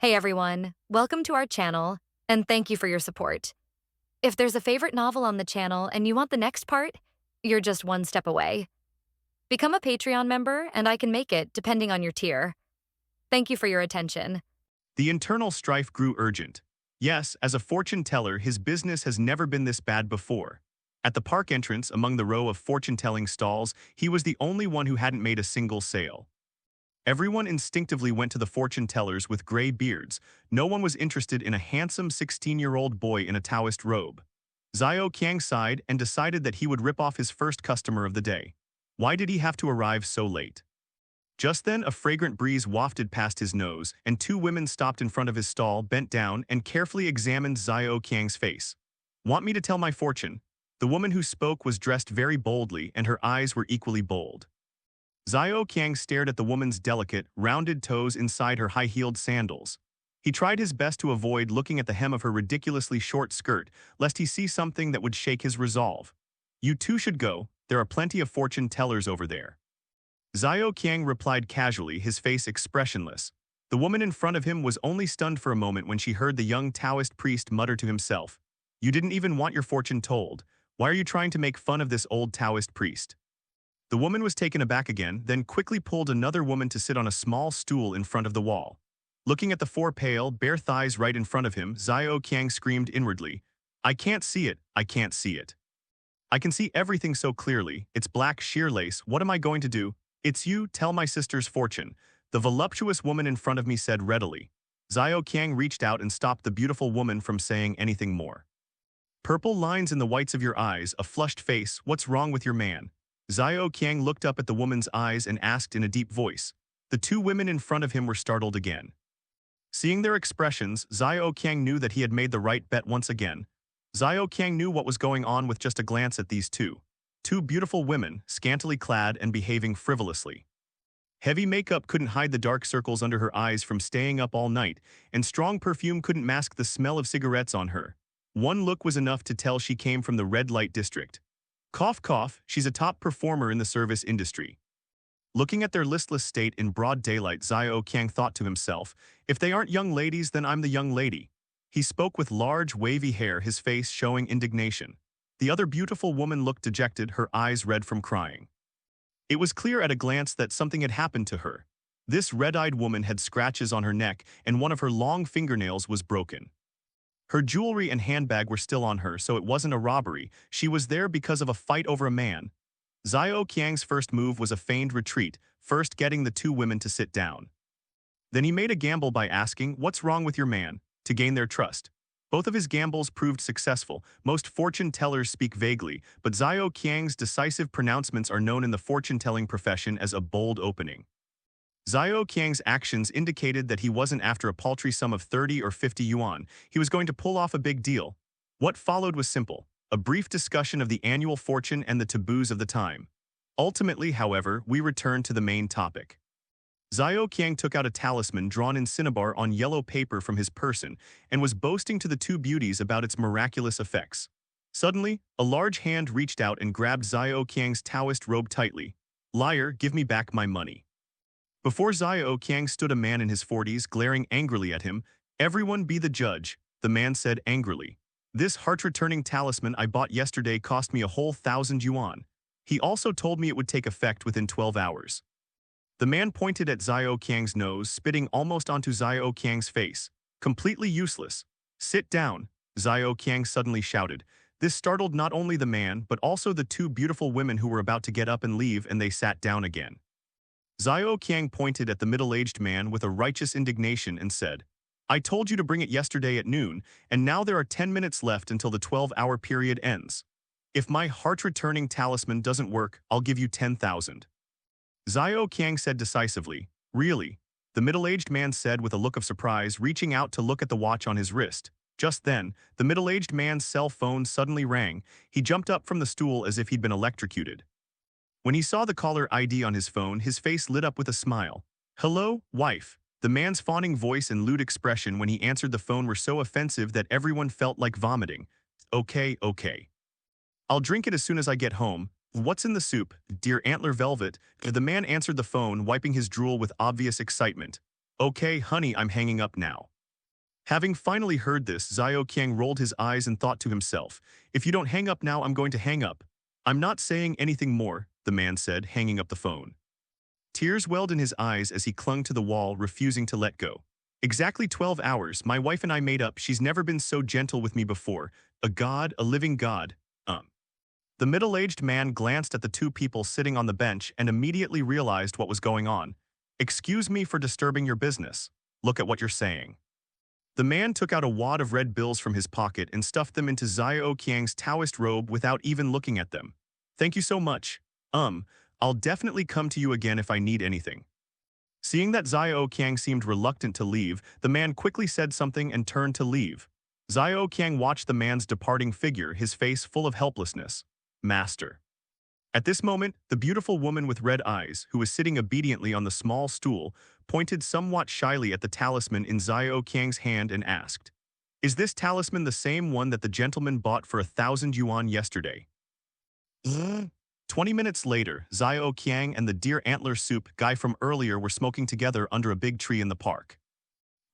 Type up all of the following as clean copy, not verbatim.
Hey everyone, welcome to our channel, and thank you for your support. If there's a favorite novel on the channel and you want the next part, you're just one step away. Become a Patreon member and I can make it depending on your tier. Thank you for your attention. The internal strife grew urgent. Yes, as a fortune teller, his business has never been this bad before. At the park entrance, among the row of fortune-telling stalls, he was the only one who hadn't made a single sale. Everyone instinctively went to the fortune tellers with gray beards. No one was interested in a handsome 16-year-old boy in a Taoist robe. Xiao Qiang sighed and decided that he would rip off his first customer of the day. Why did he have to arrive so late? Just then, a fragrant breeze wafted past his nose, and two women stopped in front of his stall, bent down, and carefully examined Xiao Qiang's face. "Want me to tell my fortune?" The woman who spoke was dressed very boldly, and her eyes were equally bold. Xiao Qiang stared at the woman's delicate, rounded toes inside her high-heeled sandals. He tried his best to avoid looking at the hem of her ridiculously short skirt, lest he see something that would shake his resolve. "You too should go. There are plenty of fortune tellers over there." Xiao Qiang replied casually, his face expressionless. The woman in front of him was only stunned for a moment when she heard the young Taoist priest mutter to himself, "You didn't even want your fortune told. Why are you trying to make fun of this old Taoist priest?" The woman was taken aback again, then quickly pulled another woman to sit on a small stool in front of the wall. Looking at the four pale, bare thighs right in front of him, Xiao Qiang screamed inwardly, "I can't see it, I can't see it. I can see everything so clearly, it's black sheer lace, what am I going to do? It's you, tell my sister's fortune," the voluptuous woman in front of me said readily. Xiao Qiang reached out and stopped the beautiful woman from saying anything more. "Purple lines in the whites of your eyes, a flushed face, what's wrong with your man?" Xiao Qiang looked up at the woman's eyes and asked in a deep voice. The two women in front of him were startled again. Seeing their expressions, Xiao Qiang knew that he had made the right bet once again. Xiao Qiang knew what was going on with just a glance at these two. Two beautiful women, scantily clad and behaving frivolously. Heavy makeup couldn't hide the dark circles under her eyes from staying up all night, and strong perfume couldn't mask the smell of cigarettes on her. One look was enough to tell she came from the red light district. Cough cough, she's a top performer in the service industry. Looking at their listless state in broad daylight, Xiao Qiang thought to himself, if they aren't young ladies, then I'm the young lady. He spoke with large, wavy hair, his face showing indignation. The other beautiful woman looked dejected, her eyes red from crying. It was clear at a glance that something had happened to her. This red-eyed woman had scratches on her neck, and one of her long fingernails was broken. Her jewelry and handbag were still on her, so it wasn't a robbery. She was there because of a fight over a man. Xiao Qiang's first move was a feigned retreat, first getting the two women to sit down. Then he made a gamble by asking, "What's wrong with your man?" to gain their trust. Both of his gambles proved successful. Most fortune tellers speak vaguely, but Xiao Qiang's decisive pronouncements are known in the fortune-telling profession as a bold opening. Xiao Qiang's actions indicated that he wasn't after a paltry sum of 30 or 50 yuan. He was going to pull off a big deal. What followed was simple, a brief discussion of the annual fortune and the taboos of the time. Ultimately, however, we returned to the main topic. Xiao Qiang took out a talisman drawn in cinnabar on yellow paper from his person and was boasting to the two beauties about its miraculous effects. Suddenly, a large hand reached out and grabbed Xiao Qiang's Taoist robe tightly. "Liar, give me back my money." Before Xiao Qiang stood a man in his 40s glaring angrily at him. "Everyone be the judge," the man said angrily. "This heart-returning talisman I bought yesterday cost me a whole 1,000 yuan. He also told me it would take effect within 12 hours. The man pointed at Xiao Qiang's nose, spitting almost onto Xiao Qiang's face. "Completely useless. Sit down," Xiao Qiang suddenly shouted. This startled not only the man, but also the two beautiful women who were about to get up and leave, and they sat down again. Xiao Qiang pointed at the middle-aged man with a righteous indignation and said, "I told you to bring it yesterday at noon, and now there are 10 minutes left until the 12-hour period ends. If my heart-returning talisman doesn't work, I'll give you 10,000. Xiao Qiang said decisively. "Really?" the middle-aged man said with a look of surprise, reaching out to look at the watch on his wrist. Just then, the middle-aged man's cell phone suddenly rang. He jumped up from the stool as if he'd been electrocuted. When he saw the caller ID on his phone, his face lit up with a smile. "Hello, wife." The man's fawning voice and lewd expression when he answered the phone were so offensive that everyone felt like vomiting. Okay. I'll drink it as soon as I get home. What's in the soup, dear Antler Velvet?" The man answered the phone, wiping his drool with obvious excitement. Okay, honey, I'm hanging up now. Having finally heard this, Xiao Qiang rolled his eyes and thought to himself, if you don't hang up now, I'm going to hang up. I'm not saying anything more, the man said, hanging up the phone. Tears welled in his eyes as he clung to the wall, refusing to let go. Exactly 12 hours, my wife and I made up. She's never been so gentle with me before. A god, a living god. The middle-aged man glanced at the two people sitting on the bench and immediately realized what was going on. Excuse me for disturbing your business. Look at what you're saying. The man took out a wad of red bills from his pocket and stuffed them into Xiao Qiang's Taoist robe without even looking at them. Thank you so much. I'll definitely come to you again if I need anything. Seeing that Xiao Qiang seemed reluctant to leave, the man quickly said something and turned to leave. Xiao Qiang watched the man's departing figure, his face full of helplessness. Master. At this moment, the beautiful woman with red eyes, who was sitting obediently on the small stool, pointed somewhat shyly at the talisman in Xiao Qiang's hand and asked, "Is this talisman the same one that the gentleman bought for 1,000 yuan yesterday?" 20 minutes later, Xiao Qiang and the deer antler soup guy from earlier were smoking together under a big tree in the park.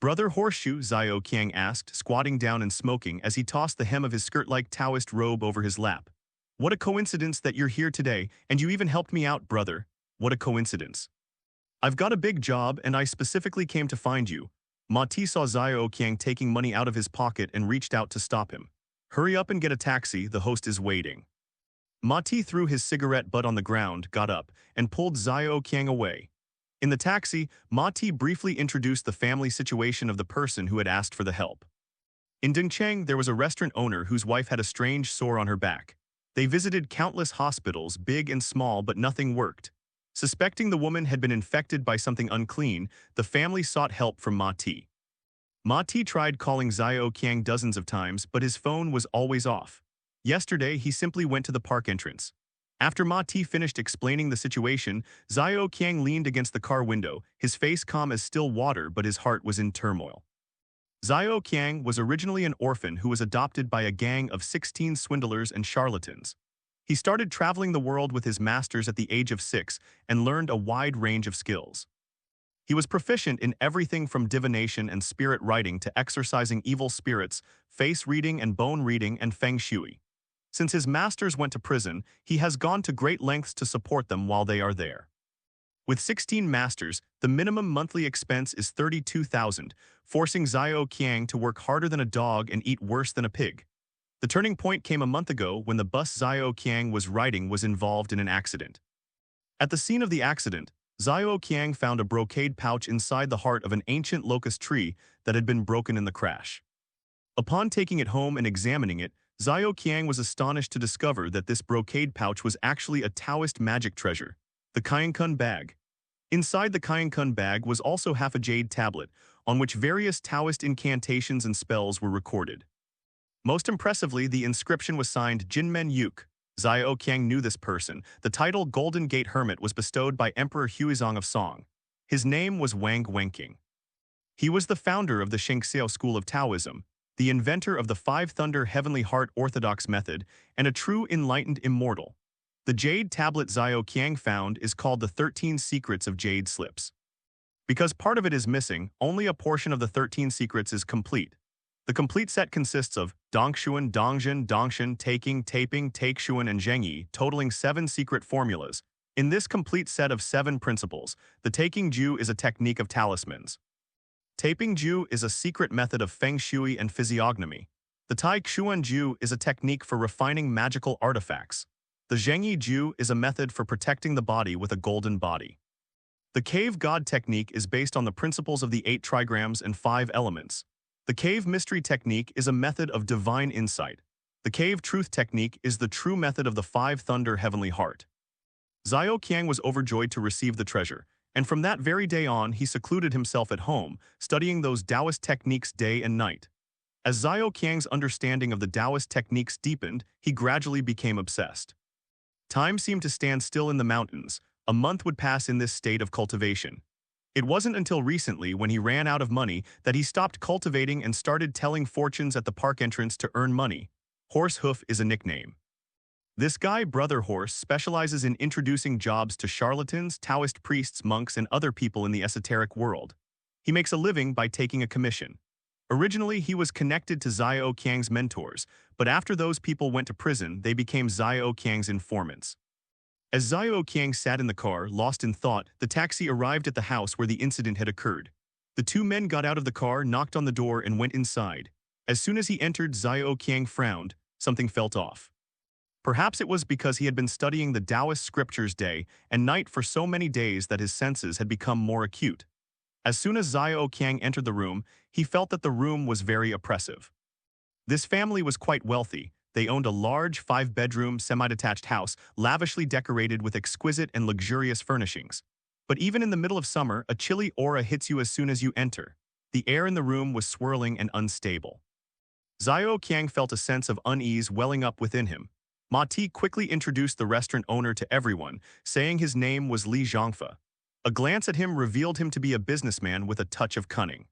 Brother Horseshoe, Xiao Qiang asked, squatting down and smoking as he tossed the hem of his skirt-like Taoist robe over his lap. What a coincidence that you're here today, and you even helped me out, brother. What a coincidence. I've got a big job, and I specifically came to find you. Mati saw Xiao Qiang taking money out of his pocket and reached out to stop him. Hurry up and get a taxi, the host is waiting. Mati threw his cigarette butt on the ground, got up, and pulled Xiao Qiang away. In the taxi, Mati briefly introduced the family situation of the person who had asked for the help. In Dingcheng, there was a restaurant owner whose wife had a strange sore on her back. They visited countless hospitals, big and small, but nothing worked. Suspecting the woman had been infected by something unclean, the family sought help from Mati. Mati tried calling Xiao Qiang dozens of times, but his phone was always off. Yesterday, he simply went to the park entrance. After Mati finished explaining the situation, Xiao Qiang leaned against the car window, his face calm as still water, but his heart was in turmoil. Xiao Qiang was originally an orphan who was adopted by a gang of 16 swindlers and charlatans. He started traveling the world with his masters at the age of 6 and learned a wide range of skills. He was proficient in everything from divination and spirit writing to exorcising evil spirits, face reading and bone reading, and feng shui. Since his masters went to prison, he has gone to great lengths to support them while they are there. With 16 masters, the minimum monthly expense is 32,000, forcing Xiao Qiang to work harder than a dog and eat worse than a pig. The turning point came a month ago when the bus Xiao Qiang was riding was involved in an accident. At the scene of the accident, Xiao Qiang found a brocade pouch inside the heart of an ancient locust tree that had been broken in the crash. Upon taking it home and examining it, Xiao Qiang was astonished to discover that this brocade pouch was actually a Taoist magic treasure, the Kainkun bag. Inside the Kainkun bag was also half a jade tablet, on which various Taoist incantations and spells were recorded. Most impressively, the inscription was signed Jinmen Yuk. Xiao Qiang knew this person. The title Golden Gate Hermit was bestowed by Emperor Huizong of Song. His name was Wang Wenqing. He was the founder of the Shengxiao school of Taoism, the inventor of the Five Thunder Heavenly Heart Orthodox method, and a true enlightened immortal. The jade tablet Xiao Qiang found is called the 13 Secrets of Jade Slips. Because part of it is missing, only a portion of the 13 secrets is complete. The complete set consists of Dongshuan, Dongzhen, Dongshan, Taking, Taping, Takeshuan, and Zhengyi, totaling 7 secret formulas. In this complete set of 7 principles, the Taking Ju is a technique of talismans. Taping Ju is a secret method of feng shui and physiognomy. The Tai Xuan Ju is a technique for refining magical artifacts. The Zhengyi Ju is a method for protecting the body with a golden body. The Cave God technique is based on the principles of the 8 trigrams and 5 elements. The Cave Mystery technique is a method of divine insight. The Cave Truth technique is the true method of the 5 Thunder Heavenly Heart. Xiao Qiang was overjoyed to receive the treasure, and from that very day on he secluded himself at home, studying those Taoist techniques day and night. As Xiao Qiang's understanding of the Taoist techniques deepened, he gradually became obsessed. Time seemed to stand still in the mountains. A month would pass in this state of cultivation. It wasn't until recently, when he ran out of money, that he stopped cultivating and started telling fortunes at the park entrance to earn money. Horse Hoof is a nickname. This guy, Brother Horse, specializes in introducing jobs to charlatans, Taoist priests, monks, and other people in the esoteric world. He makes a living by taking a commission. Originally, he was connected to Xiao Qiang's mentors, but after those people went to prison, they became Xiao Qiang's informants. As Xiao Qiang sat in the car, lost in thought, the taxi arrived at the house where the incident had occurred. The two men got out of the car, knocked on the door, and went inside. As soon as he entered, Xiao Qiang frowned. Something felt off. Perhaps it was because he had been studying the Taoist scriptures day and night for so many days that his senses had become more acute. As soon as Xiao Qiang entered the room, he felt that the room was very oppressive. This family was quite wealthy. They owned a large 5-bedroom, semi-detached house, lavishly decorated with exquisite and luxurious furnishings. But even in the middle of summer, a chilly aura hits you as soon as you enter. The air in the room was swirling and unstable. Xiao Qiang felt a sense of unease welling up within him. Ma Ti quickly introduced the restaurant owner to everyone, saying his name was Li Zhangfe. A glance at him revealed him to be a businessman with a touch of cunning.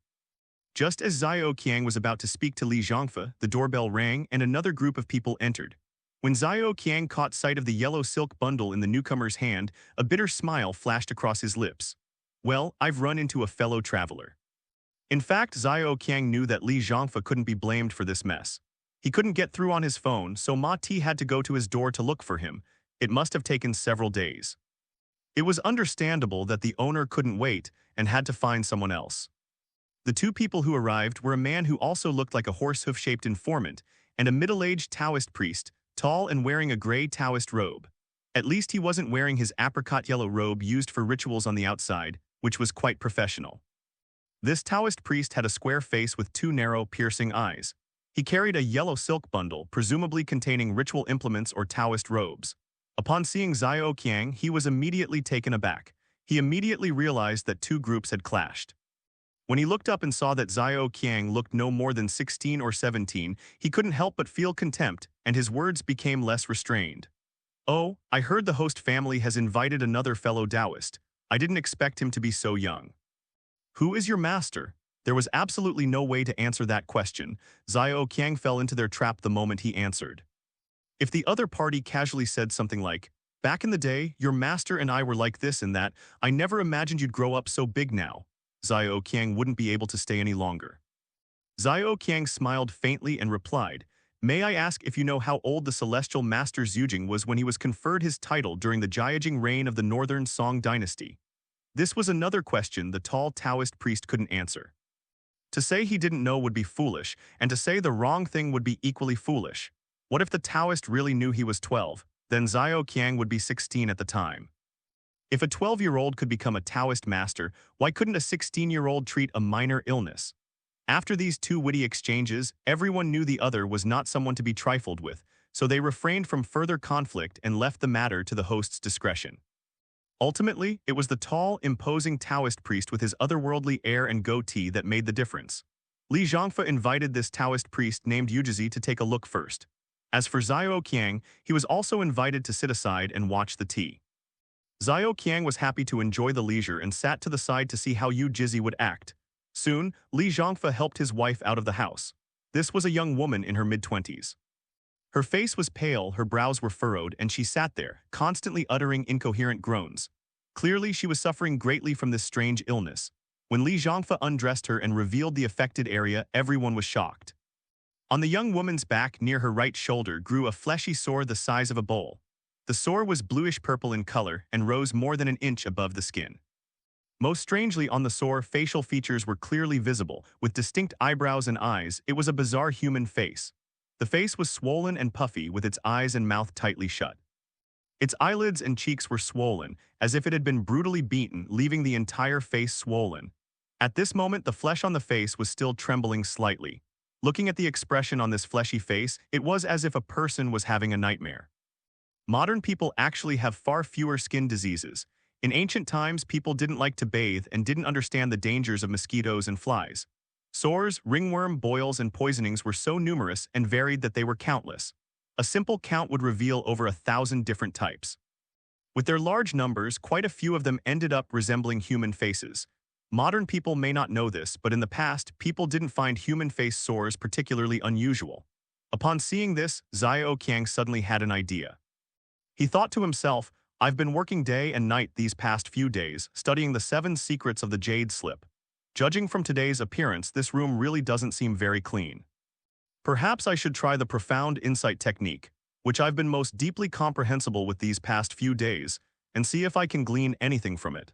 Just as Xiao Qiang was about to speak to Li Zhangfe, the doorbell rang and another group of people entered. When Xiao Qiang caught sight of the yellow silk bundle in the newcomer's hand, a bitter smile flashed across his lips. Well, I've run into a fellow traveler. In fact, Xiao Qiang knew that Li Zhangfe couldn't be blamed for this mess. He couldn't get through on his phone, so Ma Ti had to go to his door to look for him. It must have taken several days. It was understandable that the owner couldn't wait and had to find someone else. The two people who arrived were a man who also looked like a horse-hoof-shaped informant and a middle-aged Taoist priest, tall and wearing a gray Taoist robe. At least he wasn't wearing his apricot yellow robe used for rituals on the outside, which was quite professional. This Taoist priest had a square face with two narrow, piercing eyes. He carried a yellow silk bundle, presumably containing ritual implements or Taoist robes. Upon seeing Xiao Qiang, he was immediately taken aback. He immediately realized that two groups had clashed. When he looked up and saw that Xiao Qiang looked no more than 16 or 17, he couldn't help but feel contempt, and his words became less restrained. Oh, I heard the host family has invited another fellow Taoist. I didn't expect him to be so young. Who is your master? There was absolutely no way to answer that question. Xiao Qiang fell into their trap the moment he answered. If the other party casually said something like, "Back in the day, your master and I were like this and that, I never imagined you'd grow up so big now," Xiao Qiang wouldn't be able to stay any longer. Xiao Qiang smiled faintly and replied, "May I ask if you know how old the celestial master Zhujing was when he was conferred his title during the Jiajing reign of the Northern Song dynasty?" This was another question the tall Taoist priest couldn't answer. To say he didn't know would be foolish, and to say the wrong thing would be equally foolish. What if the Taoist really knew he was 12? Then Xiao Qiang would be 16 at the time. If a 12-year-old could become a Taoist master, why couldn't a 16-year-old treat a minor illness? After these two witty exchanges, everyone knew the other was not someone to be trifled with, so they refrained from further conflict and left the matter to the host's discretion. Ultimately, it was the tall, imposing Taoist priest with his otherworldly air and goatee that made the difference. Li Zhangfe invited this Taoist priest named Yujizi to take a look first. As for Xiao Qiang, he was also invited to sit aside and watch the tea. Xiao Qiang was happy to enjoy the leisure and sat to the side to see how Yujizi would act. Soon, Li Zhangfe helped his wife out of the house. This was a young woman in her mid-20s. Her face was pale, her brows were furrowed, and she sat there, constantly uttering incoherent groans. Clearly, she was suffering greatly from this strange illness. When Li Zhangfe undressed her and revealed the affected area, everyone was shocked. On the young woman's back, near her right shoulder, grew a fleshy sore the size of a bowl. The sore was bluish-purple in color and rose more than an inch above the skin. Most strangely, on the sore, facial features were clearly visible, with distinct eyebrows and eyes. It was a bizarre human face. The face was swollen and puffy, with its eyes and mouth tightly shut. Its eyelids and cheeks were swollen, as if it had been brutally beaten, leaving the entire face swollen. At this moment, the flesh on the face was still trembling slightly. Looking at the expression on this fleshy face, it was as if a person was having a nightmare. Modern people actually have far fewer skin diseases. In ancient times, people didn't like to bathe and didn't understand the dangers of mosquitoes and flies. Sores, ringworm, boils, and poisonings were so numerous and varied that they were countless. A simple count would reveal over 1,000 different types. With their large numbers, quite a few of them ended up resembling human faces. Modern people may not know this, but in the past, people didn't find human face sores particularly unusual. Upon seeing this, Xiao Qiang suddenly had an idea. He thought to himself, "I've been working day and night these past few days, studying the 7 secrets of the Jade Slip. Judging from today's appearance, this room really doesn't seem very clean. Perhaps I should try the profound insight technique, which I've been most deeply comprehensible with these past few days, and see if I can glean anything from it.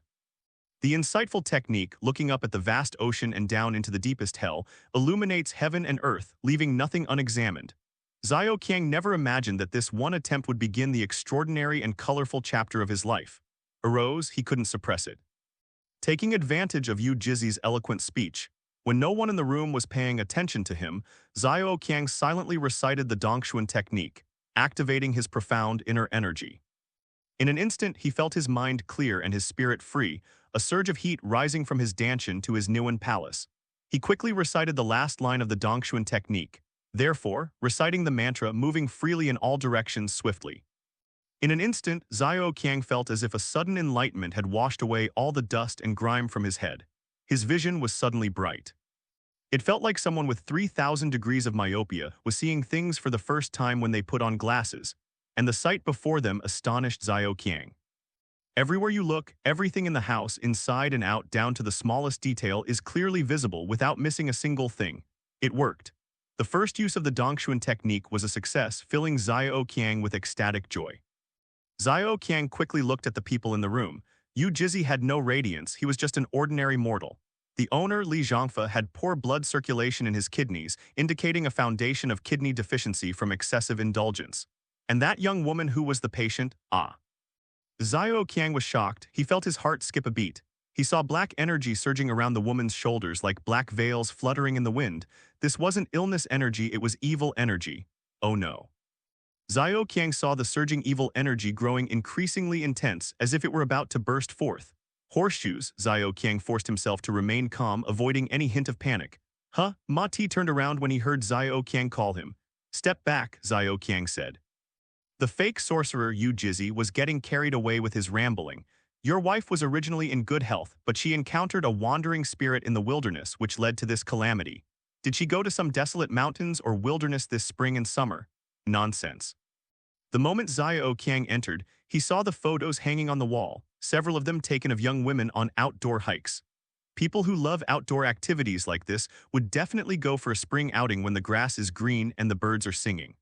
The insightful technique, looking up at the vast ocean and down into the deepest hell, illuminates heaven and earth, leaving nothing unexamined. Xiao Qiang never imagined that this one attempt would begin the extraordinary and colorful chapter of his life. Arose, he couldn't suppress it. Taking advantage of Yu Jizi's eloquent speech, when no one in the room was paying attention to him, Xiao Qiang silently recited the Dongshuan technique, activating his profound inner energy. In an instant, he felt his mind clear and his spirit free, a surge of heat rising from his danshan to his Niwen palace. He quickly recited the last line of the Dongshuan technique, therefore, reciting the mantra, moving freely in all directions swiftly. In an instant, Xiao Qiang felt as if a sudden enlightenment had washed away all the dust and grime from his head. His vision was suddenly bright. It felt like someone with 3,000 degrees of myopia was seeing things for the first time when they put on glasses, and the sight before them astonished Xiao Qiang. Everywhere you look, everything in the house, inside and out down to the smallest detail, is clearly visible without missing a single thing. It worked. The first use of the Dongshuan technique was a success, filling Xiao Qiang with ecstatic joy. Xiao Qiang quickly looked at the people in the room. Yu Jizi had no radiance, he was just an ordinary mortal. The owner, Li Zhangfe, had poor blood circulation in his kidneys, indicating a foundation of kidney deficiency from excessive indulgence. And that young woman who was the patient, Xiao Qiang was shocked, he felt his heart skip a beat. He saw black energy surging around the woman's shoulders like black veils fluttering in the wind. This wasn't illness energy, it was evil energy. Oh no. Xiao Qiang saw the surging evil energy growing increasingly intense as if it were about to burst forth. Horseshoes, Xiao Qiang forced himself to remain calm, avoiding any hint of panic. Ma Ti turned around when he heard Xiao Qiang call him. Step back, Xiao Qiang said. The fake sorcerer Yu Jizi was getting carried away with his rambling. Your wife was originally in good health, but she encountered a wandering spirit in the wilderness which led to this calamity. Did she go to some desolate mountains or wilderness this spring and summer? Nonsense. The moment Xiao Qiang entered, he saw the photos hanging on the wall, several of them taken of young women on outdoor hikes. People who love outdoor activities like this would definitely go for a spring outing when the grass is green and the birds are singing.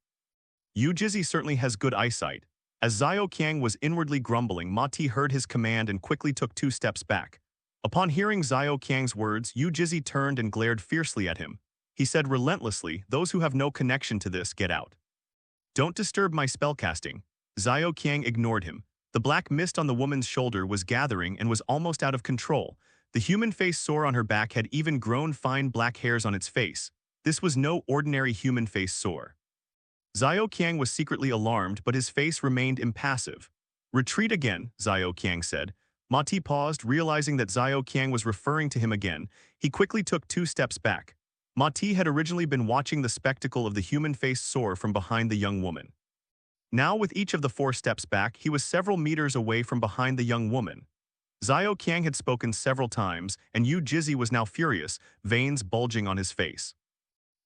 Yu Jizi certainly has good eyesight. As Xiao Qiang was inwardly grumbling, Ma Ti heard his command and quickly took 2 steps back. Upon hearing Xiao Qiang's words, Yu Jizi turned and glared fiercely at him. He said relentlessly, those who have no connection to this, get out. Don't disturb my spellcasting. Xiao Qiang ignored him. The black mist on the woman's shoulder was gathering and was almost out of control. The human face sore on her back had even grown fine black hairs on its face. This was no ordinary human face sore. Xiao Qiang was secretly alarmed, but his face remained impassive. Retreat again, Xiao Qiang said. Ma Ti paused, realizing that Xiao Qiang was referring to him again. He quickly took 2 steps back. Ma Ti had originally been watching the spectacle of the human face soar from behind the young woman. Now, with each of the 4 steps back, he was several meters away from behind the young woman. Xiao Qiang had spoken several times, and Yu Jizi was now furious, veins bulging on his face.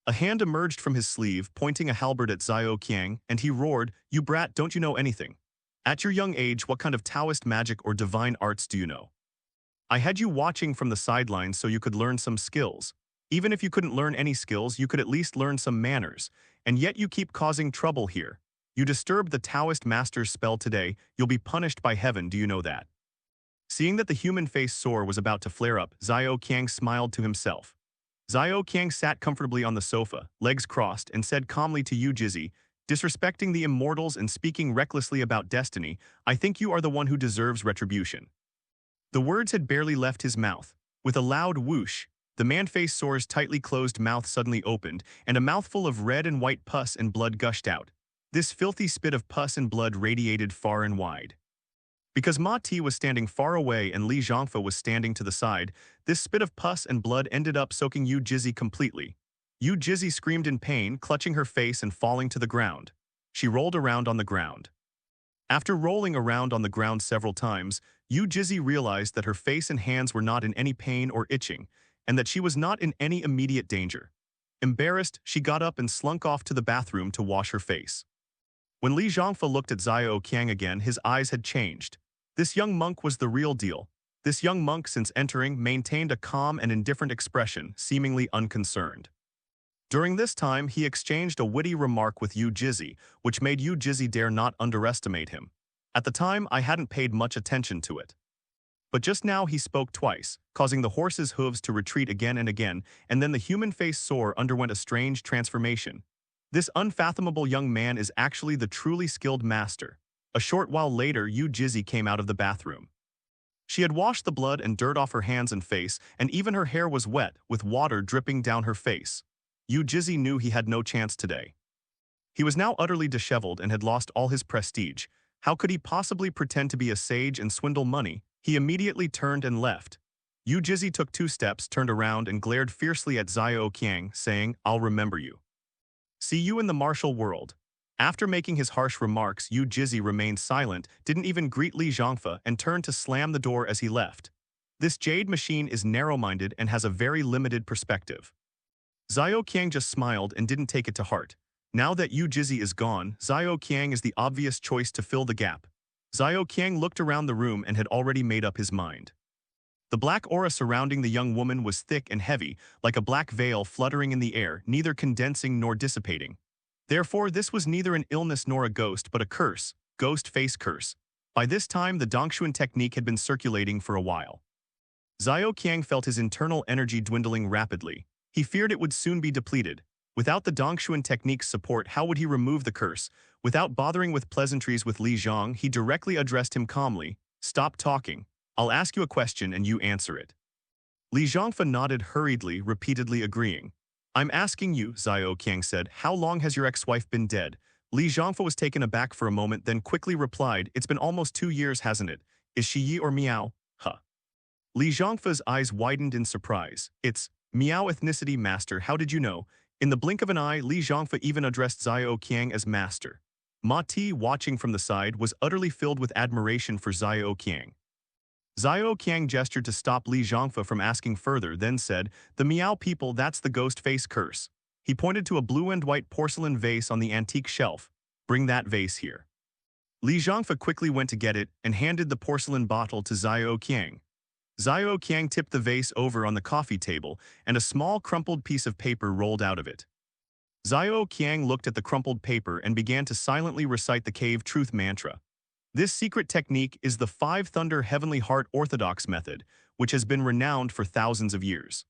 A hand emerged from his sleeve, pointing a halberd at Xiao Qiang, and he roared, "You brat, don't you know anything? At your young age, what kind of Taoist magic or divine arts do you know? I had you watching from the sidelines so you could learn some skills. Even if you couldn't learn any skills, you could at least learn some manners, and yet you keep causing trouble here. You disturbed the Taoist master's spell today, you'll be punished by heaven, do you know that?" Seeing that the human face sore was about to flare up, Xiao Qiang smiled to himself. Xiao Qiang sat comfortably on the sofa, legs crossed, and said calmly to Yu Jizi, "Disrespecting the immortals and speaking recklessly about destiny, I think you are the one who deserves retribution." The words had barely left his mouth. With a loud whoosh, the man-face sore's tightly closed mouth suddenly opened, and a mouthful of red and white pus and blood gushed out. This filthy spit of pus and blood radiated far and wide. Because Ma Ti was standing far away and Li Zhangfe was standing to the side, this spit of pus and blood ended up soaking Yu Jizi completely. Yu Jizi screamed in pain, clutching her face and falling to the ground. She rolled around on the ground. After rolling around on the ground several times, Yu Jizi realized that her face and hands were not in any pain or itching, and that she was not in any immediate danger. Embarrassed, she got up and slunk off to the bathroom to wash her face. When Li Zhangfe looked at Xiao Qiang again, his eyes had changed. This young monk was the real deal. This young monk, since entering, maintained a calm and indifferent expression, seemingly unconcerned. During this time, he exchanged a witty remark with Yu Jizzy, which made Yu Jizzy dare not underestimate him. At the time, I hadn't paid much attention to it. But just now he spoke twice, causing the horse's hooves to retreat again and again, and then the human face sore underwent a strange transformation. This unfathomable young man is actually the truly skilled master. A short while later, Yu Jizzy came out of the bathroom. She had washed the blood and dirt off her hands and face, and even her hair was wet, with water dripping down her face. Yu Jizzy knew he had no chance today. He was now utterly disheveled and had lost all his prestige. How could he possibly pretend to be a sage and swindle money? He immediately turned and left. Yu Jizzy took 2 steps, turned around, and glared fiercely at Xiao Qiang, saying, "I'll remember you. See you in the martial world." After making his harsh remarks, Yu Jizzy remained silent, didn't even greet Li Zhangfe, and turned to slam the door as he left. This jade machine is narrow-minded and has a very limited perspective. Xiao Qiang just smiled and didn't take it to heart. Now that Yu Jizzy is gone, Xiao Qiang is the obvious choice to fill the gap. Xiao Qiang looked around the room and had already made up his mind. The black aura surrounding the young woman was thick and heavy, like a black veil fluttering in the air, neither condensing nor dissipating. Therefore, this was neither an illness nor a ghost, but a curse, ghost face curse. By this time, the Dongshuan technique had been circulating for a while. Xiao Qiang felt his internal energy dwindling rapidly. He feared it would soon be depleted. Without the Dongshuan technique's support, how would he remove the curse? Without bothering with pleasantries with Li Zhang, he directly addressed him calmly. "Stop talking. I'll ask you a question and you answer it." Li Zhangfe nodded hurriedly, repeatedly agreeing. "I'm asking you," Xiao Qiang said, "how long has your ex-wife been dead?" Li Zhangfe was taken aback for a moment, then quickly replied, "It's been almost 2 years, hasn't it? Is she Yi or Miao?" Huh. Li Zhangfe's eyes widened in surprise. "It's Miao ethnicity, master. How did you know?" In the blink of an eye, Li Zhangfe even addressed Xiao Qiang as master. Ma Ti, watching from the side, was utterly filled with admiration for Xiao Qiang. Xiao Qiang gestured to stop Li Zhangfe from asking further, then said, "The Miao people, that's the ghost face curse." He pointed to a blue and white porcelain vase on the antique shelf. "Bring that vase here." Li Zhangfe quickly went to get it and handed the porcelain bottle to Xiao Qiang. Xiao Qiang tipped the vase over on the coffee table, and a small crumpled piece of paper rolled out of it. Xiao Qiang looked at the crumpled paper and began to silently recite the cave truth mantra. This secret technique is the 5 Thunder Heavenly Heart Orthodox method, which has been renowned for thousands of years.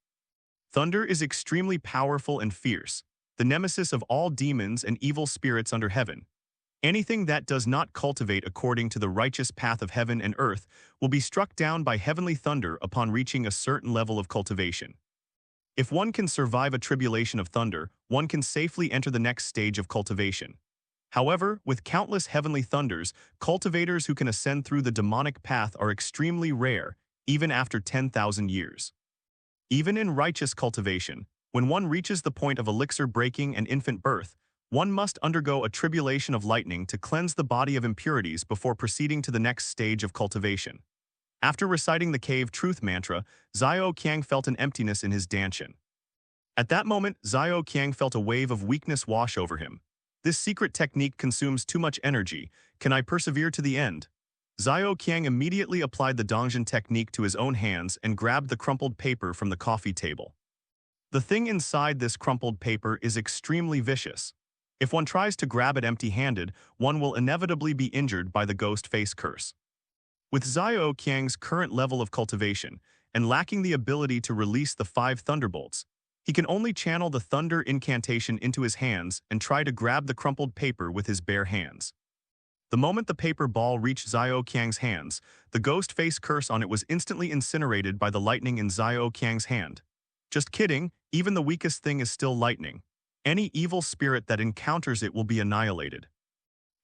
Thunder is extremely powerful and fierce, the nemesis of all demons and evil spirits under heaven. Anything that does not cultivate according to the righteous path of heaven and earth will be struck down by heavenly thunder upon reaching a certain level of cultivation. If one can survive a tribulation of thunder, one can safely enter the next stage of cultivation. However, with countless heavenly thunders, cultivators who can ascend through the demonic path are extremely rare, even after 10,000 years. Even in righteous cultivation, when one reaches the point of elixir breaking and infant birth, one must undergo a tribulation of lightning to cleanse the body of impurities before proceeding to the next stage of cultivation. After reciting the cave truth mantra, Xiao Qiang felt an emptiness in his danshan. At that moment, Xiao Qiang felt a wave of weakness wash over him. This secret technique consumes too much energy. Can I persevere to the end? Xiao Qiang immediately applied the Dongzhen technique to his own hands and grabbed the crumpled paper from the coffee table. The thing inside this crumpled paper is extremely vicious. If one tries to grab it empty-handed, one will inevitably be injured by the ghost face curse. With Xiao Qiang's current level of cultivation, and lacking the ability to release the 5 thunderbolts, he can only channel the thunder incantation into his hands and try to grab the crumpled paper with his bare hands. The moment the paper ball reached Xiao Qiang's hands, the ghost face curse on it was instantly incinerated by the lightning in Xiao Qiang's hand. Just kidding, even the weakest thing is still lightning. Any evil spirit that encounters it will be annihilated.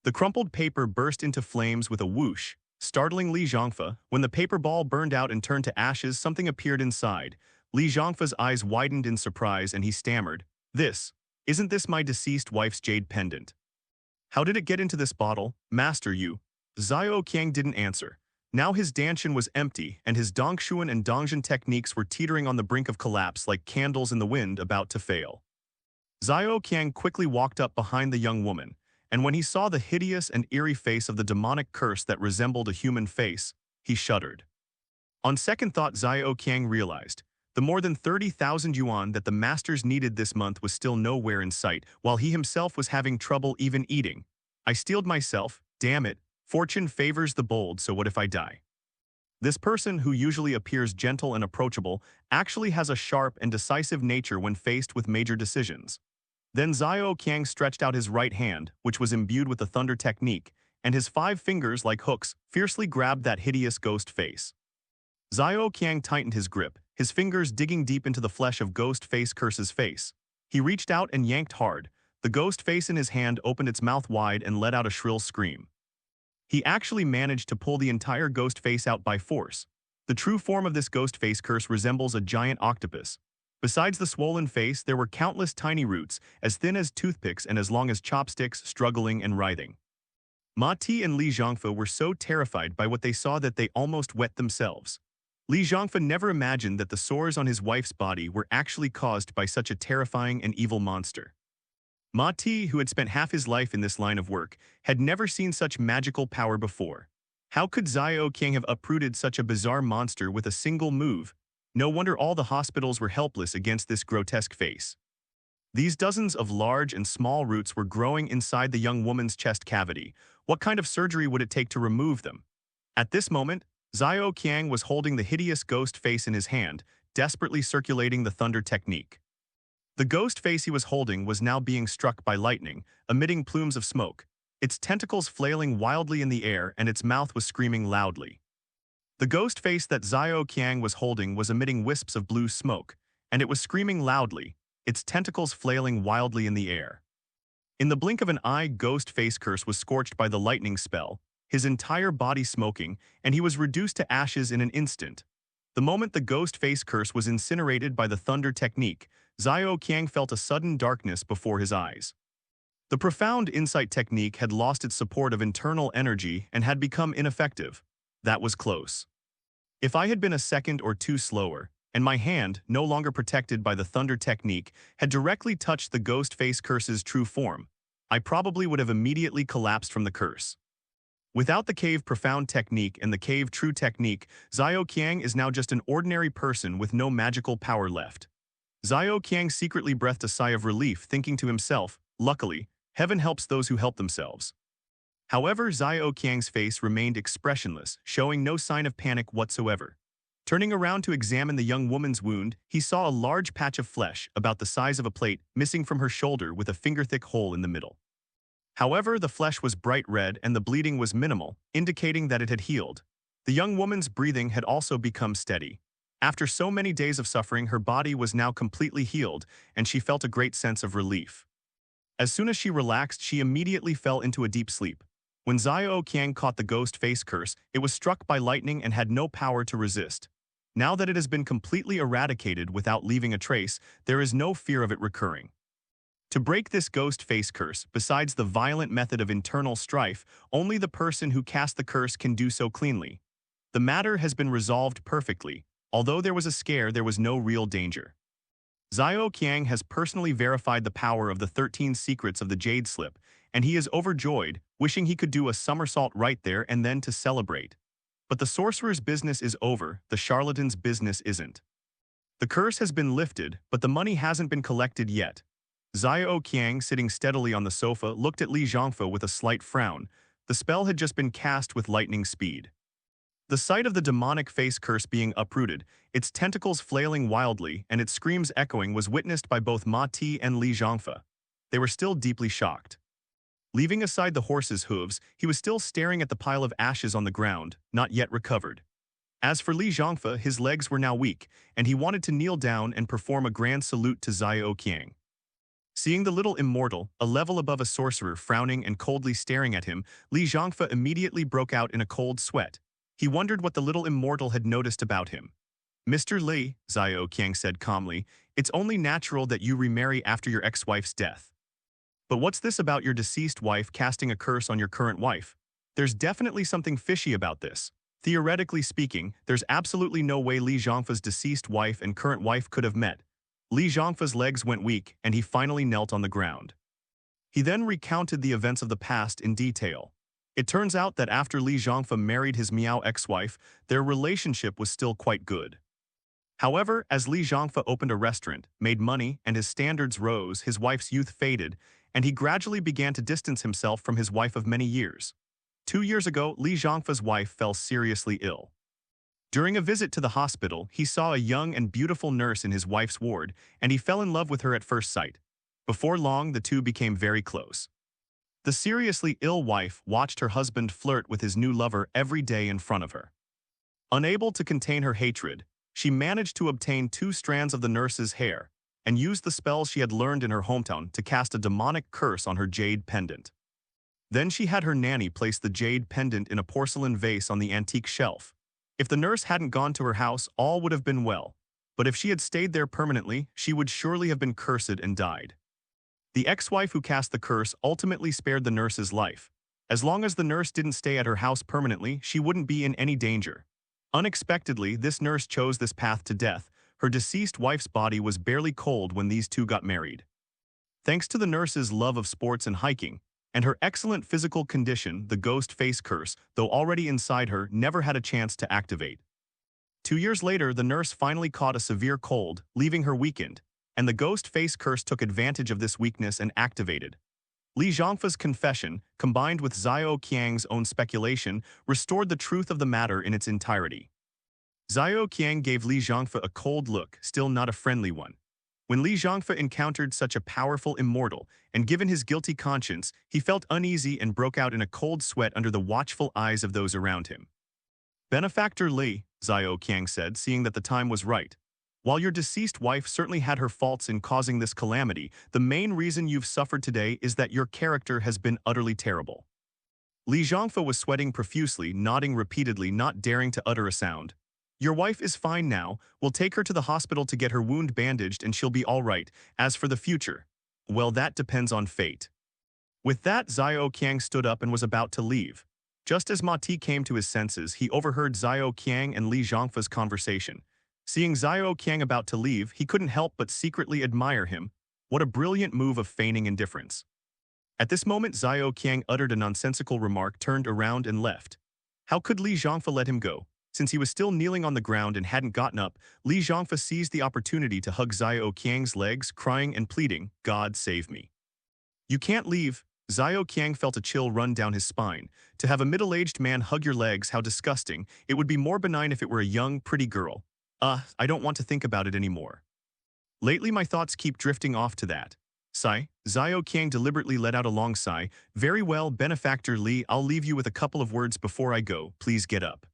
The crumpled paper burst into flames with a whoosh, startling Li Zhangfe. When the paper ball burned out and turned to ashes, something appeared inside. Li Zhangfe's eyes widened in surprise and he stammered, Isn't this my deceased wife's jade pendant? How did it get into this bottle, Master Yu?" Xiao Qiang didn't answer. Now his danshan was empty, and his Dongshuan and Dongzhen techniques were teetering on the brink of collapse like candles in the wind about to fail. Xiao Qiang quickly walked up behind the young woman, and when he saw the hideous and eerie face of the demonic curse that resembled a human face, he shuddered. On second thought, Xiao Qiang realized the more than 30,000 yuan that the masters needed this month was still nowhere in sight, while he himself was having trouble even eating. I steeled myself, damn it, fortune favors the bold, so what if I die? This person, who usually appears gentle and approachable, actually has a sharp and decisive nature when faced with major decisions. Then Xiao Qiang stretched out his right hand, which was imbued with the thunder technique, and his 5 fingers, like hooks, fiercely grabbed that hideous ghost face. Xiao Qiang tightened his grip, his fingers digging deep into the flesh of Ghost Face Curse's face. He reached out and yanked hard. The ghost face in his hand opened its mouth wide and let out a shrill scream. He actually managed to pull the entire ghost face out by force. The true form of this ghost face curse resembles a giant octopus. Besides the swollen face, there were countless tiny roots, as thin as toothpicks and as long as chopsticks, struggling and writhing. Ma Ti and Li Zhangfe were so terrified by what they saw that they almost wet themselves. Li Zhangfe never imagined that the sores on his wife's body were actually caused by such a terrifying and evil monster. Ma Ti, who had spent half his life in this line of work, had never seen such magical power before. How could Xiao Qiang have uprooted such a bizarre monster with a single move? No wonder all the hospitals were helpless against this grotesque face. These dozens of large and small roots were growing inside the young woman's chest cavity. What kind of surgery would it take to remove them? At this moment, Xiao Qiang was holding the hideous ghost face in his hand, desperately circulating the thunder technique. The ghost face he was holding was now being struck by lightning, emitting plumes of smoke, its tentacles flailing wildly in the air, and its mouth was screaming loudly. The ghost face that Xiao Qiang was holding was emitting wisps of blue smoke, and it was screaming loudly, its tentacles flailing wildly in the air. In the blink of an eye, Ghost Face Curse was scorched by the lightning spell, his entire body smoking, and he was reduced to ashes in an instant. The moment the Ghost Face Curse was incinerated by the thunder technique, Xiao Qiang felt a sudden darkness before his eyes. The profound insight technique had lost its support of internal energy and had become ineffective. That was close. If I had been a second or two slower, and my hand, no longer protected by the thunder technique, had directly touched the Ghost Face Curse's true form, I probably would have immediately collapsed from the curse. Without the Cave Profound technique and the Cave True technique, Xiao Qiang is now just an ordinary person with no magical power left. Xiao Qiang secretly breathed a sigh of relief, thinking to himself, luckily, heaven helps those who help themselves. However, Xiao Qiang's face remained expressionless, showing no sign of panic whatsoever. Turning around to examine the young woman's wound, he saw a large patch of flesh, about the size of a plate, missing from her shoulder with a finger-thick hole in the middle. However, the flesh was bright red and the bleeding was minimal, indicating that it had healed. The young woman's breathing had also become steady. After so many days of suffering, her body was now completely healed, and she felt a great sense of relief. As soon as she relaxed, she immediately fell into a deep sleep. When Xiao Qiang caught the Ghost Face Curse, it was struck by lightning and had no power to resist. Now that it has been completely eradicated without leaving a trace, there is no fear of it recurring. To break this Ghost Face Curse, besides the violent method of internal strife, only the person who cast the curse can do so cleanly. The matter has been resolved perfectly. Although there was a scare, there was no real danger. Xiao Qiang has personally verified the power of the 13 secrets of the Jade Slip, and he is overjoyed, wishing he could do a somersault right there and then to celebrate. But the sorcerer's business is over, the charlatan's business isn't. The curse has been lifted, but the money hasn't been collected yet. Xiao Qiang, sitting steadily on the sofa, looked at Li Zhangfe with a slight frown. The spell had just been cast with lightning speed. The sight of the demonic face curse being uprooted, its tentacles flailing wildly and its screams echoing, was witnessed by both Ma Ti and Li Zhangfe. They were still deeply shocked. Leaving aside the horse's hooves, he was still staring at the pile of ashes on the ground, not yet recovered. As for Li Zhangfe, his legs were now weak, and he wanted to kneel down and perform a grand salute to Xiao Qiang. Seeing the little immortal, a level above a sorcerer, frowning and coldly staring at him, Li Zhangfe immediately broke out in a cold sweat. He wondered what the little immortal had noticed about him. "Mr. Li," Xiao Qiang said calmly, "it's only natural that you remarry after your ex-wife's death. But what's this about your deceased wife casting a curse on your current wife? There's definitely something fishy about this. Theoretically speaking, there's absolutely no way Li Zhangfe's deceased wife and current wife could have met." Li Zhangfe's legs went weak, and he finally knelt on the ground. He then recounted the events of the past in detail. It turns out that after Li Zhangfe married his Miao ex-wife, their relationship was still quite good. However, as Li Zhangfe opened a restaurant, made money, and his standards rose, his wife's youth faded, and he gradually began to distance himself from his wife of many years. 2 years ago, Li Zhangfe's wife fell seriously ill. During a visit to the hospital, he saw a young and beautiful nurse in his wife's ward, and he fell in love with her at first sight. Before long, the two became very close. The seriously ill wife watched her husband flirt with his new lover every day in front of her. Unable to contain her hatred, she managed to obtain 2 strands of the nurse's hair and used the spells she had learned in her hometown to cast a demonic curse on her jade pendant. Then she had her nanny place the jade pendant in a porcelain vase on the antique shelf. If the nurse hadn't gone to her house, all would have been well. But if she had stayed there permanently, she would surely have been cursed and died. The ex-wife who cast the curse ultimately spared the nurse's life. As long as the nurse didn't stay at her house permanently, she wouldn't be in any danger. Unexpectedly, this nurse chose this path to death. Her deceased wife's body was barely cold when these two got married. Thanks to the nurse's love of sports and hiking, and her excellent physical condition, the ghost face curse, though already inside her, never had a chance to activate. 2 years later, the nurse finally caught a severe cold, leaving her weakened, and the ghost face curse took advantage of this weakness and activated. Li Zhangfe's confession, combined with Xiao Qiang's own speculation, restored the truth of the matter in its entirety. Xiao Qiang gave Li Zhangfe a cold look, still not a friendly one. When Li Zhangfe encountered such a powerful immortal, and given his guilty conscience, he felt uneasy and broke out in a cold sweat under the watchful eyes of those around him. "Benefactor Li," Xiao Qiang said, seeing that the time was right. "While your deceased wife certainly had her faults in causing this calamity, the main reason you've suffered today is that your character has been utterly terrible." Li Zhangfe was sweating profusely, nodding repeatedly, not daring to utter a sound. "Your wife is fine now. We'll take her to the hospital to get her wound bandaged and she'll be all right. As for the future, well, that depends on fate." With that, Xiao Qiang stood up and was about to leave. Just as Mati came to his senses, he overheard Xiao Qiang and Li Zhangfe's conversation. Seeing Xiao Qiang about to leave, he couldn't help but secretly admire him. What a brilliant move of feigning indifference. At this moment, Xiao Qiang uttered a nonsensical remark, turned around and left. How could Li Zhangfe let him go? Since he was still kneeling on the ground and hadn't gotten up, Li Zhangfe seized the opportunity to hug Xiao Qiang's legs, crying and pleading, "God save me." "You can't leave." Xiao Qiang felt a chill run down his spine. To have a middle-aged man hug your legs, how disgusting. It would be more benign if it were a young, pretty girl. I don't want to think about it anymore. Lately my thoughts keep drifting off to that. Sigh. Xiao Qiang deliberately let out a long sigh. "Very well, Benefactor Li, I'll leave you with a couple of words before I go. Please get up."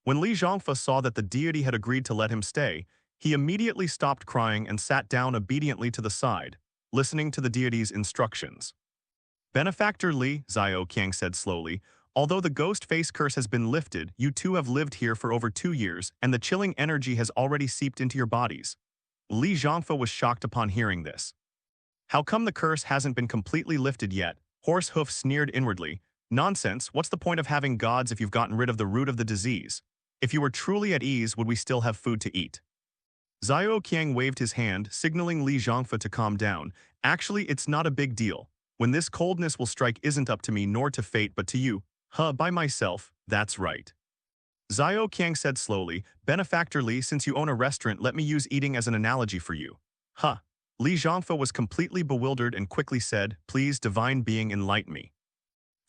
When Li Zhangfe saw that the deity had agreed to let him stay, he immediately stopped crying and sat down obediently to the side, listening to the deity's instructions. "Benefactor Li," Xiao Qiang said slowly, "although the ghost face curse has been lifted, you two have lived here for over 2 years, and the chilling energy has already seeped into your bodies." Li Zhangfe was shocked upon hearing this. "How come the curse hasn't been completely lifted yet?" Horsehoof sneered inwardly. "Nonsense, what's the point of having gods if you've gotten rid of the root of the disease? If you were truly at ease, would we still have food to eat?" Xiao Qiang waved his hand, signaling Li Zhangfe to calm down. "Actually, it's not a big deal. When this coldness will strike isn't up to me nor to fate but to you. By myself, that's right." Xiao Qiang said slowly, "Benefactor Li, since you own a restaurant, let me use eating as an analogy for you." Li Zhangfe was completely bewildered and quickly said, "Please, divine being, enlighten me."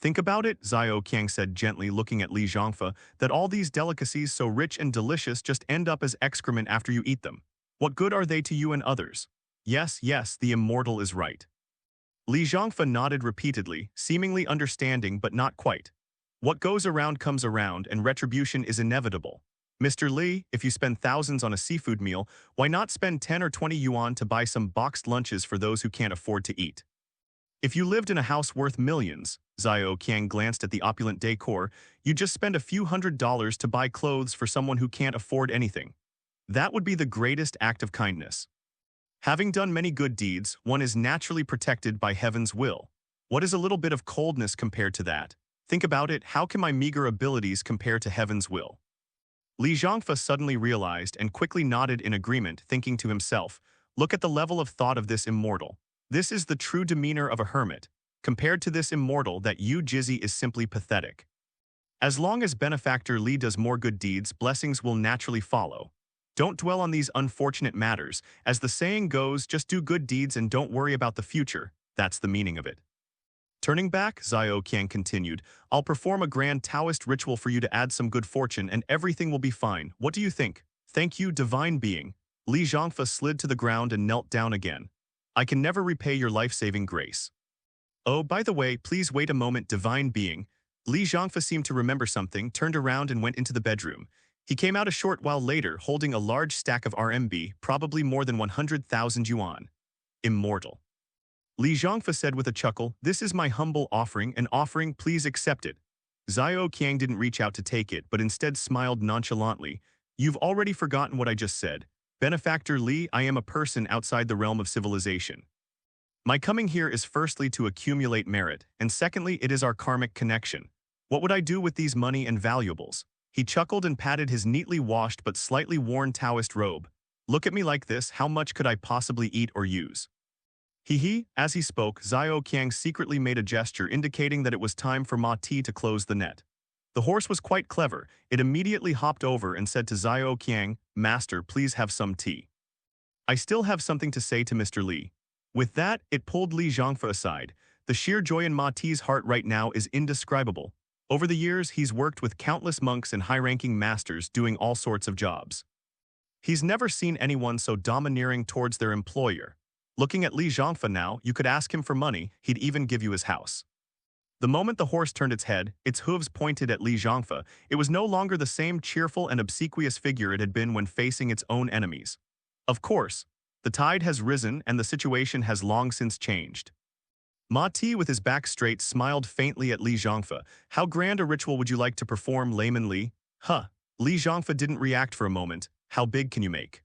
"Think about it," Xiao Qiang said gently, looking at Li Zhangfe, "that all these delicacies so rich and delicious just end up as excrement after you eat them. What good are they to you and others?" Yes, the immortal is right." Li Zhangfe nodded repeatedly, seemingly understanding but not quite. "What goes around comes around, and retribution is inevitable. Mr. Li, if you spend thousands on a seafood meal, why not spend 10 or 20 yuan to buy some boxed lunches for those who can't afford to eat? If you lived in a house worth millions," Xiao Qiang glanced at the opulent decor, "you'd just spend a few $100s to buy clothes for someone who can't afford anything. That would be the greatest act of kindness. Having done many good deeds, one is naturally protected by heaven's will. What is a little bit of coldness compared to that? Think about it, how can my meager abilities compare to heaven's will?" Li Zhangfe suddenly realized and quickly nodded in agreement, thinking to himself, "Look at the level of thought of this immortal. This is the true demeanor of a hermit. Compared to this immortal, that Yu Jizzy is simply pathetic. As long as benefactor Li does more good deeds, blessings will naturally follow. Don't dwell on these unfortunate matters. As the saying goes, just do good deeds and don't worry about the future. That's the meaning of it. Turning back, Xiao Qiang continued, I'll perform a grand Taoist ritual for you to add some good fortune and everything will be fine. What do you think? Thank you, divine being. Li Zhangfa slid to the ground and knelt down again. I can never repay your life-saving grace. Oh, by the way, please wait a moment, divine being. Li Zhangfa seemed to remember something, turned around and went into the bedroom. He came out a short while later holding a large stack of RMB, probably more than 100,000 yuan. Immortal. Li Zhangfa said with a chuckle, this is my humble offering, an offering, please accept it. Xiao Qiang didn't reach out to take it, but instead smiled nonchalantly. You've already forgotten what I just said. Benefactor Li, I am a person outside the realm of civilization. My coming here is firstly to accumulate merit, and secondly it is our karmic connection. What would I do with these money and valuables? He chuckled and patted his neatly washed but slightly worn Taoist robe. Look at me like this, how much could I possibly eat or use? He. As he spoke, Xiao Qiang secretly made a gesture indicating that it was time for Ma Ti to close the net. The horse was quite clever. It immediately hopped over and said to Xiao Qiang, Master, please have some tea. I still have something to say to Mr. Li. With that, it pulled Li Zhangfa aside. The sheer joy in Ma Ti's heart right now is indescribable. Over the years, he's worked with countless monks and high-ranking masters doing all sorts of jobs. He's never seen anyone so domineering towards their employer. Looking at Li Zhangfa now, you could ask him for money, he'd even give you his house. The moment the horse turned its head, its hooves pointed at Li Zhangfa, it was no longer the same cheerful and obsequious figure it had been when facing its own enemies. Of course, the tide has risen and the situation has long since changed. Ma Ti, with his back straight, smiled faintly at Li Zhangfa. How grand a ritual would you like to perform, layman Li? Huh. Li Zhangfa didn't react for a moment. How big can you make?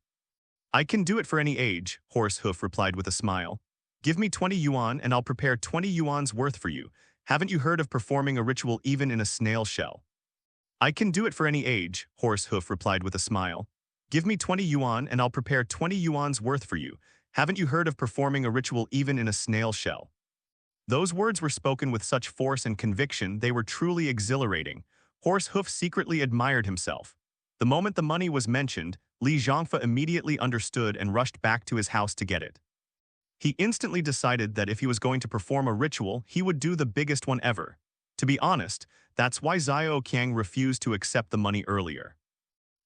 I can do it for any age, Horse Hoof replied with a smile. Give me 20 yuan and I'll prepare 20 yuan's worth for you. Haven't you heard of performing a ritual even in a snail shell? I can do it for any age, Horse Hoof replied with a smile. Give me 20 yuan and I'll prepare 20 yuan's worth for you. Haven't you heard of performing a ritual even in a snail shell? Those words were spoken with such force and conviction they were truly exhilarating. Horse Hoof secretly admired himself. The moment the money was mentioned, Li Zhangfa immediately understood and rushed back to his house to get it. He instantly decided that if he was going to perform a ritual, he would do the biggest one ever. To be honest, that's why Xiao Qiang refused to accept the money earlier.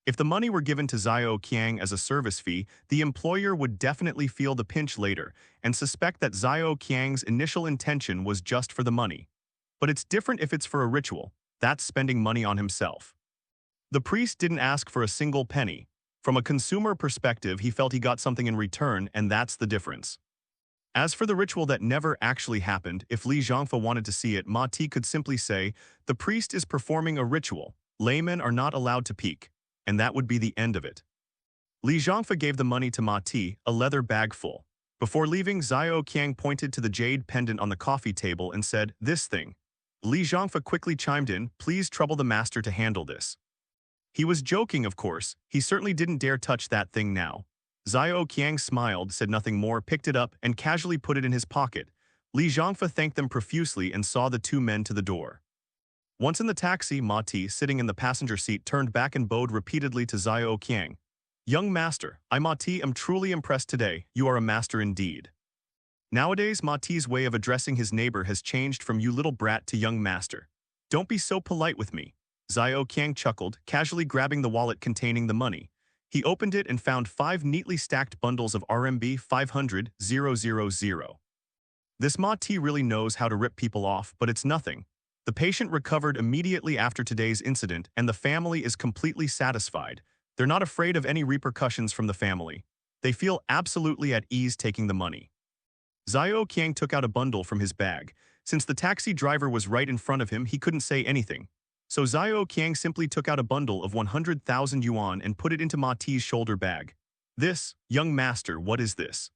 If the money were given to Xiao Qiang as a service fee, the employer would definitely feel the pinch later and suspect that Xiao Qiang's initial intention was just for the money. But it's different if it's for a ritual. That's spending money on himself. The priest didn't ask for a single penny. From a consumer perspective, he felt he got something in return, and that's the difference. As for the ritual that never actually happened, if Li Zhangfa wanted to see it, Ma Ti could simply say, the priest is performing a ritual. Laymen are not allowed to peek. And that would be the end of it. Li Zhangfa gave the money to Ma Ti, a leather bag full. Before leaving, Xiao Qiang pointed to the jade pendant on the coffee table and said, this thing. Li Zhangfa quickly chimed in, please trouble the master to handle this. He was joking, of course. He certainly didn't dare touch that thing now. Xiao Qiang smiled, said nothing more, picked it up, and casually put it in his pocket. Li Zhangfa thanked them profusely and saw the two men to the door. Once in the taxi, Ma Ti, sitting in the passenger seat, turned back and bowed repeatedly to Xiao Qiang. Young master, I Ma Ti am truly impressed today. You are a master indeed. Nowadays, Ma Ti's way of addressing his neighbor has changed from you little brat to young master. Don't be so polite with me. Xiao Qiang chuckled, casually grabbing the wallet containing the money. He opened it and found 5 neatly stacked bundles of RMB 500,000. This Ma Ti really knows how to rip people off, but it's nothing. The patient recovered immediately after today's incident, and the family is completely satisfied. They're not afraid of any repercussions from the family. They feel absolutely at ease taking the money. Xiao Qiang took out a bundle from his bag. Since the taxi driver was right in front of him, he couldn't say anything. So Xiao Qiang simply took out a bundle of 100,000 yuan and put it into Ma Ti's shoulder bag. This, young master, what is this?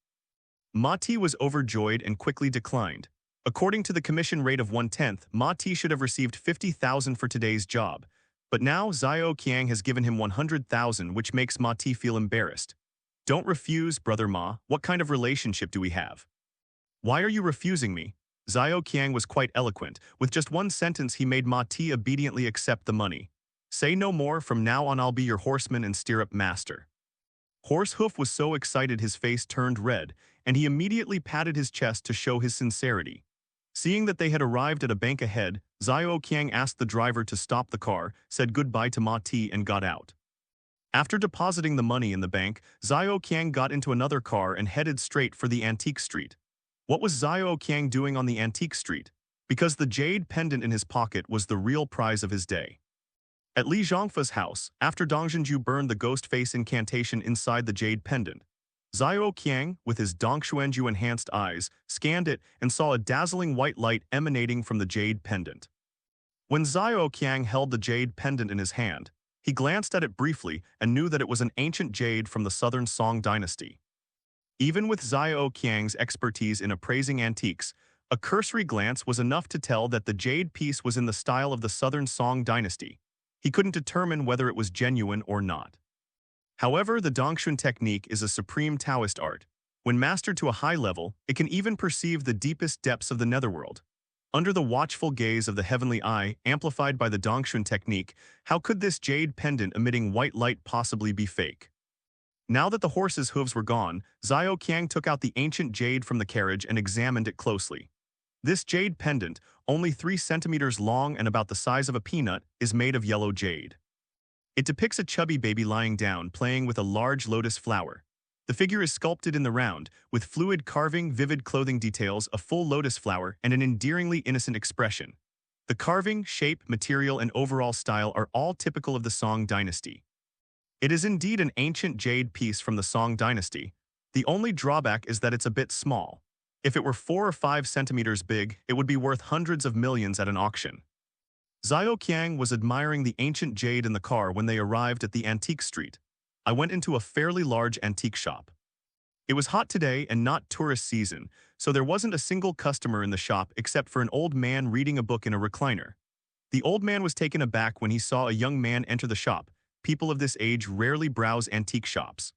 Ma Ti was overjoyed and quickly declined. According to the commission rate of 1/10, Ma Ti should have received 50,000 for today's job. But now Xiao Qiang has given him 100,000, which makes Ma Ti feel embarrassed. Don't refuse, brother Ma. What kind of relationship do we have? Why are you refusing me? Xiao Qiang was quite eloquent. With just one sentence he made Ma Ti obediently accept the money. Say no more, from now on I'll be your horseman and stirrup master. Horsehoof was so excited his face turned red, and he immediately patted his chest to show his sincerity. Seeing that they had arrived at a bank ahead, Xiao Qiang asked the driver to stop the car, said goodbye to Ma Ti and got out. After depositing the money in the bank, Xiao Qiang got into another car and headed straight for the antique street. What was Xiao Qiang doing on the antique street? Because the jade pendant in his pocket was the real prize of his day. At Li Zhongfa's house, after Dong Zhenju burned the ghost face incantation inside the jade pendant, Xiao Qiang, with his Dongshuanju enhanced eyes, scanned it and saw a dazzling white light emanating from the jade pendant. When Xiao Qiang held the jade pendant in his hand, he glanced at it briefly and knew that it was an ancient jade from the Southern Song dynasty. Even with Xiao Qiang's expertise in appraising antiques, a cursory glance was enough to tell that the jade piece was in the style of the Southern Song dynasty. He couldn't determine whether it was genuine or not. However, the Dongxun technique is a supreme Taoist art. When mastered to a high level, it can even perceive the deepest depths of the netherworld. Under the watchful gaze of the heavenly eye, amplified by the Dongxun technique, how could this jade pendant emitting white light possibly be fake? Now that the horse's hooves were gone, Xiao Qiang took out the ancient jade from the carriage and examined it closely. This jade pendant, only 3 centimeters long and about the size of a peanut, is made of yellow jade. It depicts a chubby baby lying down, playing with a large lotus flower. The figure is sculpted in the round, with fluid carving, vivid clothing details, a full lotus flower, and an endearingly innocent expression. The carving, shape, material, and overall style are all typical of the Song dynasty. It is indeed an ancient jade piece from the Song dynasty. The only drawback is that it's a bit small. If it were 4 or 5 centimeters big, it would be worth hundreds of millions at an auction. Xiao Qiang was admiring the ancient jade in the car when they arrived at the antique street. I went into a fairly large antique shop. It was hot today and not tourist season, so there wasn't a single customer in the shop except for an old man reading a book in a recliner. The old man was taken aback when he saw a young man enter the shop. People of this age rarely browse antique shops.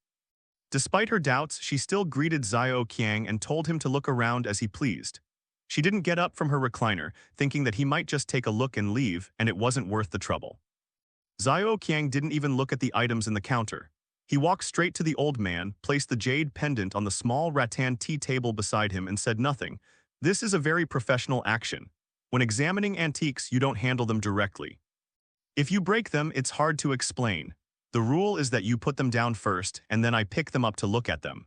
Despite her doubts, she still greeted Xiao Qiang and told him to look around as he pleased. She didn't get up from her recliner, thinking that he might just take a look and leave, and it wasn't worth the trouble. Xiao Qiang didn't even look at the items in the counter. He walked straight to the old man, placed the jade pendant on the small rattan tea table beside him and said nothing. This is a very professional action. When examining antiques, you don't handle them directly. If you break them, it's hard to explain. The rule is that you put them down first, and then I pick them up to look at them.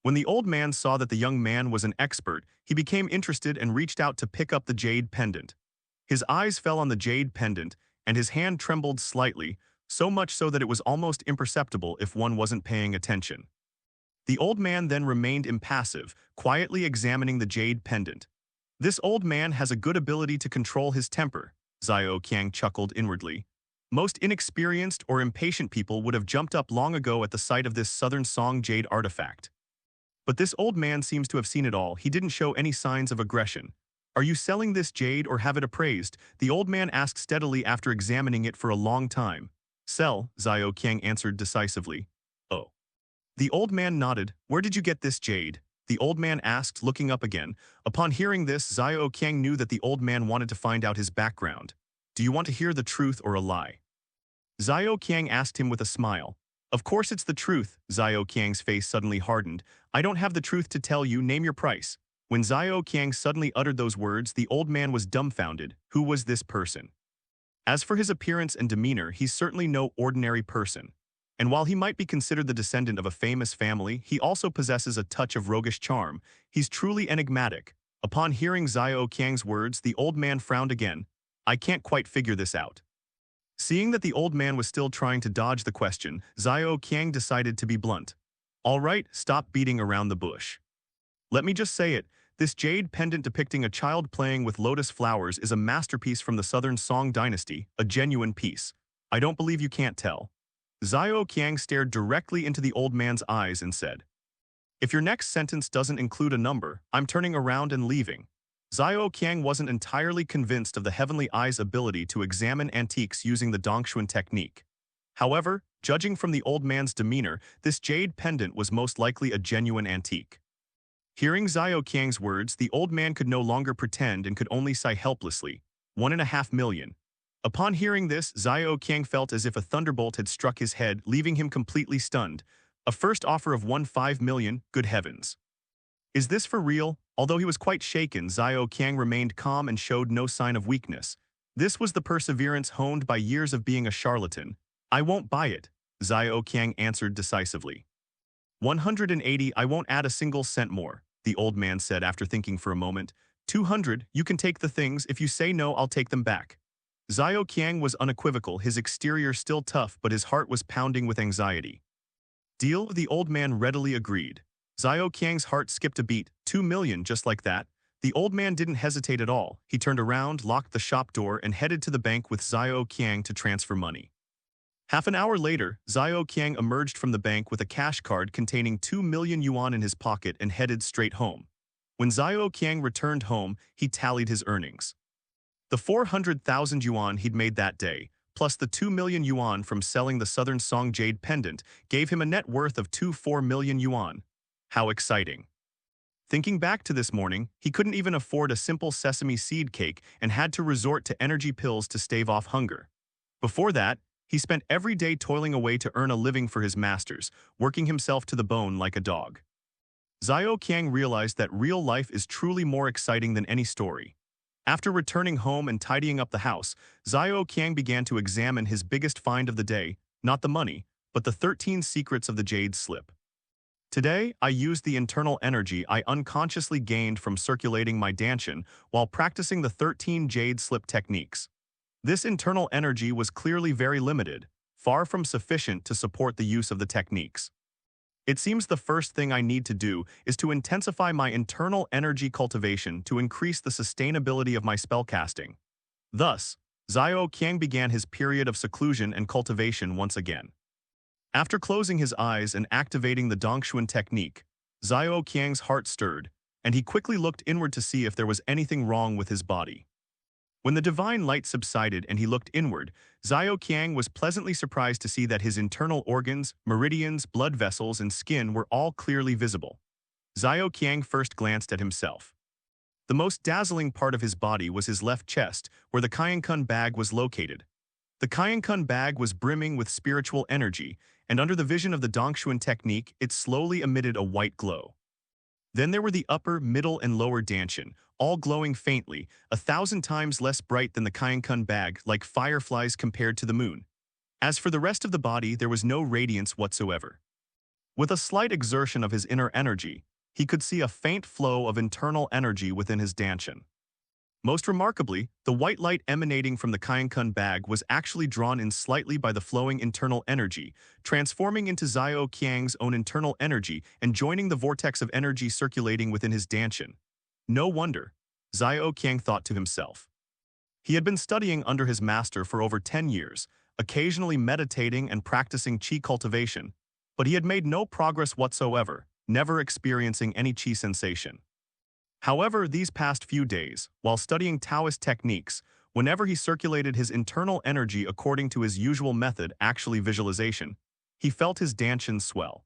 When the old man saw that the young man was an expert, he became interested and reached out to pick up the jade pendant. His eyes fell on the jade pendant, and his hand trembled slightly, so much so that it was almost imperceptible if one wasn't paying attention. The old man then remained impassive, quietly examining the jade pendant. This old man has a good ability to control his temper, Xiao Qiang chuckled inwardly. Most inexperienced or impatient people would have jumped up long ago at the sight of this Southern Song jade artifact. But this old man seems to have seen it all. He didn't show any signs of aggression. Are you selling this jade or have it appraised? The old man asked steadily after examining it for a long time. Sell, Xiao Qiang answered decisively. Oh. The old man nodded. Where did you get this jade? The old man asked, looking up again. Upon hearing this, Xiao Qiang knew that the old man wanted to find out his background. Do you want to hear the truth or a lie? Xiao Qiang asked him with a smile. Of course it's the truth. Xiao Qiang's face suddenly hardened. I don't have the truth to tell you, name your price. When Xiao Qiang suddenly uttered those words, the old man was dumbfounded. Who was this person? As for his appearance and demeanor, he's certainly no ordinary person. And while he might be considered the descendant of a famous family, he also possesses a touch of roguish charm. He's truly enigmatic. Upon hearing Xiao Qiang's words, the old man frowned again. I can't quite figure this out. Seeing that the old man was still trying to dodge the question, Xiao Qiang decided to be blunt. All right, stop beating around the bush. Let me just say it, this jade pendant depicting a child playing with lotus flowers is a masterpiece from the Southern Song dynasty, a genuine piece. I don't believe you can't tell. Xiao Qiang stared directly into the old man's eyes and said, If your next sentence doesn't include a number, I'm turning around and leaving. Xiao Qiang wasn't entirely convinced of the Heavenly Eye's ability to examine antiques using the Dongshuan technique. However, judging from the old man's demeanor, this jade pendant was most likely a genuine antique. Hearing Xiao Qiang's words, the old man could no longer pretend and could only sigh helplessly. 1.5 million. Upon hearing this, Xiao Qiang felt as if a thunderbolt had struck his head, leaving him completely stunned. A first offer of 1.5 million, good heavens. Is this for real? Although he was quite shaken, Xiao Qiang remained calm and showed no sign of weakness. This was the perseverance honed by years of being a charlatan. I won't buy it, Xiao Qiang answered decisively. 180, I won't add a single cent more, the old man said after thinking for a moment. 200, you can take the things. If you say no, I'll take them back. Xiao Qiang was unequivocal, his exterior still tough, but his heart was pounding with anxiety. Deal, the old man readily agreed. Xiao Qiang's heart skipped a beat. 2 million, just like that. The old man didn't hesitate at all. He turned around, locked the shop door, and headed to the bank with Xiao Qiang to transfer money. Half an hour later, Xiao Qiang emerged from the bank with a cash card containing 2 million yuan in his pocket and headed straight home. When Xiao Qiang returned home, he tallied his earnings. The 400,000 yuan he'd made that day, plus the 2 million yuan from selling the Southern Song Jade pendant, gave him a net worth of 4 million yuan. How exciting. Thinking back to this morning, he couldn't even afford a simple sesame seed cake and had to resort to energy pills to stave off hunger. Before that, he spent every day toiling away to earn a living for his masters, working himself to the bone like a dog. Xiao Qiang realized that real life is truly more exciting than any story. After returning home and tidying up the house, Xiao Qiang began to examine his biggest find of the day, not the money, but the 13 secrets of the jade slip. Today, I used the internal energy I unconsciously gained from circulating my dantian while practicing the 13 jade slip techniques. This internal energy was clearly very limited, far from sufficient to support the use of the techniques. It seems the first thing I need to do is to intensify my internal energy cultivation to increase the sustainability of my spellcasting. Thus, Xiao Qiang began his period of seclusion and cultivation once again. After closing his eyes and activating the Dongshuan technique, Xiao Qiang's heart stirred, and he quickly looked inward to see if there was anything wrong with his body. When the divine light subsided and he looked inward, Xiao Qiang was pleasantly surprised to see that his internal organs, meridians, blood vessels, and skin were all clearly visible. Xiao Qiang first glanced at himself. The most dazzling part of his body was his left chest, where the Kaiyankun bag was located. The Kaiyankun bag was brimming with spiritual energy, and under the vision of the Dongshuan technique, it slowly emitted a white glow. Then there were the upper, middle, and lower dantian, all glowing faintly, 1,000 times less bright than the Kaiyankun bag, like fireflies compared to the moon. As for the rest of the body, there was no radiance whatsoever. With a slight exertion of his inner energy, he could see a faint flow of internal energy within his dantian. Most remarkably, the white light emanating from the Kaiyankun bag was actually drawn in slightly by the flowing internal energy, transforming into Xiao Qiang's own internal energy and joining the vortex of energy circulating within his dantian. No wonder, Xiao Qiang thought to himself. He had been studying under his master for over 10 years, occasionally meditating and practicing qi cultivation, but he had made no progress whatsoever, never experiencing any qi sensation. However, these past few days, while studying Taoist techniques, whenever he circulated his internal energy according to his usual method, actually visualization, he felt his dantian swell.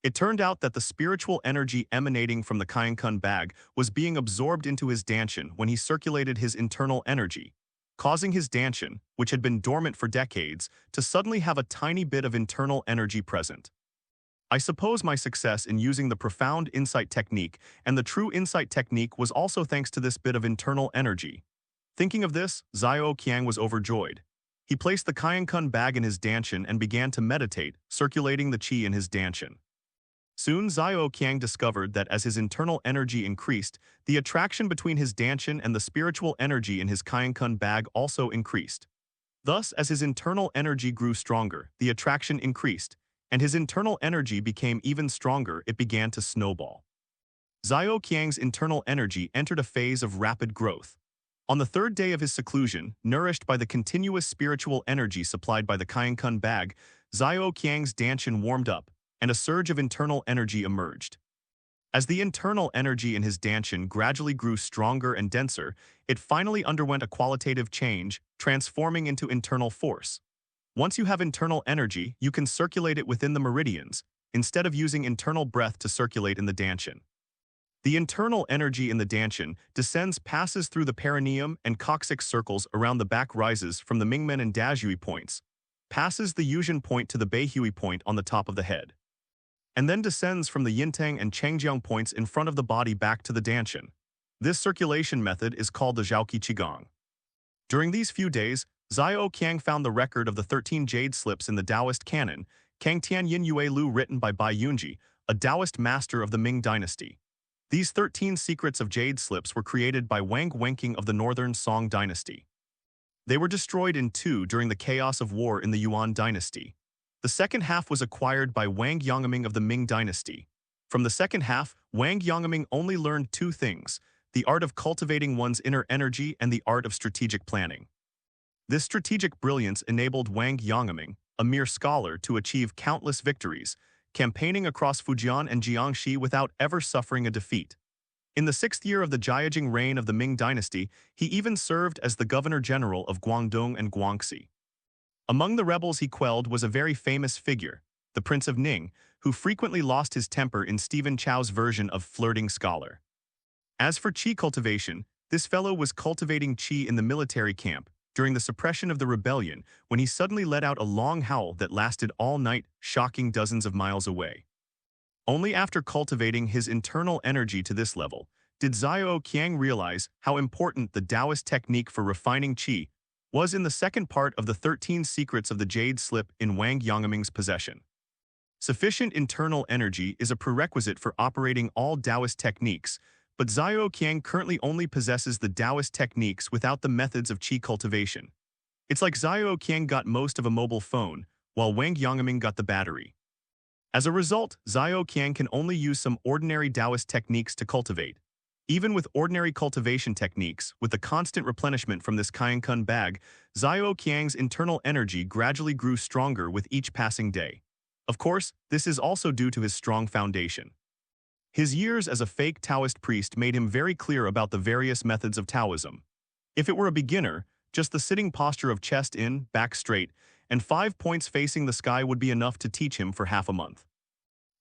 It turned out that the spiritual energy emanating from the Kaiyankun bag was being absorbed into his dantian when he circulated his internal energy, causing his dantian, which had been dormant for decades, to suddenly have a tiny bit of internal energy present. I suppose my success in using the profound insight technique and the true insight technique was also thanks to this bit of internal energy. Thinking of this, Xiao Qiang was overjoyed. He placed the Kaiyankun bag in his dantian and began to meditate, circulating the qi in his dantian. Soon Xiao Qiang discovered that as his internal energy increased, the attraction between his dantian and the spiritual energy in his Kaiyankun bag also increased. Thus, as his internal energy grew stronger, the attraction increased, and his internal energy became even stronger. It began to snowball. Xiao Qiang's internal energy entered a phase of rapid growth. On the third day of his seclusion, nourished by the continuous spiritual energy supplied by the Kaiyankun bag, Xiao Qiang's dantian warmed up, and a surge of internal energy emerged. As the internal energy in his dantian gradually grew stronger and denser, it finally underwent a qualitative change, transforming into internal force. Once you have internal energy, you can circulate it within the meridians, instead of using internal breath to circulate in the dantian. The internal energy in the dantian descends passes through the perineum and coccyx circles around the back rises from the Mingmen and Dazhui points, passes the Yuzhen point to the Beihui point on the top of the head, and then descends from the Yintang and Changjiang points in front of the body back to the dantian. This circulation method is called the Zhaoqi Qigong. During these few days, Xiao Qiang found the record of the 13 jade slips in the Taoist canon, Kangtian Yin Yue Lu, written by Bai Yunji, a Taoist master of the Ming dynasty. These 13 secrets of jade slips were created by Wang Wenqing of the northern Song dynasty. They were destroyed in two during the chaos of war in the Yuan dynasty. The second half was acquired by Wang Yongming of the Ming dynasty. From the second half, Wang Yongming only learned two things: the art of cultivating one's inner energy and the art of strategic planning. This strategic brilliance enabled Wang Yongming, a mere scholar, to achieve countless victories, campaigning across Fujian and Jiangxi without ever suffering a defeat. In the 6th year of the Jiajing reign of the Ming dynasty, he even served as the governor-general of Guangdong and Guangxi. Among the rebels he quelled was a very famous figure, the Prince of Ning, who frequently lost his temper in Stephen Chow's version of flirting scholar. As for qi cultivation, this fellow was cultivating qi in the military camp during the suppression of the rebellion when he suddenly let out a long howl that lasted all night, shocking dozens of miles away. Only after cultivating his internal energy to this level did Xiao Qiang realize how important the Taoist technique for refining qi was in the second part of the 13 secrets of the jade slip in Wang Yongming's possession. Sufficient internal energy is a prerequisite for operating all Taoist techniques, but Xiao Qiang currently only possesses the Taoist techniques without the methods of qi cultivation. It's like Xiao Qiang got most of a mobile phone, while Wang Yongming got the battery. As a result, Xiao Qiang can only use some ordinary Taoist techniques to cultivate. Even with ordinary cultivation techniques, with the constant replenishment from this Kainkun bag, Xiao Qiang's internal energy gradually grew stronger with each passing day. Of course, this is also due to his strong foundation. His years as a fake Taoist priest made him very clear about the various methods of Taoism. If it were a beginner, just the sitting posture of chest in, back straight, and 5 points facing the sky would be enough to teach him for half a month.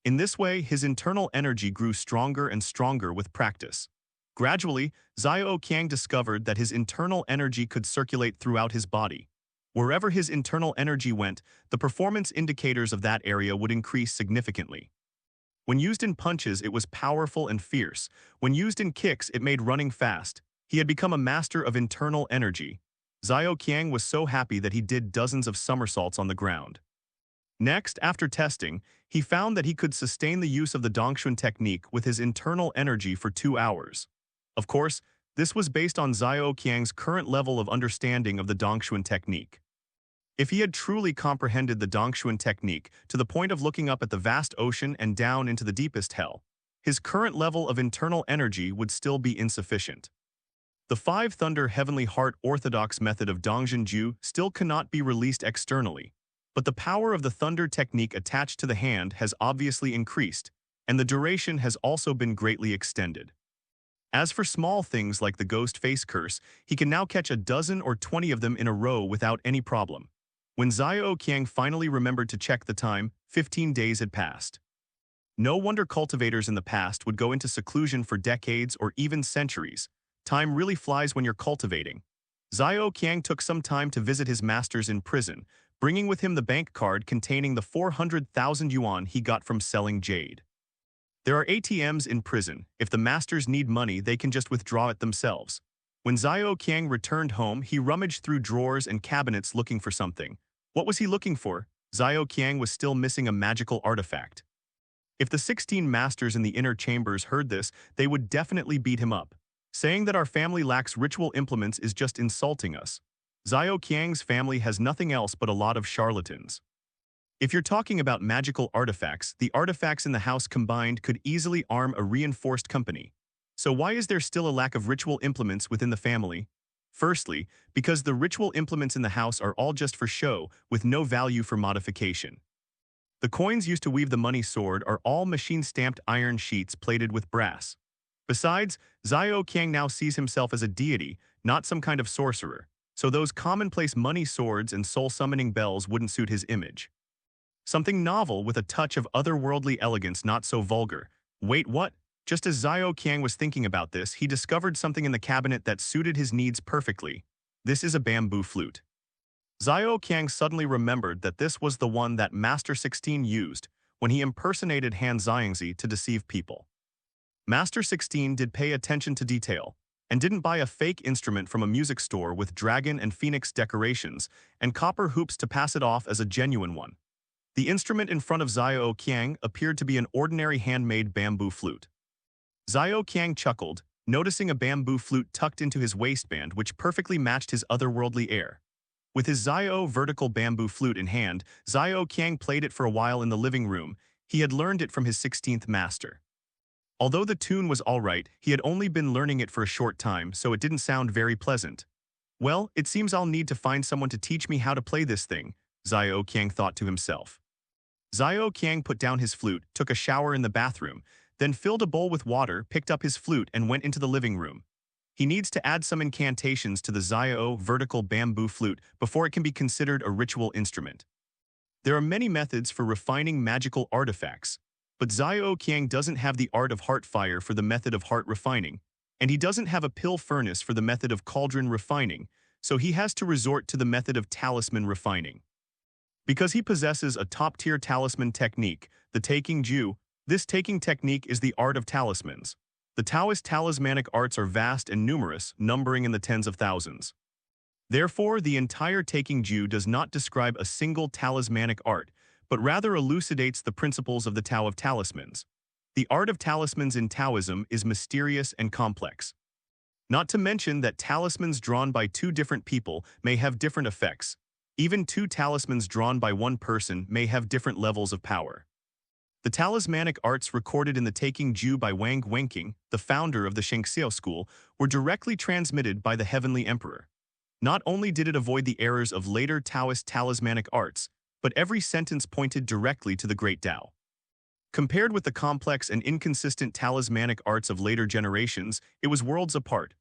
In this way, his internal energy grew stronger and stronger with practice. Gradually, Xiao Qiang discovered that his internal energy could circulate throughout his body. Wherever his internal energy went, the performance indicators of that area would increase significantly. When used in punches, it was powerful and fierce. When used in kicks, it made running fast. He had become a master of internal energy. Xiao Qiang was so happy that he did dozens of somersaults on the ground. Next, after testing, he found that he could sustain the use of the Dongxuan technique with his internal energy for 2 hours. Of course, this was based on Xiao Qiang's current level of understanding of the Dongxuan technique. If he had truly comprehended the Dongxuan technique to the point of looking up at the vast ocean and down into the deepest hell, his current level of internal energy would still be insufficient. The 5 Thunder Heavenly Heart orthodox method of Dongzhenju still cannot be released externally, but the power of the Thunder technique attached to the hand has obviously increased, and the duration has also been greatly extended. As for small things like the ghost face curse, he can now catch a dozen or 20 of them in a row without any problem. When Xiao Qiang finally remembered to check the time, 15 days had passed. No wonder cultivators in the past would go into seclusion for decades or even centuries. Time really flies when you're cultivating. Xiao Qiang took some time to visit his masters in prison, bringing with him the bank card containing the 400,000 yuan he got from selling jade. There are ATMs in prison. If the masters need money, they can just withdraw it themselves. When Xiao Qiang returned home, he rummaged through drawers and cabinets looking for something. What was he looking for? Xiao Qiang was still missing a magical artifact. If the 16 masters in the inner chambers heard this, they would definitely beat him up. Saying that our family lacks ritual implements is just insulting us. Xiao Qiang's family has nothing else but a lot of charlatans. If you're talking about magical artifacts, the artifacts in the house combined could easily arm a reinforced company. So why is there still a lack of ritual implements within the family? Firstly, because the ritual implements in the house are all just for show, with no value for modification. The coins used to weave the money sword are all machine-stamped iron sheets plated with brass. Besides, Xiao Qiang now sees himself as a deity, not some kind of sorcerer, so those commonplace money swords and soul-summoning bells wouldn't suit his image. Something novel with a touch of otherworldly elegance, not so vulgar. Wait, what? Just as Xiao Qiang was thinking about this, he discovered something in the cabinet that suited his needs perfectly. This is a bamboo flute. Xiao Qiang suddenly remembered that this was the one that Master 16 used when he impersonated Han Xiangzi to deceive people. Master 16 did pay attention to detail and didn't buy a fake instrument from a music store with dragon and phoenix decorations and copper hoops to pass it off as a genuine one. The instrument in front of Xiao Qiang appeared to be an ordinary handmade bamboo flute. Xiao Qiang chuckled, noticing a bamboo flute tucked into his waistband which perfectly matched his otherworldly air. With his Xiao vertical bamboo flute in hand, Xiao Qiang played it for a while in the living room. He had learned it from his 16th master. Although the tune was all right, he had only been learning it for a short time, so it didn't sound very pleasant. Well, it seems I'll need to find someone to teach me how to play this thing, Xiao Qiang thought to himself. Xiao Qiang put down his flute, took a shower in the bathroom, then filled a bowl with water, picked up his flute, and went into the living room. He needs to add some incantations to the Xiao vertical bamboo flute before it can be considered a ritual instrument. There are many methods for refining magical artifacts, but Xiao Qiang doesn't have the art of heart fire for the method of heart refining, and he doesn't have a pill furnace for the method of cauldron refining, so he has to resort to the method of talisman refining. Because he possesses a top-tier talisman technique, the taking Ju, this taking technique is the art of talismans. The Taoist talismanic arts are vast and numerous, numbering in the tens of thousands. Therefore, the entire taking Ju does not describe a single talismanic art, but rather elucidates the principles of the Tao of talismans. The art of talismans in Taoism is mysterious and complex. Not to mention that talismans drawn by two different people may have different effects. Even two talismans drawn by one person may have different levels of power. The talismanic arts recorded in the Taking Ju by Wang Wenqing, the founder of the Shengxiao school, were directly transmitted by the Heavenly Emperor. Not only did it avoid the errors of later Taoist talismanic arts, but every sentence pointed directly to the Great Tao. Compared with the complex and inconsistent talismanic arts of later generations, it was worlds apart.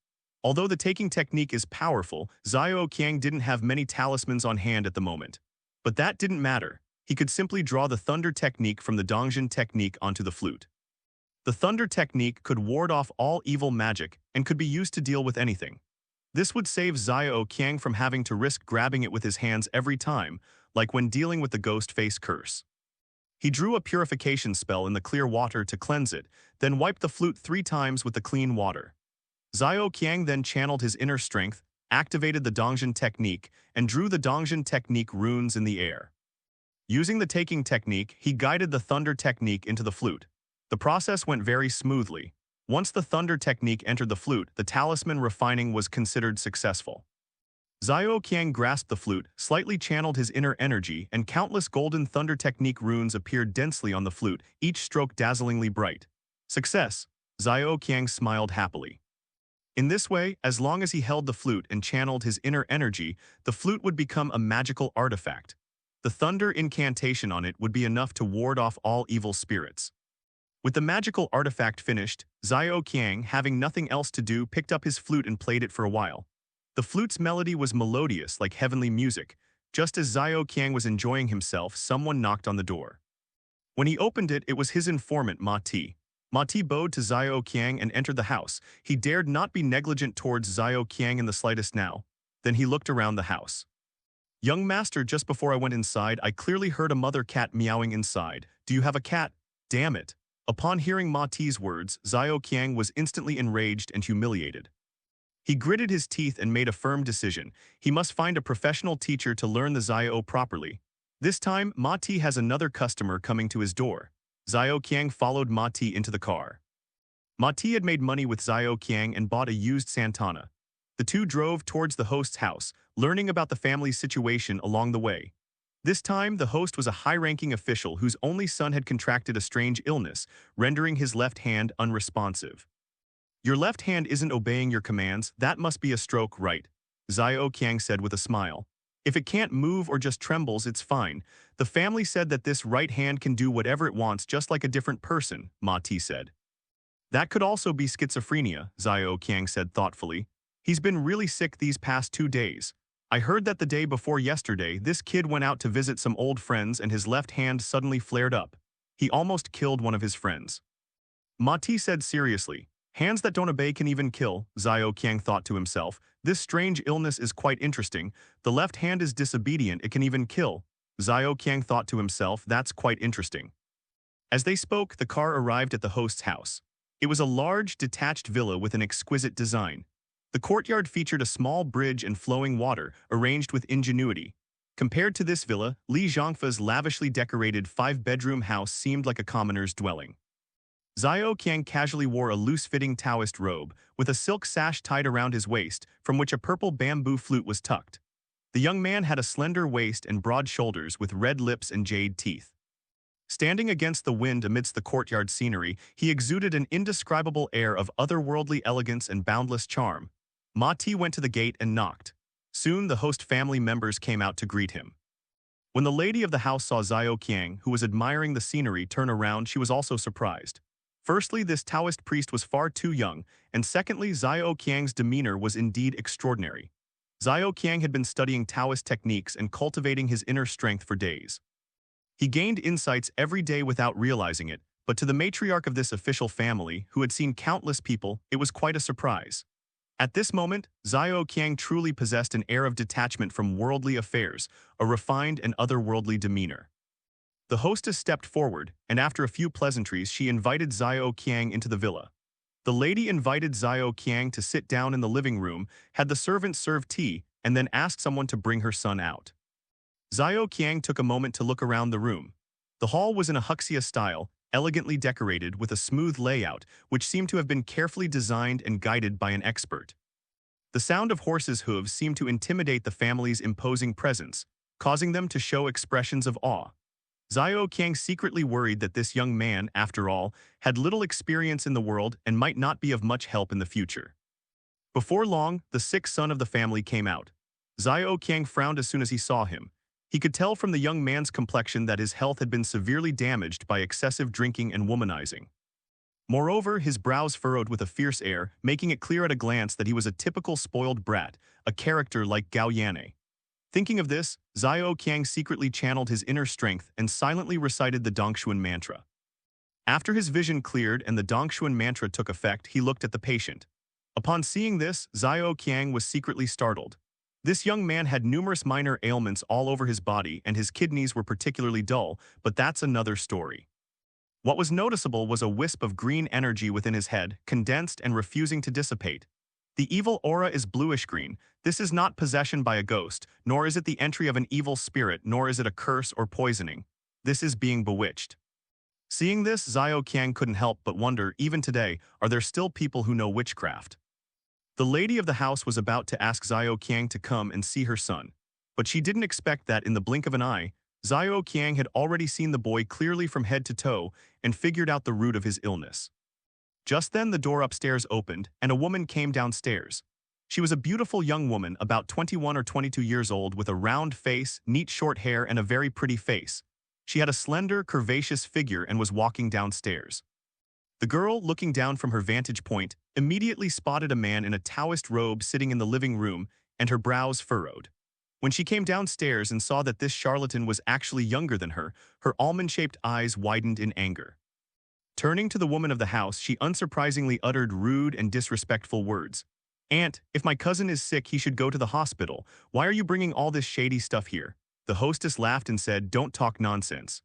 Although the taking technique is powerful, Xiao Qiang didn't have many talismans on hand at the moment. But that didn't matter. He could simply draw the thunder technique from the Dongjin technique onto the flute. The thunder technique could ward off all evil magic and could be used to deal with anything. This would save Xiao Qiang from having to risk grabbing it with his hands every time, like when dealing with the ghost face curse. He drew a purification spell in the clear water to cleanse it, then wiped the flute 3 times with the clean water. Xiao Qiang then channeled his inner strength, activated the Dongjin technique, and drew the Dongjin technique runes in the air. Using the taking technique, he guided the thunder technique into the flute. The process went very smoothly. Once the thunder technique entered the flute, the talisman refining was considered successful. Xiao Qiang grasped the flute, slightly channeled his inner energy, and countless golden thunder technique runes appeared densely on the flute, each stroke dazzlingly bright. Success! Xiao Qiang smiled happily. In this way, as long as he held the flute and channeled his inner energy, the flute would become a magical artifact. The thunder incantation on it would be enough to ward off all evil spirits. With the magical artifact finished, Xiao Qiang, having nothing else to do, picked up his flute and played it for a while. The flute's melody was melodious like heavenly music. Just as Xiao Qiang was enjoying himself, someone knocked on the door. When he opened it, it was his informant Ma Ti. Ma Ti bowed to Xiao Qiang and entered the house. He dared not be negligent towards Xiao Qiang in the slightest now. Then he looked around the house. Young master, just before I went inside, I clearly heard a mother cat meowing inside. Do you have a cat? Damn it. Upon hearing Ma Ti's words, Xiao Qiang was instantly enraged and humiliated. He gritted his teeth and made a firm decision. He must find a professional teacher to learn the Xiao properly. This time, Ma Ti has another customer coming to his door. Xiao Qiang followed Ma Ti into the car. Ma Ti had made money with Xiao Qiang and bought a used Santana. The two drove towards the host's house, learning about the family's situation along the way. This time, the host was a high-ranking official whose only son had contracted a strange illness, rendering his left hand unresponsive. Your left hand isn't obeying your commands, that must be a stroke, right? Xiao Qiang said with a smile. If it can't move or just trembles, it's fine. The family said that this right hand can do whatever it wants just like a different person, Ma Ti said. That could also be schizophrenia, Xiao Qiang said thoughtfully. He's been really sick these past 2 days. I heard that the day before yesterday, this kid went out to visit some old friends and his left hand suddenly flared up. He almost killed one of his friends. Ma Ti said seriously. Hands that don't obey can even kill, Xiao Qiang thought to himself. This strange illness is quite interesting. The left hand is disobedient, it can even kill. Xiao Qiang thought to himself, that's quite interesting. As they spoke, the car arrived at the host's house. It was a large, detached villa with an exquisite design. The courtyard featured a small bridge and flowing water, arranged with ingenuity. Compared to this villa, Li Zhangfa's lavishly decorated five-bedroom house seemed like a commoner's dwelling. Xiao Qiang casually wore a loose-fitting Taoist robe, with a silk sash tied around his waist, from which a purple bamboo flute was tucked. The young man had a slender waist and broad shoulders with red lips and jade teeth. Standing against the wind amidst the courtyard scenery, he exuded an indescribable air of otherworldly elegance and boundless charm. Ma Ti went to the gate and knocked. Soon the host family members came out to greet him. When the lady of the house saw Xiao Qiang, who was admiring the scenery, turn around, she was also surprised. Firstly, this Taoist priest was far too young, and secondly, Xiao Qiang's demeanor was indeed extraordinary. Xiao Qiang had been studying Taoist techniques and cultivating his inner strength for days. He gained insights every day without realizing it, but to the matriarch of this official family, who had seen countless people, it was quite a surprise. At this moment, Xiao Qiang truly possessed an air of detachment from worldly affairs, a refined and otherworldly demeanor. The hostess stepped forward, and after a few pleasantries, she invited Xiao Qiang into the villa. The lady invited Xiao Qiang to sit down in the living room, had the servant serve tea, and then asked someone to bring her son out. Xiao Qiang took a moment to look around the room. The hall was in a Huxia style, elegantly decorated with a smooth layout, which seemed to have been carefully designed and guided by an expert. The sound of horses' hooves seemed to intimidate the family's imposing presence, causing them to show expressions of awe. Xiao Qiang secretly worried that this young man, after all, had little experience in the world and might not be of much help in the future. Before long, the sixth son of the family came out. Xiao Qiang frowned as soon as he saw him. He could tell from the young man's complexion that his health had been severely damaged by excessive drinking and womanizing. Moreover, his brows furrowed with a fierce air, making it clear at a glance that he was a typical spoiled brat, a character like Gao Yanne. Thinking of this, Xiao Qiang secretly channeled his inner strength and silently recited the Dongshuan mantra. After his vision cleared and the Dongshuan mantra took effect, he looked at the patient. Upon seeing this, Xiao Qiang was secretly startled. This young man had numerous minor ailments all over his body and his kidneys were particularly dull, but that's another story. What was noticeable was a wisp of green energy within his head, condensed and refusing to dissipate. The evil aura is bluish-green. This is not possession by a ghost, nor is it the entry of an evil spirit, nor is it a curse or poisoning. This is being bewitched. Seeing this, Xiao Qiang couldn't help but wonder, even today, are there still people who know witchcraft? The lady of the house was about to ask Xiao Qiang to come and see her son, but she didn't expect that in the blink of an eye, Xiao Qiang had already seen the boy clearly from head to toe and figured out the root of his illness. Just then the door upstairs opened and a woman came downstairs. She was a beautiful young woman about 21 or 22 years old with a round face, neat short hair, and a very pretty face. She had a slender, curvaceous figure and was walking downstairs. The girl, looking down from her vantage point, immediately spotted a man in a Taoist robe sitting in the living room, and her brows furrowed. When she came downstairs and saw that this charlatan was actually younger than her, her almond-shaped eyes widened in anger. Turning to the woman of the house, she unsurprisingly uttered rude and disrespectful words. "Aunt, if my cousin is sick, he should go to the hospital. Why are you bringing all this shady stuff here?" The hostess laughed and said, "Don't talk nonsense.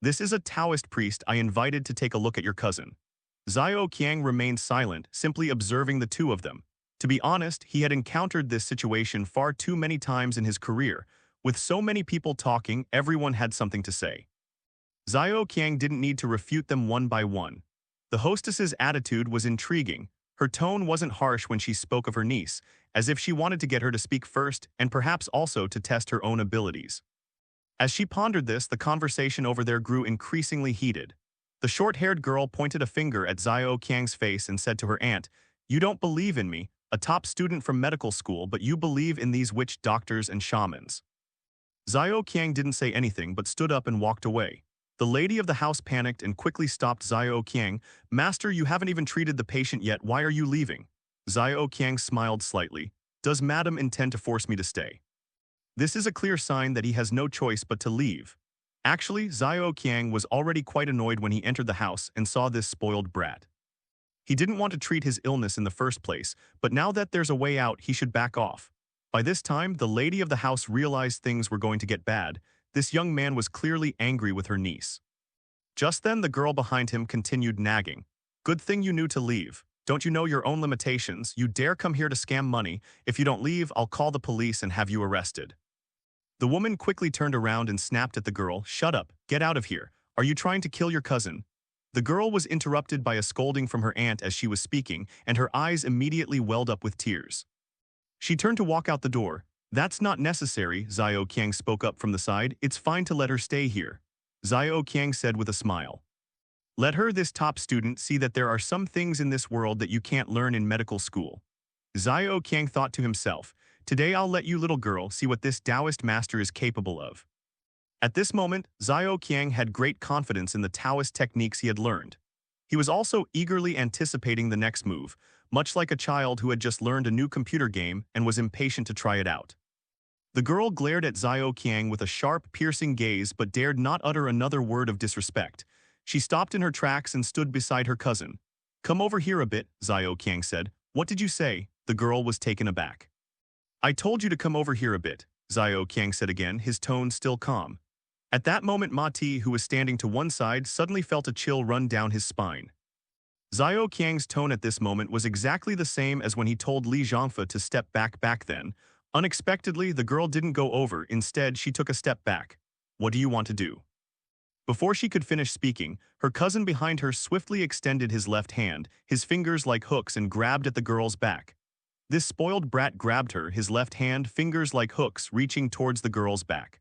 This is a Taoist priest I invited to take a look at your cousin." Xiao Qiang remained silent, simply observing the two of them. To be honest, he had encountered this situation far too many times in his career. With so many people talking, everyone had something to say. Xiao Qiang didn't need to refute them one by one. The hostess's attitude was intriguing. Her tone wasn't harsh when she spoke of her niece, as if she wanted to get her to speak first and perhaps also to test her own abilities. As she pondered this, the conversation over there grew increasingly heated. The short-haired girl pointed a finger at Xiao Qiang's face and said to her aunt, "You don't believe in me, a top student from medical school, but you believe in these witch doctors and shamans." Xiao Qiang didn't say anything but stood up and walked away. The lady of the house panicked and quickly stopped Xiao Qiang. "Master, you haven't even treated the patient yet, why are you leaving?" Xiao Qiang smiled slightly. "Does madam intend to force me to stay?" This is a clear sign that he has no choice but to leave. Actually, Xiao Qiang was already quite annoyed when he entered the house and saw this spoiled brat. He didn't want to treat his illness in the first place, but now that there's a way out, he should back off. By this time, the lady of the house realized things were going to get bad. This young man was clearly angry with her niece. Just then, the girl behind him continued nagging. Good thing you knew to leave. Don't you know your own limitations? You dare come here to scam money. If you don't leave, I'll call the police and have you arrested. The woman quickly turned around and snapped at the girl. Shut up. Get out of here. Are you trying to kill your cousin? The girl was interrupted by a scolding from her aunt as she was speaking, and her eyes immediately welled up with tears. She turned to walk out the door. That's not necessary, Xiao Qiang spoke up from the side. It's fine to let her stay here. Xiao Qiang said with a smile. Let her, this top student, see that there are some things in this world that you can't learn in medical school. Xiao Qiang thought to himself, today I'll let you little girl see what this Taoist master is capable of. At this moment, Xiao Qiang had great confidence in the Taoist techniques he had learned. He was also eagerly anticipating the next move, much like a child who had just learned a new computer game and was impatient to try it out. The girl glared at Xiao Qiang with a sharp, piercing gaze but dared not utter another word of disrespect. She stopped in her tracks and stood beside her cousin. Come over here a bit, Xiao Qiang said. What did you say? The girl was taken aback. I told you to come over here a bit, Xiao Qiang said again, his tone still calm. At that moment, Ma Ti, who was standing to one side, suddenly felt a chill run down his spine. Xiao Qiang's tone at this moment was exactly the same as when he told Li Zhangfe to step back then. Unexpectedly, the girl didn't go over. Instead, she took a step back. What do you want to do? Before she could finish speaking, her cousin behind her swiftly extended his left hand, his fingers like hooks, and grabbed at the girl's back. This spoiled brat grabbed her, his left hand, fingers like hooks, reaching towards the girl's back.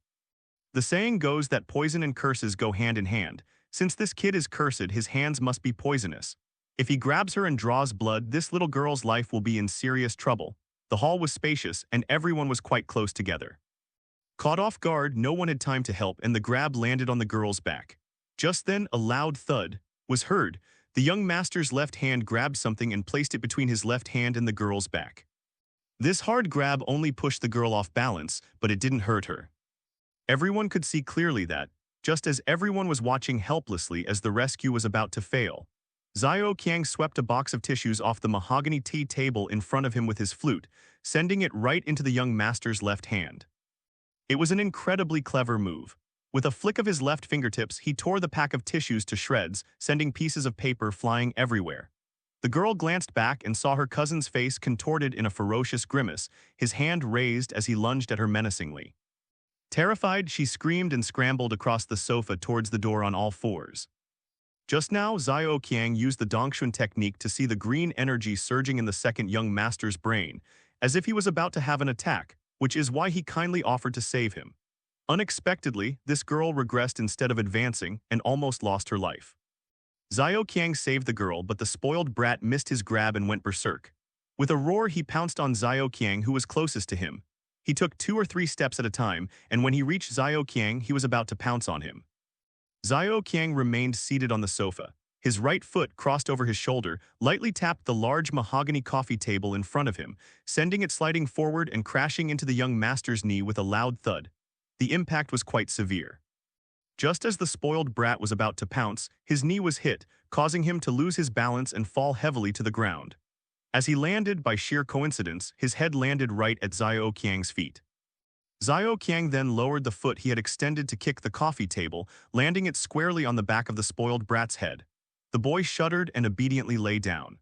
The saying goes that poison and curses go hand in hand. Since this kid is cursed, his hands must be poisonous. If he grabs her and draws blood, this little girl's life will be in serious trouble. The hall was spacious, and everyone was quite close together. Caught off guard, no one had time to help, and the grab landed on the girl's back. Just then, a loud thud was heard. The young master's left hand grabbed something and placed it between his left hand and the girl's back. This hard grab only pushed the girl off balance, but it didn't hurt her. Everyone could see clearly that, just as everyone was watching helplessly as the rescue was about to fail, Xiao Qiang swept a box of tissues off the mahogany tea table in front of him with his flute, sending it right into the young master's left hand. It was an incredibly clever move. With a flick of his left fingertips, he tore the pack of tissues to shreds, sending pieces of paper flying everywhere. The girl glanced back and saw her cousin's face contorted in a ferocious grimace, his hand raised as he lunged at her menacingly. Terrified, she screamed and scrambled across the sofa towards the door on all fours. Just now, Xiao Qiang used the Dongxun technique to see the green energy surging in the second young master's brain, as if he was about to have an attack, which is why he kindly offered to save him. Unexpectedly, this girl regressed instead of advancing and almost lost her life. Xiao Qiang saved the girl, but the spoiled brat missed his grab and went berserk. With a roar, he pounced on Xiao Qiang, who was closest to him. He took 2 or 3 steps at a time, and when he reached Xiao Qiang, he was about to pounce on him. Xiao Qiang remained seated on the sofa. His right foot, crossed over his shoulder, lightly tapped the large mahogany coffee table in front of him, sending it sliding forward and crashing into the young master's knee with a loud thud. The impact was quite severe. Just as the spoiled brat was about to pounce, his knee was hit, causing him to lose his balance and fall heavily to the ground. As he landed, by sheer coincidence, his head landed right at Xiao Qiang's feet. Xiao Qiang then lowered the foot he had extended to kick the coffee table, landing it squarely on the back of the spoiled brat's head. The boy shuddered and obediently lay down.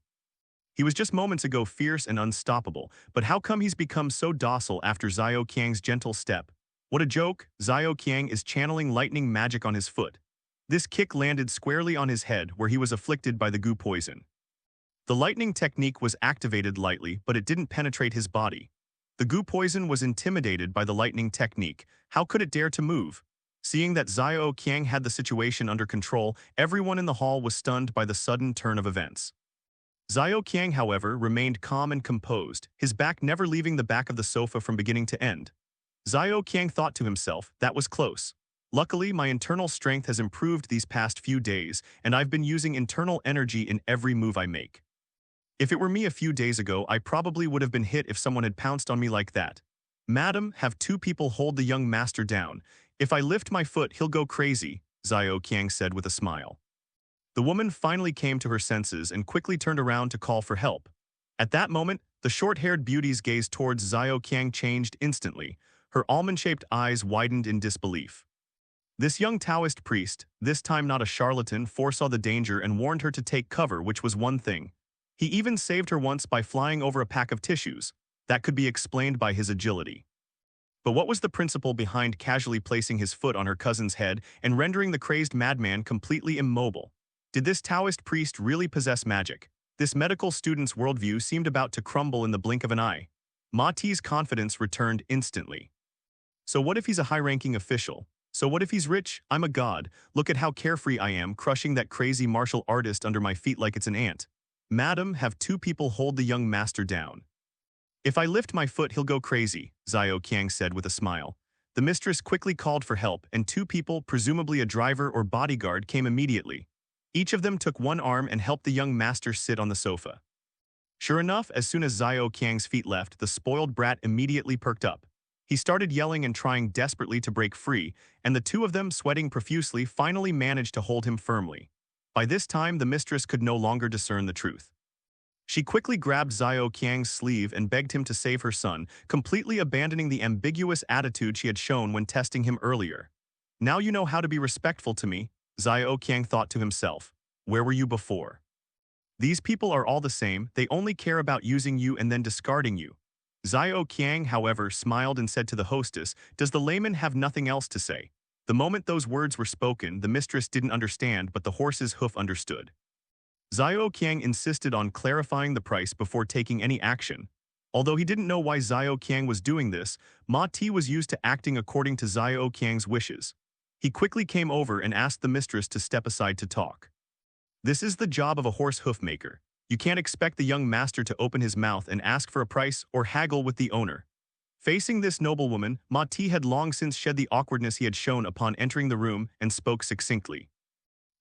He was just moments ago fierce and unstoppable, but how come he's become so docile after Xiao Qiang's gentle step? What a joke! Xiao Qiang is channeling lightning magic on his foot. This kick landed squarely on his head where he was afflicted by the goo poison. The lightning technique was activated lightly, but it didn't penetrate his body. The goo poison was intimidated by the lightning technique. How could it dare to move? Seeing that Xiao Qiang had the situation under control, everyone in the hall was stunned by the sudden turn of events. Xiao Qiang, however, remained calm and composed, his back never leaving the back of the sofa from beginning to end. Xiao Qiang thought to himself, that was close. Luckily, my internal strength has improved these past few days, and I've been using internal energy in every move I make. If it were me a few days ago, I probably would have been hit if someone had pounced on me like that. Madam, have 2 people hold the young master down. If I lift my foot, he'll go crazy, Xiao Qiang said with a smile. The woman finally came to her senses and quickly turned around to call for help. At that moment, the short-haired beauty's gaze towards Xiao Qiang changed instantly. Her almond-shaped eyes widened in disbelief. This young Taoist priest, this time not a charlatan, foresaw the danger and warned her to take cover, which was one thing. He even saved her once by flying over a pack of tissues. That could be explained by his agility. But what was the principle behind casually placing his foot on her cousin's head and rendering the crazed madman completely immobile? Did this Taoist priest really possess magic? This medical student's worldview seemed about to crumble in the blink of an eye. Ma Ti's confidence returned instantly. So what if he's a high-ranking official? So what if he's rich? I'm a god. Look at how carefree I am, crushing that crazy martial artist under my feet like it's an ant. Madam, have two people hold the young master down. If I lift my foot, he'll go crazy, Xiao Qiang said with a smile. The mistress quickly called for help, and two people, presumably a driver or bodyguard, came immediately. Each of them took one arm and helped the young master sit on the sofa. Sure enough, as soon as Xiao Qiang's feet left, the spoiled brat immediately perked up. He started yelling and trying desperately to break free, and the two of them, sweating profusely, finally managed to hold him firmly. By this time, the mistress could no longer discern the truth. She quickly grabbed Xiao Qiang's sleeve and begged him to save her son, completely abandoning the ambiguous attitude she had shown when testing him earlier. Now you know how to be respectful to me, Xiao Qiang thought to himself. Where were you before? These people are all the same, they only care about using you and then discarding you. Xiao Qiang, however, smiled and said to the hostess, does the layman have nothing else to say? The moment those words were spoken, the mistress didn't understand, but the horse's hoof understood. Xiao Qiang insisted on clarifying the price before taking any action. Although he didn't know why Xiao Qiang was doing this, Ma Ti was used to acting according to Xiao Qiang's wishes. He quickly came over and asked the mistress to step aside to talk. This is the job of a horse hoof maker. You can't expect the young master to open his mouth and ask for a price or haggle with the owner. Facing this noblewoman, Ma Ti had long since shed the awkwardness he had shown upon entering the room and spoke succinctly.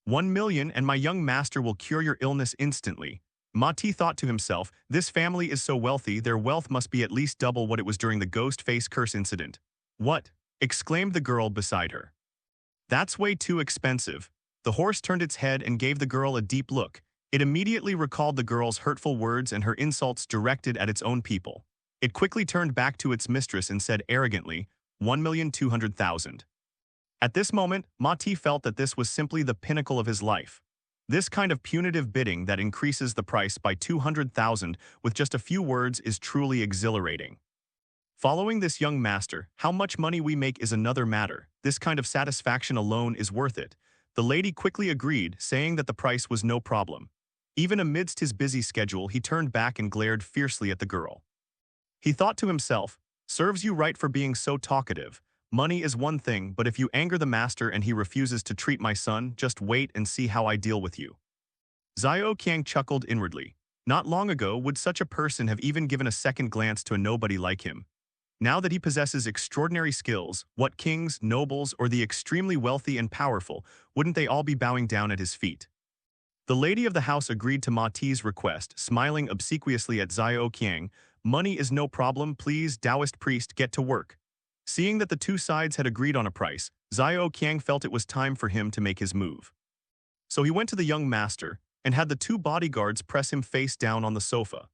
1 million and my young master will cure your illness instantly. Ma Ti thought to himself, this family is so wealthy, their wealth must be at least double what it was during the ghost face curse incident. What? Exclaimed the girl beside her. That's way too expensive. The horse turned its head and gave the girl a deep look. It immediately recalled the girl's hurtful words and her insults directed at its own people. It quickly turned back to its mistress and said arrogantly, 1,200,000. At this moment, Ma Ti felt that this was simply the pinnacle of his life. This kind of punitive bidding that increases the price by 200,000 with just a few words is truly exhilarating. Following this young master, how much money we make is another matter. This kind of satisfaction alone is worth it. The lady quickly agreed, saying that the price was no problem. Even amidst his busy schedule, he turned back and glared fiercely at the girl. He thought to himself, serves you right for being so talkative. Money is one thing, but if you anger the master and he refuses to treat my son, just wait and see how I deal with you. Xiao Qiang chuckled inwardly. Not long ago would such a person have even given a second glance to a nobody like him. Now that he possesses extraordinary skills, what kings, nobles, or the extremely wealthy and powerful, wouldn't they all be bowing down at his feet? The lady of the house agreed to Ma Ti's request, smiling obsequiously at Xiao Qiang. Money is no problem, please, Taoist priest, get to work. Seeing that the two sides had agreed on a price, Xiao Qiang felt it was time for him to make his move. So he went to the young master and had the two bodyguards press him face down on the sofa.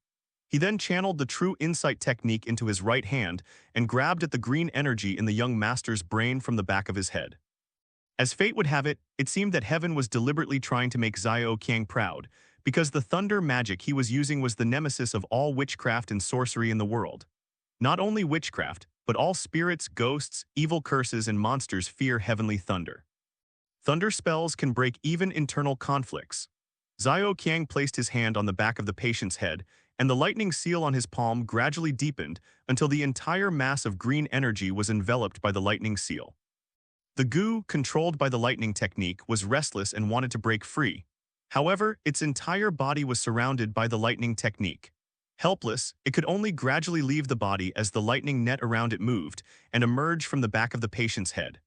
He then channeled the true insight technique into his right hand and grabbed at the green energy in the young master's brain from the back of his head. As fate would have it, it seemed that heaven was deliberately trying to make Xiao Qiang proud, because the thunder magic he was using was the nemesis of all witchcraft and sorcery in the world. Not only witchcraft, but all spirits, ghosts, evil curses, and monsters fear heavenly thunder. Thunder spells can break even internal conflicts. Xiao Qiang placed his hand on the back of the patient's head, and the lightning seal on his palm gradually deepened until the entire mass of green energy was enveloped by the lightning seal. The goo, controlled by the lightning technique, was restless and wanted to break free. However, its entire body was surrounded by the lightning technique. Helpless, it could only gradually leave the body as the lightning net around it moved and emerge from the back of the patient's head.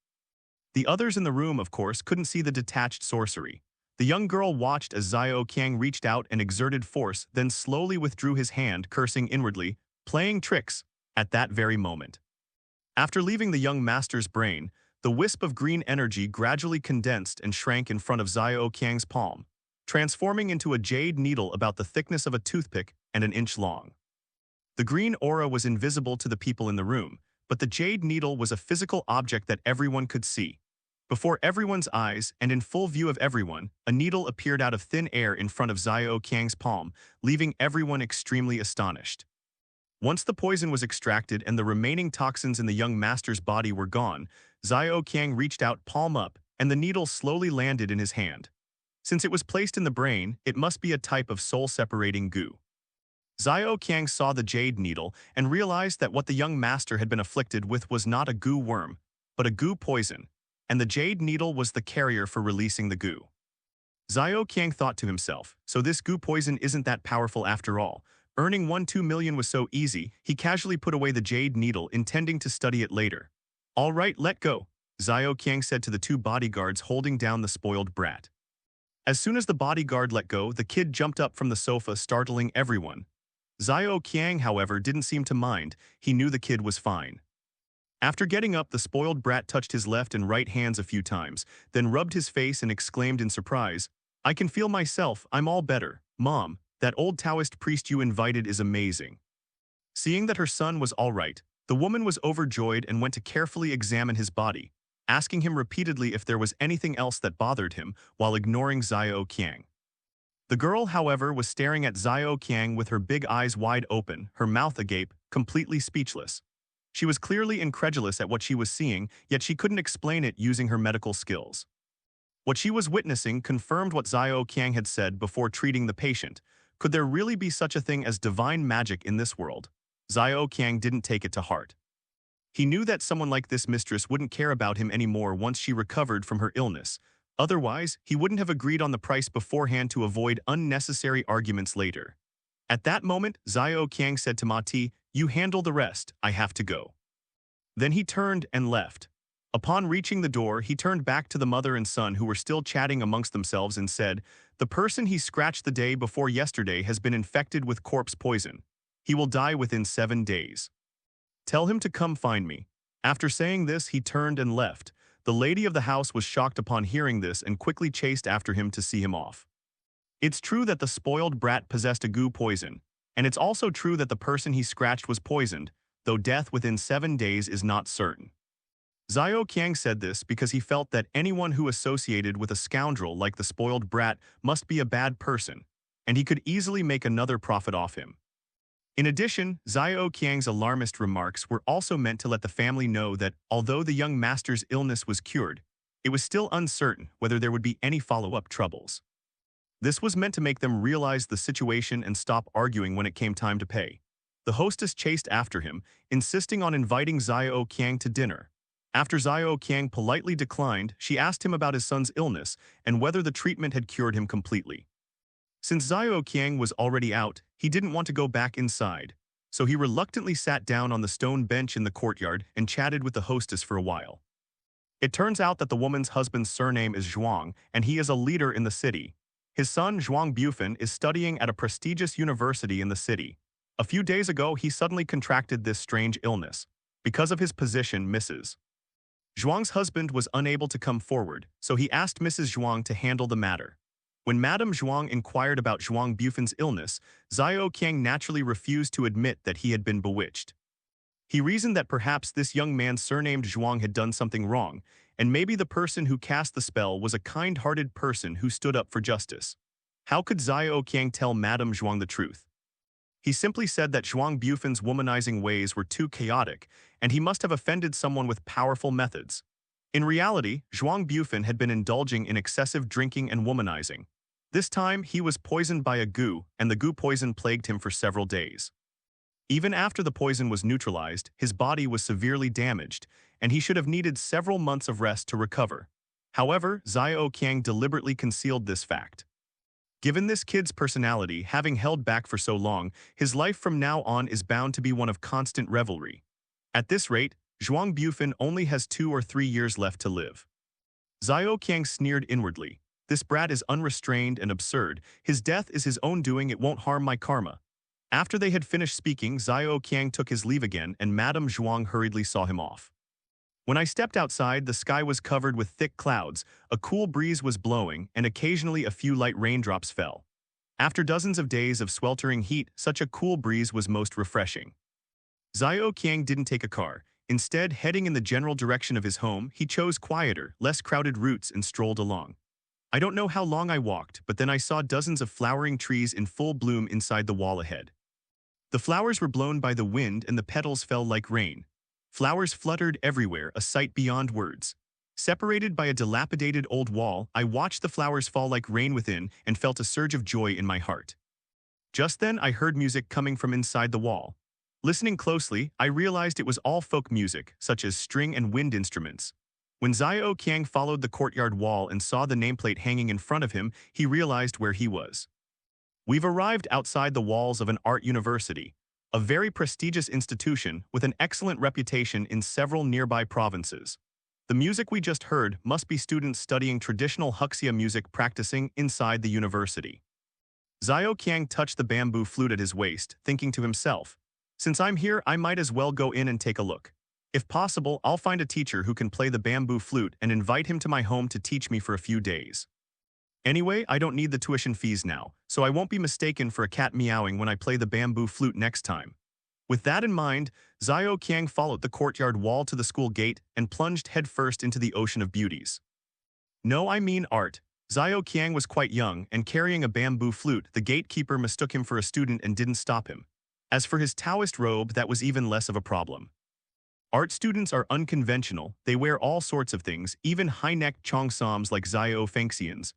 The others in the room, of course, couldn't see the detached sorcery. The young girl watched as Xiao Qiang reached out and exerted force, then slowly withdrew his hand, cursing inwardly, playing tricks, at that very moment. After leaving the young master's brain, the wisp of green energy gradually condensed and shrank in front of Xiao Qiang's palm, transforming into a jade needle about the thickness of a toothpick and an inch long. The green aura was invisible to the people in the room, but the jade needle was a physical object that everyone could see. Before everyone's eyes and in full view of everyone, a needle appeared out of thin air in front of Xiao Qiang's palm, leaving everyone extremely astonished. Once the poison was extracted and the remaining toxins in the young master's body were gone, Xiao Qiang reached out palm up, and the needle slowly landed in his hand. Since it was placed in the brain, it must be a type of soul-separating goo. Xiao Qiang saw the jade needle and realized that what the young master had been afflicted with was not a goo worm, but a goo poison, and the jade needle was the carrier for releasing the goo. Xiao Qiang thought to himself, so this goo poison isn't that powerful after all. Earning 1-2 million was so easy, he casually put away the jade needle, intending to study it later. All right, let go, Xiao Qiang said to the two bodyguards holding down the spoiled brat. As soon as the bodyguard let go, the kid jumped up from the sofa, startling everyone. Xiao Qiang, however, didn't seem to mind. He knew the kid was fine. After getting up, the spoiled brat touched his left and right hands a few times, then rubbed his face and exclaimed in surprise, "I can feel myself, I'm all better. Mom, that old Taoist priest you invited is amazing." Seeing that her son was all right, the woman was overjoyed and went to carefully examine his body, asking him repeatedly if there was anything else that bothered him, while ignoring Xiao Qiang. The girl, however, was staring at Xiao Qiang with her big eyes wide open, her mouth agape, completely speechless. She was clearly incredulous at what she was seeing, yet she couldn't explain it using her medical skills. What she was witnessing confirmed what Xiao Qiang had said before treating the patient. Could there really be such a thing as divine magic in this world? Xiao Qiang didn't take it to heart. He knew that someone like this mistress wouldn't care about him anymore once she recovered from her illness. Otherwise, he wouldn't have agreed on the price beforehand to avoid unnecessary arguments later. At that moment, Xiao Qiang said to Mati, "You handle the rest, I have to go." Then he turned and left. Upon reaching the door, he turned back to the mother and son who were still chatting amongst themselves and said, "The person he scratched the day before yesterday has been infected with corpse poison. He will die within 7 days. Tell him to come find me." After saying this, he turned and left. The lady of the house was shocked upon hearing this and quickly chased after him to see him off. It's true that the spoiled brat possessed a goo poison, and it's also true that the person he scratched was poisoned, though death within 7 days is not certain. Xiao Qiang said this because he felt that anyone who associated with a scoundrel like the spoiled brat must be a bad person, and he could easily make another profit off him. In addition, Xiao Qiang's alarmist remarks were also meant to let the family know that although the young master's illness was cured, it was still uncertain whether there would be any follow-up troubles. This was meant to make them realize the situation and stop arguing when it came time to pay. The hostess chased after him, insisting on inviting Xiao Qiang to dinner. After Xiao Qiang politely declined, she asked him about his son's illness and whether the treatment had cured him completely. Since Xiao Qiang was already out, he didn't want to go back inside, so he reluctantly sat down on the stone bench in the courtyard and chatted with the hostess for a while. It turns out that the woman's husband's surname is Zhuang, and he is a leader in the city. His son, Zhuang Bufan, is studying at a prestigious university in the city. A few days ago, he suddenly contracted this strange illness. Because of his position, Mrs. Zhuang's husband was unable to come forward, so he asked Mrs. Zhuang to handle the matter. When Madame Zhuang inquired about Zhuang Bufan's illness, Xiao Qiang naturally refused to admit that he had been bewitched. He reasoned that perhaps this young man surnamed Zhuang had done something wrong, and maybe the person who cast the spell was a kind-hearted person who stood up for justice. How could Xiao Qiang tell Madame Zhuang the truth? He simply said that Zhuang Bufan's womanizing ways were too chaotic, and he must have offended someone with powerful methods. In reality, Zhuang Bufan had been indulging in excessive drinking and womanizing. This time, he was poisoned by a goo, and the goo poison plagued him for several days. Even after the poison was neutralized, his body was severely damaged, and he should have needed several months of rest to recover. However, Xiao Qiang deliberately concealed this fact. Given this kid's personality, having held back for so long, his life from now on is bound to be one of constant revelry. At this rate, Zhuang Bufan only has 2 or 3 years left to live. Xiao Qiang sneered inwardly. This brat is unrestrained and absurd. His death is his own doing, it won't harm my karma. After they had finished speaking, Xiao Qiang took his leave again, and Madame Zhuang hurriedly saw him off. When I stepped outside, the sky was covered with thick clouds, a cool breeze was blowing, and occasionally a few light raindrops fell. After dozens of days of sweltering heat, such a cool breeze was most refreshing. Xiao Qiang didn't take a car. Instead, heading in the general direction of his home, he chose quieter, less crowded routes and strolled along. I don't know how long I walked, but then I saw dozens of flowering trees in full bloom inside the wall ahead. The flowers were blown by the wind and the petals fell like rain. Flowers fluttered everywhere, a sight beyond words. Separated by a dilapidated old wall, I watched the flowers fall like rain within and felt a surge of joy in my heart. Just then, I heard music coming from inside the wall. Listening closely, I realized it was all folk music, such as string and wind instruments. When Xiao Qiang followed the courtyard wall and saw the nameplate hanging in front of him, he realized where he was. We've arrived outside the walls of an art university, a very prestigious institution with an excellent reputation in several nearby provinces. The music we just heard must be students studying traditional Huxia music practicing inside the university. Xiao Qiang touched the bamboo flute at his waist, thinking to himself, since I'm here, I might as well go in and take a look. If possible, I'll find a teacher who can play the bamboo flute and invite him to my home to teach me for a few days. Anyway, I don't need the tuition fees now, so I won't be mistaken for a cat meowing when I play the bamboo flute next time. With that in mind, Xiao Qiang followed the courtyard wall to the school gate and plunged headfirst into the ocean of beauties. No, I mean art. Xiao Qiang was quite young, and carrying a bamboo flute, the gatekeeper mistook him for a student and didn't stop him. As for his Taoist robe, that was even less of a problem. Art students are unconventional, they wear all sorts of things, even high-necked cheongsams like Xiao Fengxians.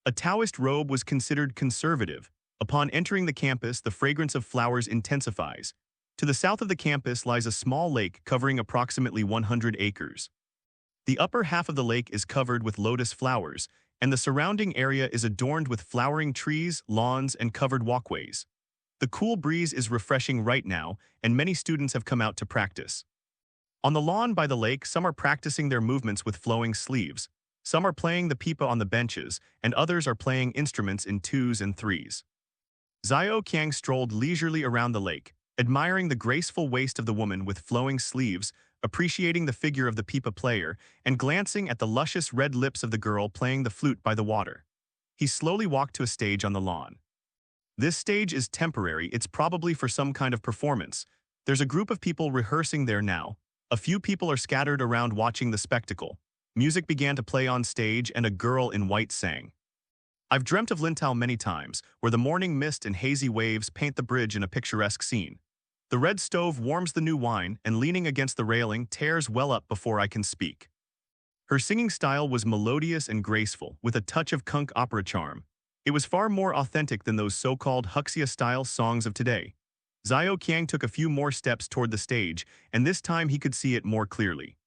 A Taoist robe was considered conservative. Upon entering the campus, the fragrance of flowers intensifies. To the south of the campus lies a small lake covering approximately 100 acres. The upper half of the lake is covered with lotus flowers, and the surrounding area is adorned with flowering trees, lawns, and covered walkways. The cool breeze is refreshing right now, and many students have come out to practice. On the lawn by the lake, some are practicing their movements with flowing sleeves. Some are playing the pipa on the benches, and others are playing instruments in twos and threes. Xiao Qiang strolled leisurely around the lake, admiring the graceful waist of the woman with flowing sleeves, appreciating the figure of the pipa player, and glancing at the luscious red lips of the girl playing the flute by the water. He slowly walked to a stage on the lawn. This stage is temporary, it's probably for some kind of performance. There's a group of people rehearsing there now. A few people are scattered around watching the spectacle. Music began to play on stage and a girl in white sang. I've dreamt of Lintao many times, where the morning mist and hazy waves paint the bridge in a picturesque scene. The red stove warms the new wine, and leaning against the railing tears well up before I can speak. Her singing style was melodious and graceful, with a touch of conch opera charm. It was far more authentic than those so-called Huxia-style songs of today. Xiao Qiang took a few more steps toward the stage, and this time he could see it more clearly.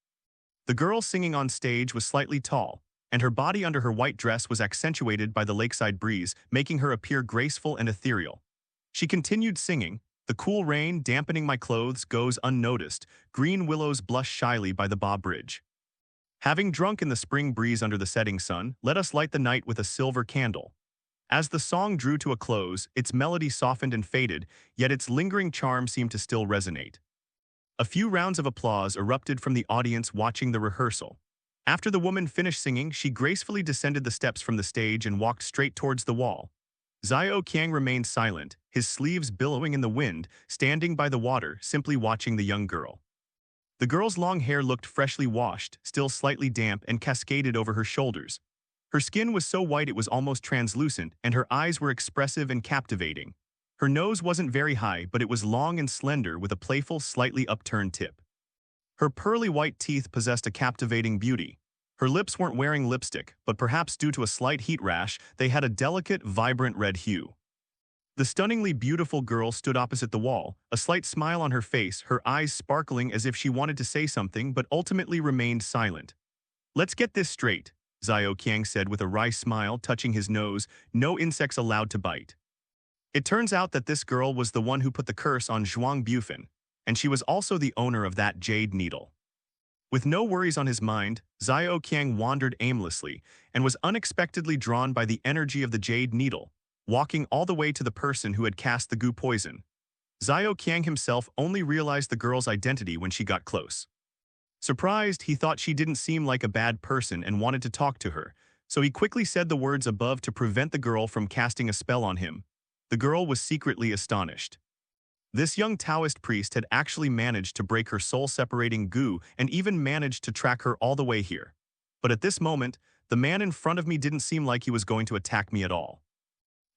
The girl singing on stage was slightly tall, and her body under her white dress was accentuated by the lakeside breeze, making her appear graceful and ethereal. She continued singing, "The cool rain dampening my clothes goes unnoticed, green willows blush shyly by the Ba Bridge. Having drunk in the spring breeze under the setting sun, let us light the night with a silver candle." As the song drew to a close, its melody softened and faded, yet its lingering charm seemed to still resonate. A few rounds of applause erupted from the audience watching the rehearsal. After the woman finished singing, she gracefully descended the steps from the stage and walked straight towards the wall. Xiao Qiang remained silent, his sleeves billowing in the wind, standing by the water, simply watching the young girl. The girl's long hair looked freshly washed, still slightly damp, and cascaded over her shoulders. Her skin was so white it was almost translucent, and her eyes were expressive and captivating. Her nose wasn't very high, but it was long and slender with a playful, slightly upturned tip. Her pearly white teeth possessed a captivating beauty. Her lips weren't wearing lipstick, but perhaps due to a slight heat rash, they had a delicate, vibrant red hue. The stunningly beautiful girl stood opposite the wall, a slight smile on her face, her eyes sparkling as if she wanted to say something but ultimately remained silent. "Let's get this straight," Xiao Qiang said with a wry smile, touching his nose, "no insects allowed to bite." It turns out that this girl was the one who put the curse on Zhuang Bufan, and she was also the owner of that jade needle. With no worries on his mind, Xiao Qiang wandered aimlessly and was unexpectedly drawn by the energy of the jade needle, walking all the way to the person who had cast the goo poison. Xiao Qiang himself only realized the girl's identity when she got close. Surprised, he thought she didn't seem like a bad person and wanted to talk to her, so he quickly said the words above to prevent the girl from casting a spell on him. The girl was secretly astonished. This young Taoist priest had actually managed to break her soul-separating goo and even managed to track her all the way here. But at this moment, the man in front of me didn't seem like he was going to attack me at all.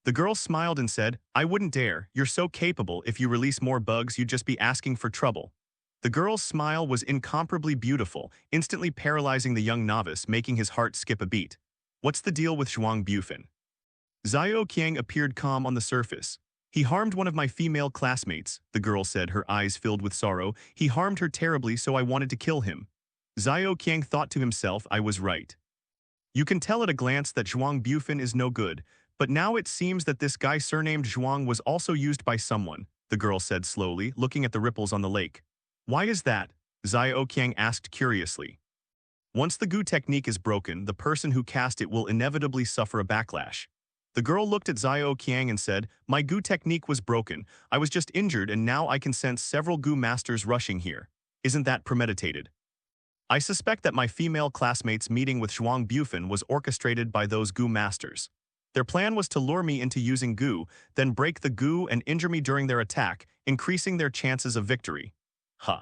The girl smiled and said, "I wouldn't dare. You're so capable. If you release more bugs, you'd just be asking for trouble." The girl's smile was incomparably beautiful, instantly paralyzing the young novice, making his heart skip a beat. What's the deal with Zhuang Bufin? Xiao Qiang appeared calm on the surface. He harmed one of my female classmates, the girl said, her eyes filled with sorrow. He harmed her terribly, so I wanted to kill him. Xiao Qiang thought to himself, I was right. You can tell at a glance that Zhuang Bufin is no good, but now it seems that this guy surnamed Zhuang was also used by someone, the girl said slowly, looking at the ripples on the lake. Why is that? Xiao Qiang asked curiously. Once the goo technique is broken, the person who cast it will inevitably suffer a backlash. The girl looked at Xiao Qiang and said, My goo technique was broken. I was just injured and now I can sense several goo masters rushing here. Isn't that premeditated? I suspect that my female classmates' meeting with Zhuang Bufin was orchestrated by those goo masters. Their plan was to lure me into using goo, then break the goo and injure me during their attack, increasing their chances of victory. Huh.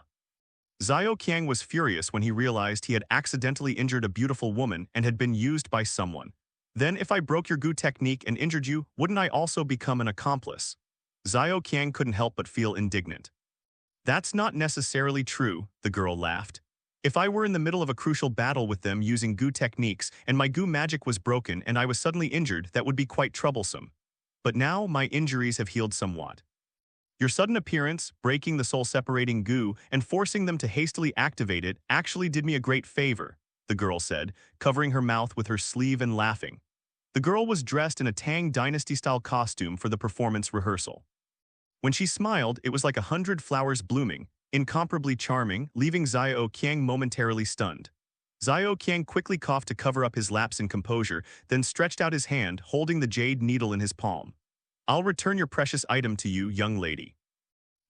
Xiao Qiang was furious when he realized he had accidentally injured a beautiful woman and had been used by someone. Then if I broke your goo technique and injured you, wouldn't I also become an accomplice? Xiao Qiang couldn't help but feel indignant. That's not necessarily true, the girl laughed. If I were in the middle of a crucial battle with them using goo techniques and my goo magic was broken and I was suddenly injured, that would be quite troublesome. But now my injuries have healed somewhat. Your sudden appearance, breaking the soul-separating goo, and forcing them to hastily activate it actually did me a great favor, the girl said, covering her mouth with her sleeve and laughing. The girl was dressed in a Tang Dynasty-style costume for the performance rehearsal. When she smiled, it was like 100 flowers blooming, incomparably charming, leaving Xiao Qiang momentarily stunned. Xiao Qiang quickly coughed to cover up his lapse in composure, then stretched out his hand, holding the jade needle in his palm. I'll return your precious item to you, young lady.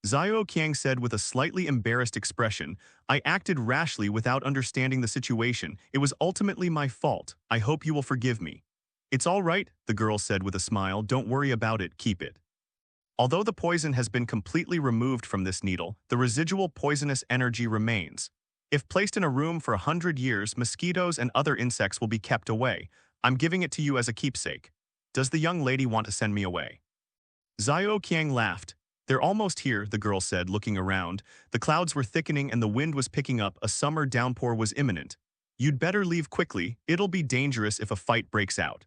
Xiao Qiang said with a slightly embarrassed expression, I acted rashly without understanding the situation. It was ultimately my fault. I hope you will forgive me. It's all right, the girl said with a smile. Don't worry about it, keep it. Although the poison has been completely removed from this needle, the residual poisonous energy remains. If placed in a room for 100 years, mosquitoes and other insects will be kept away. I'm giving it to you as a keepsake. Does the young lady want to send me away? Xiao Qiang laughed. They're almost here, the girl said, looking around. The clouds were thickening and the wind was picking up. A summer downpour was imminent. You'd better leave quickly. It'll be dangerous if a fight breaks out.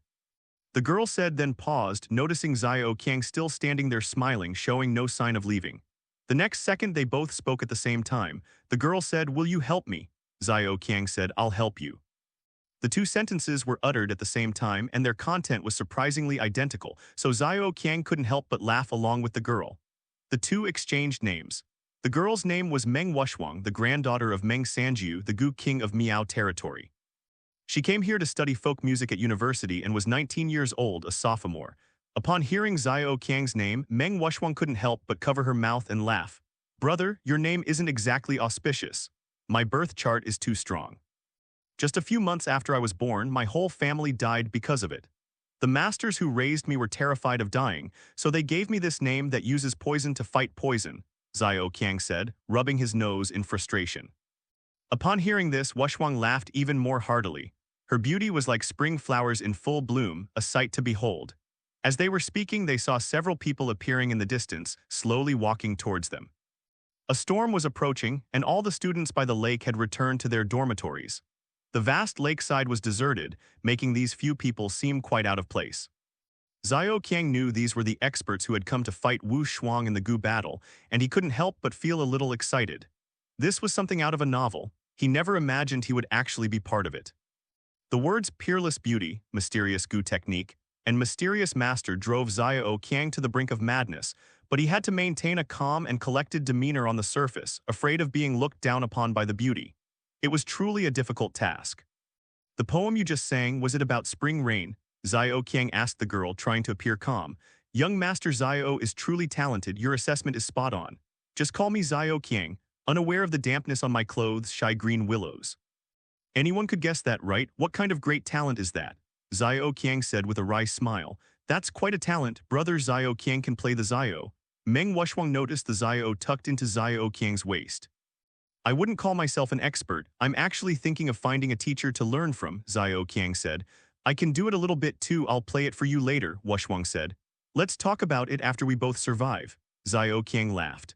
The girl said, then paused, noticing Xiao Qiang still standing there smiling, showing no sign of leaving. The next second, they both spoke at the same time. The girl said, Will you help me? Xiao Qiang said, I'll help you. The two sentences were uttered at the same time, and their content was surprisingly identical, so Xiao Qiang couldn't help but laugh along with the girl. The two exchanged names. The girl's name was Meng Wushuang, the granddaughter of Meng Sanjiu, the Gu King of Miao territory. She came here to study folk music at university and was 19 years old, a sophomore. Upon hearing Xiao Qiang's name, Meng Wushuang couldn't help but cover her mouth and laugh. Brother, your name isn't exactly auspicious. My birth chart is too strong. Just a few months after I was born, my whole family died because of it. The masters who raised me were terrified of dying, so they gave me this name that uses poison to fight poison, Xiao Qiang said, rubbing his nose in frustration. Upon hearing this, Wushuang laughed even more heartily. Her beauty was like spring flowers in full bloom, a sight to behold. As they were speaking, they saw several people appearing in the distance, slowly walking towards them. A storm was approaching, and all the students by the lake had returned to their dormitories. The vast lakeside was deserted, making these few people seem quite out of place. Xiao Qiang knew these were the experts who had come to fight Wu Shuang in the Gu battle, and he couldn't help but feel a little excited. This was something out of a novel. He never imagined he would actually be part of it. The words peerless beauty, mysterious Gu technique, and mysterious master drove Xiao Qiang to the brink of madness, but he had to maintain a calm and collected demeanor on the surface, afraid of being looked down upon by the beauty. It was truly a difficult task. The poem you just sang, was it about spring rain? Xiao Qiang asked the girl, trying to appear calm. Young Master Xiao is truly talented. Your assessment is spot on. Just call me Xiao Qiang. unaware of the dampness on my clothes, shy green willows. Anyone could guess that, right? What kind of great talent is that? Xiao Qiang said with a wry smile. That's quite a talent. Brother Xiao Qiang can play the Xiao. Meng Wushuang noticed the Xiao tucked into Xiao Qiang's waist. I wouldn't call myself an expert. I'm actually thinking of finding a teacher to learn from, Xiao Qiang said. I can do it a little bit too. I'll play it for you later, Wushwang said. Let's talk about it after we both survive. Xiao Qiang laughed.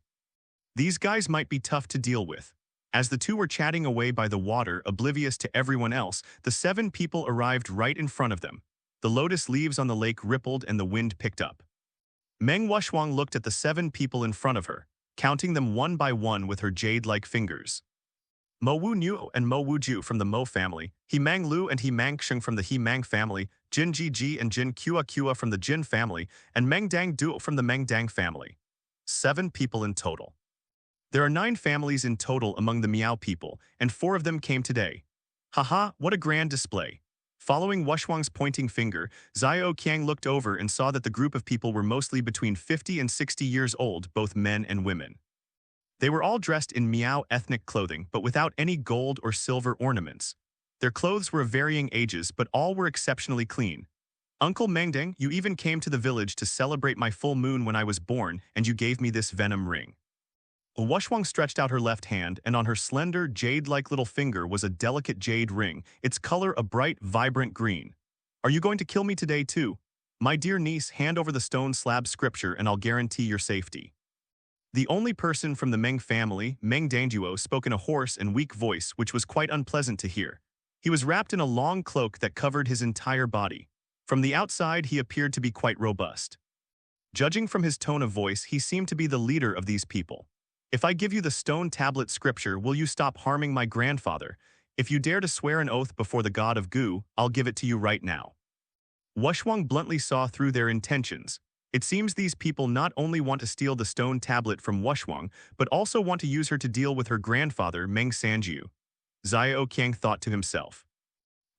These guys might be tough to deal with. As the two were chatting away by the water, oblivious to everyone else, the 7 people arrived right in front of them. The lotus leaves on the lake rippled and the wind picked up. Meng Wushwang looked at the 7 people in front of her, counting them one by one with her jade-like fingers. Mo Wu Niu and Mo Wu Ju from the Mo family, He Mang Lu and He Mang Sheng from the He Mang family, Jin Ji Ji and Jin Kua Kua from the Jin family, and Meng Dang Du from the Meng Dang family. 7 people in total. There are 9 families in total among the Miao people, and 4 of them came today. Haha, what a grand display. Following Wushwang's pointing finger, Xiao Qiang looked over and saw that the group of people were mostly between 50 and 60 years old, both men and women. They were all dressed in Miao ethnic clothing, but without any gold or silver ornaments. Their clothes were of varying ages, but all were exceptionally clean. Uncle Mengdeng, you even came to the village to celebrate my full moon when I was born, and you gave me this venom ring. Wushwang stretched out her left hand, and on her slender, jade-like little finger was a delicate jade ring, its color a bright, vibrant green. Are you going to kill me today, too? My dear niece, hand over the stone slab scripture and I'll guarantee your safety. The only person from the Meng family, Meng Dangduo, spoke in a hoarse and weak voice which was quite unpleasant to hear. He was wrapped in a long cloak that covered his entire body. From the outside, he appeared to be quite robust. Judging from his tone of voice, he seemed to be the leader of these people. If I give you the stone tablet scripture, will you stop harming my grandfather? If you dare to swear an oath before the god of Gu, I'll give it to you right now. Wushwang bluntly saw through their intentions. It seems these people not only want to steal the stone tablet from Wushwang, but also want to use her to deal with her grandfather, Meng Sanjiu. Xiao Qiang thought to himself.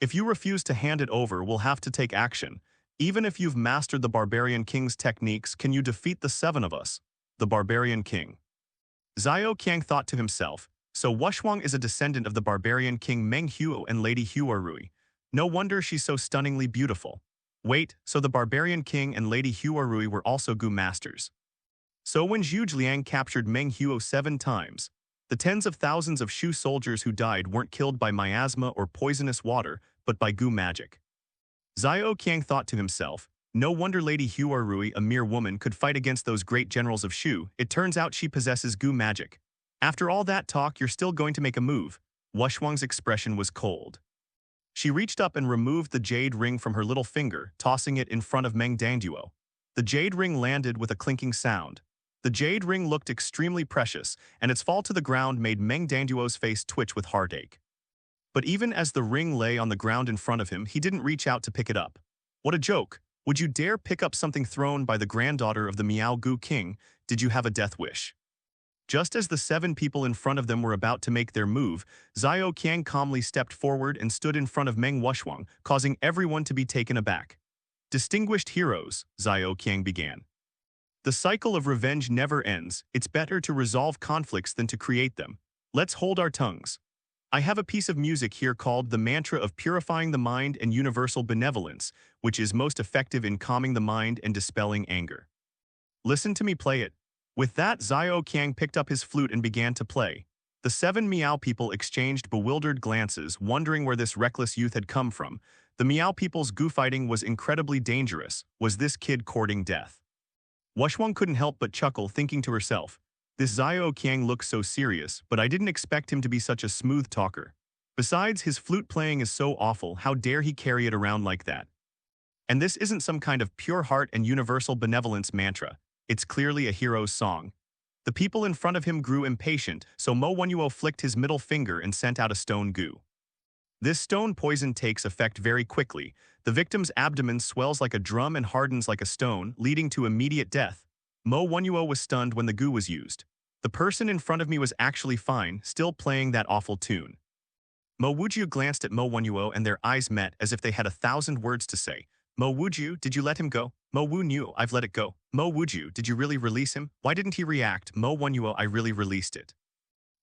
If you refuse to hand it over, we'll have to take action. Even if you've mastered the barbarian king's techniques, can you defeat the 7 of us? The barbarian king. Xiao Qiang thought to himself, so Wushwang is a descendant of the barbarian king Meng Huo and Lady Huarui. No wonder she's so stunningly beautiful. Wait, so the barbarian king and Lady Huarui were also Gu masters. So when Zhu Liang captured Meng Huo 7 times, the tens of thousands of Shu soldiers who died weren't killed by miasma or poisonous water, but by Gu magic. Xiao Qiang thought to himself, no wonder Lady Huarui, a mere woman, could fight against those great generals of Shu. It turns out she possesses Gu magic. After all that talk, you're still going to make a move. Wushwang's expression was cold. She reached up and removed the jade ring from her little finger, tossing it in front of Meng Dangduo. The jade ring landed with a clinking sound. The jade ring looked extremely precious, and its fall to the ground made Meng Dangduo's face twitch with heartache. But even as the ring lay on the ground in front of him, he didn't reach out to pick it up. What a joke! Would you dare pick up something thrown by the granddaughter of the Miao Gu king? Did you have a death wish? Just as the 7 people in front of them were about to make their move, Xiao Qiang calmly stepped forward and stood in front of Meng Wushwang, causing everyone to be taken aback. Distinguished heroes, Xiao Qiang began. The cycle of revenge never ends. It's better to resolve conflicts than to create them. Let's hold our tongues. I have a piece of music here called the Mantra of Purifying the Mind and Universal Benevolence, which is most effective in calming the mind and dispelling anger. Listen to me play it. With that, Xiao Qiang picked up his flute and began to play. The 7 Miao people exchanged bewildered glances, wondering where this reckless youth had come from. The Miao people's Gu fighting was incredibly dangerous. Was this kid courting death? Wushwang couldn't help but chuckle, thinking to herself, this Xiao Qiang looks so serious, but I didn't expect him to be such a smooth talker. Besides, his flute playing is so awful, how dare he carry it around like that? And this isn't some kind of pure heart and universal benevolence mantra. It's clearly a hero's song. The people in front of him grew impatient, so Mo Wenyuo flicked his middle finger and sent out a stone Gu. This stone poison takes effect very quickly. The victim's abdomen swells like a drum and hardens like a stone, leading to immediate death. Mo Wenyuo was stunned when the Gu was used. The person in front of me was actually fine, still playing that awful tune. Mo Wujiu glanced at Mo Wenyuo and their eyes met as if they had 1,000 words to say. Mo Wujiu, did you let him go? Mo Wu Niu, I've let it go. Mo Wujiu, did you really release him? Why didn't he react? Mo Wenyuo, I really released it.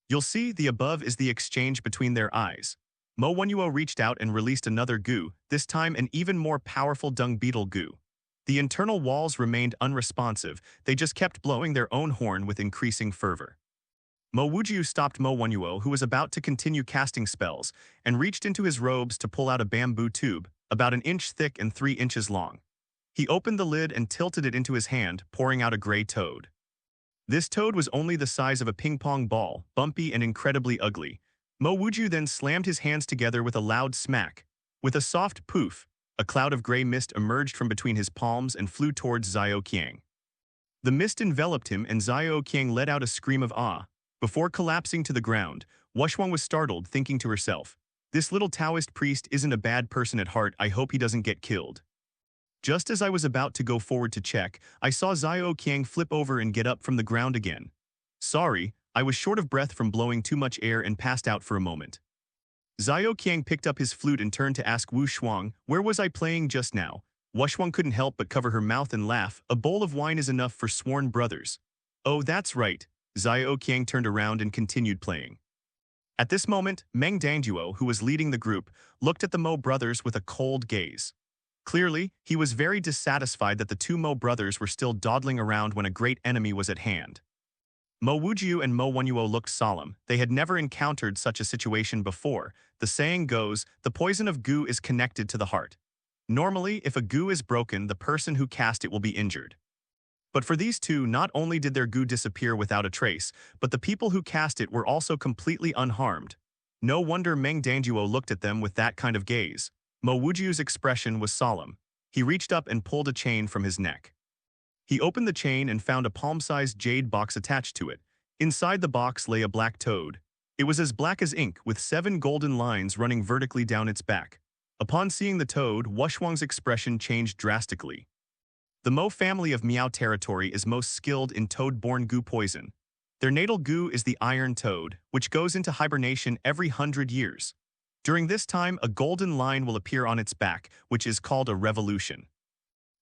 You'll see the above is the exchange between their eyes. Mo Wonyuo reached out and released another goo, this time an even more powerful dung beetle goo. The internal walls remained unresponsive, they just kept blowing their own horn with increasing fervor. Mo Wujiu stopped Mo Wonyuo, who was about to continue casting spells, and reached into his robes to pull out a bamboo tube, about an inch thick and 3 inches long. He opened the lid and tilted it into his hand, pouring out a gray toad. This toad was only the size of a ping-pong ball, bumpy and incredibly ugly. Mo Wujiu then slammed his hands together with a loud smack. With a soft poof, a cloud of gray mist emerged from between his palms and flew towards Xiao Qiang. The mist enveloped him and Xiao Qiang let out a scream of awe. Before collapsing to the ground, Wushuang was startled, thinking to herself, "This little Taoist priest isn't a bad person at heart, I hope he doesn't get killed." Just as I was about to go forward to check, I saw Xiao Qiang flip over and get up from the ground again. Sorry, I was short of breath from blowing too much air and passed out for a moment. Xiao Qiang picked up his flute and turned to ask Wu Shuang, "Where was I playing just now?" Wu Shuang couldn't help but cover her mouth and laugh. "A bowl of wine is enough for sworn brothers." "Oh, that's right." Xiao Qiang turned around and continued playing. At this moment, Meng Dangduo, who was leading the group, looked at the Mo brothers with a cold gaze. Clearly, he was very dissatisfied that the two Mo brothers were still dawdling around when a great enemy was at hand. Mo Wujiu and Mo Wonyuo looked solemn. They had never encountered such a situation before. The saying goes, the poison of goo is connected to the heart. Normally, if a goo is broken, the person who cast it will be injured. But for these two, not only did their goo disappear without a trace, but the people who cast it were also completely unharmed. No wonder Meng Dangduo looked at them with that kind of gaze. Mo Wujiu's expression was solemn. He reached up and pulled a chain from his neck. He opened the chain and found a palm-sized jade box attached to it. Inside the box lay a black toad. It was as black as ink, with 7 golden lines running vertically down its back. Upon seeing the toad, Wushwang's expression changed drastically. The Mo family of Miao territory is most skilled in toad-borne goo poison. Their natal goo is the iron toad, which goes into hibernation every 100 years. During this time, a golden line will appear on its back, which is called a revolution.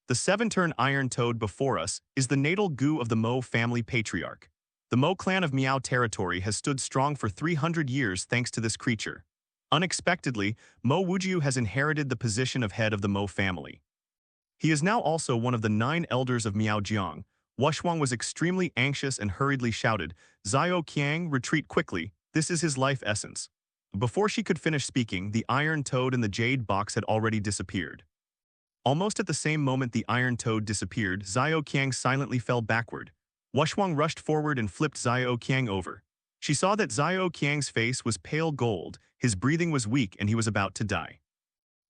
The 7-turn iron toad before us is the natal goo of the Mo family patriarch. The Mo clan of Miao territory has stood strong for 300 years thanks to this creature. Unexpectedly, Mo Wujiu has inherited the position of head of the Mo family. He is now also one of the 9 elders of Miaojiang. Wushwang was extremely anxious and hurriedly shouted, "Xiao Qiang, retreat quickly, this is his life essence." Before she could finish speaking, the iron toad in the jade box had already disappeared. Almost at the same moment the iron toad disappeared, Xiao Qiang silently fell backward. Wushwang rushed forward and flipped Xiao Qiang over. She saw that Xiao Qiang's face was pale gold, his breathing was weak, and he was about to die.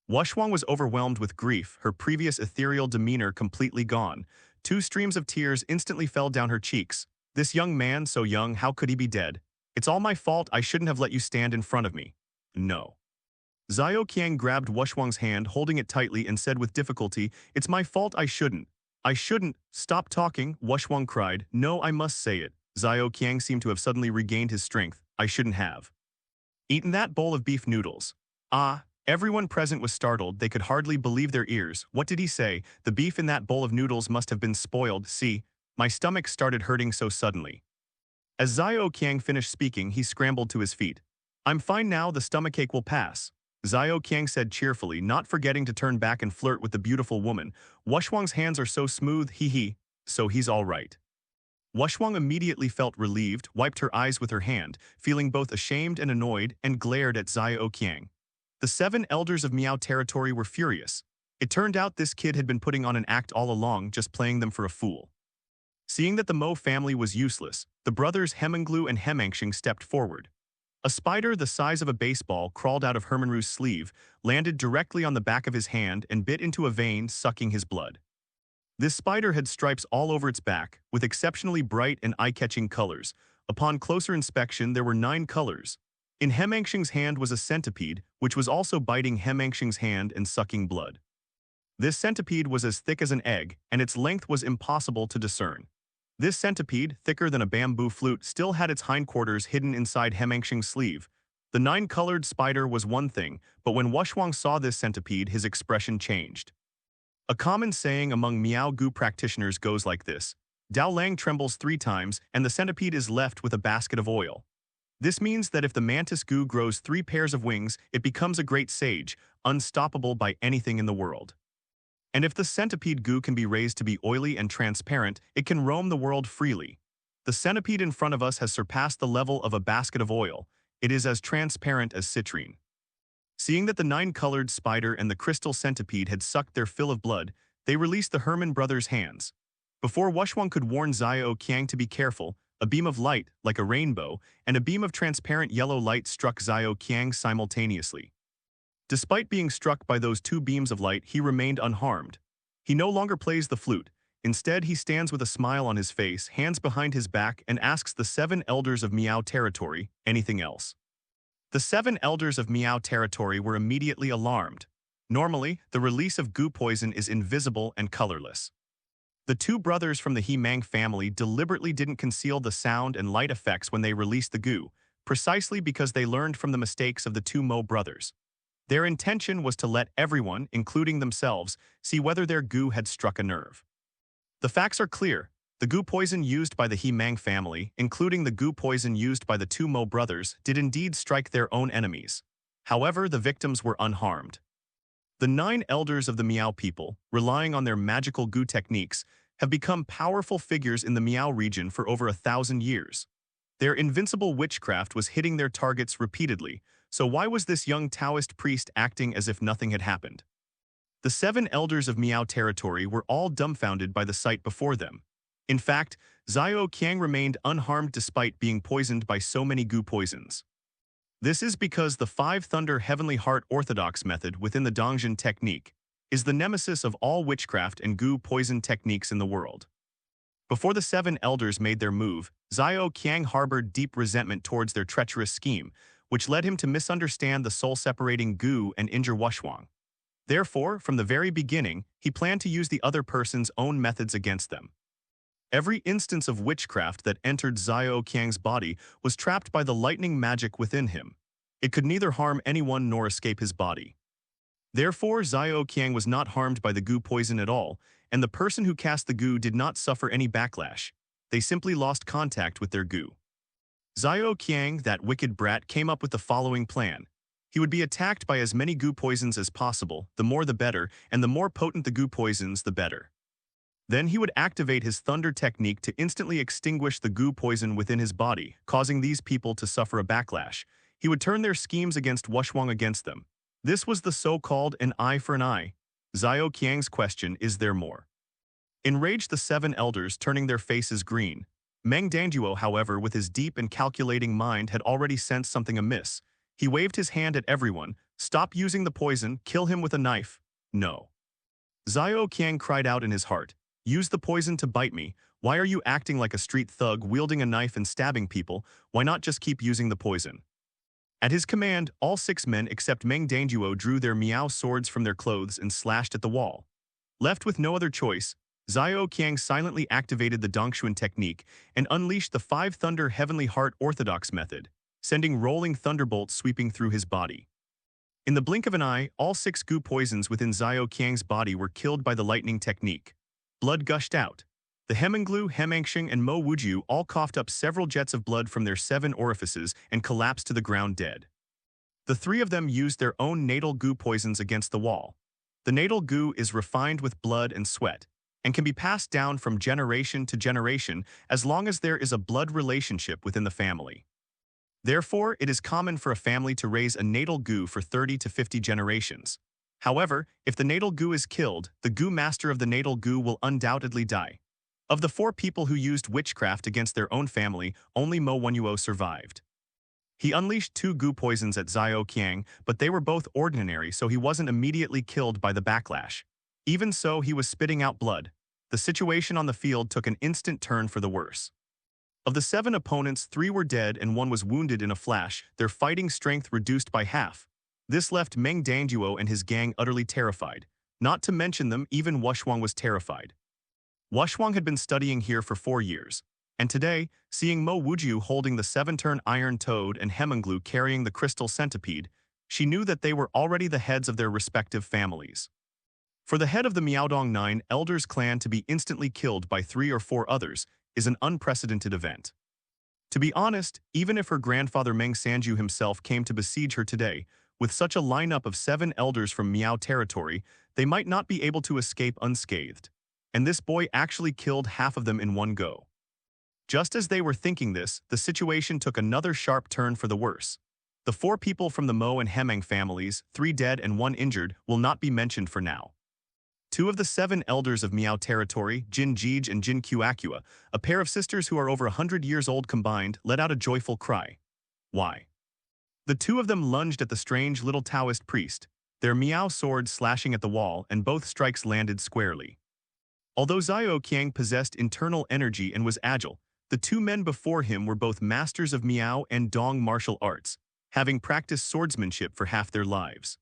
Wushwang was overwhelmed with grief, her previous ethereal demeanor completely gone. 2 streams of tears instantly fell down her cheeks. "This young man, so young, how could he be dead? It's all my fault, I shouldn't have let you stand in front of me." "No." Xiao Qiang grabbed Wushwang's hand, holding it tightly, and said with difficulty, "It's my fault, I shouldn't." "I shouldn't." "Stop talking," Wushwang cried. "No, I must say it." Xiao Qiang seemed to have suddenly regained his strength. "I shouldn't have eaten that bowl of beef noodles." "Ah." Everyone present was startled, they could hardly believe their ears. "What did he say? The beef in that bowl of noodles must have been spoiled, see? My stomach started hurting so suddenly." As Xiao Qiang finished speaking, he scrambled to his feet. "I'm fine now, the stomachache will pass," Xiao Qiang said cheerfully, not forgetting to turn back and flirt with the beautiful woman. "Wushwang's hands are so smooth, hee, so he's all right." Wushwang immediately felt relieved, wiped her eyes with her hand, feeling both ashamed and annoyed, and glared at Xiao Qiang. The 7 elders of Miao territory were furious. It turned out this kid had been putting on an act all along, just playing them for a fool. Seeing that the Mo family was useless, the brothers Hemenglu and Hemangshing stepped forward. A spider the size of a baseball crawled out of Hermanru's sleeve, landed directly on the back of his hand, and bit into a vein, sucking his blood. This spider had stripes all over its back, with exceptionally bright and eye-catching colors. Upon closer inspection, there were 9 colors. In Hemangshing's hand was a centipede, which was also biting Hemangshing's hand and sucking blood. This centipede was as thick as an egg, and its length was impossible to discern. This centipede, thicker than a bamboo flute, still had its hindquarters hidden inside Hemangshing's sleeve. The 9-colored spider was one thing, but when Wushwang saw this centipede, his expression changed. A common saying among Miao Gu practitioners goes like this: Dao Lang trembles 3 times, and the centipede is left with a basket of oil. This means that if the mantis goo grows 3 pairs of wings, it becomes a great sage, unstoppable by anything in the world. And if the centipede goo can be raised to be oily and transparent, it can roam the world freely. The centipede in front of us has surpassed the level of a basket of oil. It is as transparent as citrine. Seeing that the 9-colored spider and the crystal centipede had sucked their fill of blood, they released the Herman brothers' hands. Before Wushwang could warn Xiao Qiang to be careful, a beam of light, like a rainbow, and a beam of transparent yellow light struck Xiao Qiang simultaneously. Despite being struck by those 2 beams of light, he remained unharmed. He no longer plays the flute. Instead, he stands with a smile on his face, hands behind his back, and asks the 7 elders of Miao territory, anything else. The 7 elders of Miao territory were immediately alarmed. Normally, the release of goo poison is invisible and colorless. The 2 brothers from the He Mang family deliberately didn't conceal the sound and light effects when they released the goo, precisely because they learned from the mistakes of the 2 Mo brothers. Their intention was to let everyone, including themselves, see whether their goo had struck a nerve. The facts are clear. The goo poison used by the He Mang family, including the goo poison used by the 2 Mo brothers, did indeed strike their own enemies. However, the victims were unharmed. The 9 elders of the Miao people, relying on their magical goo techniques, have become powerful figures in the Miao region for over 1,000 years. Their invincible witchcraft was hitting their targets repeatedly, so why was this young Taoist priest acting as if nothing had happened? The 7 elders of Miao territory were all dumbfounded by the sight before them. In fact, Xiao Qiang remained unharmed despite being poisoned by so many goo poisons. This is because the 5 Thunder Heavenly Heart orthodox method within the Dongjin technique is the nemesis of all witchcraft and goo poison techniques in the world. Before the 7 elders made their move, Xiao Qiang harbored deep resentment towards their treacherous scheme, which led him to misunderstand the soul-separating goo and injure Wushwang. Therefore, from the very beginning, he planned to use the other person's own methods against them. Every instance of witchcraft that entered Xiao Qiang's body was trapped by the lightning magic within him. It could neither harm anyone nor escape his body. Therefore, Xiao Qiang was not harmed by the goo poison at all, and the person who cast the goo did not suffer any backlash. They simply lost contact with their goo. Xiao Qiang, that wicked brat, came up with the following plan. He would be attacked by as many goo poisons as possible, the more the better, and the more potent the goo poisons, the better. Then he would activate his thunder technique to instantly extinguish the goo poison within his body, causing these people to suffer a backlash. He would turn their schemes against Wushwang against them. This was the so-called an eye for an eye. Xiao Qiang's question, is there more? Enraged, the 7 elders, turning their faces green. Meng Danduo, however, with his deep and calculating mind, had already sensed something amiss. He waved his hand at everyone. Stop using the poison, kill him with a knife. No. Xiao Qiang cried out in his heart. Use the poison to bite me. Why are you acting like a street thug, wielding a knife and stabbing people? Why not just keep using the poison? At his command, all 6 men except Meng Danduo drew their Miao swords from their clothes and slashed at the wall. Left with no other choice, Xiao Qiang silently activated the Dongshuan technique and unleashed the 5 Thunder Heavenly Heart orthodox method, sending rolling thunderbolts sweeping through his body. In the blink of an eye, all 6 goo poisons within Xiao Qiang's body were killed by the lightning technique. Blood gushed out. The Hemenglu, Hemangsheng, and Mo Wuju all coughed up several jets of blood from their 7 orifices and collapsed to the ground dead. The 3 of them used their own natal goo poisons against the wall. The natal goo is refined with blood and sweat, and can be passed down from generation to generation as long as there is a blood relationship within the family. Therefore, it is common for a family to raise a natal goo for 30 to 50 generations. However, if the natal goo is killed, the goo master of the natal goo will undoubtedly die. Of the 4 people who used witchcraft against their own family, only Mo Wenyuo survived. He unleashed 2 goo poisons at Xiao Qiang, but they were both ordinary, so he wasn't immediately killed by the backlash. Even so, he was spitting out blood. The situation on the field took an instant turn for the worse. Of the 7 opponents, 3 were dead and 1 was wounded in a flash, their fighting strength reduced by half. This left Meng Danduo and his gang utterly terrified. Not to mention them, even Wushwang was terrified. Wushwang had been studying here for 4 years, and today, seeing Mo Wuju holding the 7-turn iron toad and Hemenglu carrying the crystal centipede, she knew that they were already the heads of their respective families. For the head of the Miaodong 9 elders clan to be instantly killed by 3 or 4 others is an unprecedented event. To be honest, even if her grandfather Meng Sanju himself came to besiege her today, with such a lineup of 7 elders from Miao territory, they might not be able to escape unscathed. And this boy actually killed half of them in one go. Just as they were thinking this, the situation took another sharp turn for the worse. The 4 people from the Mo and Hemang families, 3 dead and 1 injured, will not be mentioned for now. 2 of the 7 elders of Miao territory, Jin Jij and Jin Kuakua, a pair of sisters who are over 100 years old combined, let out a joyful cry. Why? The 2 of them lunged at the strange little Taoist priest, their Miao swords slashing at the wall, and both strikes landed squarely. Although Xiao Qiang possessed internal energy and was agile, the 2 men before him were both masters of Miao and Dong martial arts, having practiced swordsmanship for half their lives.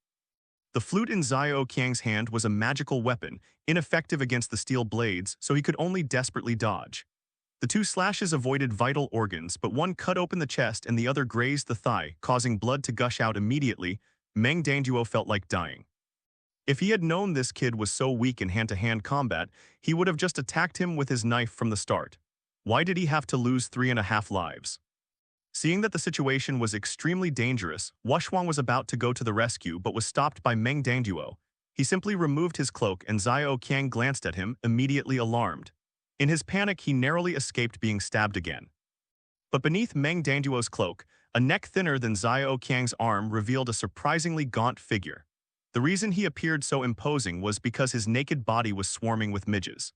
The flute in Xiao Qiang's hand was a magical weapon, ineffective against the steel blades, so he could only desperately dodge. The 2 slashes avoided vital organs, but one cut open the chest and the other grazed the thigh, causing blood to gush out immediately. Meng Danduo felt like dying. If he had known this kid was so weak in hand-to-hand combat, he would have just attacked him with his knife from the start. Why did he have to lose 3.5 lives? Seeing that the situation was extremely dangerous, Wushwang was about to go to the rescue but was stopped by Meng Danduo. He simply removed his cloak and Xiao Qiang glanced at him, immediately alarmed. In his panic, he narrowly escaped being stabbed again. But beneath Meng Danduo's cloak, a neck thinner than Xiao Qiang's arm revealed a surprisingly gaunt figure. The reason he appeared so imposing was because his naked body was swarming with midges.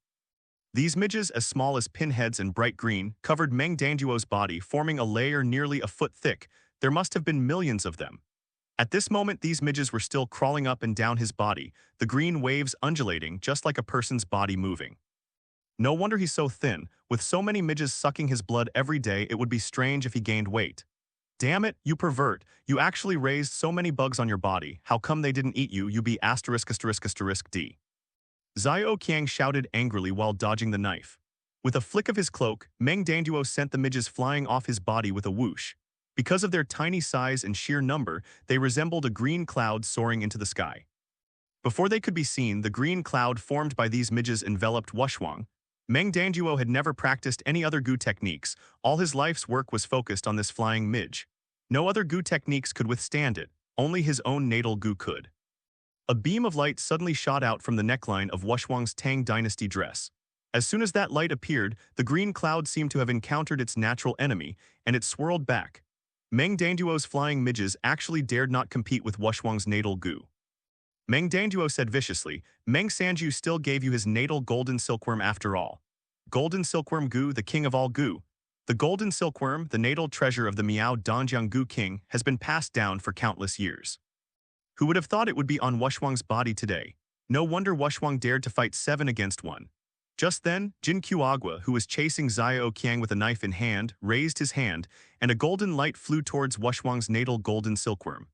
These midges, as small as pinheads and bright green, covered Meng Danduo's body, forming a layer nearly a foot thick. There must have been millions of them. At this moment, these midges were still crawling up and down his body, the green waves undulating just like a person's body moving. No wonder he's so thin. With so many midges sucking his blood every day, it would be strange if he gained weight. Damn it, you pervert. You actually raised so many bugs on your body. How come they didn't eat you? You be ******D. Xiao Qiang shouted angrily while dodging the knife. With a flick of his cloak, Meng Danduo sent the midges flying off his body with a whoosh. Because of their tiny size and sheer number, they resembled a green cloud soaring into the sky. Before they could be seen, the green cloud formed by these midges enveloped Wushwang. Meng Danduo had never practiced any other gu techniques. All his life's work was focused on this flying midge. No other gu techniques could withstand it. Only his own natal gu could. A beam of light suddenly shot out from the neckline of Wushwang's Tang Dynasty dress. As soon as that light appeared, the green cloud seemed to have encountered its natural enemy, and it swirled back. Meng Danduo's flying midges actually dared not compete with Wushwang's natal gu. Meng Danduo said viciously, Meng Sanju still gave you his natal golden silkworm after all. Golden silkworm gu, the king of all gu. The golden silkworm, the natal treasure of the Miao Danjiang gu king, has been passed down for countless years. Who would have thought it would be on Wushwang's body today? No wonder Wushwang dared to fight 7 against 1. Just then, Jin Kuagua, who was chasing Xiao Qiang with a knife in hand, raised his hand, and a golden light flew towards Wushwang's natal golden silkworm.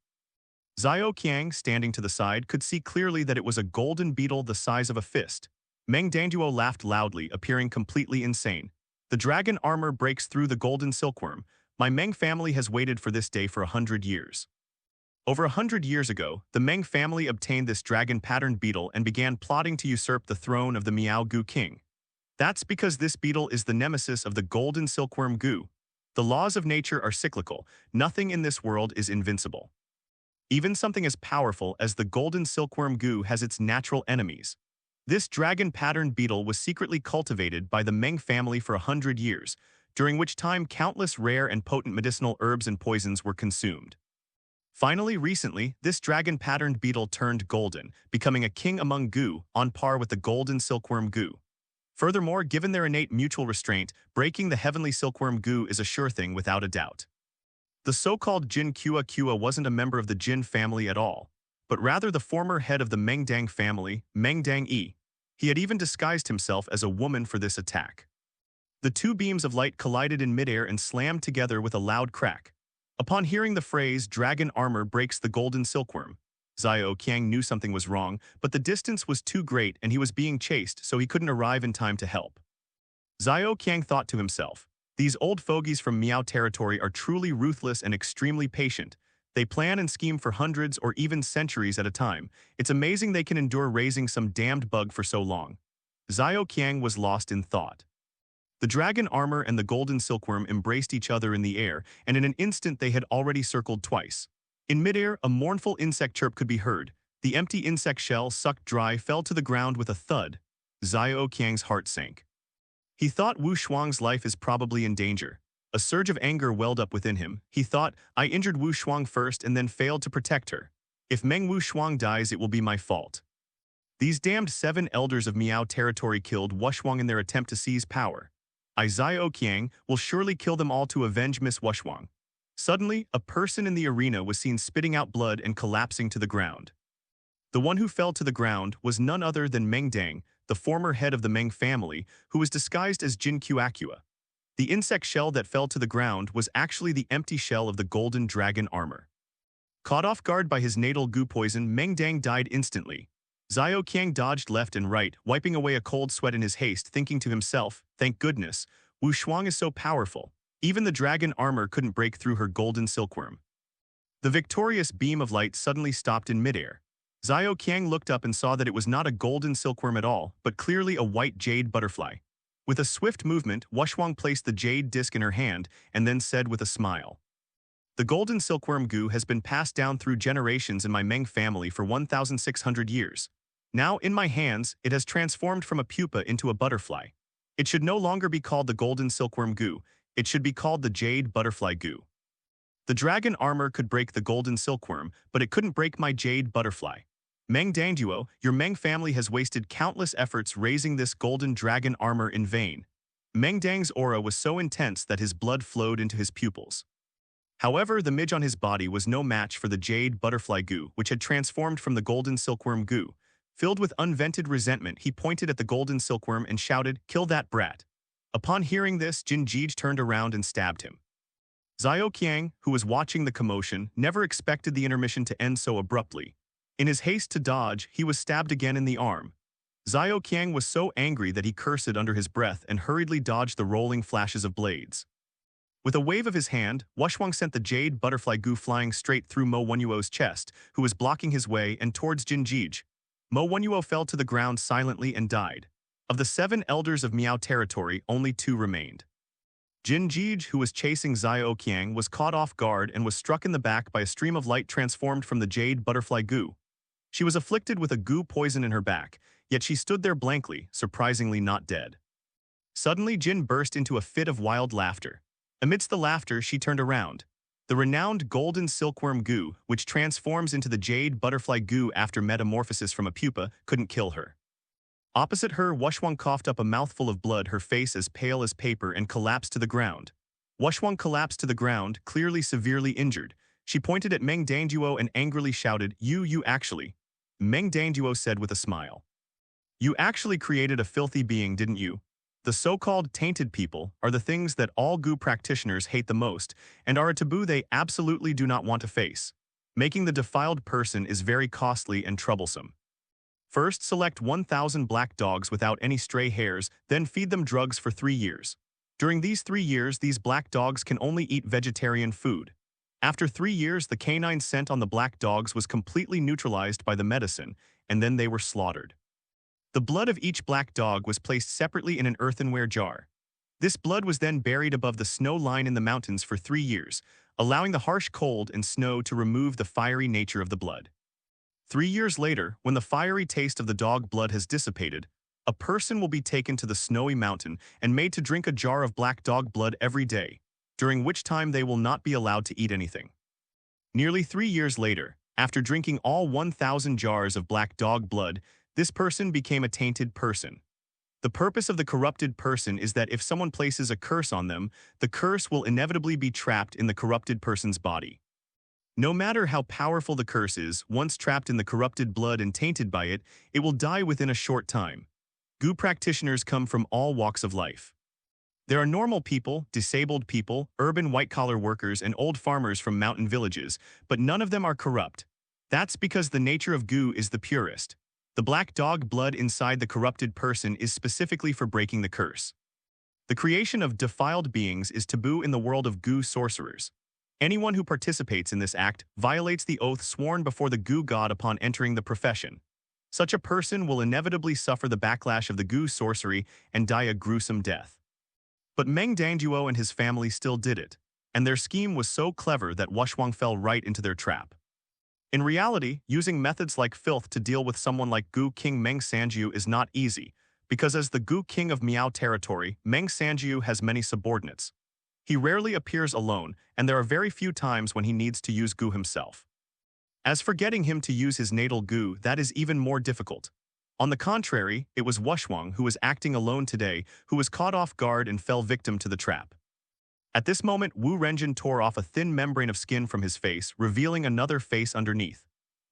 Xiao Qiang, standing to the side, could see clearly that it was a golden beetle the size of a fist. Meng Danduo laughed loudly, appearing completely insane. The dragon armor breaks through the golden silkworm. My Meng family has waited for this day for 100 years. Over 100 years ago, the Meng family obtained this dragon-patterned beetle and began plotting to usurp the throne of the Miao Gu king. That's because this beetle is the nemesis of the golden silkworm gu. The laws of nature are cyclical. Nothing in this world is invincible. Even something as powerful as the golden silkworm gu has its natural enemies. This dragon-patterned beetle was secretly cultivated by the Meng family for 100 years, during which time countless rare and potent medicinal herbs and poisons were consumed. Finally, recently, this dragon-patterned beetle turned golden, becoming a king among gu, on par with the golden silkworm gu. Furthermore, given their innate mutual restraint, breaking the heavenly silkworm gu is a sure thing without a doubt. The so-called Jin Kuakua wasn't a member of the Jin family at all, but rather the former head of the Mengdang family, Mengdang Yi. He had even disguised himself as a woman for this attack. The 2 beams of light collided in midair and slammed together with a loud crack. Upon hearing the phrase, dragon armor breaks the golden silkworm, Xiao Qiang knew something was wrong, but the distance was too great and he was being chased, so he couldn't arrive in time to help. Xiao Qiang thought to himself, these old fogies from Miao territory are truly ruthless and extremely patient. They plan and scheme for hundreds or even centuries at a time. It's amazing they can endure raising some damned bug for so long. Xiao Qiang was lost in thought. The dragon armor and the golden silkworm embraced each other in the air, and in an instant they had already circled twice. In midair, a mournful insect chirp could be heard. The empty insect shell, sucked dry, fell to the ground with a thud. Xiao Qiang's heart sank. He thought Wu Shuang's life is probably in danger. A surge of anger welled up within him. He thought, I injured Wu Shuang first and then failed to protect her. If Meng Wu Shuang dies, it will be my fault. These damned 7 elders of Miao territory killed Wu Shuang in their attempt to seize power. I, Xiao Qiang, will surely kill them all to avenge Miss Wu Shuang. Suddenly, a person in the arena was seen spitting out blood and collapsing to the ground. The one who fell to the ground was none other than Meng Dang, the former head of the Meng family, who was disguised as Jin Qiaqua. The insect shell that fell to the ground was actually the empty shell of the golden dragon armor. Caught off guard by his natal goo poison, Meng Dang died instantly. Xiao Qiang dodged left and right, wiping away a cold sweat in his haste, thinking to himself, thank goodness, Wu Shuang is so powerful. Even the dragon armor couldn't break through her golden silkworm. The victorious beam of light suddenly stopped in midair. Xiao Qiang looked up and saw that it was not a golden silkworm at all, but clearly a white jade butterfly. With a swift movement, Wu Shuang placed the jade disc in her hand and then said with a smile, the golden silkworm goo has been passed down through generations in my Meng family for 1,600 years. Now, in my hands, it has transformed from a pupa into a butterfly. It should no longer be called the golden silkworm goo. It should be called the jade butterfly goo. The dragon armor could break the golden silkworm, but it couldn't break my jade butterfly. Meng Dangduo, your Meng family has wasted countless efforts raising this golden dragon armor in vain. Meng Dang's aura was so intense that his blood flowed into his pupils. However, the midge on his body was no match for the jade butterfly goo, which had transformed from the golden silkworm goo. Filled with unvented resentment, he pointed at the golden silkworm and shouted, kill that brat. Upon hearing this, Jin Jige turned around and stabbed him. Xiao Qiang, who was watching the commotion, never expected the intermission to end so abruptly. In his haste to dodge, he was stabbed again in the arm. Xiao Qiang was so angry that he cursed under his breath and hurriedly dodged the rolling flashes of blades. With a wave of his hand, Wu Shuang sent the jade butterfly goo flying straight through Mo Wenyuo's chest, who was blocking his way, and towards Jin Jige. Mo Wenyuo fell to the ground silently and died. Of the 7 elders of Miao territory, only 2 remained. Jin Jige, who was chasing Xiao Qiang, was caught off guard and was struck in the back by a stream of light transformed from the jade butterfly goo. She was afflicted with a goo poison in her back, yet she stood there blankly, surprisingly not dead. Suddenly, Jin burst into a fit of wild laughter. Amidst the laughter, she turned around. The renowned golden silkworm goo, which transforms into the jade butterfly goo after metamorphosis from a pupa, couldn't kill her. Opposite her, Wu Shuang coughed up a mouthful of blood, her face as pale as paper, and collapsed to the ground. Wu Shuang collapsed to the ground, clearly severely injured. She pointed at Meng Dangduo and angrily shouted, you actually. Meng Dangduo said with a smile. You actually created a filthy being, didn't you? The so-called tainted people are the things that all goo practitioners hate the most and are a taboo they absolutely do not want to face. Making the defiled person is very costly and troublesome. First, select 1,000 black dogs without any stray hairs, then feed them drugs for 3 years. During these 3 years, these black dogs can only eat vegetarian food. After 3 years, the canine scent on the black dogs was completely neutralized by the medicine, and then they were slaughtered. The blood of each black dog was placed separately in an earthenware jar. This blood was then buried above the snow line in the mountains for 3 years, allowing the harsh cold and snow to remove the fiery nature of the blood. 3 years later, when the fiery taste of the dog blood has dissipated, a person will be taken to the snowy mountain and made to drink a jar of black dog blood every day, during which time they will not be allowed to eat anything. Nearly 3 years later, after drinking all 1,000 jars of black dog blood, this person became a tainted person. The purpose of the corrupted person is that if someone places a curse on them, the curse will inevitably be trapped in the corrupted person's body. No matter how powerful the curse is, once trapped in the corrupted blood and tainted by it, it will die within a short time. Goo practitioners come from all walks of life. There are normal people, disabled people, urban white-collar workers, and old farmers from mountain villages, but none of them are corrupt. That's because the nature of goo is the purest. The black dog blood inside the corrupted person is specifically for breaking the curse. The creation of defiled beings is taboo in the world of goo sorcerers. Anyone who participates in this act violates the oath sworn before the goo god upon entering the profession. Such a person will inevitably suffer the backlash of the goo sorcery and die a gruesome death. But Meng Danduo and his family still did it, and their scheme was so clever that Wushwang fell right into their trap. In reality, using methods like filth to deal with someone like Gu King Meng Sanjiu is not easy, because as the Gu King of Miao territory, Meng Sanjiu has many subordinates. He rarely appears alone, and there are very few times when he needs to use Gu himself. As for getting him to use his natal Gu, that is even more difficult. On the contrary, it was Wushwang who was acting alone today, who was caught off guard and fell victim to the trap. At this moment, Wu Renjin tore off a thin membrane of skin from his face, revealing another face underneath.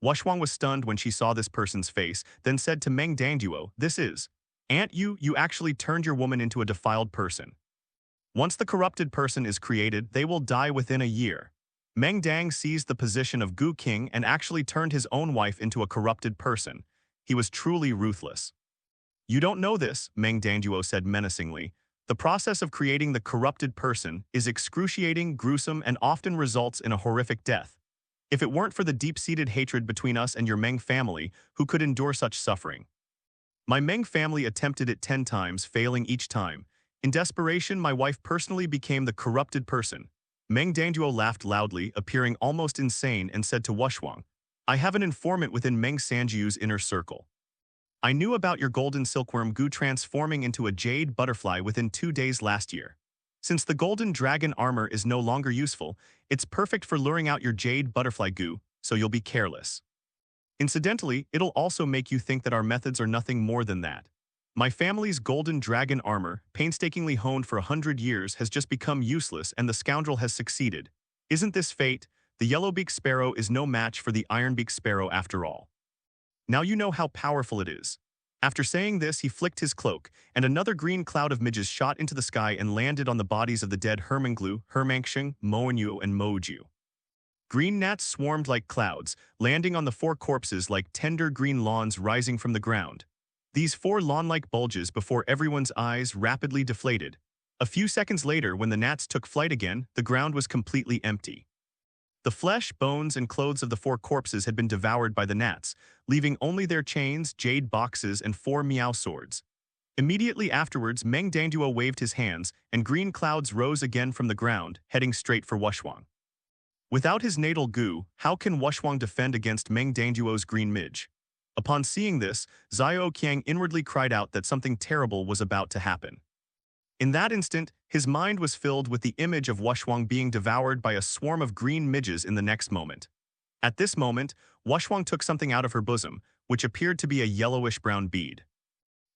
Wushwang was stunned when she saw this person's face, then said to Meng Danduo, "This is. Aunt you actually turned your woman into a defiled person. Once the corrupted person is created, they will die within a year." Meng Dang seized the position of Gu King and actually turned his own wife into a corrupted person. He was truly ruthless. "You don't know this," Meng Danduo said menacingly. "The process of creating the corrupted person is excruciating, gruesome, and often results in a horrific death. If it weren't for the deep-seated hatred between us and your Meng family, who could endure such suffering? My Meng family attempted it 10 times, failing each time. In desperation, my wife personally became the corrupted person." Meng Danduo laughed loudly, appearing almost insane, and said to Wushwang, "I have an informant within Meng Sanjiu's inner circle. I knew about your golden silkworm Gu transforming into a jade butterfly within 2 days last year. Since the golden dragon armor is no longer useful, it's perfect for luring out your jade butterfly Gu, so you'll be careless. Incidentally, it'll also make you think that our methods are nothing more than that. My family's golden dragon armor, painstakingly honed for 100 years, has just become useless and the scoundrel has succeeded. Isn't this fate? The yellow-beaked sparrow is no match for the iron-beaked sparrow after all. Now you know how powerful it is." After saying this, he flicked his cloak, and another green cloud of midges shot into the sky and landed on the bodies of the dead Hermanglu, Hermangsheng, Moanyu, and Moju. Green gnats swarmed like clouds, landing on the 4 corpses like tender green lawns rising from the ground. These 4 lawn-like bulges before everyone's eyes rapidly deflated. A few seconds later, when the gnats took flight again, the ground was completely empty. The flesh, bones, and clothes of the 4 corpses had been devoured by the gnats, leaving only their chains, jade boxes, and 4 meow swords. Immediately afterwards, Meng Danduo waved his hands, and green clouds rose again from the ground, heading straight for Wushwang. Without his natal Gu, how can Wushwang defend against Meng Danduo's green midge? Upon seeing this, Xiao Qiang inwardly cried out that something terrible was about to happen. In that instant, his mind was filled with the image of Wushwang being devoured by a swarm of green midges in the next moment. At this moment, Wushwang took something out of her bosom, which appeared to be a yellowish-brown bead.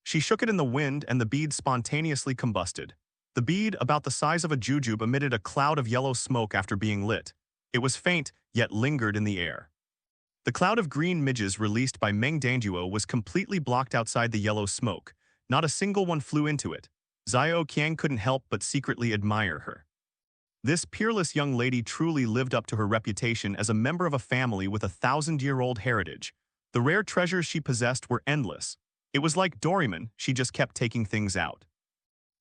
She shook it in the wind and the bead spontaneously combusted. The bead, about the size of a jujube, emitted a cloud of yellow smoke after being lit. It was faint, yet lingered in the air. The cloud of green midges released by Meng Danduo was completely blocked outside the yellow smoke. Not a single one flew into it. Xiao Qiang couldn't help but secretly admire her. This peerless young lady truly lived up to her reputation as a member of a family with a 1,000-year-old heritage. The rare treasures she possessed were endless. It was like Doraemon, she just kept taking things out.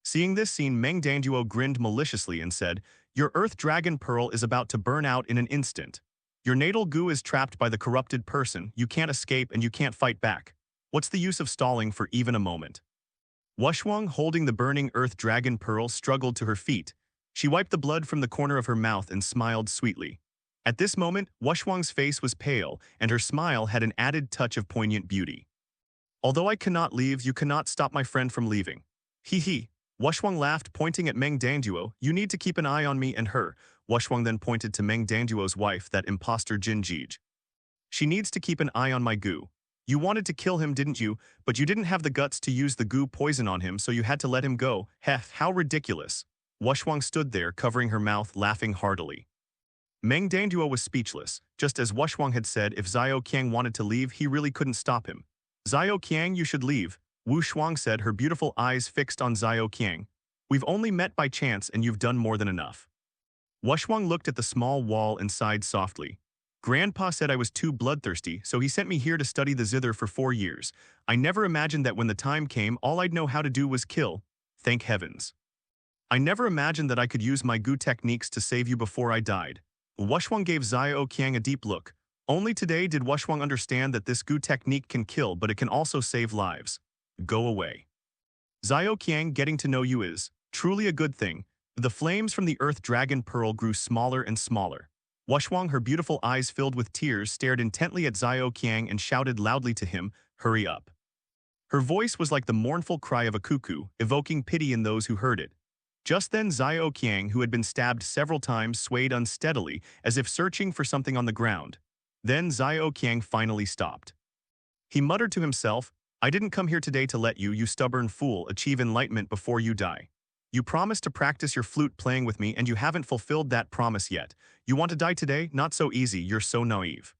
Seeing this scene, Meng Danduo grinned maliciously and said, "Your Earth Dragon Pearl is about to burn out in an instant. Your natal Gu is trapped by the corrupted person, you can't escape and you can't fight back. What's the use of stalling for even a moment?" Wushwang, holding the burning Earth Dragon Pearl, struggled to her feet. She wiped the blood from the corner of her mouth and smiled sweetly. At this moment, Wushwang's face was pale, and her smile had an added touch of poignant beauty. "Although I cannot leave, you cannot stop my friend from leaving. Hee hee." Wushwang laughed, pointing at Meng Danduo. "You need to keep an eye on me and her." Wushwang then pointed to Meng Danduo's wife, that imposter Jin Jij. "She needs to keep an eye on my Gu. You wanted to kill him, didn't you? But you didn't have the guts to use the Gu poison on him, so you had to let him go. Heh, how ridiculous." Wushwang stood there, covering her mouth, laughing heartily. Meng Danduo was speechless. Just as Wushwang had said, if Xiao Qiang wanted to leave, he really couldn't stop him. "Xiao Qiang, you should leave," Wu Shuang said, her beautiful eyes fixed on Xiao Qiang. "We've only met by chance and you've done more than enough." Wushwang looked at the small wall and sighed softly. "Grandpa said I was too bloodthirsty, so he sent me here to study the zither for 4 years. I never imagined that when the time came, all I'd know how to do was kill. Thank heavens. I never imagined that I could use my Gu techniques to save you before I died." Wushwang gave Xiao Qiang a deep look. Only today did Wushwang understand that this Gu technique can kill, but it can also save lives. "Go away. Xiao Qiang, getting to know you is Truly a good thing. The flames from the earth dragon pearl grew smaller and smaller. Wushwang, her beautiful eyes filled with tears, stared intently at Xiao Qiang and shouted loudly to him, "Hurry up." Her voice was like the mournful cry of a cuckoo, evoking pity in those who heard it. Just then Xiao Qiang, who had been stabbed several times, swayed unsteadily, as if searching for something on the ground. Then Xiao Qiang finally stopped. He muttered to himself, "I didn't come here today to let you stubborn fool, achieve enlightenment before you die. You promised to practice your flute playing with me and you haven't fulfilled that promise yet. You want to die today? Not so easy, you're so naive."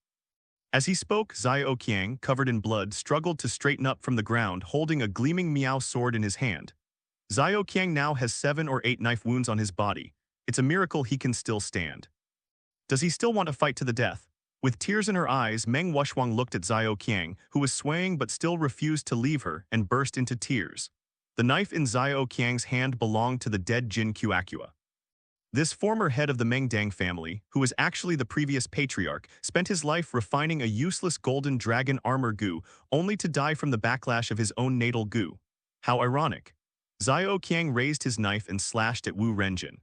As he spoke, Xiao Qiang, covered in blood, struggled to straighten up from the ground, holding a gleaming miao sword in his hand. Xiao Qiang now has 7 or 8 knife wounds on his body. It's a miracle he can still stand. Does he still want to fight to the death? With tears in her eyes, Meng Wushwang looked at Xiao Qiang, who was swaying but still refused to leave her, and burst into tears. The knife in Xiao Qiang's hand belonged to the dead Jin Qiaqua. This former head of the Meng Dang family, who was actually the previous patriarch, spent his life refining a useless golden dragon armor goo, only to die from the backlash of his own natal goo. How ironic. Xiao Qiang raised his knife and slashed at Wu Renjin.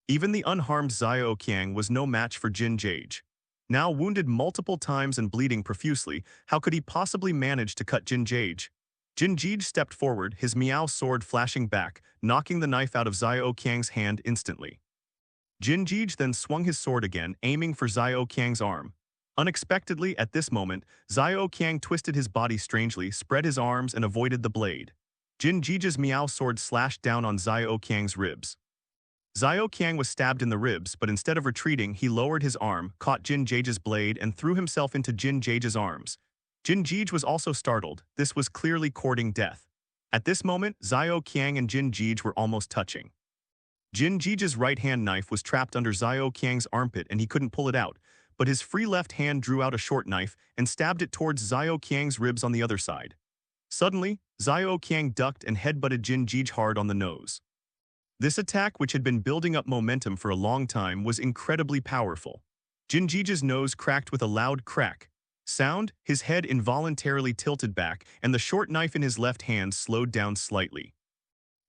Even the unharmed Xiao Qiang was no match for Jin Jage. Now wounded multiple times and bleeding profusely, how could he possibly manage to cut Jin Jage? Jin Jage stepped forward, his miao sword flashing back, knocking the knife out of Xiao Qiang's hand instantly. Jin Jage then swung his sword again, aiming for Xiao Qiang's arm. Unexpectedly, at this moment, Xiao Qiang twisted his body strangely, spread his arms, and avoided the blade. Jin Jage's miao sword slashed down on Xiao Qiang's ribs. Xiao Qiang was stabbed in the ribs, but instead of retreating, he lowered his arm, caught Jin Jage's blade, and threw himself into Jin Jage's arms. Jin Jage was also startled. This was clearly courting death. At this moment, Xiao Qiang and Jin Jage were almost touching. Jin Jage's right-hand knife was trapped under Xiao Qiang's armpit and he couldn't pull it out, but his free left hand drew out a short knife and stabbed it towards Xiao Qiang's ribs on the other side. Suddenly, Xiao Qiang ducked and headbutted Jin Jage hard on the nose. This attack, which had been building up momentum for a long time, was incredibly powerful. Jin Jage's nose cracked with a loud crack sound, his head involuntarily tilted back, and the short knife in his left hand slowed down slightly.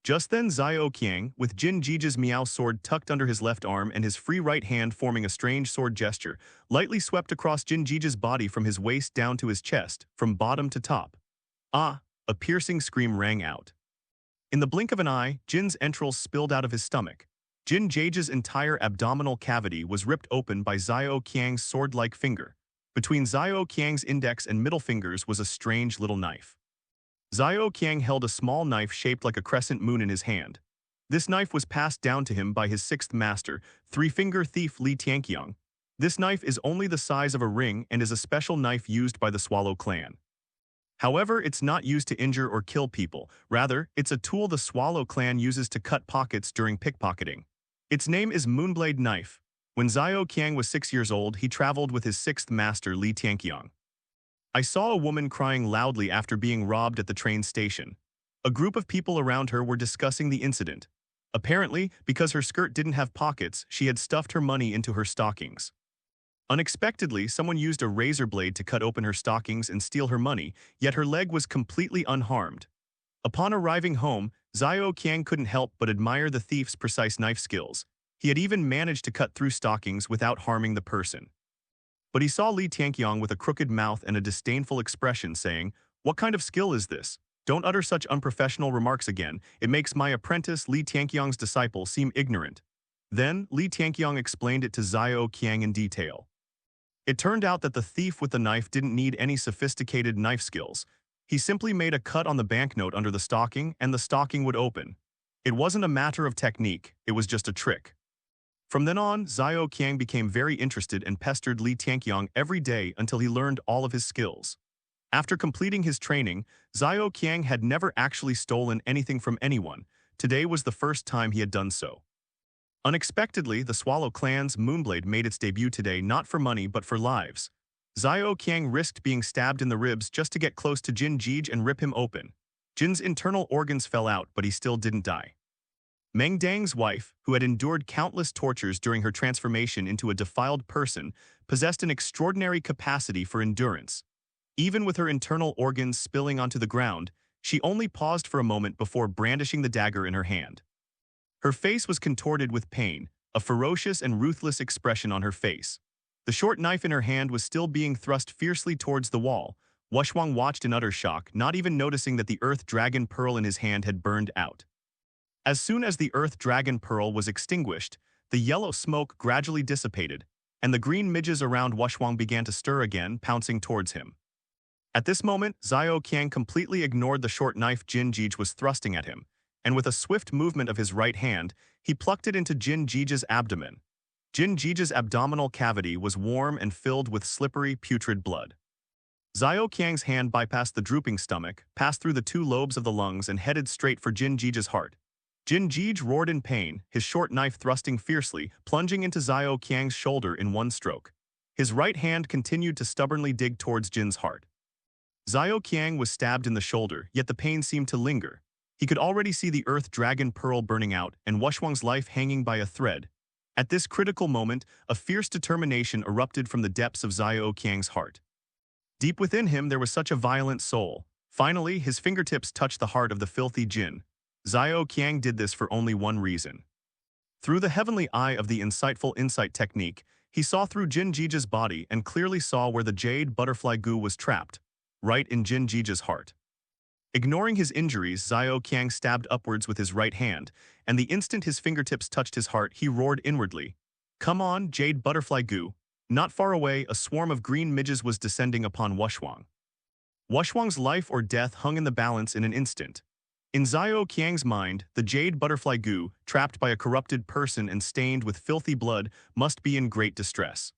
Just then Xiao Qiang, with Jin Jage's miao sword tucked under his left arm and his free right hand forming a strange sword gesture, lightly swept across Jin Jage's body from his waist down to his chest, from bottom to top. Ah! A piercing scream rang out. In the blink of an eye, Jin's entrails spilled out of his stomach. Jin Jage's entire abdominal cavity was ripped open by Xiao Qiang's sword-like finger. Between Xiao Qiang's index and middle fingers was a strange little knife. Xiao Qiang held a small knife shaped like a crescent moon in his hand. This knife was passed down to him by his sixth master, three-finger thief Li Tianqiang. This knife is only the size of a ring and is a special knife used by the Swallow clan. However, it's not used to injure or kill people. Rather, it's a tool the Swallow clan uses to cut pockets during pickpocketing. Its name is Moonblade Knife. When Xiao Qiang was 6 years old, he traveled with his sixth master Li Tianqiang. I saw a woman crying loudly after being robbed at the train station. A group of people around her were discussing the incident. Apparently, because her skirt didn't have pockets, she had stuffed her money into her stockings. Unexpectedly, someone used a razor blade to cut open her stockings and steal her money, yet her leg was completely unharmed. Upon arriving home, Xiao Qiang couldn't help but admire the thief's precise knife skills. He had even managed to cut through stockings without harming the person. But he saw Li Tianqiang with a crooked mouth and a disdainful expression, saying, "What kind of skill is this? Don't utter such unprofessional remarks again. It makes my apprentice Li Tianqiang's disciple seem ignorant." Then, Li Tianqiang explained it to Xiao Qiang in detail. It turned out that the thief with the knife didn't need any sophisticated knife skills. He simply made a cut on the banknote under the stocking and the stocking would open. It wasn't a matter of technique, it was just a trick. From then on, Xiao Qiang became very interested and pestered Li Tianqiang every day until he learned all of his skills. After completing his training, Xiao Qiang had never actually stolen anything from anyone. Today was the first time he had done so. Unexpectedly, the Swallow clan's Moonblade made its debut today not for money but for lives. Xiao Qiang risked being stabbed in the ribs just to get close to Jin Jage and rip him open. Jin's internal organs fell out, but he still didn't die. Meng Dang's wife, who had endured countless tortures during her transformation into a defiled person, possessed an extraordinary capacity for endurance. Even with her internal organs spilling onto the ground, she only paused for a moment before brandishing the dagger in her hand. Her face was contorted with pain, a ferocious and ruthless expression on her face. The short knife in her hand was still being thrust fiercely towards the wall. Wushwang watched in utter shock, not even noticing that the Earth Dragon Pearl in his hand had burned out. As soon as the Earth Dragon Pearl was extinguished, the yellow smoke gradually dissipated, and the green midges around Wushwang began to stir again, pouncing towards him. At this moment, Xiao Qiang completely ignored the short knife Jin Jige was thrusting at him, and with a swift movement of his right hand, he plucked it into Jin Jige's abdomen. Jin Jige's abdominal cavity was warm and filled with slippery, putrid blood. Xiao Qiang's hand bypassed the drooping stomach, passed through the two lobes of the lungs and headed straight for Jin Jige's heart. Jin Jige roared in pain, his short knife thrusting fiercely, plunging into Xiao Qiang's shoulder in one stroke. His right hand continued to stubbornly dig towards Jin's heart. Xiao Qiang was stabbed in the shoulder, yet the pain seemed to linger. He could already see the Earth Dragon Pearl burning out and Wushwang's life hanging by a thread. At this critical moment, a fierce determination erupted from the depths of Xiao Qiang's heart. Deep within him there was such a violent soul. Finally, his fingertips touched the heart of the filthy Jin. Xiao Qiang did this for only one reason. Through the heavenly eye of the insightful insight technique, he saw through Jin Jige's body and clearly saw where the jade butterfly goo was trapped, right in Jin Jige's heart. Ignoring his injuries, Xiao Qiang stabbed upwards with his right hand, and the instant his fingertips touched his heart, he roared inwardly, "Come on, jade butterfly goo." Not far away, a swarm of green midges was descending upon Wushwang. Wushwang's life or death hung in the balance in an instant. In Xiao Qiang's mind, the jade butterfly goo, trapped by a corrupted person and stained with filthy blood, must be in great distress.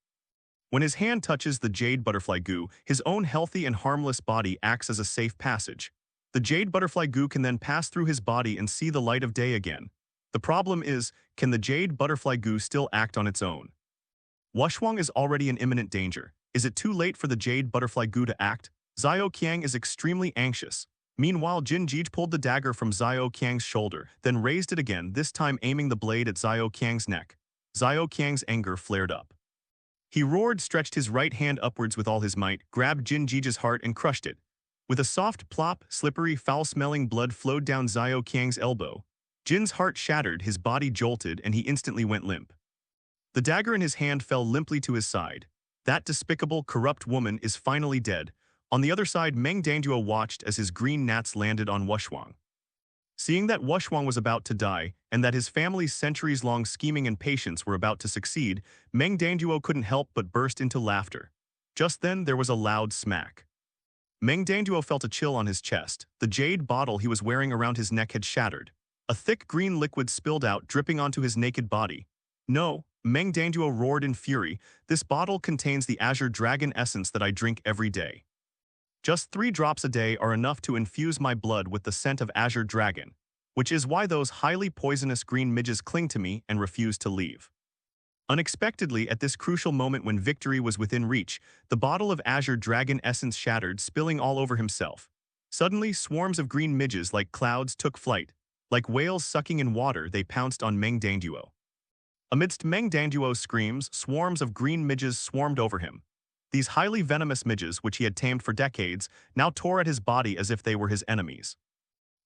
When his hand touches the jade butterfly goo, his own healthy and harmless body acts as a safe passage. The jade butterfly goo can then pass through his body and see the light of day again. The problem is, can the jade butterfly goo still act on its own? Wushwang is already in imminent danger. Is it too late for the jade butterfly goo to act? Xiao Qiang is extremely anxious. Meanwhile, Jin Jige pulled the dagger from Xiao Qiang's shoulder, then raised it again, this time aiming the blade at Xiao Qiang's neck. Xiao Qiang's anger flared up. He roared, stretched his right hand upwards with all his might, grabbed Jin Jige's heart and crushed it. With a soft plop, slippery, foul-smelling blood flowed down Xiao Qiang's elbow. Jin's heart shattered, his body jolted, and he instantly went limp. The dagger in his hand fell limply to his side. That despicable, corrupt woman is finally dead. On the other side, Meng Danduo watched as his green gnats landed on Wushwang. Seeing that Wushwang was about to die, and that his family's centuries-long scheming and patience were about to succeed, Meng Danduo couldn't help but burst into laughter. Just then, there was a loud smack. Meng Danduo felt a chill on his chest. The jade bottle he was wearing around his neck had shattered. A thick green liquid spilled out, dripping onto his naked body. "No," Meng Danduo roared in fury, "this bottle contains the Azure Dragon essence that I drink every day. Just 3 drops a day are enough to infuse my blood with the scent of Azure Dragon, which is why those highly poisonous green midges cling to me and refuse to leave." Unexpectedly, at this crucial moment when victory was within reach, the bottle of Azure Dragon essence shattered, spilling all over himself. Suddenly, swarms of green midges like clouds took flight. Like whales sucking in water, they pounced on Meng Danduo. Amidst Meng Danduo's screams, swarms of green midges swarmed over him. These highly venomous midges, which he had tamed for decades, now tore at his body as if they were his enemies.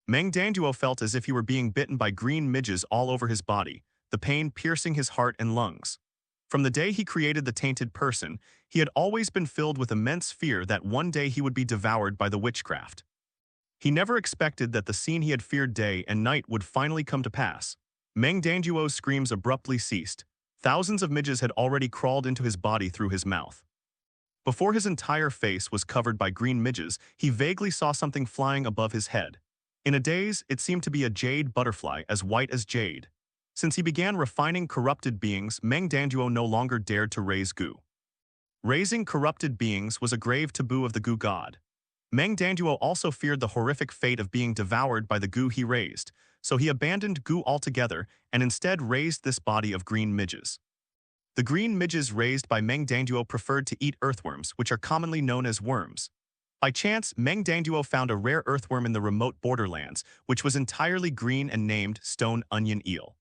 Meng Danduo felt as if he were being bitten by green midges all over his body, the pain piercing his heart and lungs. From the day he created the tainted person, he had always been filled with immense fear that one day he would be devoured by the witchcraft. He never expected that the scene he had feared day and night would finally come to pass. Meng Danduo's screams abruptly ceased. Thousands of midges had already crawled into his body through his mouth. Before his entire face was covered by green midges, he vaguely saw something flying above his head. In a daze, it seemed to be a jade butterfly as white as jade. Since he began refining corrupted beings, Meng Danduo no longer dared to raise goo. Raising corrupted beings was a grave taboo of the goo god. Meng Danduo also feared the horrific fate of being devoured by the goo he raised, so he abandoned goo altogether and instead raised this body of green midges. The green midges raised by Meng Danduo preferred to eat earthworms, which are commonly known as worms. By chance, Meng Danduo found a rare earthworm in the remote borderlands, which was entirely green and named stone onion eel.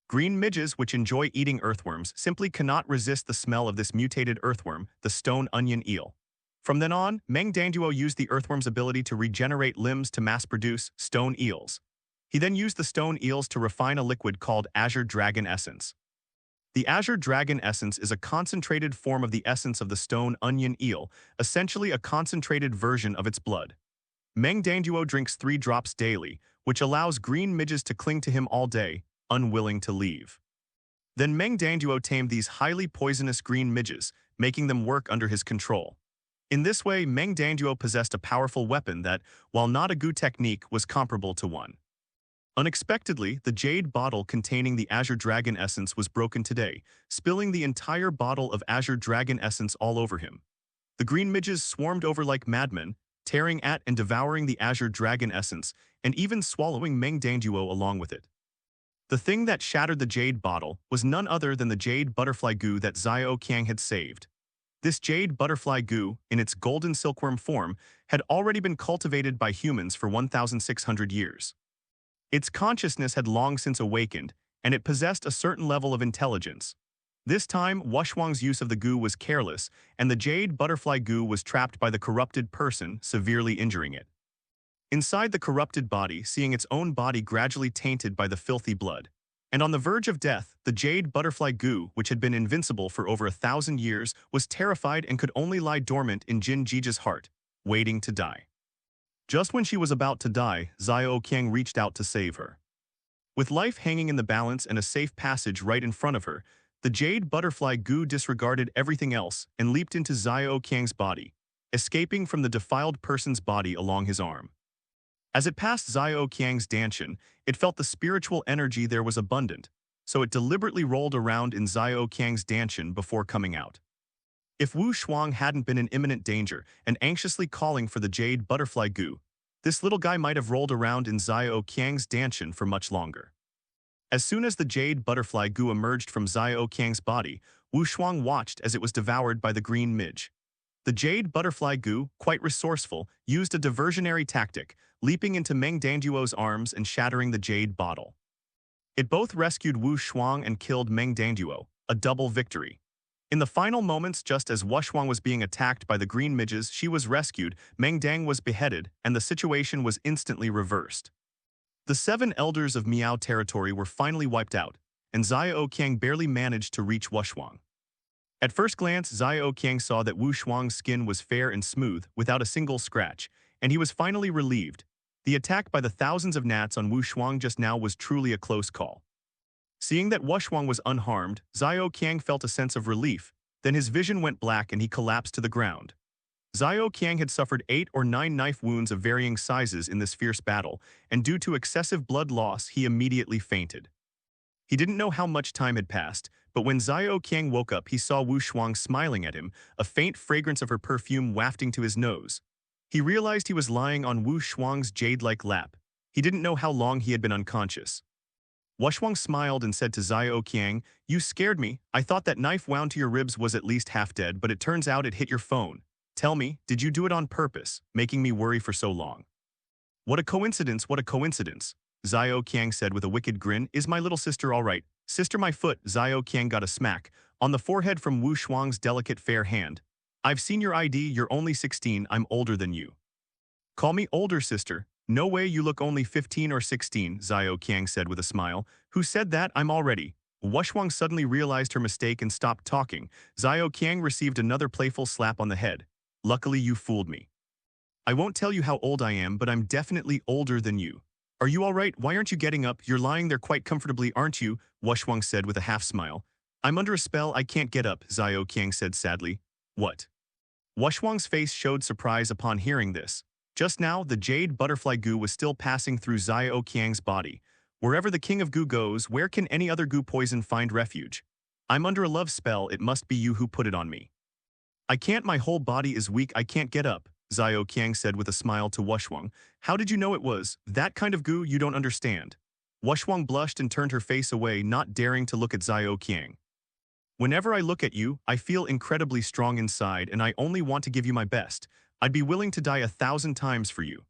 Green midges, which enjoy eating earthworms, simply cannot resist the smell of this mutated earthworm, the stone onion eel. From then on, Meng Danduo used the earthworm's ability to regenerate limbs to mass-produce stone eels. He then used the stone eels to refine a liquid called Azure Dragon Essence. The Azure Dragon Essence is a concentrated form of the essence of the stone onion eel, essentially a concentrated version of its blood. Meng Danduo drinks 3 drops daily, which allows green midges to cling to him all day, unwilling to leave. Then Meng Danduo tamed these highly poisonous green midges, making them work under his control. In this way, Meng Danduo possessed a powerful weapon that, while not a Gu technique, was comparable to one. Unexpectedly, the jade bottle containing the Azure Dragon Essence was broken today, spilling the entire bottle of Azure Dragon Essence all over him. The green midges swarmed over like madmen, tearing at and devouring the Azure Dragon Essence, and even swallowing Meng Danduo along with it. The thing that shattered the jade bottle was none other than the jade butterfly goo that Xiao Qiang had saved. This jade butterfly goo, in its golden silkworm form, had already been cultivated by humans for 1,600 years. Its consciousness had long since awakened, and it possessed a certain level of intelligence. This time, Wuxuang's use of the goo was careless, and the jade butterfly goo was trapped by the corrupted person, severely injuring it. Inside the corrupted body, seeing its own body gradually tainted by the filthy blood. And on the verge of death, the jade butterfly goo, which had been invincible for over 1,000 years, was terrified and could only lie dormant in Jin Jija's heart, waiting to die. Just when she was about to die, Xiao Qiang reached out to save her. With life hanging in the balance and a safe passage right in front of her, the jade butterfly goo disregarded everything else and leaped into Xiao Qiang's body, escaping from the defiled person's body along his arm. As it passed Xiao Qiang's dantian, it felt the spiritual energy there was abundant, so it deliberately rolled around in Xiao Qiang's dantian before coming out. If Wu Shuang hadn't been in imminent danger and anxiously calling for the jade butterfly goo, this little guy might have rolled around in Xiao Qiang's dantian for much longer. As soon as the jade butterfly goo emerged from Xiao Qiang's body, Wu Shuang watched as it was devoured by the green midge. The jade butterfly goo, quite resourceful, used a diversionary tactic, leaping into Meng Danduo's arms and shattering the jade bottle. It both rescued Wu Shuang and killed Meng Danduo, a double victory. In the final moments, just as Wu Shuang was being attacked by the green midges, she was rescued, Meng Dang was beheaded, and the situation was instantly reversed. The 7 elders of Miao territory were finally wiped out, and Xiao Qiang barely managed to reach Wu Shuang. At first glance, Xiao Qiang saw that Wu Shuang's skin was fair and smooth, without a single scratch, and he was finally relieved. The attack by the thousands of gnats on Wu Shuang just now was truly a close call. Seeing that Wu Shuang was unharmed, Xiao Qiang felt a sense of relief, then his vision went black and he collapsed to the ground. Xiao Qiang had suffered 8 or 9 knife wounds of varying sizes in this fierce battle, and due to excessive blood loss, he immediately fainted. He didn't know how much time had passed, but when Xiao Qiang woke up, he saw Wu Shuang smiling at him, a faint fragrance of her perfume wafting to his nose. He realized he was lying on Wu Shuang's jade-like lap. He didn't know how long he had been unconscious. Wu Shuang smiled and said to Xiao Qiang, "You scared me. I thought that knife wound to your ribs was at least half dead, but it turns out it hit your phone. Tell me, did you do it on purpose, making me worry for so long?" "What a coincidence, what a coincidence," Xiao Qiang said with a wicked grin. "Is my little sister all right?" "Sister, my foot." Xiao Qiang got a smack on the forehead from Wu Shuang's delicate fair hand. "I've seen your ID, you're only 16, I'm older than you." "Call me older, sister." "No way, you look only 15 or 16, Xiao Qiang said with a smile. "Who said that? I'm already." Wu Shuang suddenly realized her mistake and stopped talking. Xiao Qiang received another playful slap on the head. "Luckily you fooled me. I won't tell you how old I am, but I'm definitely older than you." "Are you all right? Why aren't you getting up? You're lying there quite comfortably, aren't you?" Wu Shuang said with a half-smile. "I'm under a spell, I can't get up," Xiao Qiang said sadly. "What?" Wu Shuang's face showed surprise upon hearing this. Just now, the jade butterfly goo was still passing through Xiao Qiang's body. Wherever the king of goo goes, where can any other goo poison find refuge? "I'm under a love spell, it must be you who put it on me." "I can't, my whole body is weak, I can't get up," Xiao Qiang said with a smile to Wu Shuang. "How did you know it was that kind of goo? You don't understand." Wu Shuang blushed and turned her face away, not daring to look at Xiao Qiang. "Whenever I look at you, I feel incredibly strong inside and I only want to give you my best. I'd be willing to die 1,000 times for you."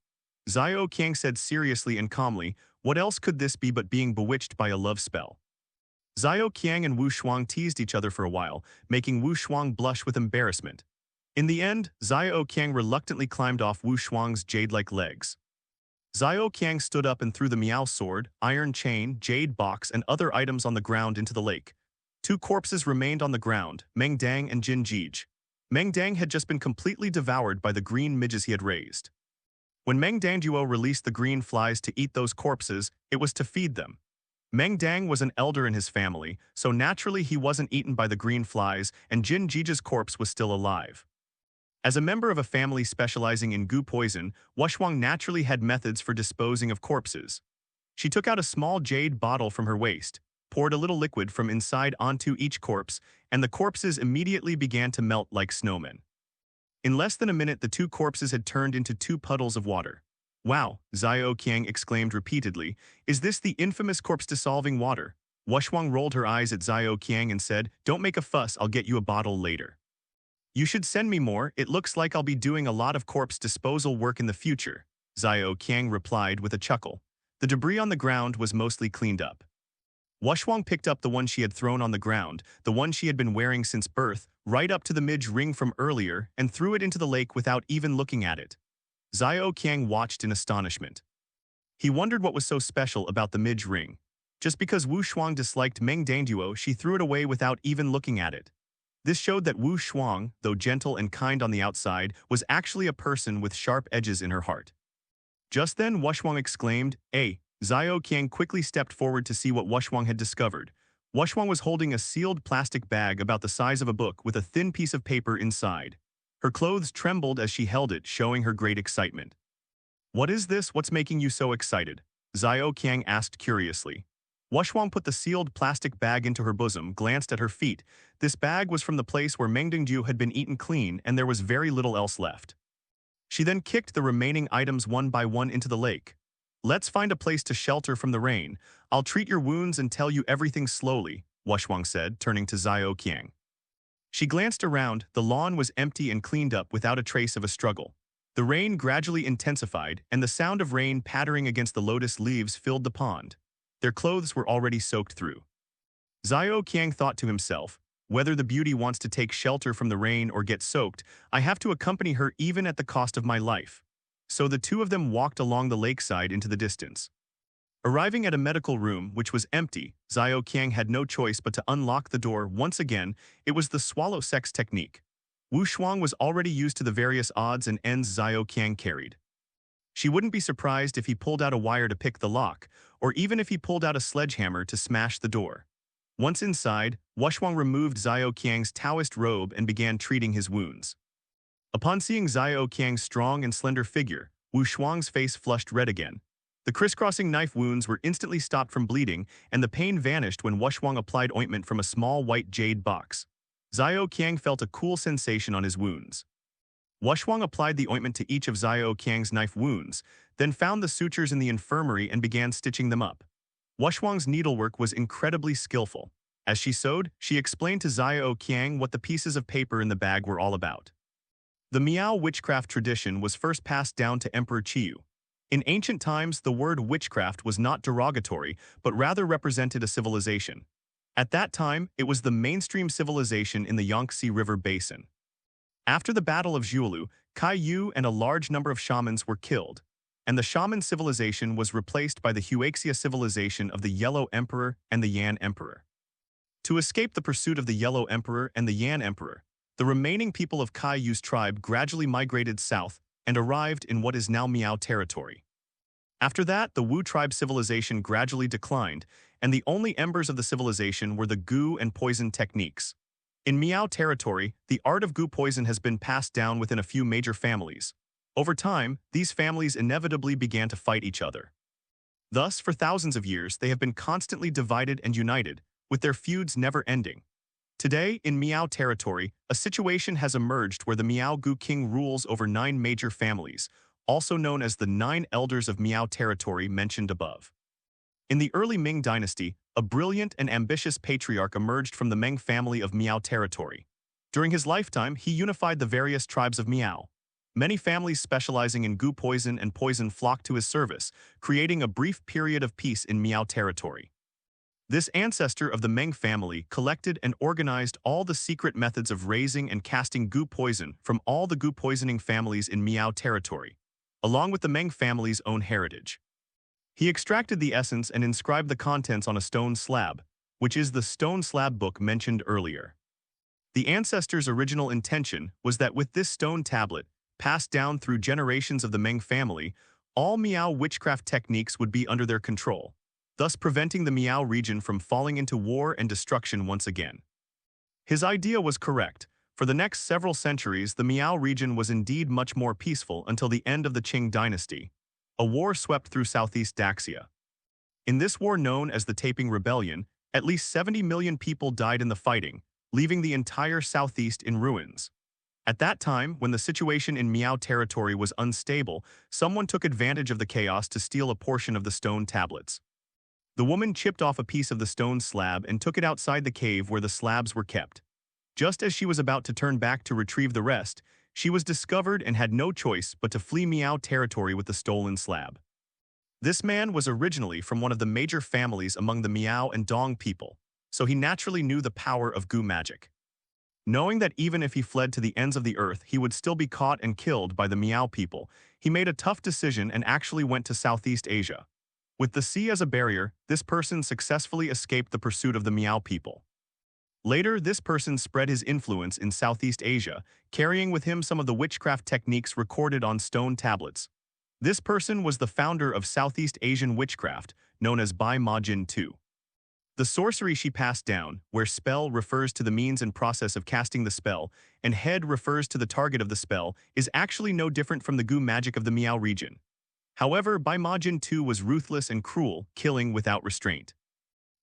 Xiao Qiang said seriously and calmly, "What else could this be but being bewitched by a love spell?" Xiao Qiang and Wu Shuang teased each other for a while, making Wu Shuang blush with embarrassment. In the end, Xiao Qiang reluctantly climbed off Wu Shuang's jade-like legs. Xiao Qiang stood up and threw the Miao sword, iron chain, jade box, and other items on the ground into the lake. Two corpses remained on the ground, Meng Dang and Jin Jige. Meng Dang had just been completely devoured by the green midges he had raised. When Meng Dangduo released the green flies to eat those corpses, it was to feed them. Meng Dang was an elder in his family, so naturally he wasn't eaten by the green flies, and Jin Jige's corpse was still alive. As a member of a family specializing in goo poison, Wushuang naturally had methods for disposing of corpses. She took out a small jade bottle from her waist, poured a little liquid from inside onto each corpse, and the corpses immediately began to melt like snowmen. In less than a minute, the two corpses had turned into two puddles of water. Wow, Xiao Qiang exclaimed repeatedly, is this the infamous corpse-dissolving water? Wushuang rolled her eyes at Xiao Qiang and said, don't make a fuss, I'll get you a bottle later. You should send me more, it looks like I'll be doing a lot of corpse disposal work in the future, Xiao Qiang replied with a chuckle. The debris on the ground was mostly cleaned up. Wushuang picked up the one she had thrown on the ground, the one she had been wearing since birth, right up to the midge ring from earlier, and threw it into the lake without even looking at it. Xiao Qiang watched in astonishment. He wondered what was so special about the midge ring. Just because Wu Shuang disliked Meng Dangduo, she threw it away without even looking at it. This showed that Wu Shuang, though gentle and kind on the outside, was actually a person with sharp edges in her heart. Just then, Wushuang exclaimed, "Hey!" Xiao Qiang quickly stepped forward to see what Wushuang had discovered. Wushuang was holding a sealed plastic bag about the size of a book with a thin piece of paper inside. Her clothes trembled as she held it, showing her great excitement. What is this? What's making you so excited? Xiao Qiang asked curiously. Wushuang put the sealed plastic bag into her bosom, glanced at her feet. This bag was from the place where Meng Dingju had been eaten clean, and there was very little else left. She then kicked the remaining items one by one into the lake. Let's find a place to shelter from the rain. I'll treat your wounds and tell you everything slowly, Wushuang said, turning to Xiao Qiang. She glanced around. The lawn was empty and cleaned up without a trace of a struggle. The rain gradually intensified, and the sound of rain pattering against the lotus leaves filled the pond. Their clothes were already soaked through. Xiao Qiang thought to himself, whether the beauty wants to take shelter from the rain or get soaked, I have to accompany her even at the cost of my life. So the two of them walked along the lakeside into the distance. Arriving at a medical room, which was empty, Xiao Qiang had no choice but to unlock the door once again. It was the swallow sex technique. Wu Shuang was already used to the various odds and ends Xiao Qiang carried. She wouldn't be surprised if he pulled out a wire to pick the lock, or even if he pulled out a sledgehammer to smash the door. Once inside, Wushuang removed Xiao Qiang's Taoist robe and began treating his wounds. Upon seeing Xiao Qiang's strong and slender figure, Wu Shuang's face flushed red again. The crisscrossing knife wounds were instantly stopped from bleeding, and the pain vanished when Wushuang applied ointment from a small white jade box. Xiao Qiang felt a cool sensation on his wounds. Wushuang applied the ointment to each of Xiao Qiang's knife wounds, then found the sutures in the infirmary and began stitching them up. Wushuang's needlework was incredibly skillful. As she sewed, she explained to Xiao Qiang what the pieces of paper in the bag were all about. The Miao witchcraft tradition was first passed down to Emperor Qiyu. In ancient times, the word witchcraft was not derogatory, but rather represented a civilization. At that time, it was the mainstream civilization in the Yangtze River basin. After the Battle of Zhuolu, Kai Yu and a large number of shamans were killed, and the shaman civilization was replaced by the Huaxia civilization of the Yellow Emperor and the Yan Emperor. To escape the pursuit of the Yellow Emperor and the Yan Emperor, the remaining people of Kai Yu's tribe gradually migrated south and arrived in what is now Miao territory. After that, the Wu tribe civilization gradually declined, and the only embers of the civilization were the goo and poison techniques. In Miao territory, the art of goo poison has been passed down within a few major families. Over time, these families inevitably began to fight each other. Thus, for thousands of years, they have been constantly divided and united, with their feuds never ending. Today, in Miao territory, a situation has emerged where the Miao Gu king rules over 9 major families, also known as the 9 elders of Miao territory mentioned above. In the early Ming dynasty, a brilliant and ambitious patriarch emerged from the Meng family of Miao territory. During his lifetime, he unified the various tribes of Miao. Many families specializing in gu poison and poison flocked to his service, creating a brief period of peace in Miao territory. This ancestor of the Meng family collected and organized all the secret methods of raising and casting gu poison from all the gu poisoning families in Miao territory. along with the Meng family's own heritage. He extracted the essence and inscribed the contents on a stone slab, which is the stone slab book mentioned earlier. The ancestors' original intention was that with this stone tablet, passed down through generations of the Meng family, all Miao witchcraft techniques would be under their control, thus preventing the Miao region from falling into war and destruction once again. His idea was correct. For the next several centuries, the Miao region was indeed much more peaceful until the end of the Qing dynasty. A war swept through southeast Daxia. In this war known as the Taiping Rebellion, at least 70 million people died in the fighting, leaving the entire southeast in ruins. At that time, when the situation in Miao territory was unstable, someone took advantage of the chaos to steal a portion of the stone tablets. The woman chipped off a piece of the stone slab and took it outside the cave where the slabs were kept. Just as she was about to turn back to retrieve the rest, she was discovered and had no choice but to flee Miao territory with the stolen slab. This man was originally from one of the major families among the Miao and Dong people, so he naturally knew the power of Gu magic. Knowing that even if he fled to the ends of the earth, he would still be caught and killed by the Miao people, he made a tough decision and actually went to Southeast Asia. With the sea as a barrier, this person successfully escaped the pursuit of the Miao people. Later, this person spread his influence in Southeast Asia, carrying with him some of the witchcraft techniques recorded on stone tablets. This person was the founder of Southeast Asian witchcraft, known as Bai Ma Jin II. The sorcery she passed down, where spell refers to the means and process of casting the spell, and head refers to the target of the spell, is actually no different from the Gu magic of the Miao region. However, Bai Ma Jin II was ruthless and cruel, killing without restraint.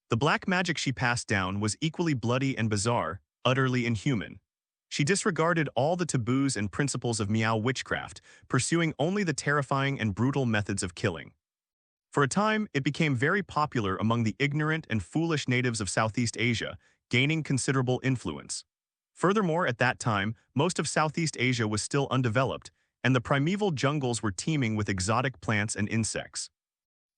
The black magic she passed down was equally bloody and bizarre, utterly inhuman. She disregarded all the taboos and principles of Miao witchcraft, pursuing only the terrifying and brutal methods of killing. For a time, it became very popular among the ignorant and foolish natives of Southeast Asia, gaining considerable influence. Furthermore, at that time, most of Southeast Asia was still undeveloped, and the primeval jungles were teeming with exotic plants and insects.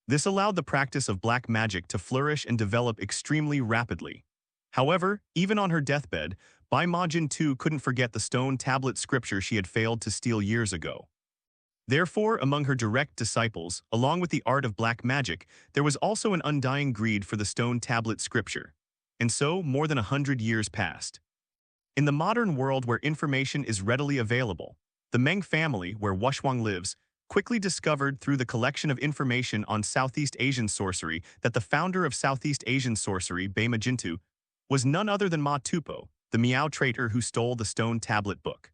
This allowed the practice of black magic to flourish and develop extremely rapidly. However, even on her deathbed, Bai Ma Jin II couldn't forget the stone tablet scripture she had failed to steal years ago. Therefore, among her direct disciples, along with the art of black magic, there was also an undying greed for the stone tablet scripture. And so, more than 100 years passed. In the modern world where information is readily available, the Meng family, where Wushwang lives, quickly discovered through the collection of information on Southeast Asian sorcery that the founder of Southeast Asian sorcery, Bai Ma Jin II, was none other than Ma Tupo, the Miao traitor who stole the stone tablet book.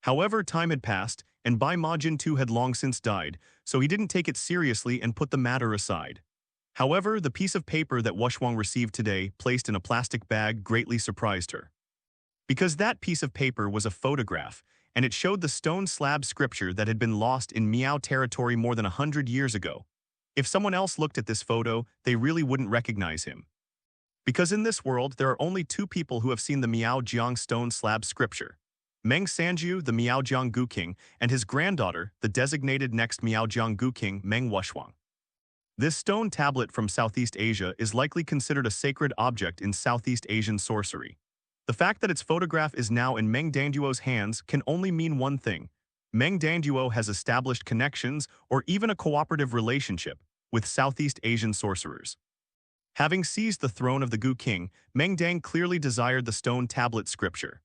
However, time had passed, and Bai Ma Jin II had long since died, so he didn't take it seriously and put the matter aside. However, the piece of paper that Wushwang received today, placed in a plastic bag, greatly surprised her. Because that piece of paper was a photograph, and it showed the stone slab scripture that had been lost in Miao territory more than 100 years ago. If someone else looked at this photo, they really wouldn't recognize him. Because in this world, there are only two people who have seen the Miao Jiang stone slab scripture: Meng Sanju, the Miao Jiang Gu King, and his granddaughter, the designated next Miao Jiang Gu King, Meng Wushwang. This stone tablet from Southeast Asia is likely considered a sacred object in Southeast Asian sorcery. The fact that its photograph is now in Meng Danduo's hands can only mean one thing: Meng Danduo has established connections or even a cooperative relationship with Southeast Asian sorcerers. Having seized the throne of the Gu King, Meng Dang clearly desired the stone tablet scripture.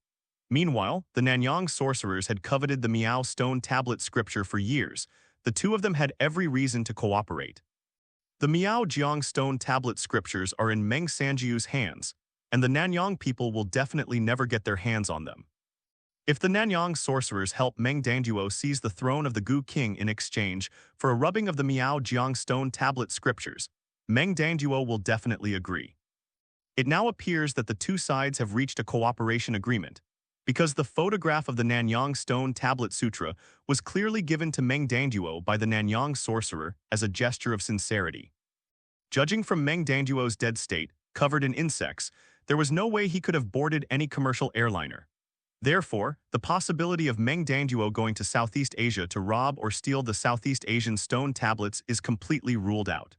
Meanwhile, the Nanyang sorcerers had coveted the Miao stone tablet scripture for years. The two of them had every reason to cooperate. The Miao Jiang stone tablet scriptures are in Meng Sanjiu's hands, and the Nanyang people will definitely never get their hands on them. If the Nanyang sorcerers help Meng Danduo seize the throne of the Gu King in exchange for a rubbing of the Miao Jiang stone tablet scriptures, Meng Danduo will definitely agree. It now appears that the two sides have reached a cooperation agreement, because the photograph of the Nanyang stone tablet sutra was clearly given to Meng Danduo by the Nanyang sorcerer as a gesture of sincerity. Judging from Meng Danduo's dead state, covered in insects, there was no way he could have boarded any commercial airliner. Therefore, the possibility of Meng Danduo going to Southeast Asia to rob or steal the Southeast Asian stone tablets is completely ruled out.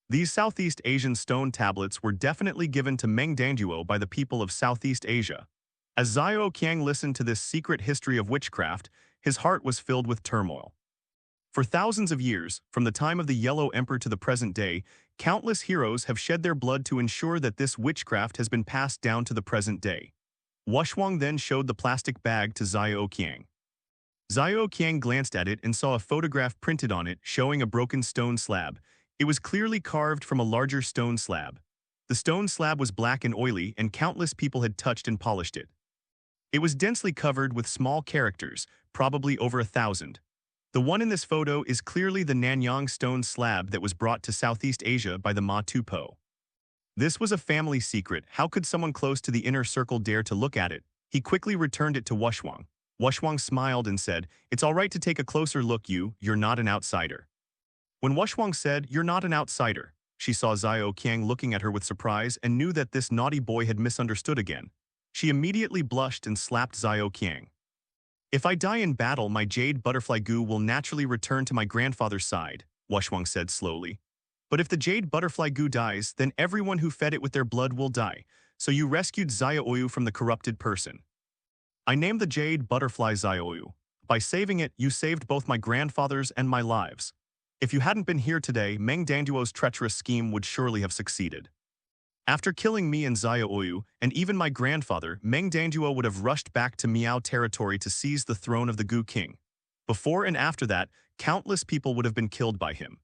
These Southeast Asian stone tablets were definitely given to Meng Danduo by the people of Southeast Asia. As Xiao Qiang listened to this secret history of witchcraft, his heart was filled with turmoil. For thousands of years, from the time of the Yellow Emperor to the present day, countless heroes have shed their blood to ensure that this witchcraft has been passed down to the present day. Wushwang then showed the plastic bag to Xiao Qiang. Xiao Qiang glanced at it and saw a photograph printed on it showing a broken stone slab. It was clearly carved from a larger stone slab. The stone slab was black and oily, and countless people had touched and polished it. It was densely covered with small characters, probably over 1,000. The one in this photo is clearly the Nanyang stone slab that was brought to Southeast Asia by the Ma Tupo. This was a family secret. How could someone close to the inner circle dare to look at it? He quickly returned it to Wushwang. Wushwang smiled and said, "It's all right to take a closer look, you're not an outsider." When Wushwang said, "You're not an outsider," she saw Xiao Qiang looking at her with surprise and knew that this naughty boy had misunderstood again. She immediately blushed and slapped Xiao Qiang. "If I die in battle, my jade butterfly goo will naturally return to my grandfather's side," Wushwang said slowly. "But if the jade butterfly goo dies, then everyone who fed it with their blood will die. So you rescued Xiaoyu from the corrupted person. I named the jade butterfly Xiaoyu. By saving it, you saved both my grandfather's and my lives. If you hadn't been here today, Meng Danduo's treacherous scheme would surely have succeeded. After killing me and Xiaoyu, and even my grandfather, Meng Danduo would have rushed back to Miao territory to seize the throne of the Gu King. Before and after that, countless people would have been killed by him.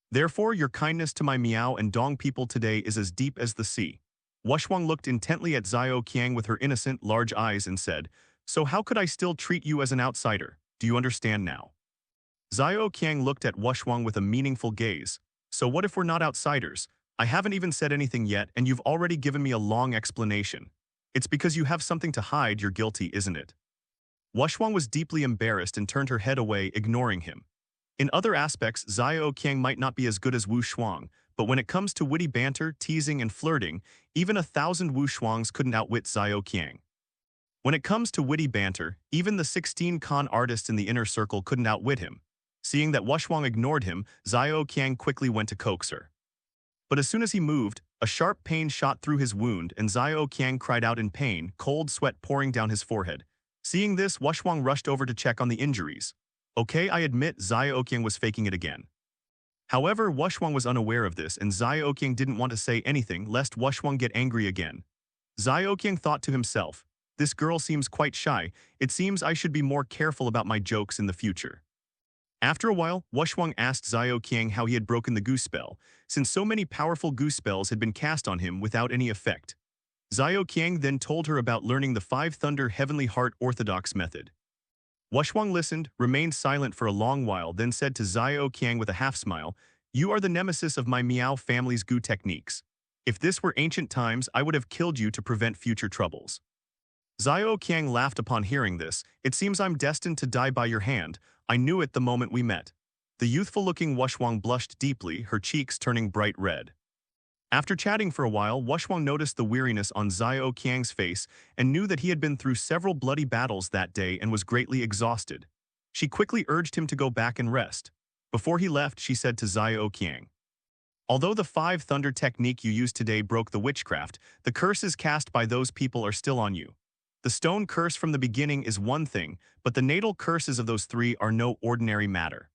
Therefore, your kindness to my Miao and Dong people today is as deep as the sea." Wushwang looked intently at Xiao Qiang with her innocent, large eyes and said, "So how could I still treat you as an outsider? Do you understand now?" Xiao Qiang looked at Wushwang with a meaningful gaze. "So what if we're not outsiders? I haven't even said anything yet, and you've already given me a long explanation. It's because you have something to hide you're guilty, isn't it?" Wushwang was deeply embarrassed and turned her head away, ignoring him. In other aspects, Xiao Qiang might not be as good as Wu Shuang, but when it comes to witty banter, teasing, and flirting, even 1,000 Wu Shuangs couldn't outwit Xiao Qiang. When it comes to witty banter, even the 16 con artists in the inner circle couldn't outwit him. Seeing that Wushwang ignored him, Xiao Qiang quickly went to coax her. But as soon as he moved, a sharp pain shot through his wound, and Xiao Qiang cried out in pain, cold sweat pouring down his forehead. Seeing this, Wushwang rushed over to check on the injuries. "Okay, I admit Xiao Qiang was faking it again." However, Wushwang was unaware of this, and Xiao Qiang didn't want to say anything lest Wushwang get angry again. Xiao Qiang thought to himself, "This girl seems quite shy. It seems I should be more careful about my jokes in the future." After a while, Wushwang asked Xiao Qiang how he had broken the goose spell, since so many powerful goose spells had been cast on him without any effect. Xiao Qiang then told her about learning the Five Thunder Heavenly Heart Orthodox method. Wushwang listened, remained silent for a long while, then said to Xiao Qiang with a half-smile, "You are the nemesis of my Miao family's Gu techniques. If this were ancient times, I would have killed you to prevent future troubles." Xiao Qiang laughed upon hearing this. "It seems I'm destined to die by your hand. I knew it the moment we met." The youthful-looking Wushwang blushed deeply, her cheeks turning bright red. After chatting for a while, Wushwang noticed the weariness on Xiao Qiang's face and knew that he had been through several bloody battles that day and was greatly exhausted. She quickly urged him to go back and rest. Before he left, she said to Xiao Qiang, "Although the Five Thunder technique you used today broke the witchcraft, the curses cast by those people are still on you. The stone curse from the beginning is one thing, but the natal curses of those three are no ordinary matter.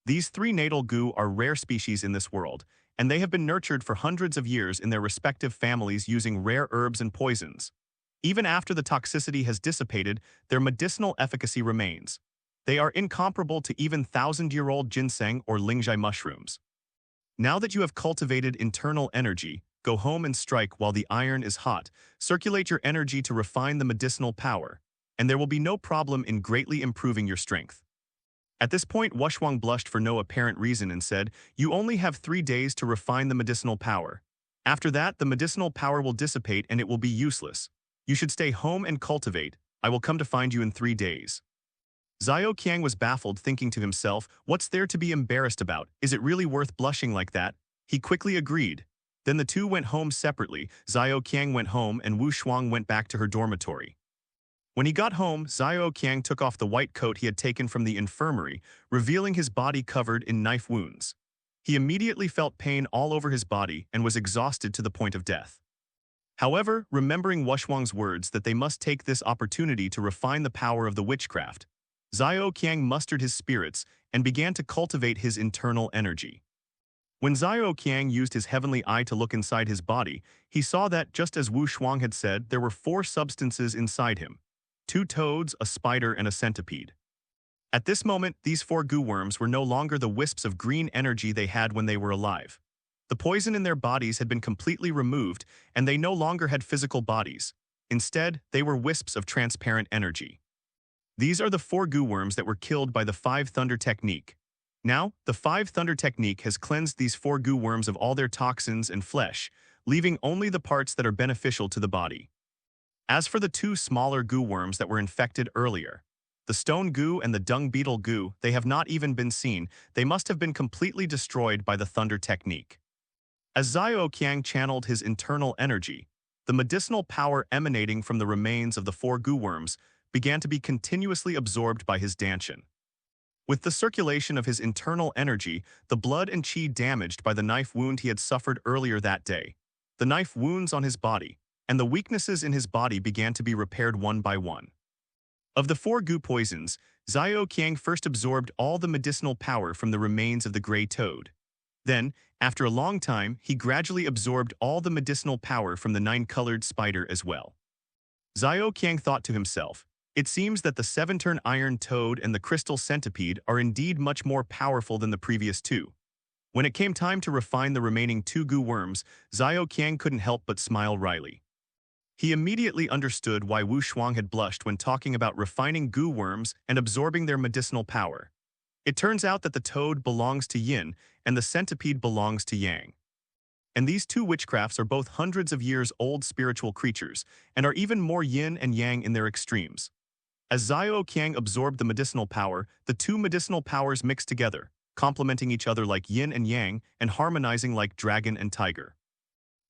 These three natal gu are rare species in this world, and they have been nurtured for hundreds of years in their respective families using rare herbs and poisons. Even after the toxicity has dissipated, their medicinal efficacy remains. They are incomparable to even 1,000-year-old ginseng or lingjai mushrooms. Now that you have cultivated internal energy, go home and strike while the iron is hot. Circulate your energy to refine the medicinal power, and there will be no problem in greatly improving your strength." At this point, Wushwang blushed for no apparent reason and said, "You only have 3 days to refine the medicinal power. After that, the medicinal power will dissipate and it will be useless. You should stay home and cultivate. I will come to find you in 3 days." Xiao Qiang was baffled, thinking to himself, "What's there to be embarrassed about? Is it really worth blushing like that?" He quickly agreed. Then the two went home separately. Xiao Qiang went home and Wu Shuang went back to her dormitory. When he got home, Xiao Qiang took off the white coat he had taken from the infirmary, revealing his body covered in knife wounds. He immediately felt pain all over his body and was exhausted to the point of death. However, remembering Wushwang's words that they must take this opportunity to refine the power of the witchcraft, Xiao Qiang mustered his spirits and began to cultivate his internal energy. When Xiao Qiang used his heavenly eye to look inside his body, he saw that, just as Wu Shuang had said, there were 4 substances inside him: 2 toads, a spider, and a centipede. At this moment, these 4 goo worms were no longer the wisps of green energy they had when they were alive. The poison in their bodies had been completely removed, and they no longer had physical bodies. Instead, they were wisps of transparent energy. These are the 4 goo worms that were killed by the 5 thunder technique. Now, the 5 thunder technique has cleansed these 4 goo worms of all their toxins and flesh, leaving only the parts that are beneficial to the body. As for the 2 smaller goo worms that were infected earlier, the stone goo and the dung beetle goo, they have not even been seen. They must have been completely destroyed by the thunder technique. As Xiao Qiang channeled his internal energy, the medicinal power emanating from the remains of the 4 goo worms began to be continuously absorbed by his danshan. With the circulation of his internal energy, the blood and qi damaged by the knife wound he had suffered earlier that day, the knife wounds on his body, and the weaknesses in his body began to be repaired one by one. Of the 4 goo poisons, Xiao Qiang first absorbed all the medicinal power from the remains of the gray toad. Then, after a long time, he gradually absorbed all the medicinal power from the 9-colored spider as well. Xiao Qiang thought to himself, it seems that the 7-turn iron toad and the crystal centipede are indeed much more powerful than the previous 2. When it came time to refine the remaining 2 goo worms, Xiao Qiang couldn't help but smile wryly. He immediately understood why Wu Shuang had blushed when talking about refining goo worms and absorbing their medicinal power. It turns out that the toad belongs to yin and the centipede belongs to yang. And these 2 witchcrafts are both hundreds of years old spiritual creatures and are even more yin and yang in their extremes. As Xiao Qiang absorbed the medicinal power, the 2 medicinal powers mixed together, complementing each other like yin and yang and harmonizing like dragon and tiger.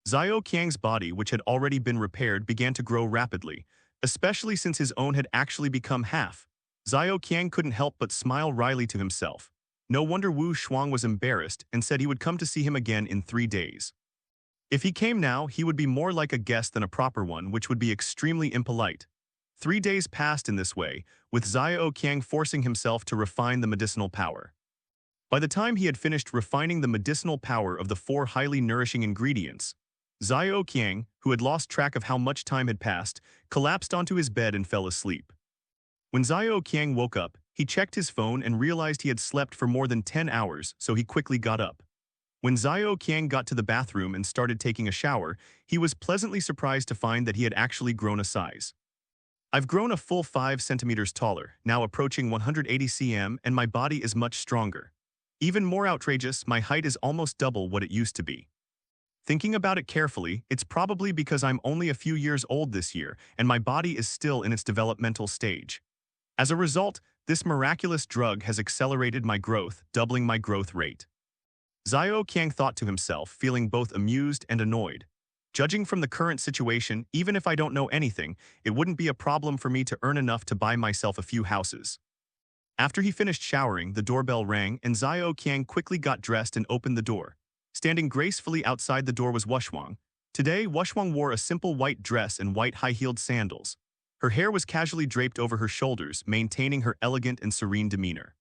Xiao Qiang's body, which had already been repaired, began to grow rapidly, especially since his own had actually become half. Xiao Qiang couldn't help but smile wryly to himself. No wonder Wu Shuang was embarrassed and said he would come to see him again in 3 days. If he came now, he would be more like a guest than a proper one, which would be extremely impolite. 3 days passed in this way, with Xiao Qiang forcing himself to refine the medicinal power. By the time he had finished refining the medicinal power of the 4 highly nourishing ingredients, Xiao Qiang, who had lost track of how much time had passed, collapsed onto his bed and fell asleep. When Xiao Qiang woke up, he checked his phone and realized he had slept for more than 10 hours, so he quickly got up. When Xiao Qiang got to the bathroom and started taking a shower, he was pleasantly surprised to find that he had actually grown a size. I've grown a full 5 centimeters taller, now approaching 180 cm, and my body is much stronger. Even more outrageous, my height is almost double what it used to be. Thinking about it carefully, it's probably because I'm only a few years old this year, and my body is still in its developmental stage. As a result, this miraculous drug has accelerated my growth, doubling my growth rate. Xiao Qiang thought to himself, feeling both amused and annoyed. Judging from the current situation, even if I don't know anything, it wouldn't be a problem for me to earn enough to buy myself a few houses. After he finished showering, the doorbell rang and Xiao Qiang quickly got dressed and opened the door. Standing gracefully outside the door was Wushwang. Today, Wushwang wore a simple white dress and white high-heeled sandals. Her hair was casually draped over her shoulders, maintaining her elegant and serene demeanor.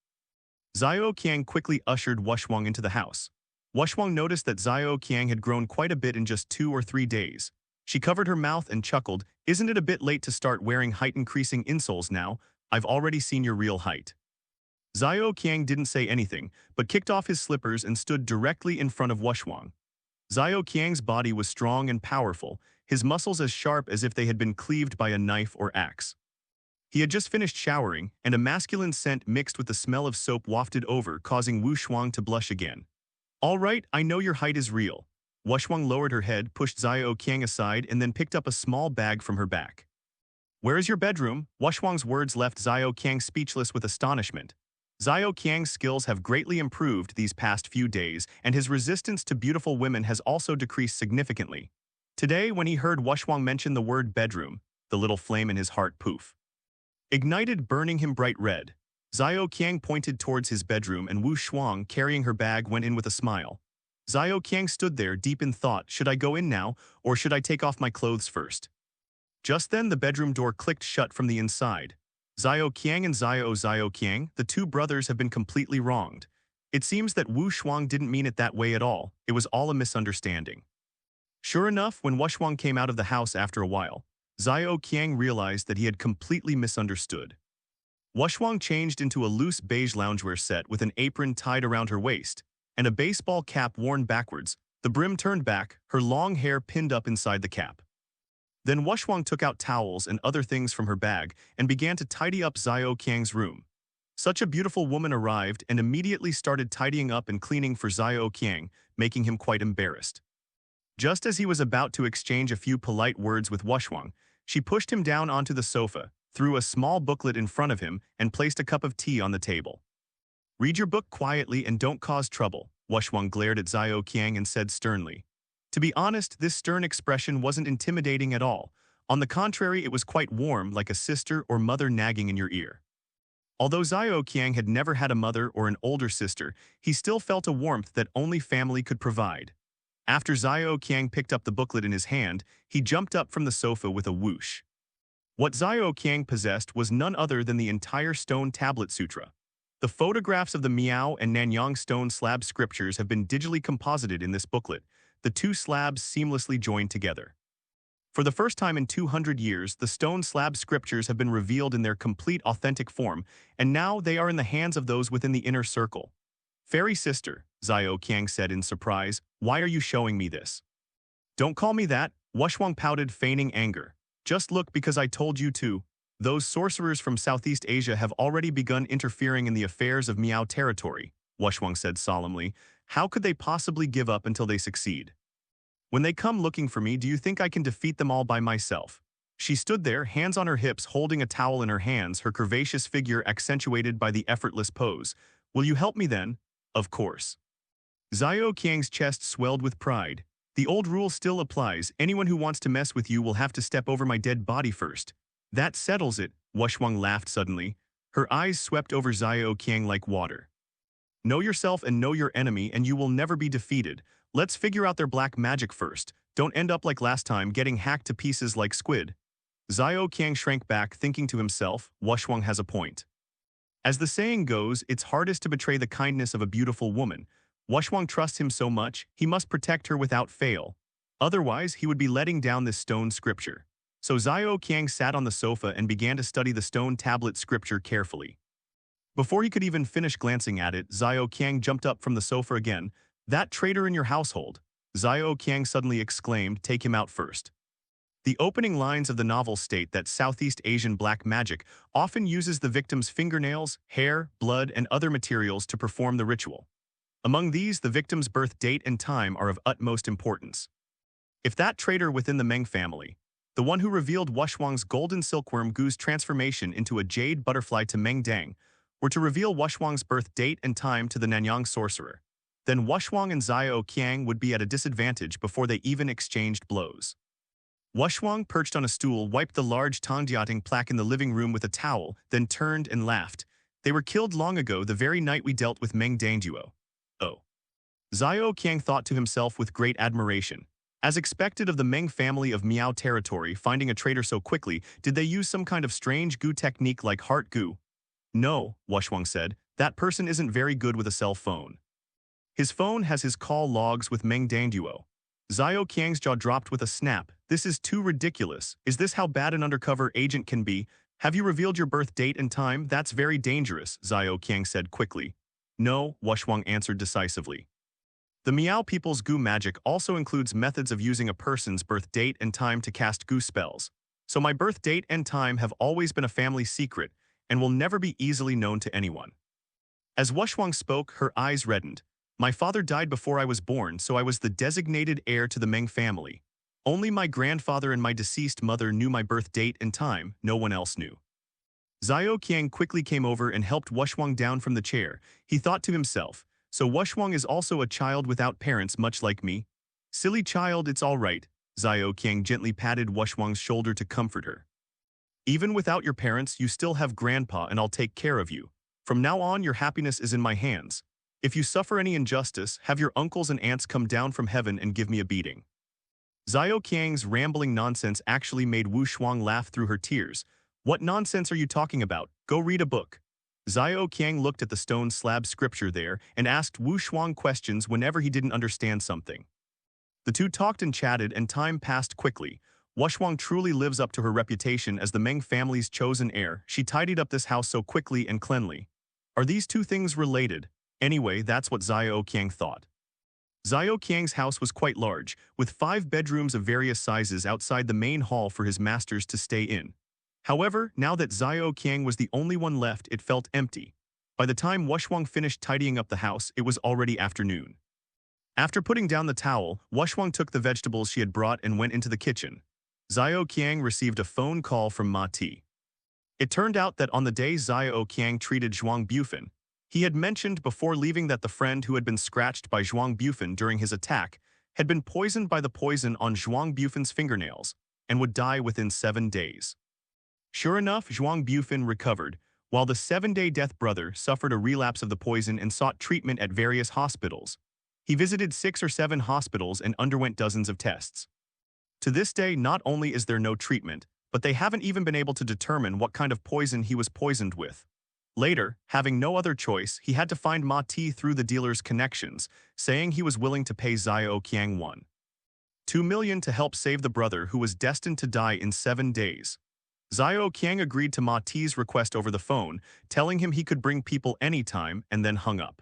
Xiao Qiang quickly ushered Wushwang into the house. Wushwang noticed that Xiao Qiang had grown quite a bit in just 2 or 3 days. She covered her mouth and chuckled, "Isn't it a bit late to start wearing height-increasing insoles now? I've already seen your real height." Xiao Qiang didn't say anything, but kicked off his slippers and stood directly in front of Wushwang. Xiao Qiang's body was strong and powerful, his muscles as sharp as if they had been cleaved by a knife or axe. He had just finished showering, and a masculine scent mixed with the smell of soap wafted over, causing Wu Shuang to blush again. "All right, I know your height is real." Wushwang lowered her head, pushed Xiao Qiang aside, and then picked up a small bag from her back. "Where is your bedroom?" Wushwang's words left Xiao Qiang speechless with astonishment. Xiao Qiang's skills have greatly improved these past few days, and his resistance to beautiful women has also decreased significantly. Today, when he heard Wushwang mention the word bedroom, the little flame in his heart poof ignited, burning him bright red. Xiao Qiang pointed towards his bedroom, and Wu Shuang, carrying her bag, went in with a smile. Xiao Qiang stood there, deep in thought. Should I go in now, or should I take off my clothes first? Just then, the bedroom door clicked shut from the inside. Xiao Qiang and Xiao Qiang, the two brothers, have been completely wronged. It seems that Wu Shuang didn't mean it that way at all. It was all a misunderstanding. Sure enough, when Wu Shuang came out of the house after a while, Xiao Qiang realized that he had completely misunderstood. Wu Shuang changed into a loose beige loungewear set with an apron tied around her waist and a baseball cap worn backwards, the brim turned back, her long hair pinned up inside the cap. Then Wu Shuang took out towels and other things from her bag and began to tidy up Xiao Qiang's room. Such a beautiful woman arrived and immediately started tidying up and cleaning for Xiao Qiang, making him quite embarrassed. Just as he was about to exchange a few polite words with Wu Shuang, she pushed him down onto the sofa, threw a small booklet in front of him, and placed a cup of tea on the table. "Read your book quietly and don't cause trouble," Wu Shuang glared at Xiao Qiang and said sternly. To be honest, this stern expression wasn't intimidating at all. On the contrary, it was quite warm, like a sister or mother nagging in your ear. Although Xiao Qiang had never had a mother or an older sister, he still felt a warmth that only family could provide. After Xiao Qiang picked up the booklet in his hand, he jumped up from the sofa with a whoosh. What Xiao Qiang possessed was none other than the entire Stone Tablet Sutra. The photographs of the Miao and Nanyang stone slab scriptures have been digitally composited in this booklet, the two slabs seamlessly joined together. For the first time in 200 years, the stone slab scriptures have been revealed in their complete authentic form, and now they are in the hands of those within the inner circle. "Fairy sister," Xiao Qiang said in surprise, "why are you showing me this?" "Don't call me that," Wu Shuang pouted, feigning anger. "Just look, because I told you to. Those sorcerers from Southeast Asia have already begun interfering in the affairs of Miao territory," Wu Shuang said solemnly. "How could they possibly give up until they succeed? When they come looking for me, do you think I can defeat them all by myself?" She stood there, hands on her hips, holding a towel in her hands, her curvaceous figure accentuated by the effortless pose. "Will you help me then?" "Of course." Xiao Qiang's chest swelled with pride. "The old rule still applies. Anyone who wants to mess with you will have to step over my dead body first." "That settles it," Wu Shuang laughed suddenly. Her eyes swept over Xiao Qiang like water. "Know yourself and know your enemy, and you will never be defeated. Let's figure out their black magic first. Don't end up like last time, getting hacked to pieces like squid." Xiao Qiang shrank back, thinking to himself, Wu Shuang has a point. As the saying goes, it's hardest to betray the kindness of a beautiful woman. Wu Shuang trusts him so much, he must protect her without fail. Otherwise, he would be letting down this stone scripture. So Xiao Qiang sat on the sofa and began to study the stone tablet scripture carefully. Before he could even finish glancing at it, Xiao Qiang jumped up from the sofa again. "That traitor in your household," Xiao Qiang suddenly exclaimed, "take him out first." The opening lines of the novel state that Southeast Asian black magic often uses the victim's fingernails, hair, blood, and other materials to perform the ritual. Among these, the victim's birth date and time are of utmost importance. If that traitor within the Meng family, the one who revealed Wu Shuang's golden silkworm Gu's transformation into a jade butterfly to Meng Dang, were to reveal Wu Shuang's birth date and time to the Nanyang sorcerer, then Wu Shuang and Xiao Qiang would be at a disadvantage before they even exchanged blows. Wu Shuang, perched on a stool, wiped the large Tangjiating plaque in the living room with a towel, then turned and laughed. "They were killed long ago, the very night we dealt with Meng Dangduo." "Oh." Xiao Qiang thought to himself with great admiration. As expected of the Meng family of Miao territory, finding a traitor so quickly, did they use some kind of strange Gu technique like heart Gu? "No," Wu Shuang said, "that person isn't very good with a cell phone. His phone has his call logs with Meng Dangduo." Xiao Qiang's jaw dropped with a snap. "This is too ridiculous. Is this how bad an undercover agent can be? Have you revealed your birth date and time? That's very dangerous," Xiao Qiang said quickly. "No," Wu Shuang answered decisively. The Miao people's Gu magic also includes methods of using a person's birth date and time to cast Gu spells. So my birth date and time have always been a family secret and will never be easily known to anyone. As Wu Shuang spoke, her eyes reddened. "My father died before I was born, so I was the designated heir to the Meng family. Only my grandfather and my deceased mother knew my birth date and time, no one else knew." Xiao Qiang quickly came over and helped Wu Shuang down from the chair. He thought to himself, "So Wu Shuang is also a child without parents, much like me? Silly child, it's all right." Xiao Qiang gently patted Wu Shuang's shoulder to comfort her. "Even without your parents, you still have grandpa, and I'll take care of you. From now on, your happiness is in my hands. If you suffer any injustice, have your uncles and aunts come down from heaven and give me a beating." Xiao Qiang's rambling nonsense actually made Wu Shuang laugh through her tears. What nonsense are you talking about? Go read a book. Xiao Qiang looked at the stone slab scripture there and asked Wu Shuang questions whenever he didn't understand something. The two talked and chatted and time passed quickly. Wu Shuang truly lives up to her reputation as the Meng family's chosen heir. She tidied up this house so quickly and cleanly. Are these two things related? Anyway, that's what Xiao Qiang thought. Xiao Qiang's house was quite large, with 5 bedrooms of various sizes outside the main hall for his masters to stay in. However, now that Xiao Qiang was the only one left, it felt empty. By the time Wu Shuang finished tidying up the house, it was already afternoon. After putting down the towel, Wu Shuang took the vegetables she had brought and went into the kitchen. Xiao Qiang received a phone call from Ma Ti. It turned out that on the day Xiao Qiang treated Zhuang Bufan, he had mentioned before leaving that the friend who had been scratched by Zhuang Bufan during his attack had been poisoned by the poison on Zhuang Bufan's fingernails and would die within 7 days. Sure enough, Zhuang Bufan recovered, while the 7-day death brother suffered a relapse of the poison and sought treatment at various hospitals. He visited 6 or 7 hospitals and underwent dozens of tests. To this day, not only is there no treatment, but they haven't even been able to determine what kind of poison he was poisoned with. Later, having no other choice, he had to find Ma Ti through the dealer's connections, saying he was willing to pay Xiao Qiang 2 million to help save the brother who was destined to die in 7 days. Xiao Qiang agreed to Ma Ti's request over the phone, telling him he could bring people anytime, and then hung up.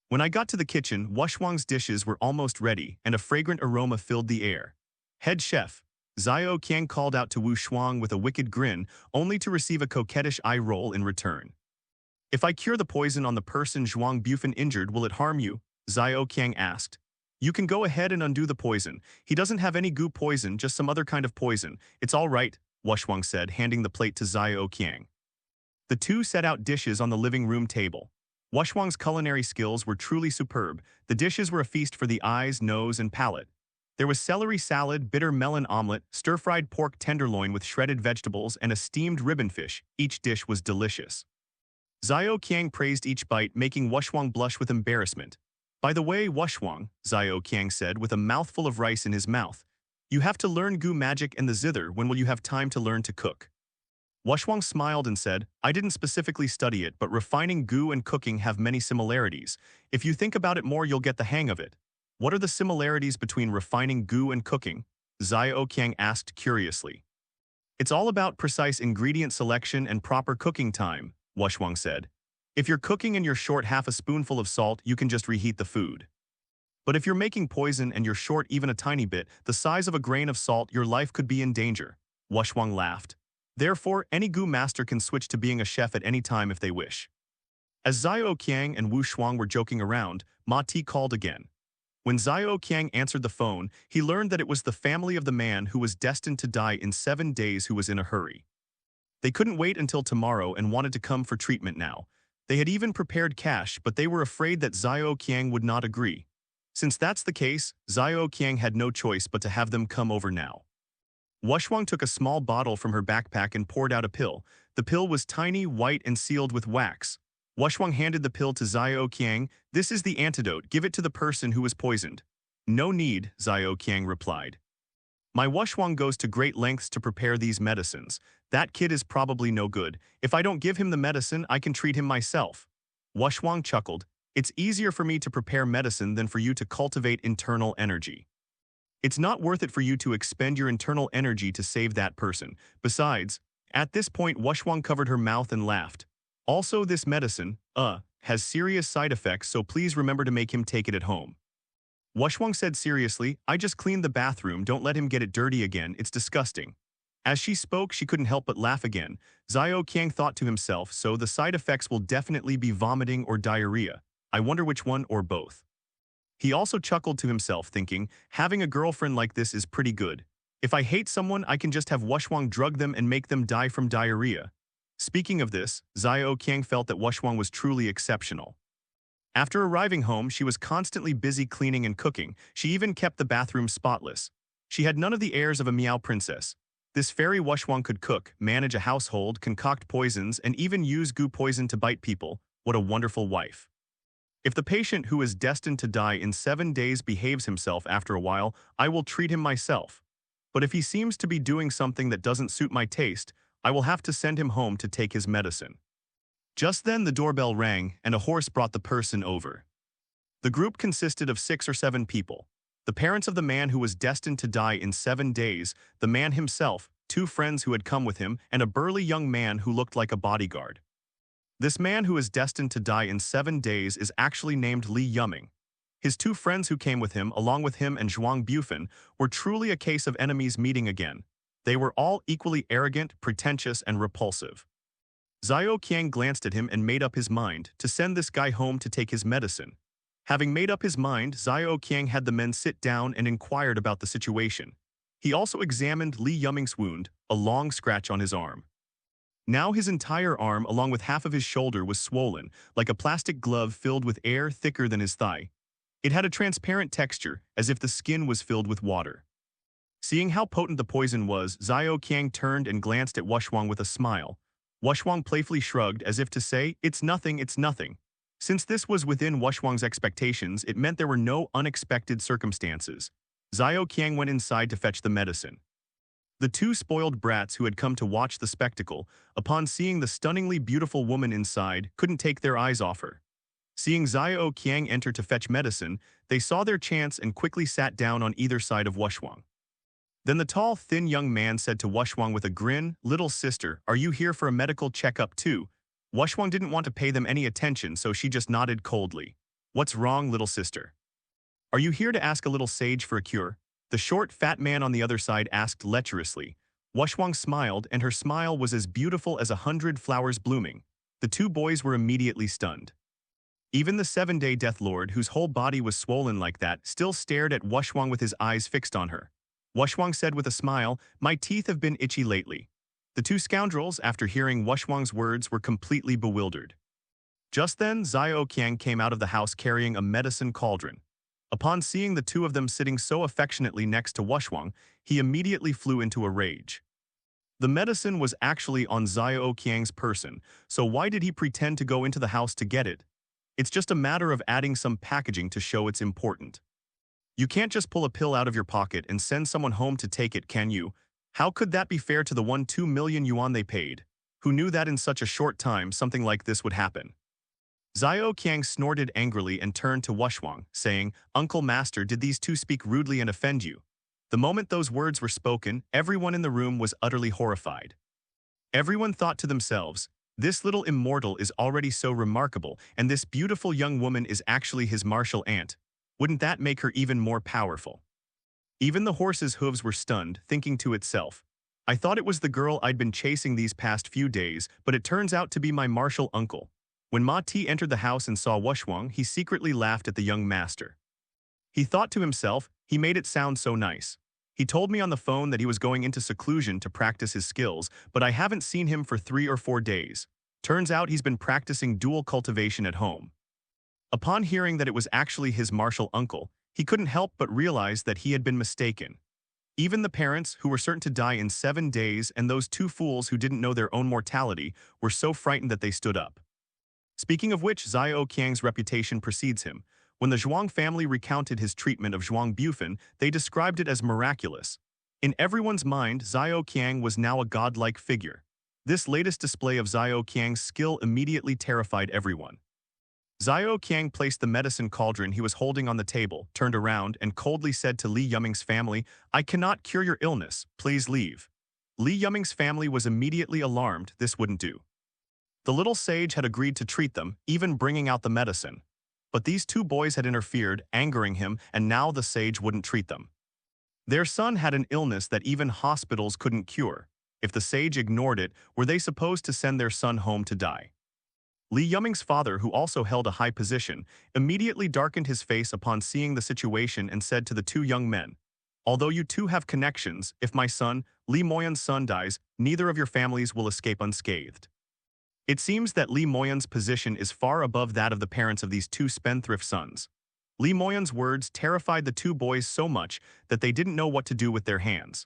When I got to the kitchen, Wu Shuang's dishes were almost ready, and a fragrant aroma filled the air. Head chef, Xiao Qiang called out to Wu Shuang with a wicked grin, only to receive a coquettish eye roll in return. If I cure the poison on the person Zhuang Bufan injured, will it harm you? Xiao Qiang asked. You can go ahead and undo the poison. He doesn't have any goo poison, just some other kind of poison. It's all right, Wu Shuang said, handing the plate to Xiao Qiang. The two set out dishes on the living room table. Wu Shuang's culinary skills were truly superb. The dishes were a feast for the eyes, nose, and palate. There was celery salad, bitter melon omelet, stir-fried pork tenderloin with shredded vegetables, and a steamed ribbon fish. Each dish was delicious. Xiao Qiang praised each bite, making Wu Shuang blush with embarrassment. By the way, Wu Shuang, Xiao Qiang said with a mouthful of rice in his mouth, you have to learn goo magic and the zither. When will you have time to learn to cook? Wu Shuang smiled and said, I didn't specifically study it, but refining goo and cooking have many similarities. If you think about it more, you'll get the hang of it. What are the similarities between refining goo and cooking? Xiao Qiang asked curiously. It's all about precise ingredient selection and proper cooking time, Wu Shuang said. If you're cooking and you're short half a spoonful of salt, you can just reheat the food. But if you're making poison and you're short even a tiny bit, the size of a grain of salt, your life could be in danger. Wu Shuang laughed. Therefore, any goo master can switch to being a chef at any time if they wish. As Xiao Qiang and Wu Shuang were joking around, Ma Ti called again. When Xiao Qiang answered the phone, he learned that it was the family of the man who was destined to die in 7 days who was in a hurry. They couldn't wait until tomorrow and wanted to come for treatment now. They had even prepared cash, but they were afraid that Xiao Qiang would not agree. Since that's the case, Xiao Qiang had no choice but to have them come over now. Wu Shuang took a small bottle from her backpack and poured out a pill. The pill was tiny, white, and sealed with wax. Wu Shuang handed the pill to Xiao Qiang. This is the antidote. Give it to the person who was poisoned. No need, Xiao Qiang replied. My Wu Shuang goes to great lengths to prepare these medicines. That kid is probably no good. If I don't give him the medicine, I can treat him myself. Wu Shuang chuckled. It's easier for me to prepare medicine than for you to cultivate internal energy. It's not worth it for you to expend your internal energy to save that person. Besides, at this point Wu Shuang covered her mouth and laughed. Also, this medicine, has serious side effects, so please remember to make him take it at home. Wu Shuang said seriously, I just cleaned the bathroom, don't let him get it dirty again, it's disgusting. As she spoke, she couldn't help but laugh again. Xiao Qiang thought to himself, so the side effects will definitely be vomiting or diarrhea. I wonder which one or both. He also chuckled to himself, thinking, having a girlfriend like this is pretty good. If I hate someone, I can just have Wu Shuang drug them and make them die from diarrhea. Speaking of this, Xiao Qiang felt that Wu Shuang was truly exceptional. After arriving home, she was constantly busy cleaning and cooking. She even kept the bathroom spotless. She had none of the airs of a meow princess. This fairy Wu Shuang could cook, manage a household, concoct poisons, and even use goo poison to bite people. What a wonderful wife. If the patient who is destined to die in 7 days behaves himself after a while, I will treat him myself. But if he seems to be doing something that doesn't suit my taste, I will have to send him home to take his medicine. Just then the doorbell rang and a horse brought the person over. The group consisted of 6 or 7 people. The parents of the man who was destined to die in 7 days, the man himself, 2 friends who had come with him, and a burly young man who looked like a bodyguard. This man who is destined to die in 7 days is actually named Li Yuming. His 2 friends who came with him, along with him and Zhuang Bufan, were truly a case of enemies meeting again. They were all equally arrogant, pretentious, and repulsive. Xiao Qiang glanced at him and made up his mind to send this guy home to take his medicine. Having made up his mind, Xiao Qiang had the men sit down and inquired about the situation. He also examined Li Yuming's wound, a long scratch on his arm. Now his entire arm, along with half of his shoulder, was swollen, like a plastic glove filled with air thicker than his thigh. It had a transparent texture, as if the skin was filled with water. Seeing how potent the poison was, Xiao Qiang turned and glanced at Wushwang with a smile. Wushwang playfully shrugged as if to say, "It's nothing, it's nothing." Since this was within Wushwang's expectations, it meant there were no unexpected circumstances. Xiao Qiang went inside to fetch the medicine. The 2 spoiled brats who had come to watch the spectacle, upon seeing the stunningly beautiful woman inside, couldn't take their eyes off her. Seeing Xiao Qiang enter to fetch medicine, they saw their chance and quickly sat down on either side of Wushwang. Then the tall, thin young man said to Wushwang with a grin, "Little sister, are you here for a medical checkup too?" Wushwang didn't want to pay them any attention, so she just nodded coldly. "What's wrong, little sister? Are you here to ask a little sage for a cure?" The short, fat man on the other side asked lecherously. Wushwang smiled, and her smile was as beautiful as 100 flowers blooming. The 2 boys were immediately stunned. Even the 7-day Death Lord, whose whole body was swollen like that, still stared at Wushwang with his eyes fixed on her. Wushwang said with a smile, "My teeth have been itchy lately." The 2 scoundrels, after hearing Wushwang's words, were completely bewildered. Just then, Xiao Qiang came out of the house carrying a medicine cauldron. Upon seeing the 2 of them sitting so affectionately next to Wushwang, he immediately flew into a rage. The medicine was actually on Xiao Qiang's person, so why did he pretend to go into the house to get it? It's just a matter of adding some packaging to show it's important. You can't just pull a pill out of your pocket and send someone home to take it, can you? How could that be fair to the 2 million yuan they paid? Who knew that in such a short time something like this would happen? Xiao Qiang snorted angrily and turned to Wushwang, saying, "Uncle Master, did these 2 speak rudely and offend you?" The moment those words were spoken, everyone in the room was utterly horrified. Everyone thought to themselves, "This little immortal is already so remarkable, and this beautiful young woman is actually his martial aunt. Wouldn't that make her even more powerful?" Even the horse's hooves were stunned, thinking to itself, "I thought it was the girl I'd been chasing these past few days, but it turns out to be my martial uncle." When Ma Ti entered the house and saw Wushwang, he secretly laughed at the young master. He thought to himself, "He made it sound so nice. He told me on the phone that he was going into seclusion to practice his skills, but I haven't seen him for 3 or 4 days. Turns out he's been practicing dual cultivation at home." Upon hearing that it was actually his martial uncle, he couldn't help but realize that he had been mistaken. Even the parents, who were certain to die in 7 days, and those 2 fools who didn't know their own mortality, were so frightened that they stood up. Speaking of which, Xiao Qiang's reputation precedes him. When the Zhuang family recounted his treatment of Zhuang Bufan, they described it as miraculous. In everyone's mind, Xiao Qiang was now a godlike figure. This latest display of Xiao Qiang's skill immediately terrified everyone. Xiao Qiang placed the medicine cauldron he was holding on the table, turned around, and coldly said to Li Yuming's family, "I cannot cure your illness, please leave." Li Yuming's family was immediately alarmed. This wouldn't do. The little sage had agreed to treat them, even bringing out the medicine. But these 2 boys had interfered, angering him, and now the sage wouldn't treat them. Their son had an illness that even hospitals couldn't cure. If the sage ignored it, were they supposed to send their son home to die? Li Yuming's father, who also held a high position, immediately darkened his face upon seeing the situation and said to the 2 young men, "Although you 2 have connections, if my son, Li Moyan's son, dies, neither of your families will escape unscathed." It seems that Li Moyan's position is far above that of the parents of these 2 spendthrift sons. Li Moyan's words terrified the 2 boys so much that they didn't know what to do with their hands.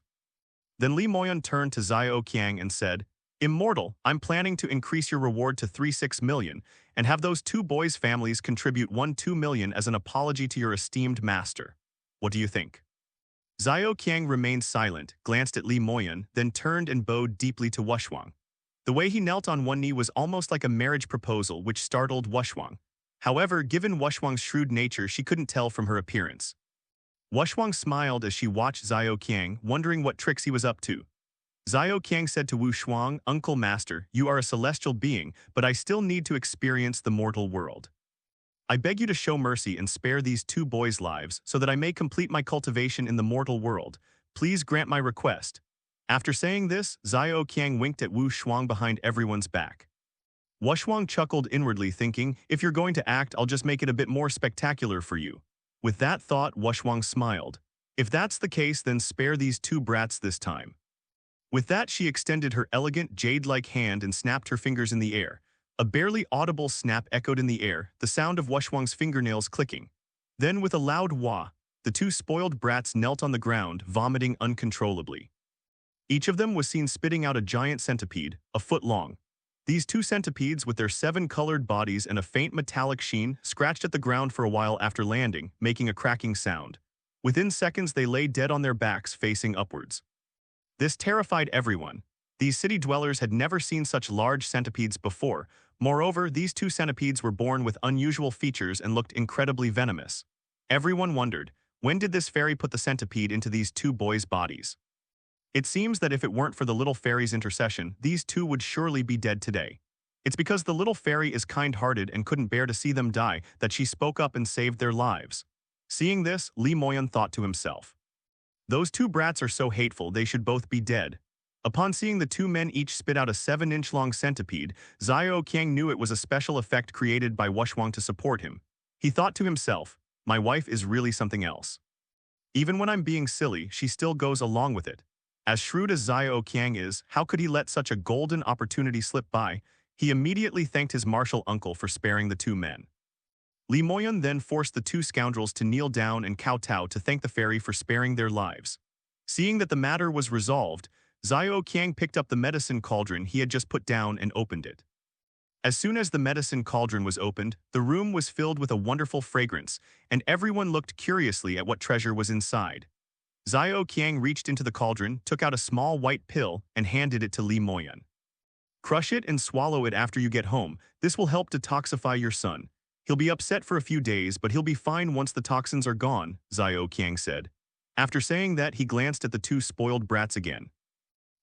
Then Li Moyan turned to Xiao Qiang and said, "Immortal, I'm planning to increase your reward to 36 million and have those 2 boys' families contribute 2 million as an apology to your esteemed master. What do you think?" Xiao Qiang remained silent, glanced at Li Moyan, then turned and bowed deeply to Wushwang. The way he knelt on one knee was almost like a marriage proposal, which startled Wushwang. However, given Wushwang's shrewd nature, she couldn't tell from her appearance. Wushwang smiled as she watched Xiao Qiang, wondering what tricks he was up to. Xiao Qiang said to Wu Shuang, "Uncle Master, you are a celestial being, but I still need to experience the mortal world. I beg you to show mercy and spare these two boys' lives so that I may complete my cultivation in the mortal world. Please grant my request." After saying this, Xiao Qiang winked at Wu Shuang behind everyone's back. Wu Shuang chuckled inwardly, thinking, "If you're going to act, I'll just make it a bit more spectacular for you." With that thought, Wu Shuang smiled. "If that's the case, then spare these two brats this time." With that, she extended her elegant, jade-like hand and snapped her fingers in the air. A barely audible snap echoed in the air, the sound of Wushwang's fingernails clicking. Then, with a loud wah, the two spoiled brats knelt on the ground, vomiting uncontrollably. Each of them was seen spitting out a giant centipede, a foot long. These two centipedes, with their 7-colored bodies and a faint metallic sheen, scratched at the ground for a while after landing, making a cracking sound. Within seconds, they lay dead on their backs, facing upwards. This terrified everyone. These city dwellers had never seen such large centipedes before. Moreover, these two centipedes were born with unusual features and looked incredibly venomous. Everyone wondered, when did this fairy put the centipede into these two boys' bodies? It seems that if it weren't for the little fairy's intercession, these two would surely be dead today. It's because the little fairy is kind-hearted and couldn't bear to see them die that she spoke up and saved their lives. Seeing this, Li Moyan thought to himself, "Those two brats are so hateful they should both be dead." Upon seeing the two men each spit out a 7-inch-long centipede, Xiao Qiang knew it was a special effect created by Wushwang to support him. He thought to himself, "My wife is really something else. Even when I'm being silly, she still goes along with it." As shrewd as Xiao Qiang is, how could he let such a golden opportunity slip by? He immediately thanked his martial uncle for sparing the two men. Li Moyan then forced the two scoundrels to kneel down and kowtow to thank the fairy for sparing their lives. Seeing that the matter was resolved, Xiao Qiang picked up the medicine cauldron he had just put down and opened it. As soon as the medicine cauldron was opened, the room was filled with a wonderful fragrance, and everyone looked curiously at what treasure was inside. Xiao Qiang reached into the cauldron, took out a small white pill, and handed it to Li Moyan. "Crush it and swallow it after you get home. This will help detoxify your son. He'll be upset for a few days, but he'll be fine once the toxins are gone," Xiao Qiang said. After saying that, he glanced at the two spoiled brats again.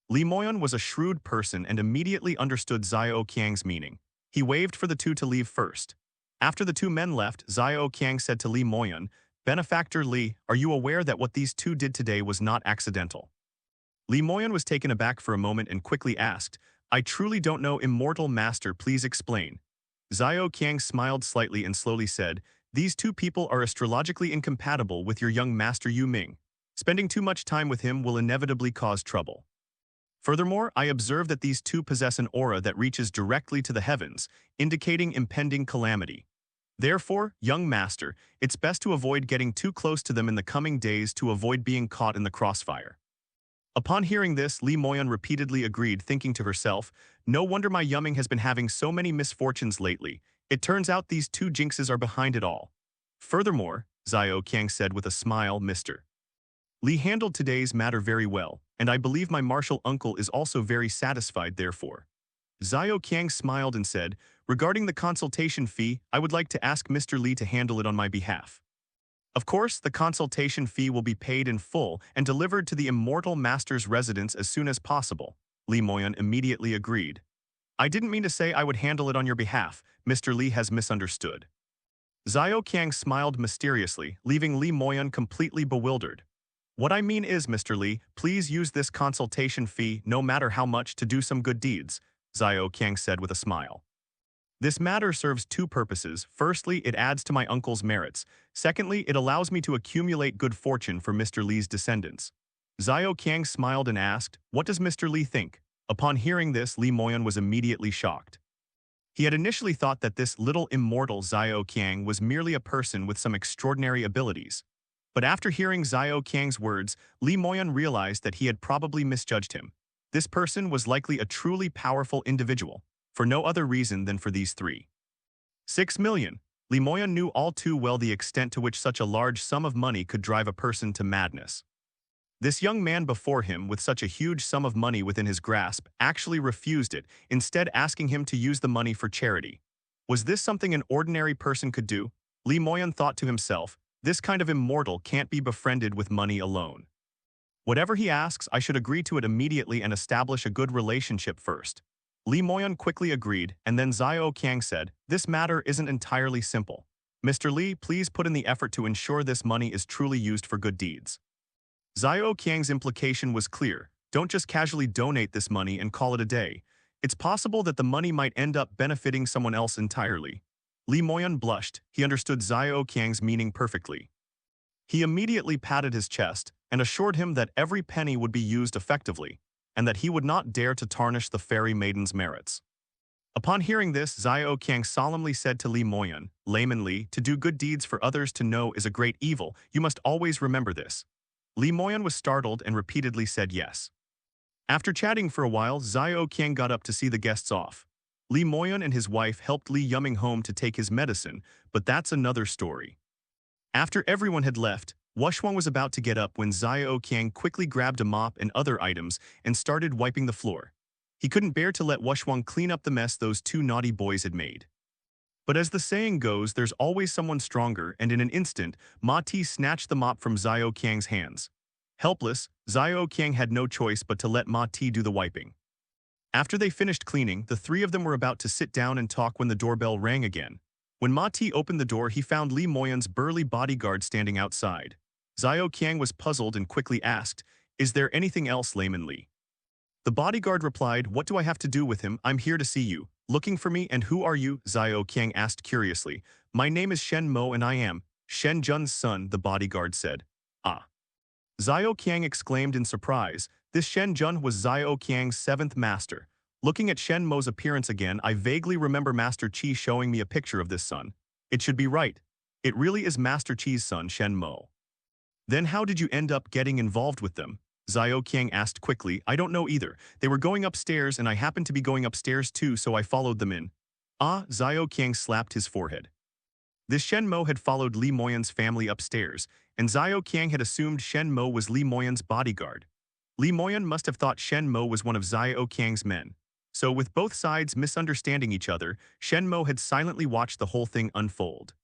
Li Moyan was a shrewd person and immediately understood Xiao Qiang's meaning. He waved for the two to leave first. After the two men left, Xiao Qiang said to Li Moyan, "Benefactor Li, are you aware that what these two did today was not accidental?" Li Moyan was taken aback for a moment and quickly asked, "I truly don't know, Immortal Master, please explain." Xiao Qiang smiled slightly and slowly said, "These two people are astrologically incompatible with your young master Yu Ming. Spending too much time with him will inevitably cause trouble. Furthermore, I observe that these two possess an aura that reaches directly to the heavens, indicating impending calamity. Therefore, young master, it's best to avoid getting too close to them in the coming days to avoid being caught in the crossfire." Upon hearing this, Li Moyan repeatedly agreed, thinking to herself, "No wonder my Yumming has been having so many misfortunes lately. It turns out these two jinxes are behind it all." Furthermore, Xiao Qiang said with a smile, "Mr. Li handled today's matter very well, and I believe my martial uncle is also very satisfied therefore." Xiao Qiang smiled and said, "Regarding the consultation fee, I would like to ask Mr. Li to handle it on my behalf." Of course, the consultation fee will be paid in full and delivered to the Immortal Master's residence as soon as possible. Li Moyan immediately agreed. "I didn't mean to say I would handle it on your behalf. Mr. Li has misunderstood." Xiao Qiang smiled mysteriously, leaving Li Moyan completely bewildered. "What I mean is, Mr. Li, please use this consultation fee, no matter how much, to do some good deeds," Xiao Qiang said with a smile. "This matter serves two purposes. Firstly, it adds to my uncle's merits. Secondly, it allows me to accumulate good fortune for Mr. Li's descendants." Xiao Qiang smiled and asked, "What does Mr. Li think?" Upon hearing this, Li Moyan was immediately shocked. He had initially thought that this little immortal Xiao Qiang was merely a person with some extraordinary abilities. But after hearing Xiao Qiang's words, Li Moyan realized that he had probably misjudged him. This person was likely a truly powerful individual, for no other reason than for these 3.6 million. Li Moyan knew all too well the extent to which such a large sum of money could drive a person to madness. This young man before him, with such a huge sum of money within his grasp, actually refused it, instead asking him to use the money for charity. Was this something an ordinary person could do? Lee Moyon thought to himself, this kind of immortal can't be befriended with money alone. Whatever he asks, I should agree to it immediately and establish a good relationship first. Lee Moyon quickly agreed, and then Xiao Qiang said, this matter isn't entirely simple. Mr. Lee, please put in the effort to ensure this money is truly used for good deeds. Xiao Qiang's implication was clear. Don't just casually donate this money and call it a day. It's possible that the money might end up benefiting someone else entirely. Lee Moyon blushed. He understood Xiao Qiang's meaning perfectly. He immediately patted his chest and assured him that every penny would be used effectively, and that he would not dare to tarnish the fairy maiden's merits. Upon hearing this, Xiao Qiang solemnly said to Lee Moyon, Layman Lee, to do good deeds for others to know is a great evil. You must always remember this. Lee Moyon was startled and repeatedly said yes. After chatting for a while, Xiao Qiang got up to see the guests off. Lee Moyon and his wife helped Lee Yumming home to take his medicine, but that's another story. After everyone had left, Wushwang was about to get up when Xiao Qiang quickly grabbed a mop and other items and started wiping the floor. He couldn't bear to let Wushwang clean up the mess those two naughty boys had made. But as the saying goes, there's always someone stronger, and in an instant, Ma Ti snatched the mop from Xiao Qiang's hands. Helpless, Xiao Qiang had no choice but to let Ma Ti do the wiping. After they finished cleaning, the three of them were about to sit down and talk when the doorbell rang again. When Ma Ti opened the door, he found Lee Moyon's burly bodyguard standing outside. Xiao Qiang was puzzled and quickly asked, Is there anything else, Layman Lee? The bodyguard replied, What do I have to do with him? I'm here to see you. Looking for me, and who are you? Xiao Qiang asked curiously. My name is Shen Mo and I am Shen Jun's son, the bodyguard said. Ah. Xiao Qiang exclaimed in surprise. This Shen Jun was Xiao Qiang's seventh master. Looking at Shen Mo's appearance again, I vaguely remember Master Qi showing me a picture of this son. It should be right. It really is Master Qi's son, Shen Mo. Then how did you end up getting involved with them? Xiao Qiang asked quickly. I don't know either. They were going upstairs and I happened to be going upstairs too, so I followed them in. Ah, Xiao Qiang slapped his forehead. This Shen Mo had followed Lee Moyon's family upstairs, and Xiao Qiang had assumed Shen Mo was Lee Moyon's bodyguard. Lee Moyon must have thought Shen Mo was one of Xiao Qiang's men. So with both sides misunderstanding each other, Shen Mo had silently watched the whole thing unfold.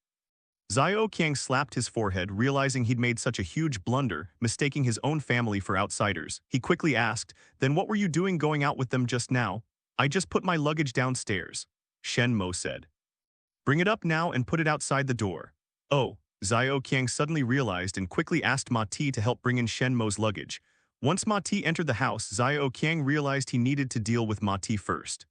Xiao Qiang slapped his forehead, realizing he'd made such a huge blunder, mistaking his own family for outsiders. He quickly asked, Then what were you doing going out with them just now? I just put my luggage downstairs, Shen Mo said. Bring it up now and put it outside the door. Oh, Xiao Qiang suddenly realized and quickly asked Ma Ti to help bring in Shen Mo's luggage. Once Ma Ti entered the house, Xiao Qiang realized he needed to deal with Ma Ti first.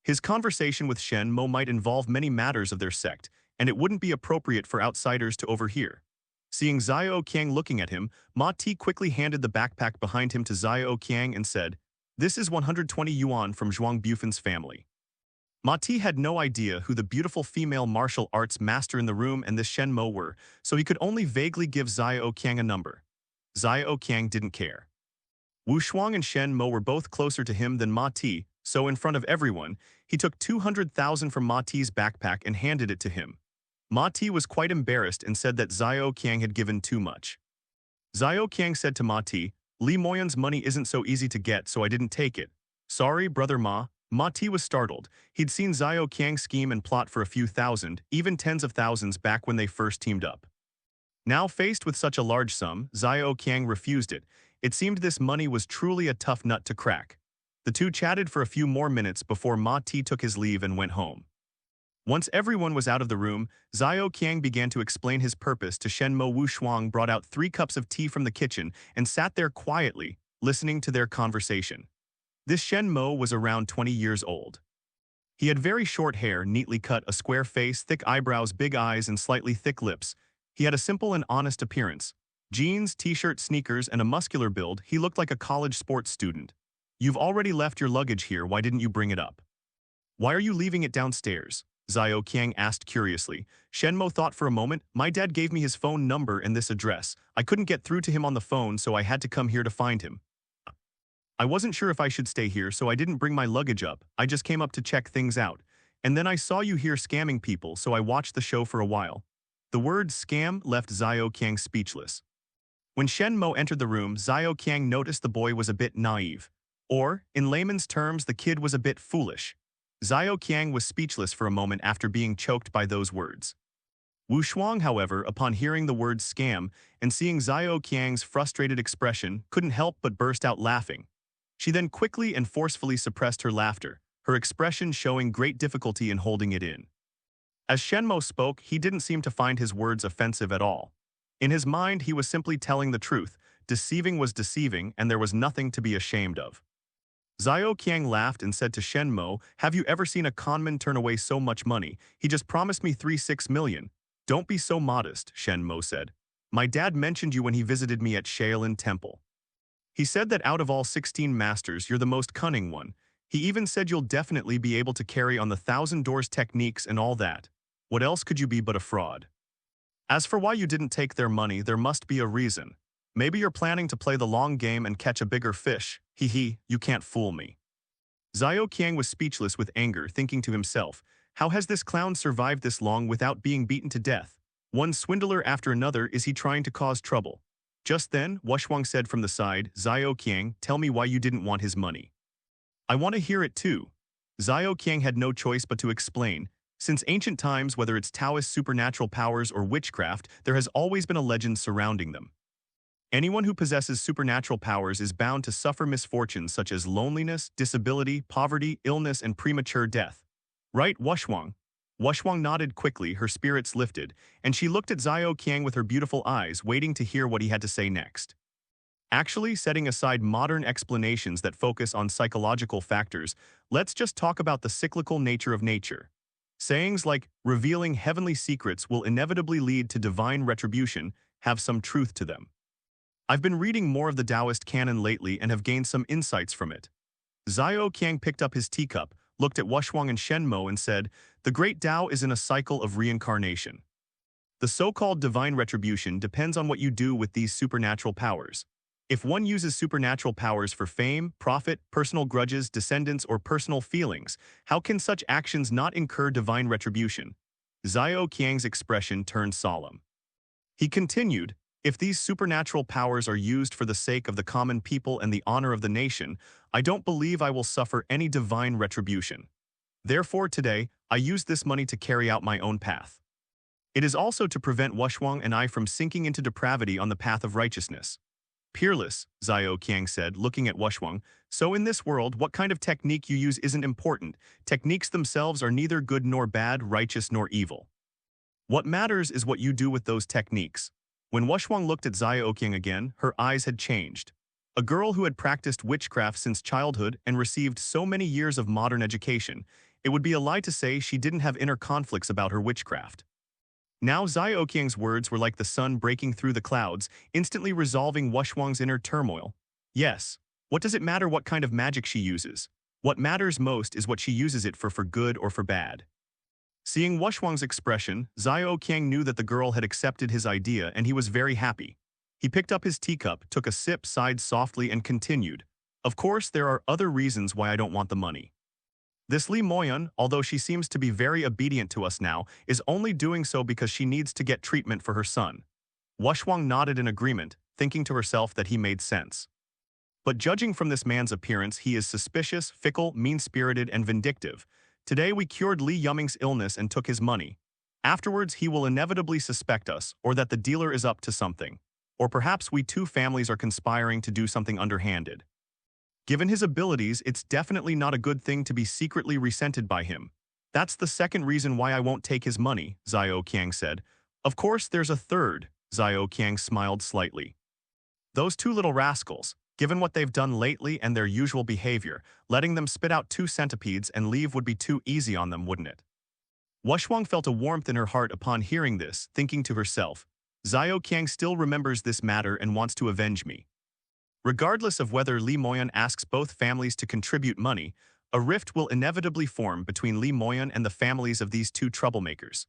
His conversation with Shen Mo might involve many matters of their sect, and it wouldn't be appropriate for outsiders to overhear. Seeing Xiao Qiang looking at him, Ma Ti quickly handed the backpack behind him to Xiao Qiang and said, This is 120 yuan from Zhuang Bufan's family. Ma Ti had no idea who the beautiful female martial arts master in the room and this Shen Mo were, so he could only vaguely give Xiao Qiang a number. Xiao Qiang didn't care. Wu Shuang and Shen Mo were both closer to him than Ma Ti, so in front of everyone, he took 200,000 from Ma Ti's backpack and handed it to him. Ma Ti was quite embarrassed and said that Xiao Qiang had given too much. Xiao Qiang said to Ma Ti, Lee Moyon's money isn't so easy to get, so I didn't take it. Sorry, brother Ma. Ma Ti was startled. He'd seen Xiao Qiang scheme and plot for a few thousand, even tens of thousands back when they first teamed up. Now faced with such a large sum, Xiao Qiang refused it. It seemed this money was truly a tough nut to crack. The two chatted for a few more minutes before Ma Ti took his leave and went home. Once everyone was out of the room, Xiao Qiang began to explain his purpose to Shen Mo. Wu Shuang brought out 3 cups of tea from the kitchen and sat there quietly, listening to their conversation. This Shen Mo was around 20 years old. He had very short hair, neatly cut, a square face, thick eyebrows, big eyes, and slightly thick lips. He had a simple and honest appearance. Jeans, t-shirt, sneakers, and a muscular build, he looked like a college sports student. You've already left your luggage here, why didn't you bring it up? Why are you leaving it downstairs? Xiao Qiang asked curiously. Shen Mo thought for a moment. My dad gave me his phone number and this address. I couldn't get through to him on the phone, so I had to come here to find him. I wasn't sure if I should stay here, so I didn't bring my luggage up. I just came up to check things out. And then I saw you here scamming people, so I watched the show for a while. The word scam left Xiao Qiang speechless. When Shen Mo entered the room, Xiao Qiang noticed the boy was a bit naive. Or, in layman's terms, the kid was a bit foolish. Xiao Qiang was speechless for a moment after being choked by those words. Wu Shuang, however, upon hearing the word scam and seeing Xiao Qiang's frustrated expression, couldn't help but burst out laughing. She then quickly and forcefully suppressed her laughter, her expression showing great difficulty in holding it in. As Shenmo spoke, he didn't seem to find his words offensive at all. In his mind, he was simply telling the truth. Deceiving was deceiving, and there was nothing to be ashamed of. Xiao Qiang laughed and said to Shenmo, "Have you ever seen a conman turn away so much money? He just promised me 36 million. Don't be so modest," Shenmo said. "My dad mentioned you when he visited me at Shaolin Temple. He said that out of all 16 masters, you're the most cunning one. He even said you'll definitely be able to carry on the Thousand Doors techniques and all that. What else could you be but a fraud? As for why you didn't take their money, there must be a reason. Maybe you're planning to play the long game and catch a bigger fish. Hee hee, you can't fool me." Xiao Qiang was speechless with anger, thinking to himself, how has this clown survived this long without being beaten to death? One swindler after another, is he trying to cause trouble? Just then, Wushwang said from the side, "Xiao Qiang, tell me why you didn't want his money." "I want to hear it too." Xiao Qiang had no choice but to explain. Since ancient times, whether it's Taoist supernatural powers or witchcraft, there has always been a legend surrounding them. Anyone who possesses supernatural powers is bound to suffer misfortunes such as loneliness, disability, poverty, illness, and premature death. Right, Wushwang? Wushwang nodded quickly, her spirits lifted, and she looked at Xiao Qiang with her beautiful eyes, waiting to hear what he had to say next. Actually, setting aside modern explanations that focus on psychological factors, let's just talk about the cyclical nature of nature. Sayings like, revealing heavenly secrets will inevitably lead to divine retribution, have some truth to them. I've been reading more of the Taoist canon lately and have gained some insights from it. Xiao Qiang picked up his teacup, looked at Wushwang and Shenmo and said, the great Tao is in a cycle of reincarnation. The so-called divine retribution depends on what you do with these supernatural powers. If one uses supernatural powers for fame, profit, personal grudges, descendants, or personal feelings, how can such actions not incur divine retribution? Xiao Qiang's expression turned solemn. He continued, if these supernatural powers are used for the sake of the common people and the honor of the nation, I don't believe I will suffer any divine retribution. Therefore, today, I use this money to carry out my own path. It is also to prevent Wushwang and I from sinking into depravity on the path of righteousness. Peerless, Xiao Qiang said, looking at Wushwang. So in this world, what kind of technique you use isn't important. Techniques themselves are neither good nor bad, righteous nor evil. What matters is what you do with those techniques. When Wushwang looked at Xiao Qiang again, her eyes had changed. A girl who had practiced witchcraft since childhood and received so many years of modern education, it would be a lie to say she didn't have inner conflicts about her witchcraft. Now Xiao Qiang's words were like the sun breaking through the clouds, instantly resolving Wushwang's inner turmoil. Yes, what does it matter what kind of magic she uses? What matters most is what she uses it for good or for bad. Seeing Wushwang's expression, Xiao Qiang knew that the girl had accepted his idea and he was very happy. He picked up his teacup, took a sip, sighed softly and continued. Of course, there are other reasons why I don't want the money. This Li Moyan, although she seems to be very obedient to us now, is only doing so because she needs to get treatment for her son. Wushwang nodded in agreement, thinking to herself that he made sense. But judging from this man's appearance, he is suspicious, fickle, mean-spirited, and vindictive. Today we cured Li Yuming's illness and took his money. Afterwards, he will inevitably suspect us, or that the dealer is up to something. Or perhaps we two families are conspiring to do something underhanded. Given his abilities, it's definitely not a good thing to be secretly resented by him. That's the second reason why I won't take his money, Xiao Qiang said. Of course, there's a third, Xiao Qiang smiled slightly. Those two little rascals, given what they've done lately and their usual behavior, letting them spit out 2 centipedes and leave would be too easy on them, wouldn't it? Wushwang felt a warmth in her heart upon hearing this, thinking to herself, Xiao Qiang still remembers this matter and wants to avenge me. Regardless of whether Li Moyan asks both families to contribute money, a rift will inevitably form between Li Moyan and the families of these two troublemakers.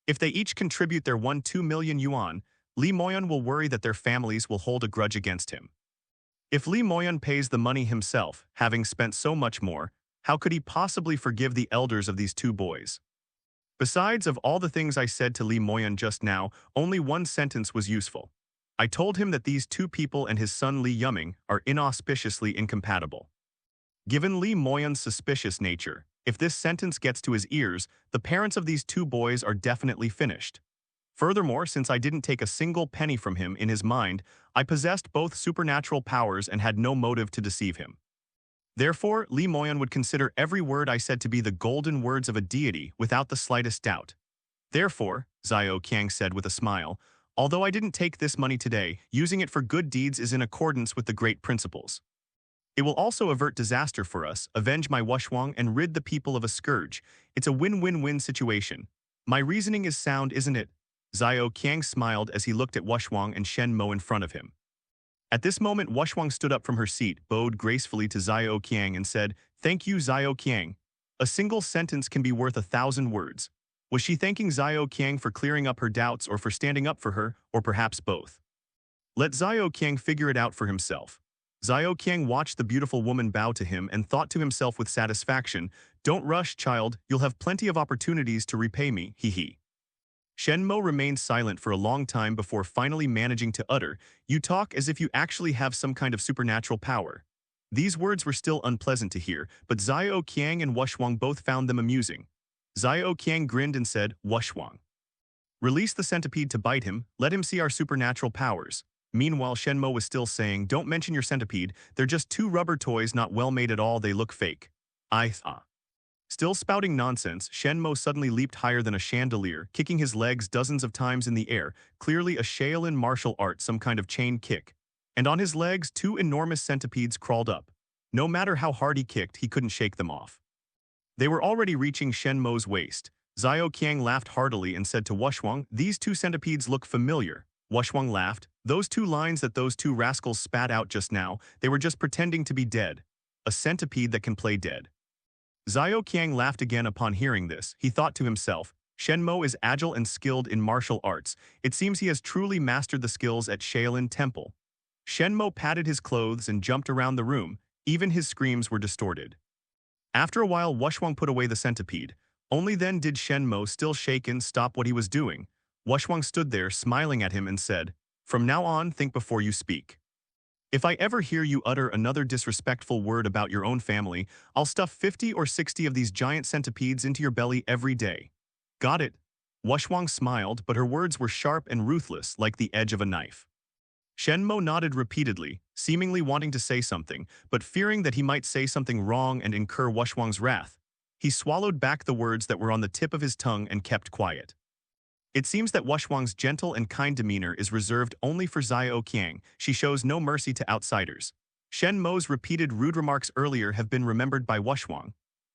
If they each contribute their 2 million yuan, Li Moyan will worry that their families will hold a grudge against him. If Li Moyan pays the money himself, having spent so much more, how could he possibly forgive the elders of these two boys? Besides, of all the things I said to Li Moyan just now, only one sentence was useful. I told him that these two people and his son Li Yuming are inauspiciously incompatible. Given Li Moyan's suspicious nature, if this sentence gets to his ears, the parents of these two boys are definitely finished. Furthermore, since I didn't take a single penny from him in his mind, I possessed both supernatural powers and had no motive to deceive him. Therefore, Li Moyan would consider every word I said to be the golden words of a deity without the slightest doubt. Therefore, Xiao Qiang said with a smile, although I didn't take this money today, using it for good deeds is in accordance with the great principles. It will also avert disaster for us, avenge my Wushwang, and rid the people of a scourge. It's a win-win-win situation. My reasoning is sound, isn't it? Xiao Qiang smiled as he looked at Wushwang and Shen Mo in front of him. At this moment, Wushwang stood up from her seat, bowed gracefully to Xiao Qiang and said, "Thank you, Xiao Qiang. A single sentence can be worth 1,000 words." Was she thanking Xiao Qiang for clearing up her doubts or for standing up for her, or perhaps both? Let Xiao Qiang figure it out for himself. Xiao Qiang watched the beautiful woman bow to him and thought to himself with satisfaction, "Don't rush, child, you'll have plenty of opportunities to repay me, hee hee." Shen Mo remained silent for a long time before finally managing to utter, "You talk as if you actually have some kind of supernatural power." These words were still unpleasant to hear, but Xiao Qiang and Wushwang both found them amusing. Xiao Qiang grinned and said, "Wushwang, release the centipede to bite him, let him see our supernatural powers." Meanwhile, Shen Mo was still saying, "Don't mention your centipede, they're just two rubber toys not well made at all, they look fake." Still spouting nonsense, Shen Mo suddenly leaped higher than a chandelier, kicking his legs dozens of times in the air, clearly a Shaolin martial art, some kind of chain kick. And on his legs, two enormous centipedes crawled up. No matter how hard he kicked, he couldn't shake them off. They were already reaching Shen Mo's waist. Xiao Qiang laughed heartily and said to Wushwang, "These two centipedes look familiar." Wushwang laughed. "Those two lines that those two rascals spat out just now, they were just pretending to be dead. A centipede that can play dead." Xiao Qiang laughed again upon hearing this. He thought to himself, Shen Mo is agile and skilled in martial arts. It seems he has truly mastered the skills at Shaolin Temple. Shen Mo patted his clothes and jumped around the room. Even his screams were distorted. After a while, Wushwang put away the centipede. Only then did Shen Mo, still shaken, stop what he was doing. Wushwang stood there, smiling at him and said, "From now on, think before you speak. If I ever hear you utter another disrespectful word about your own family, I'll stuff 50 or 60 of these giant centipedes into your belly every day." "Got it." Wushwang smiled, but her words were sharp and ruthless, like the edge of a knife. Shen Mo nodded repeatedly, seemingly wanting to say something, but fearing that he might say something wrong and incur Wushwang's wrath. He swallowed back the words that were on the tip of his tongue and kept quiet. It seems that Wushwang's gentle and kind demeanor is reserved only for Xiao Qiang. She shows no mercy to outsiders. Shen Mo's repeated rude remarks earlier have been remembered by Wushwang.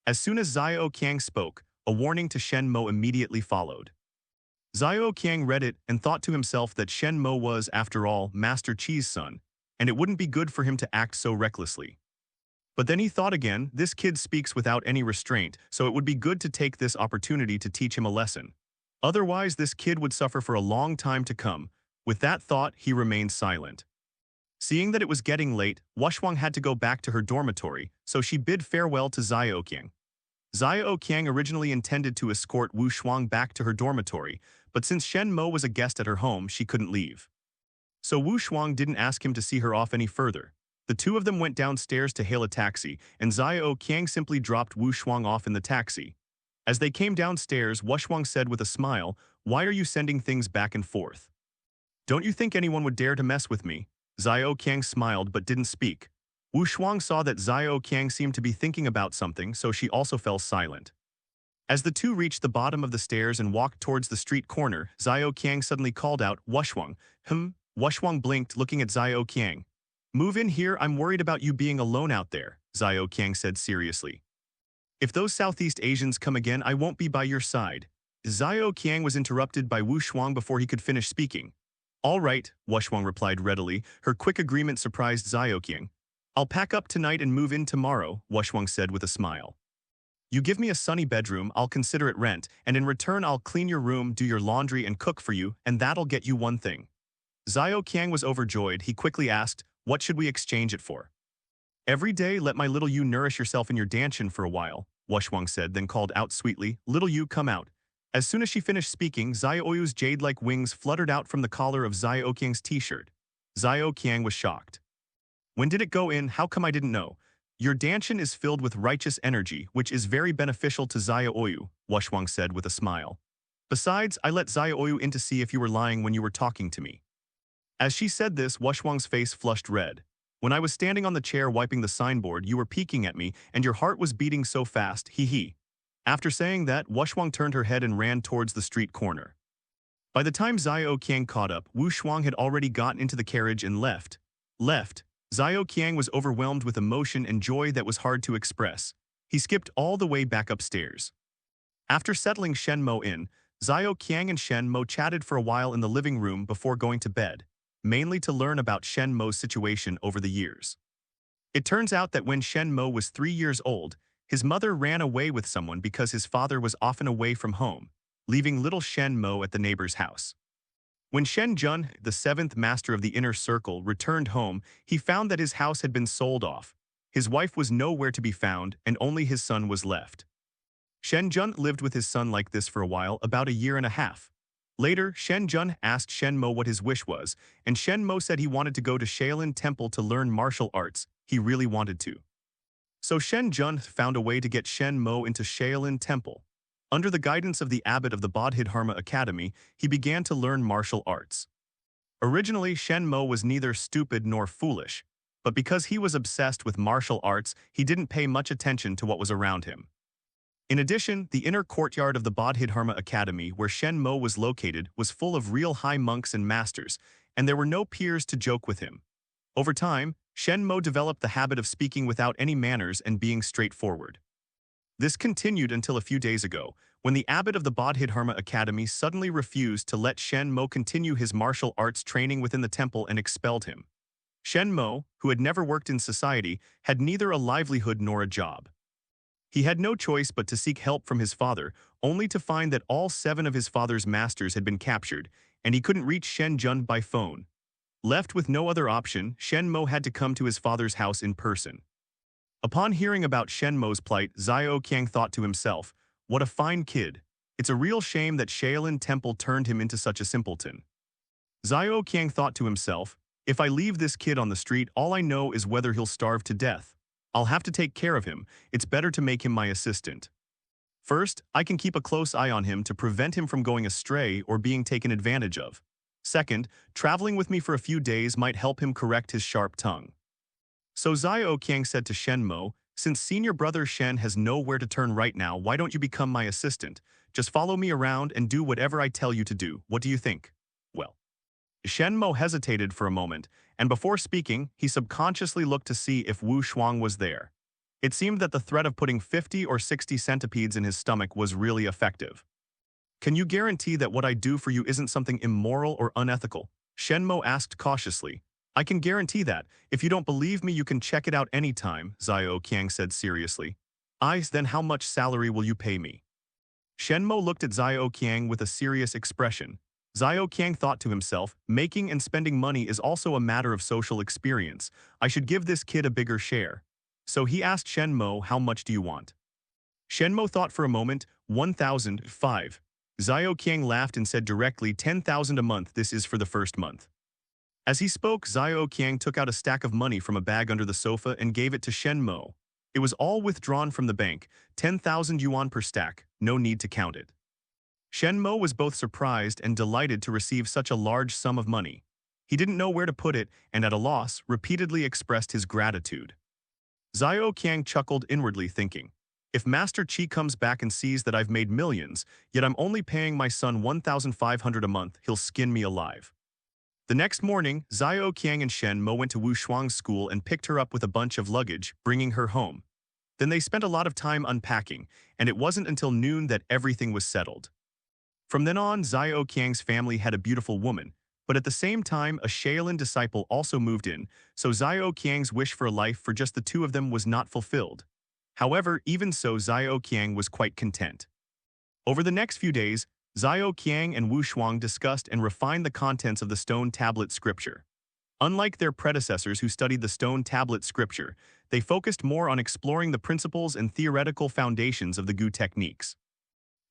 As soon as Xiao Qiang spoke, a warning to Shen Mo immediately followed. Xiao Qiang read it and thought to himself that Shen Mo was, after all, Master Qi's son, and it wouldn't be good for him to act so recklessly. But then he thought again, this kid speaks without any restraint, so it would be good to take this opportunity to teach him a lesson. Otherwise, this kid would suffer for a long time to come. With that thought, he remained silent. Seeing that it was getting late, Wushwang had to go back to her dormitory, so she bid farewell to Xiao Qiang. Xiao Qiang originally intended to escort Wu Shuang back to her dormitory, but since Shen Mo was a guest at her home, she couldn't leave. So Wu Shuang didn't ask him to see her off any further. The two of them went downstairs to hail a taxi, and Xiao Qiang simply dropped Wu Shuang off in the taxi. As they came downstairs, Wu Shuang said with a smile, "Why are you sending things back and forth? Don't you think anyone would dare to mess with me?" Xiao Qiang smiled but didn't speak. Wu Shuang saw that Xiao Qiang seemed to be thinking about something, so she also fell silent. As the two reached the bottom of the stairs and walked towards the street corner, Xiao Qiang suddenly called out, "Wu Shuang." Wu Shuang blinked, looking at Xiao Qiang. "Move in here, I'm worried about you being alone out there," Xiao Qiang said seriously. "If those Southeast Asians come again, I won't be by your side." Xiao Qiang was interrupted by Wu Shuang before he could finish speaking. "All right," Wu Shuang replied readily. Her quick agreement surprised Xiao Qiang. "I'll pack up tonight and move in tomorrow," Wu Shuang said with a smile. "You give me a sunny bedroom, I'll consider it rent, and in return I'll clean your room, do your laundry, and cook for you, and that'll get you one thing." Xiao Qiang was overjoyed. He quickly asked, "What should we exchange it for?" "Every day let my little you nourish yourself in your danchin for a while," Wu Shuang said, then called out sweetly, "Little you, come out." As soon as she finished speaking, Xiaoyu's jade-like wings fluttered out from the collar of Xiao Qiang's t-shirt. Xiao Qiang was shocked. When did it go in? How come I didn't know? Your danshan is filled with righteous energy, which is very beneficial to Xiaoyu, Wushwang said with a smile. Besides, I let Xiaoyu in to see if you were lying when you were talking to me. As she said this, Wushwang's face flushed red. When I was standing on the chair wiping the signboard, you were peeking at me, and your heart was beating so fast, hee. After saying that, Wushwang turned her head and ran towards the street corner. By the time Xiao Qiang caught up, Wu Shuang had already gotten into the carriage and left. Xiao Qiang was overwhelmed with emotion and joy that was hard to express. He skipped all the way back upstairs. After settling Shen Mo in, Xiao Qiang and Shen Mo chatted for a while in the living room before going to bed, mainly to learn about Shen Mo's situation over the years. It turns out that when Shen Mo was 3 years old, his mother ran away with someone because his father was often away from home, leaving little Shen Mo at the neighbor's house. When Shen Jun, the 7th master of the inner circle, returned home, he found that his house had been sold off. His wife was nowhere to be found, and only his son was left. Shen Jun lived with his son like this for a while, about a year and a half. Later, Shen Jun asked Shen Mo what his wish was, and Shen Mo said he wanted to go to Shaolin Temple to learn martial arts. He really wanted to. So Shen Jun found a way to get Shen Mo into Shaolin Temple. Under the guidance of the abbot of the Bodhidharma Academy, he began to learn martial arts. Originally, Shen Mo was neither stupid nor foolish, but because he was obsessed with martial arts, he didn't pay much attention to what was around him. In addition, the inner courtyard of the Bodhidharma Academy, where Shen Mo was located, was full of real high monks and masters, and there were no peers to joke with him. Over time, Shen Mo developed the habit of speaking without any manners and being straightforward. This continued until a few days ago, when the abbot of the Bodhidharma Academy suddenly refused to let Shen Mo continue his martial arts training within the temple and expelled him. Shen Mo, who had never worked in society, had neither a livelihood nor a job. He had no choice but to seek help from his father, only to find that all 7 of his father's masters had been captured, and he couldn't reach Shen Jun by phone. Left with no other option, Shen Mo had to come to his father's house in person. Upon hearing about Shen Mo's plight, Xiao Qiang thought to himself, what a fine kid. It's a real shame that Shaolin Temple turned him into such a simpleton. Xiao Qiang thought to himself, if I leave this kid on the street, all I know is whether he'll starve to death. I'll have to take care of him. It's better to make him my assistant. First, I can keep a close eye on him to prevent him from going astray or being taken advantage of. Second, traveling with me for a few days might help him correct his sharp tongue. So Xiao Qiang said to Shen Mo, since senior brother Shen has nowhere to turn right now, why don't you become my assistant? Just follow me around and do whatever I tell you to do. What do you think? Well, Shen Mo hesitated for a moment, and before speaking, he subconsciously looked to see if Wu Shuang was there. It seemed that the threat of putting 50 or 60 centipedes in his stomach was really effective. Can you guarantee that what I do for you isn't something immoral or unethical? Shen Mo asked cautiously. I can guarantee that. If you don't believe me, you can check it out anytime, Xiao Qiang said seriously. Then how much salary will you pay me? Shen Mo looked at Xiao Qiang with a serious expression. Xiao Qiang thought to himself, making and spending money is also a matter of social experience. I should give this kid a bigger share. So he asked Shen Mo, how much do you want? Shen Mo thought for a moment, 1,005. Xiao Qiang laughed and said directly, 10,000 a month, this is for the first month. As he spoke, Xiao Qiang took out a stack of money from a bag under the sofa and gave it to Shen Mo. It was all withdrawn from the bank, 10,000 yuan per stack, no need to count it. Shen Mo was both surprised and delighted to receive such a large sum of money. He didn't know where to put it and at a loss, repeatedly expressed his gratitude. Xiao Qiang chuckled inwardly thinking, if Master Qi comes back and sees that I've made millions, yet I'm only paying my son 1,500 a month, he'll skin me alive. The next morning, Xiao Qiang and Shen Mo went to Wu Shuang's school and picked her up with a bunch of luggage, bringing her home. Then they spent a lot of time unpacking, and it wasn't until noon that everything was settled. From then on, Xiao Qiang's family had a beautiful woman, but at the same time, a Shaolin disciple also moved in, so Xiao Qiang's wish for a life for just the 2 of them was not fulfilled. However, even so, Xiao Qiang was quite content. Over the next few days, Xiao Qiang and Wu Shuang discussed and refined the contents of the stone tablet scripture. Unlike their predecessors who studied the stone tablet scripture, they focused more on exploring the principles and theoretical foundations of the Gu techniques.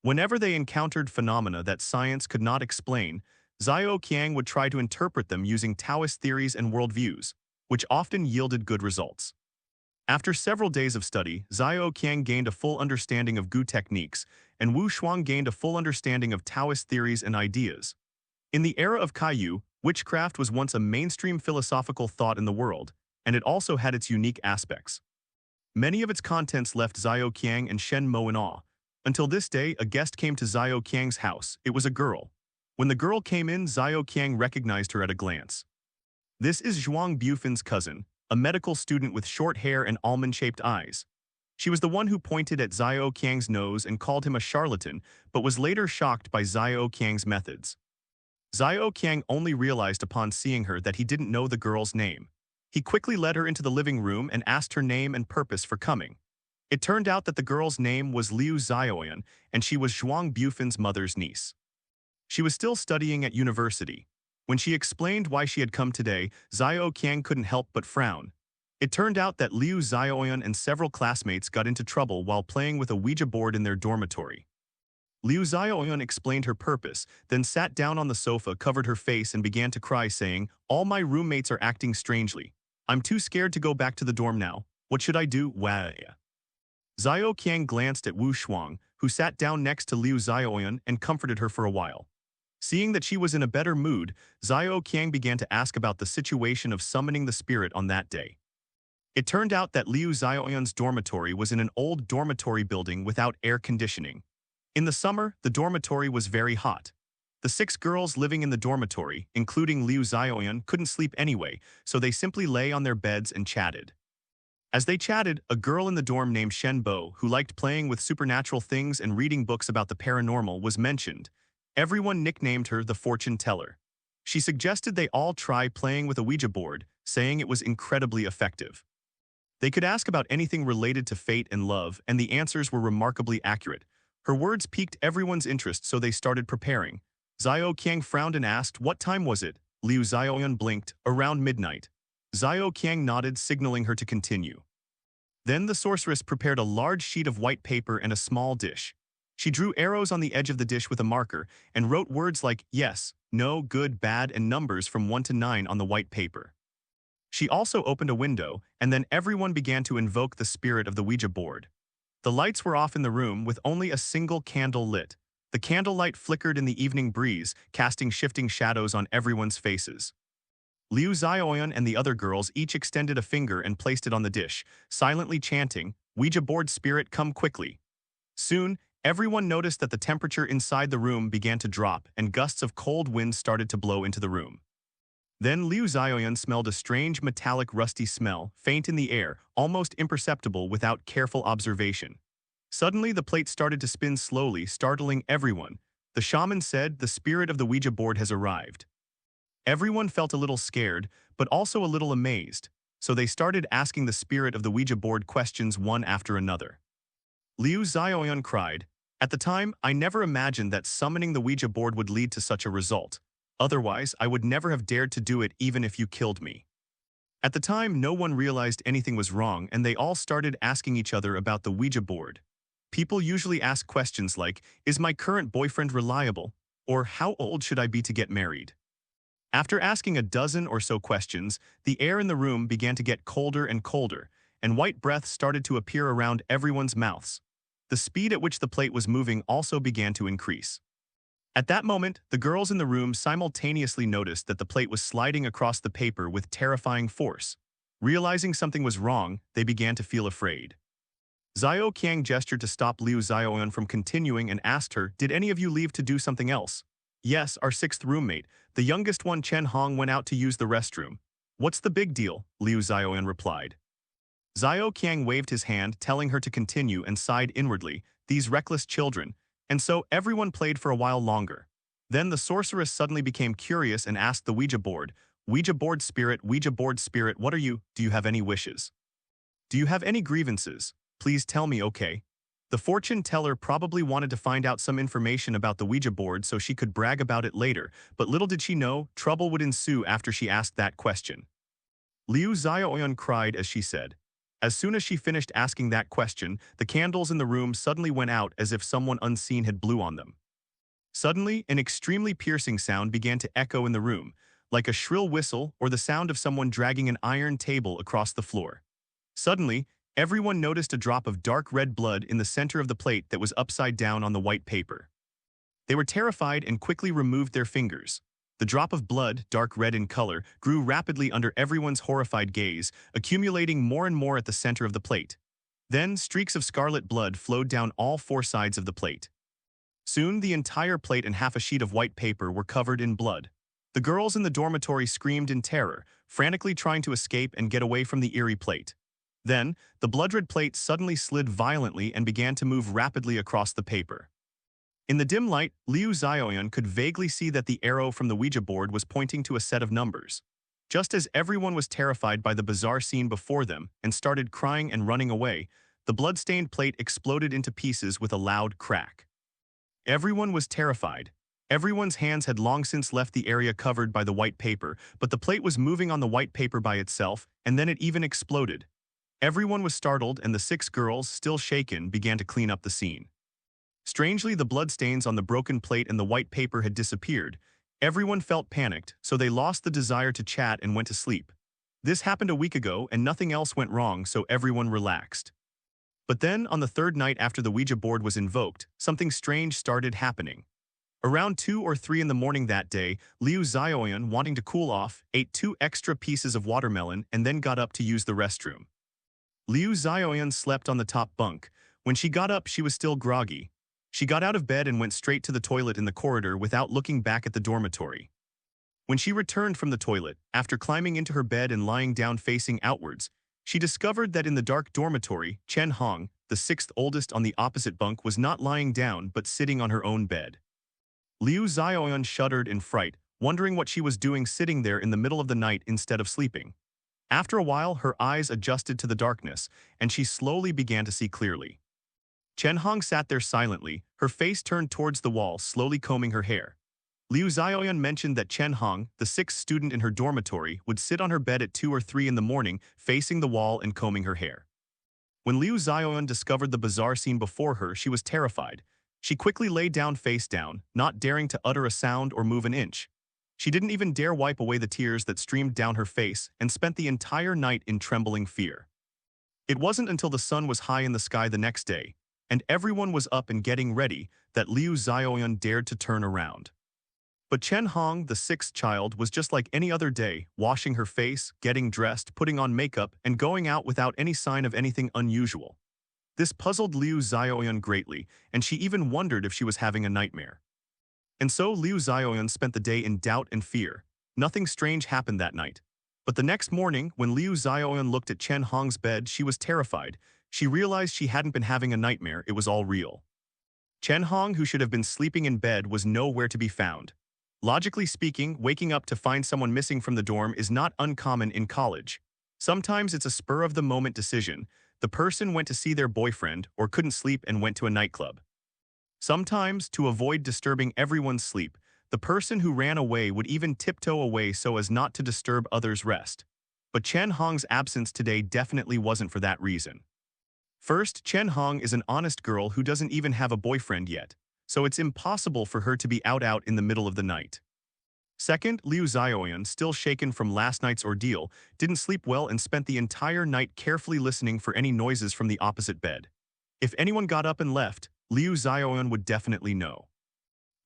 Whenever they encountered phenomena that science could not explain, Xiao Qiang would try to interpret them using Taoist theories and worldviews, which often yielded good results. After several days of study, Xiao Qiang gained a full understanding of Gu techniques, and Wu Shuang gained a full understanding of Taoist theories and ideas. In the era of Kaiyu, witchcraft was once a mainstream philosophical thought in the world, and it also had its unique aspects. Many of its contents left Xiao Qiang and Shen Mo in awe. Until this day, a guest came to Xiao Qiang's house. It was a girl. When the girl came in, Xiao Qiang recognized her at a glance. This is Zhuang Bufin's cousin, a medical student with short hair and almond-shaped eyes. She was the one who pointed at Xiao Qiang's nose and called him a charlatan, but was later shocked by Xiao Qiang's methods. Xiao Qiang only realized upon seeing her that he didn't know the girl's name. He quickly led her into the living room and asked her name and purpose for coming. It turned out that the girl's name was Liu Xiaoyan, and she was Zhuang Bufin's mother's niece. She was still studying at university. When she explained why she had come today, Xiao Qiang couldn't help but frown. It turned out that Liu Xiaoyan and several classmates got into trouble while playing with a Ouija board in their dormitory. Liu Xiaoyan explained her purpose, then sat down on the sofa, covered her face, and began to cry, saying, "All my roommates are acting strangely. I'm too scared to go back to the dorm now. What should I do?" Wah. Xiao Qiang glanced at Wu Shuang, who sat down next to Liu Xiaoyan and comforted her for a while. Seeing that she was in a better mood, Xiao Qiang began to ask about the situation of summoning the spirit on that day. It turned out that Liu Xiaoyan's dormitory was in an old dormitory building without air conditioning. In the summer, the dormitory was very hot. The 6 girls living in the dormitory, including Liu Xiaoyan, couldn't sleep anyway, so they simply lay on their beds and chatted. As they chatted, a girl in the dorm named Shen Bo, who liked playing with supernatural things and reading books about the paranormal, was mentioned. Everyone nicknamed her the fortune teller. She suggested they all try playing with a Ouija board, saying it was incredibly effective. They could ask about anything related to fate and love, and the answers were remarkably accurate. Her words piqued everyone's interest, so they started preparing. Xiao Qiang frowned and asked, "What time was it?" Liu Xiaoyan blinked, "Around midnight." Xiao Qiang nodded, signaling her to continue. Then the sorceress prepared a large sheet of white paper and a small dish. She drew arrows on the edge of the dish with a marker and wrote words like yes, no, good, bad, and numbers from 1 to 9 on the white paper. She also opened a window, and then everyone began to invoke the spirit of the Ouija board. The lights were off in the room with only a single candle lit. The candlelight flickered in the evening breeze, casting shifting shadows on everyone's faces. Liu Xiaoyan and the other girls each extended a finger and placed it on the dish, silently chanting, "Ouija board spirit, come quickly." Soon, everyone noticed that the temperature inside the room began to drop and gusts of cold wind started to blow into the room. Then Liu Xiaoyan smelled a strange metallic rusty smell, faint in the air, almost imperceptible without careful observation. Suddenly the plate started to spin slowly, startling everyone. The shaman said, "The spirit of the Ouija board has arrived." Everyone felt a little scared, but also a little amazed, so they started asking the spirit of the Ouija board questions one after another. Liu Xiaoyan cried, "At the time, I never imagined that summoning the Ouija board would lead to such a result. Otherwise, I would never have dared to do it even if you killed me." At the time, no one realized anything was wrong, and they all started asking each other about the Ouija board. People usually ask questions like, "Is my current boyfriend reliable?" or "How old should I be to get married?" After asking a dozen or so questions, the air in the room began to get colder and colder, and white breath started to appear around everyone's mouths. The speed at which the plate was moving also began to increase. At that moment, the girls in the room simultaneously noticed that the plate was sliding across the paper with terrifying force. Realizing something was wrong, they began to feel afraid. Xiao Qiang gestured to stop Liu Xiaoyan from continuing and asked her, "Did any of you leave to do something else?" "Yes, our 6th roommate, the youngest one, Chen Hong, went out to use the restroom." "What's the big deal?" Liu Xiaoyan replied. Xiao Qiang waved his hand, telling her to continue, and sighed inwardly, "These reckless children." And so everyone played for a while longer. Then the sorceress suddenly became curious and asked the Ouija board, Ouija board spirit, what are you? Do you have any wishes? Do you have any grievances? Please tell me, okay?" The fortune teller probably wanted to find out some information about the Ouija board so she could brag about it later, but little did she know, trouble would ensue after she asked that question. Liu Xiaoyan cried as she said, As soon as she finished asking that question, the candles in the room suddenly went out as if someone unseen had blew on them. Suddenly, an extremely piercing sound began to echo in the room, like a shrill whistle or the sound of someone dragging an iron table across the floor. Suddenly, everyone noticed a drop of dark red blood in the center of the plate that was upside down on the white paper. They were terrified and quickly removed their fingers. The drop of blood, dark red in color, grew rapidly under everyone's horrified gaze, accumulating more and more at the center of the plate. Then, streaks of scarlet blood flowed down all four sides of the plate. Soon, the entire plate and half a sheet of white paper were covered in blood. The girls in the dormitory screamed in terror, frantically trying to escape and get away from the eerie plate. Then, the blood-red plate suddenly slid violently and began to move rapidly across the paper. In the dim light, Liu Xiaoyan could vaguely see that the arrow from the Ouija board was pointing to a set of numbers. Just as everyone was terrified by the bizarre scene before them and started crying and running away, the blood-stained plate exploded into pieces with a loud crack. Everyone was terrified. Everyone's hands had long since left the area covered by the white paper, but the plate was moving on the white paper by itself, and then it even exploded. Everyone was startled, and the 6 girls, still shaken, began to clean up the scene. Strangely, the bloodstains on the broken plate and the white paper had disappeared. Everyone felt panicked, so they lost the desire to chat and went to sleep. This happened a week ago, and nothing else went wrong, so everyone relaxed. But then, on the third night after the Ouija board was invoked, something strange started happening. Around 2 or 3 in the morning that day, Liu Xiaoyan, wanting to cool off, ate 2 extra pieces of watermelon and then got up to use the restroom. Liu Xiaoyan slept on the top bunk. When she got up, she was still groggy. She got out of bed and went straight to the toilet in the corridor without looking back at the dormitory. When she returned from the toilet, after climbing into her bed and lying down facing outwards, she discovered that in the dark dormitory, Chen Hong, the 6th oldest on the opposite bunk, was not lying down but sitting on her own bed. Liu Xiaoyan shuddered in fright, wondering what she was doing sitting there in the middle of the night instead of sleeping. After a while, her eyes adjusted to the darkness, and she slowly began to see clearly. Chen Hong sat there silently, her face turned towards the wall, slowly combing her hair. Liu Xiaoyan mentioned that Chen Hong, the 6th student in her dormitory, would sit on her bed at 2 or 3 in the morning, facing the wall and combing her hair. When Liu Xiaoyan discovered the bizarre scene before her, she was terrified. She quickly lay down face down, not daring to utter a sound or move an inch. She didn't even dare wipe away the tears that streamed down her face and spent the entire night in trembling fear. It wasn't until the sun was high in the sky the next day, and everyone was up and getting ready, that Liu Xiaoyan dared to turn around. But Chen Hong, the 6th child, was just like any other day, washing her face, getting dressed, putting on makeup, and going out without any sign of anything unusual. This puzzled Liu Xiaoyan greatly, and she even wondered if she was having a nightmare. And so Liu Xiaoyan spent the day in doubt and fear. Nothing strange happened that night. But the next morning, when Liu Xiaoyan looked at Chen Hong's bed, she was terrified. She realized she hadn't been having a nightmare, it was all real. Chen Hong, who should have been sleeping in bed, was nowhere to be found. Logically speaking, waking up to find someone missing from the dorm is not uncommon in college. Sometimes it's a spur-of-the-moment decision. The person went to see their boyfriend or couldn't sleep and went to a nightclub. Sometimes, to avoid disturbing everyone's sleep, the person who ran away would even tiptoe away so as not to disturb others' rest. But Chen Hong's absence today definitely wasn't for that reason. First, Chen Hong is an honest girl who doesn't even have a boyfriend yet, so it's impossible for her to be out in the middle of the night. Second, Liu Xiaoyan, still shaken from last night's ordeal, didn't sleep well and spent the entire night carefully listening for any noises from the opposite bed. If anyone got up and left, Liu Xiaoyan would definitely know.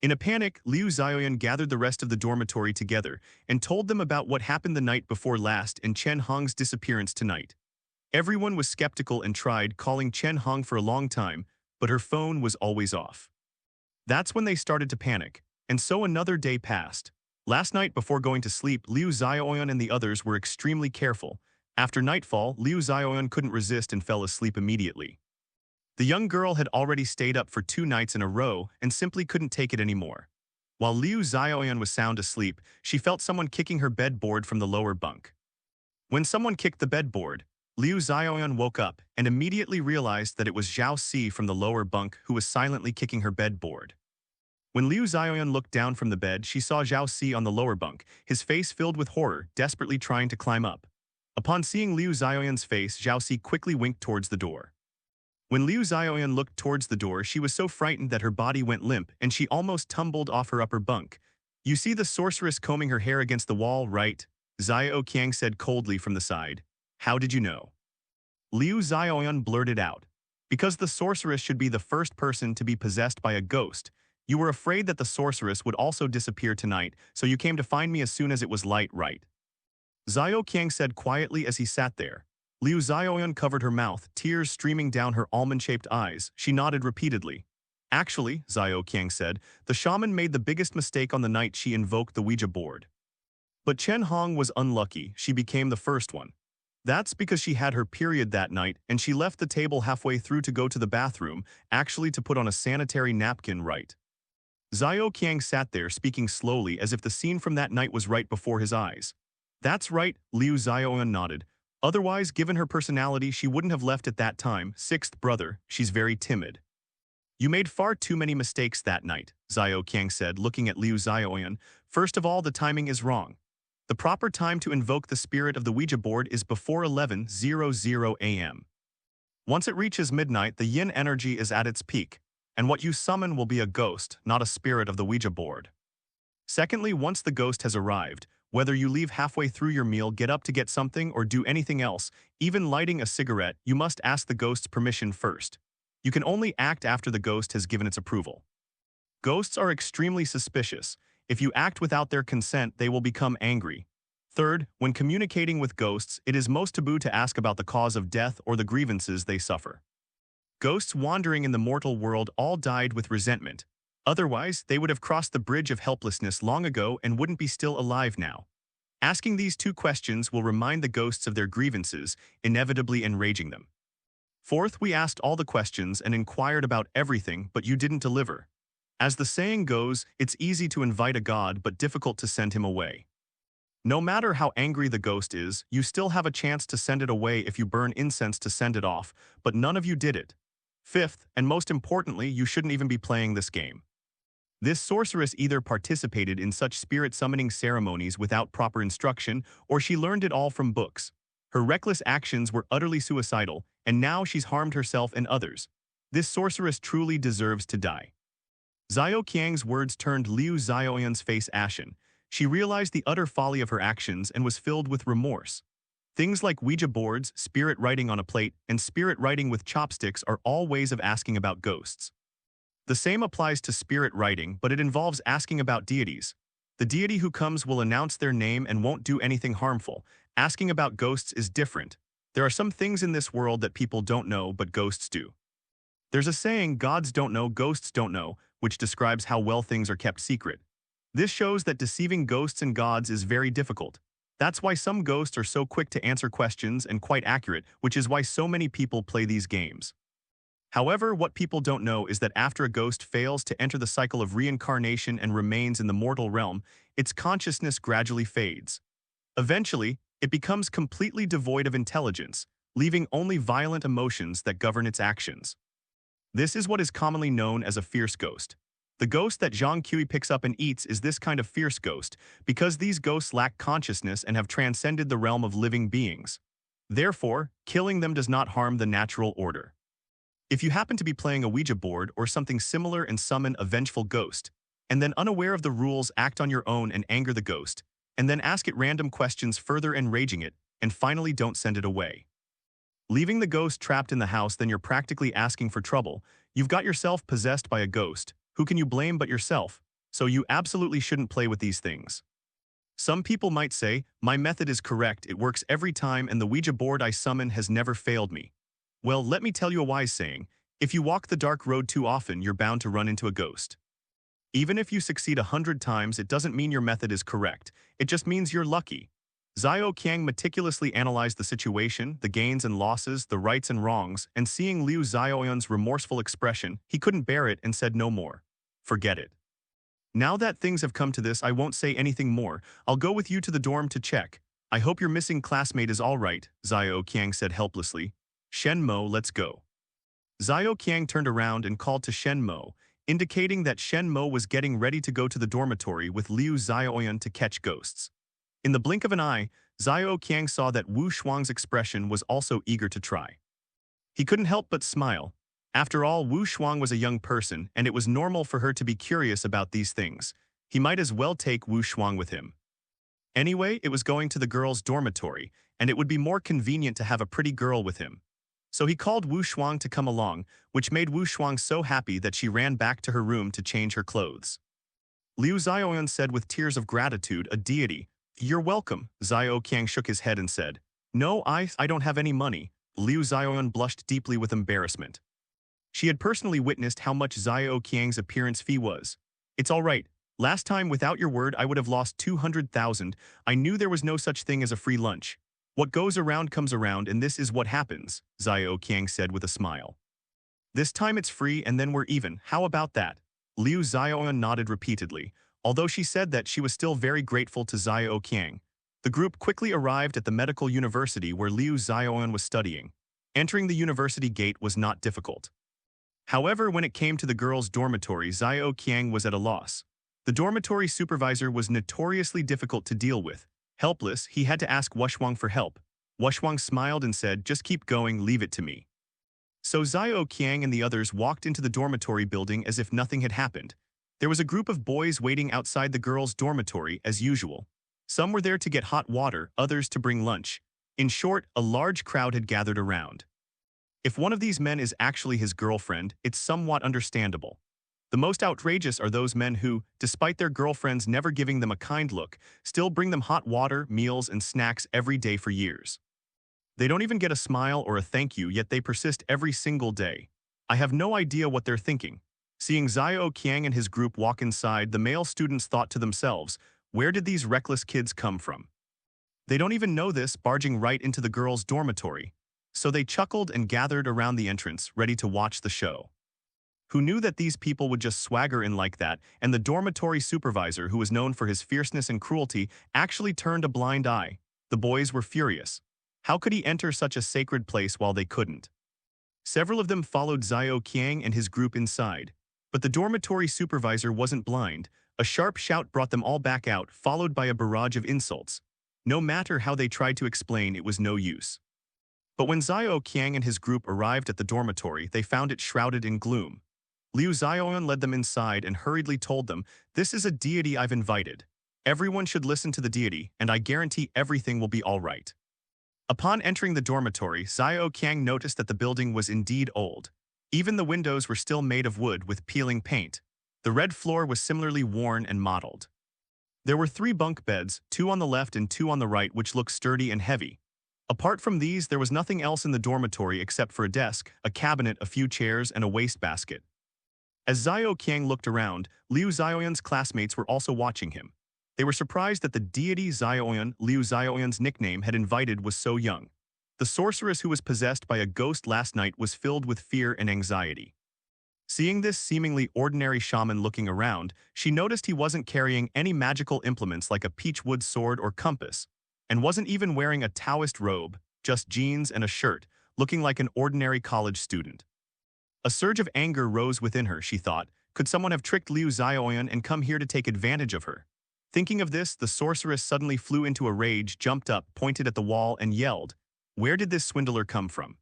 In a panic, Liu Xiaoyan gathered the rest of the dormitory together and told them about what happened the night before last and Chen Hong's disappearance tonight. Everyone was skeptical and tried calling Chen Hong for a long time, but her phone was always off. That's when they started to panic, and so another day passed. Last night before going to sleep, Liu Xiaoyan and the others were extremely careful. After nightfall, Liu Xiaoyan couldn't resist and fell asleep immediately. The young girl had already stayed up for 2 nights in a row and simply couldn't take it anymore. While Liu Xiaoyan was sound asleep, she felt someone kicking her bed board from the lower bunk. When someone kicked the bed board, Liu Xiaoyan woke up and immediately realized that it was Zhao Si from the lower bunk who was silently kicking her bed board. When Liu Xiaoyan looked down from the bed, she saw Zhao Si on the lower bunk, his face filled with horror, desperately trying to climb up. Upon seeing Liu Xiaoyan's face, Zhao Si quickly winked towards the door. When Liu Xiaoyan looked towards the door, she was so frightened that her body went limp and she almost tumbled off her upper bunk. "You see the sorceress combing her hair against the wall, right?" Xiao Qiang said coldly from the side. "How did you know?" Liu Xiaoyan blurted out. "Because the sorceress should be the first person to be possessed by a ghost. You were afraid that the sorceress would also disappear tonight, so you came to find me as soon as it was light, right?" Xiao Qiang said quietly as he sat there. Liu Xiaoyan covered her mouth, tears streaming down her almond-shaped eyes. She nodded repeatedly. "Actually," Xiao Qiang said, "the shaman made the biggest mistake on the night she invoked the Ouija board. But Chen Hong was unlucky, she became the first one. That's because she had her period that night and she left the table halfway through to go to the bathroom, actually to put on a sanitary napkin, right?" Xiao Qiang sat there speaking slowly as if the scene from that night was right before his eyes. "That's right," Liu Xiaoyan nodded. "Otherwise, given her personality, she wouldn't have left at that time. Sixth brother, she's very timid." "You made far too many mistakes that night," Xiao Qiang said, looking at Liu Xiaoyan. "First of all, the timing is wrong. The proper time to invoke the spirit of the Ouija board is before 11:00 a.m. Once it reaches midnight, the yin energy is at its peak, and what you summon will be a ghost, not a spirit of the Ouija board. Secondly, once the ghost has arrived, whether you leave halfway through your meal, get up to get something, or do anything else, even lighting a cigarette, you must ask the ghost's permission first. You can only act after the ghost has given its approval. Ghosts are extremely suspicious. If you act without their consent, they will become angry. Third, when communicating with ghosts, it is most taboo to ask about the cause of death or the grievances they suffer. Ghosts wandering in the mortal world all died with resentment. Otherwise, they would have crossed the bridge of helplessness long ago and wouldn't be still alive now. Asking these two questions will remind the ghosts of their grievances, inevitably enraging them. Fourth, we asked all the questions and inquired about everything, but you didn't deliver. As the saying goes, it's easy to invite a god but difficult to send him away. No matter how angry the ghost is, you still have a chance to send it away if you burn incense to send it off, but none of you did it. Fifth, and most importantly, you shouldn't even be playing this game. This sorceress either participated in such spirit summoning ceremonies without proper instruction, or she learned it all from books. Her reckless actions were utterly suicidal, and now she's harmed herself and others. This sorceress truly deserves to die. Xiao Qiang's words turned Liu Xiaoyan's face ashen. She realized the utter folly of her actions and was filled with remorse. Things like Ouija boards, spirit writing on a plate, and spirit writing with chopsticks are all ways of asking about ghosts. The same applies to spirit writing, but it involves asking about deities. The deity who comes will announce their name and won't do anything harmful. Asking about ghosts is different. There are some things in this world that people don't know, but ghosts do. There's a saying, gods don't know, ghosts don't know, which describes how well things are kept secret. This shows that deceiving ghosts and gods is very difficult. That's why some ghosts are so quick to answer questions and quite accurate, which is why so many people play these games. However, what people don't know is that after a ghost fails to enter the cycle of reincarnation and remains in the mortal realm, its consciousness gradually fades. Eventually, it becomes completely devoid of intelligence, leaving only violent emotions that govern its actions. This is what is commonly known as a fierce ghost. The ghost that Zhang Kui picks up and eats is this kind of fierce ghost, because these ghosts lack consciousness and have transcended the realm of living beings. Therefore, killing them does not harm the natural order. If you happen to be playing a Ouija board or something similar and summon a vengeful ghost, and then unaware of the rules act on your own and anger the ghost, and then ask it random questions further enraging it, and finally don't send it away. Leaving the ghost trapped in the house, then you're practically asking for trouble. You've got yourself possessed by a ghost. Who can you blame but yourself? So you absolutely shouldn't play with these things. Some people might say, my method is correct, it works every time and the Ouija board I summon has never failed me. Well, let me tell you a wise saying. If you walk the dark road too often, you're bound to run into a ghost. Even if you succeed 100 times, it doesn't mean your method is correct. It just means you're lucky. Xiao Qiang meticulously analyzed the situation, the gains and losses, the rights and wrongs, and seeing Liu Xiaoyan's remorseful expression, he couldn't bear it and said no more. Forget it. Now that things have come to this, I won't say anything more. I'll go with you to the dorm to check. I hope your missing classmate is all right, Xiao Qiang said helplessly. Shen Mo, let's go. Xiao Qiang turned around and called to Shen Mo, indicating that Shen Mo was getting ready to go to the dormitory with Liu Xiaoyan to catch ghosts. In the blink of an eye, Xiao Qiang saw that Wu Shuang's expression was also eager to try. He couldn't help but smile. After all, Wu Shuang was a young person, and it was normal for her to be curious about these things. He might as well take Wu Shuang with him. Anyway, it was going to the girls' dormitory, and it would be more convenient to have a pretty girl with him. So he called Wu Shuang to come along, which made Wu Shuang so happy that she ran back to her room to change her clothes. Liu Xiaoyan said with tears of gratitude, "A deity." "You're welcome." Xiao Qiang shook his head and said, "No, I don't have any money." Liu Xiaoyan blushed deeply with embarrassment. She had personally witnessed how much Xiao Qiang's appearance fee was. "It's all right. Last time, without your word, I would have lost 200,000. I knew there was no such thing as a free lunch. What goes around comes around, and this is what happens," Xiao Qiang said with a smile. "This time it's free and then we're even. How about that?" Liu Xiaoyan nodded repeatedly, although she said that she was still very grateful to Xiao Qiang. The group quickly arrived at the medical university where Liu Xiaoyan was studying. Entering the university gate was not difficult. However, when it came to the girls' dormitory, Xiao Qiang was at a loss. The dormitory supervisor was notoriously difficult to deal with. Helpless, he had to ask Wushwang for help. Wushwang smiled and said, "Just keep going, leave it to me." So Xiao Qiang and the others walked into the dormitory building as if nothing had happened. There was a group of boys waiting outside the girls' dormitory, as usual. Some were there to get hot water, others to bring lunch. In short, a large crowd had gathered around. If one of these men is actually his girlfriend, it's somewhat understandable. The most outrageous are those men who, despite their girlfriends never giving them a kind look, still bring them hot water, meals, and snacks every day for years. They don't even get a smile or a thank you, yet they persist every single day. I have no idea what they're thinking. Seeing Xiao Qiang and his group walk inside, the male students thought to themselves, where did these reckless kids come from? They don't even know this, barging right into the girls' dormitory. So they chuckled and gathered around the entrance, ready to watch the show. Who knew that these people would just swagger in like that, and the dormitory supervisor, who was known for his fierceness and cruelty, actually turned a blind eye. The boys were furious. How could he enter such a sacred place while they couldn't? Several of them followed Xiao Qiang and his group inside. But the dormitory supervisor wasn't blind. A sharp shout brought them all back out, followed by a barrage of insults. No matter how they tried to explain, it was no use. But when Xiao Qiang and his group arrived at the dormitory, they found it shrouded in gloom. Liu Xiaoyan led them inside and hurriedly told them, "This is a deity I've invited. Everyone should listen to the deity, and I guarantee everything will be all right." Upon entering the dormitory, Xiao Qiang noticed that the building was indeed old. Even the windows were still made of wood with peeling paint. The red floor was similarly worn and mottled. There were 3 bunk beds, 2 on the left and 2 on the right, which looked sturdy and heavy. Apart from these, there was nothing else in the dormitory except for a desk, a cabinet, a few chairs, and a wastebasket. As Xiao Qiang looked around, Liu Xiaoyan's classmates were also watching him. They were surprised that the deity Xiaoyan, Liu Xiaoyan's nickname, had invited was so young. The sorceress who was possessed by a ghost last night was filled with fear and anxiety. Seeing this seemingly ordinary shaman looking around, she noticed he wasn't carrying any magical implements like a peachwood sword or compass, and wasn't even wearing a Taoist robe, just jeans and a shirt, looking like an ordinary college student. A surge of anger rose within her, she thought. Could someone have tricked Liu Xiaoyan and come here to take advantage of her? Thinking of this, the sorceress suddenly flew into a rage, jumped up, pointed at the wall, and yelled, "Where did this swindler come from?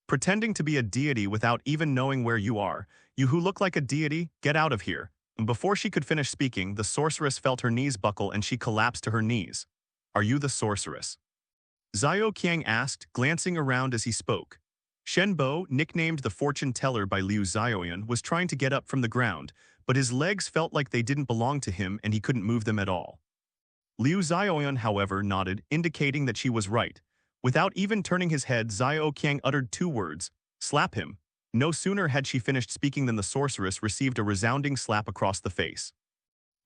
Pretending to be a deity without even knowing where you are, you who look like a deity, get out of here." And before she could finish speaking, the sorceress felt her knees buckle and she collapsed to her knees. "Are you the sorceress?" Xiao Qiang asked, glancing around as he spoke. Shen Bo, nicknamed the fortune teller by Liu Xiaoyan, was trying to get up from the ground, but his legs felt like they didn't belong to him and he couldn't move them at all. Liu Xiaoyan, however, nodded, indicating that she was right. Without even turning his head, Xiao Qiang uttered 2 words, "Slap him." No sooner had she finished speaking than the sorceress received a resounding slap across the face.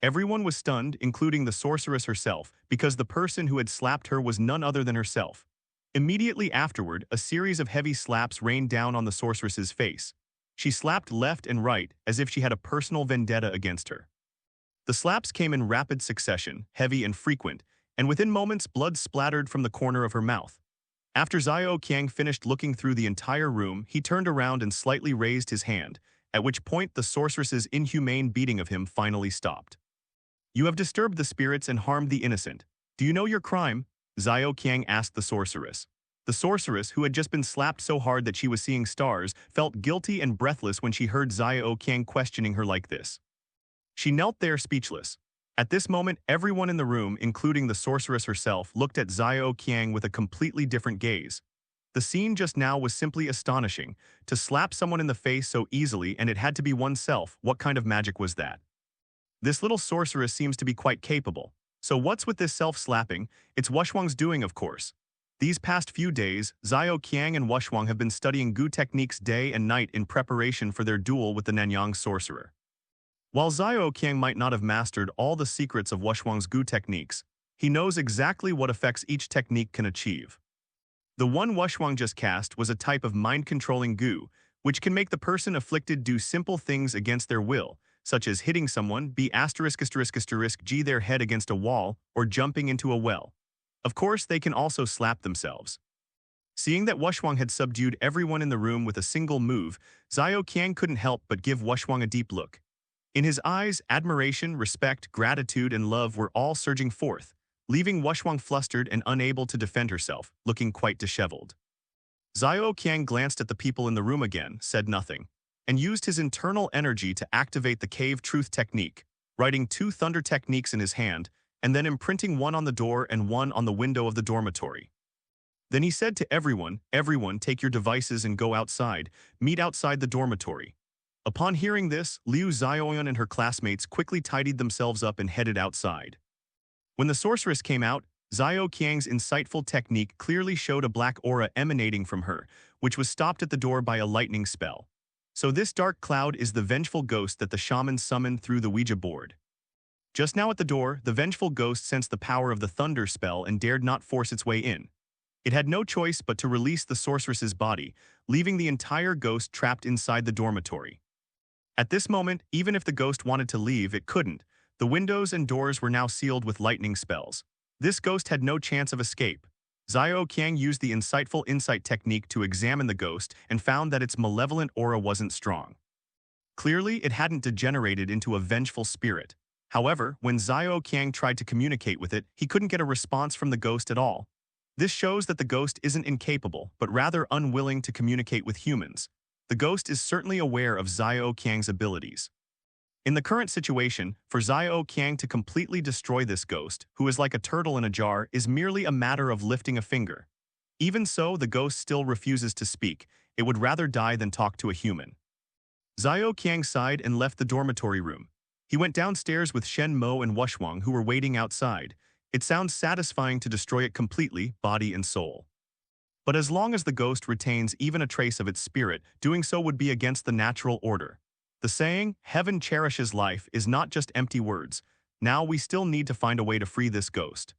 Everyone was stunned, including the sorceress herself, because the person who had slapped her was none other than herself. Immediately afterward, a series of heavy slaps rained down on the sorceress's face. She slapped left and right, as if she had a personal vendetta against her. The slaps came in rapid succession, heavy and frequent, and within moments blood splattered from the corner of her mouth. After Xiao Qiang finished looking through the entire room, he turned around and slightly raised his hand, at which point the sorceress's inhumane beating of him finally stopped. "You have disturbed the spirits and harmed the innocent. Do you know your crime?" Xiao Qiang asked the sorceress. The sorceress, who had just been slapped so hard that she was seeing stars, felt guilty and breathless when she heard Xiao Qiang questioning her like this. She knelt there speechless. At this moment, everyone in the room, including the sorceress herself, looked at Xiao Qiang with a completely different gaze. The scene just now was simply astonishing. To slap someone in the face so easily, and it had to be oneself, what kind of magic was that? This little sorceress seems to be quite capable. So what's with this self-slapping? It's Wushwang's doing, of course. These past few days, Xiao Qiang and Wushwang have been studying Gu techniques day and night in preparation for their duel with the Nanyang sorcerer. While Xiao Qiang might not have mastered all the secrets of Wushwang's Gu techniques, he knows exactly what effects each technique can achieve. The one Wushwang just cast was a type of mind-controlling Gu, which can make the person afflicted do simple things against their will, such as hitting someone, g their head against a wall, or jumping into a well. Of course, they can also slap themselves. Seeing that Wushwang had subdued everyone in the room with a single move, Xiao Qiang couldn't help but give Wushwang a deep look. In his eyes, admiration, respect, gratitude, and love were all surging forth, leaving Wushwang flustered and unable to defend herself, looking quite disheveled. Xiao Qiang glanced at the people in the room again, said nothing, and used his internal energy to activate the cave truth technique, writing 2 thunder techniques in his hand, and then imprinting one on the door and one on the window of the dormitory. Then he said to everyone, take your devices and go outside, meet outside the dormitory. Upon hearing this, Liu Xiaoyan and her classmates quickly tidied themselves up and headed outside. When the sorceress came out, Xiao Qiang's insightful technique clearly showed a black aura emanating from her, which was stopped at the door by a lightning spell. So this dark cloud is the vengeful ghost that the shaman summoned through the Ouija board. Just now at the door, the vengeful ghost sensed the power of the thunder spell and dared not force its way in. It had no choice but to release the sorceress's body, leaving the entire ghost trapped inside the dormitory. At this moment, even if the ghost wanted to leave, it couldn't. The windows and doors were now sealed with lightning spells. This ghost had no chance of escape. Xiao Qiang used the insightful insight technique to examine the ghost and found that its malevolent aura wasn't strong. Clearly, it hadn't degenerated into a vengeful spirit. However, when Xiao Qiang tried to communicate with it, he couldn't get a response from the ghost at all. This shows that the ghost isn't incapable, but rather unwilling to communicate with humans. The ghost is certainly aware of Xiao Qiang's abilities. In the current situation, for Xiao Qiang to completely destroy this ghost, who is like a turtle in a jar, is merely a matter of lifting a finger. Even so, the ghost still refuses to speak. It would rather die than talk to a human. Xiao Qiang sighed and left the dormitory room. He went downstairs with Shen Mo and Wushwang, who were waiting outside. It sounds satisfying to destroy it completely, body and soul. But as long as the ghost retains even a trace of its spirit, doing so would be against the natural order. The saying, "Heaven cherishes life," is not just empty words. Now we still need to find a way to free this ghost.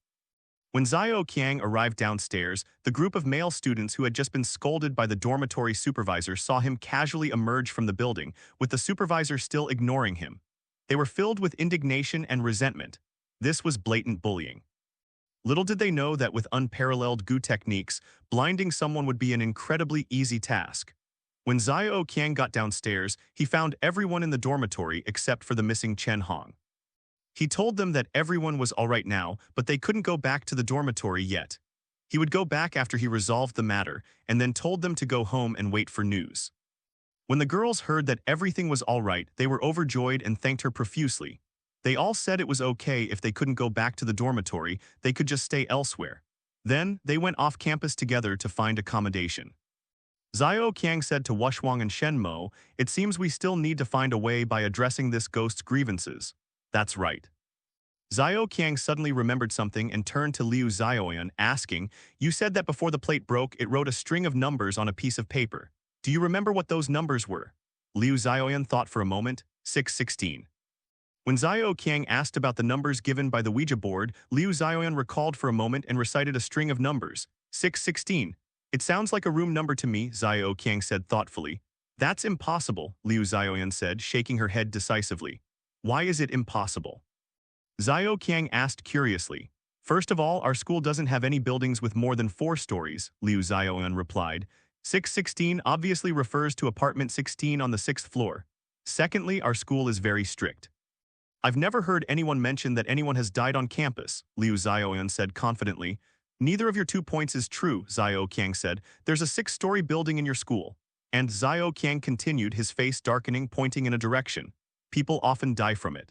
When Xiao Qiang arrived downstairs, the group of male students who had just been scolded by the dormitory supervisor saw him casually emerge from the building, with the supervisor still ignoring him. They were filled with indignation and resentment. This was blatant bullying. Little did they know that with unparalleled Gu techniques, blinding someone would be an incredibly easy task. When Xiao Qiang got downstairs, he found everyone in the dormitory except for the missing Chen Hong. He told them that everyone was all right now, but they couldn't go back to the dormitory yet. He would go back after he resolved the matter, and then told them to go home and wait for news. When the girls heard that everything was all right, they were overjoyed and thanked her profusely. They all said it was okay if they couldn't go back to the dormitory, they could just stay elsewhere. Then, they went off campus together to find accommodation. Xiao Qiang said to Wushwang and Shen Mo, "It seems we still need to find a way by addressing this ghost's grievances." That's right. Xiao Qiang suddenly remembered something and turned to Liu Xiaoyan, asking, "You said that before the plate broke, it wrote a string of numbers on a piece of paper. Do you remember what those numbers were?" Liu Xiaoyan thought for a moment. 616. When Xiao Qiang asked about the numbers given by the Ouija board, Liu Xiaoyan recalled for a moment and recited a string of numbers. 616. "It sounds like a room number to me," Xiao Qiang said thoughtfully. "That's impossible," Liu Xiaoyan said, shaking her head decisively. "Why is it impossible?" Xiao Qiang asked curiously. "First of all, our school doesn't have any buildings with more than 4 stories," Liu Xiaoyan replied. 616 obviously refers to apartment 16 on the 6th floor. Secondly, our school is very strict. "I've never heard anyone mention that anyone has died on campus," Liu Xiaoyan said confidently. Neither of your 2 points is true, Xiao Qiang said. There's a 6-story building in your school. And Xiao Qiang continued, his face darkening, pointing in a direction. People often die from it.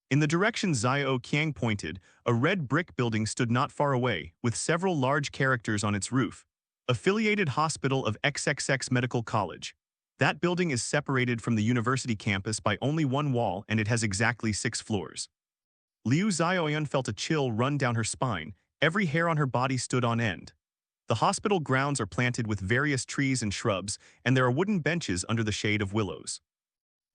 In the direction Xiao Qiang pointed, a red brick building stood not far away, with several large characters on its roof. Affiliated Hospital of XXX Medical College. That building is separated from the university campus by only one wall, and it has exactly 6 floors. Liu Xiaoyan felt a chill run down her spine. Every hair on her body stood on end. The hospital grounds are planted with various trees and shrubs, and there are wooden benches under the shade of willows.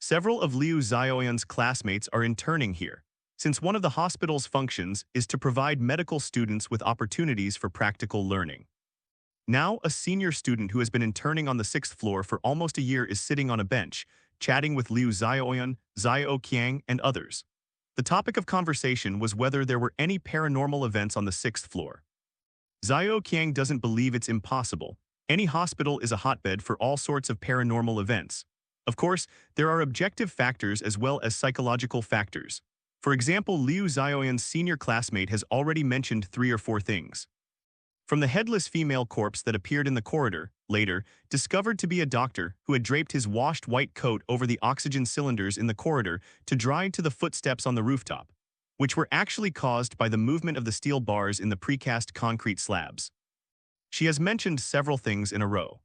Several of Liu Xiaoyan's classmates are interning here, since one of the hospital's functions is to provide medical students with opportunities for practical learning. Now, a senior student who has been interning on the 6th floor for almost a year is sitting on a bench, chatting with Liu Xiaoyan, Xiao Qiang, and others. The topic of conversation was whether there were any paranormal events on the 6th floor. Xiao Qiang doesn't believe it's impossible. Any hospital is a hotbed for all sorts of paranormal events. Of course, there are objective factors as well as psychological factors. For example, Liu Xiaoyan's senior classmate has already mentioned 3 or 4 things. From the headless female corpse that appeared in the corridor, later, discovered to be a doctor who had draped his washed white coat over the oxygen cylinders in the corridor to dry, to the footsteps on the rooftop, which were actually caused by the movement of the steel bars in the precast concrete slabs. She has mentioned several things in a row.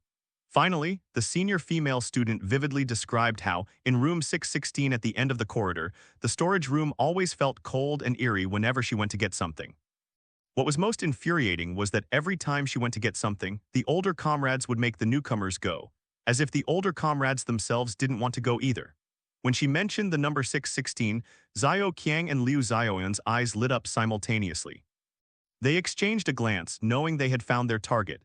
Finally, the senior female student vividly described how, in room 616 at the end of the corridor, the storage room always felt cold and eerie whenever she went to get something. What was most infuriating was that every time she went to get something, the older comrades would make the newcomers go, as if the older comrades themselves didn't want to go either. When she mentioned the number 616, Xiao Qiang and Liu Xiaoyan's eyes lit up simultaneously. They exchanged a glance, knowing they had found their target.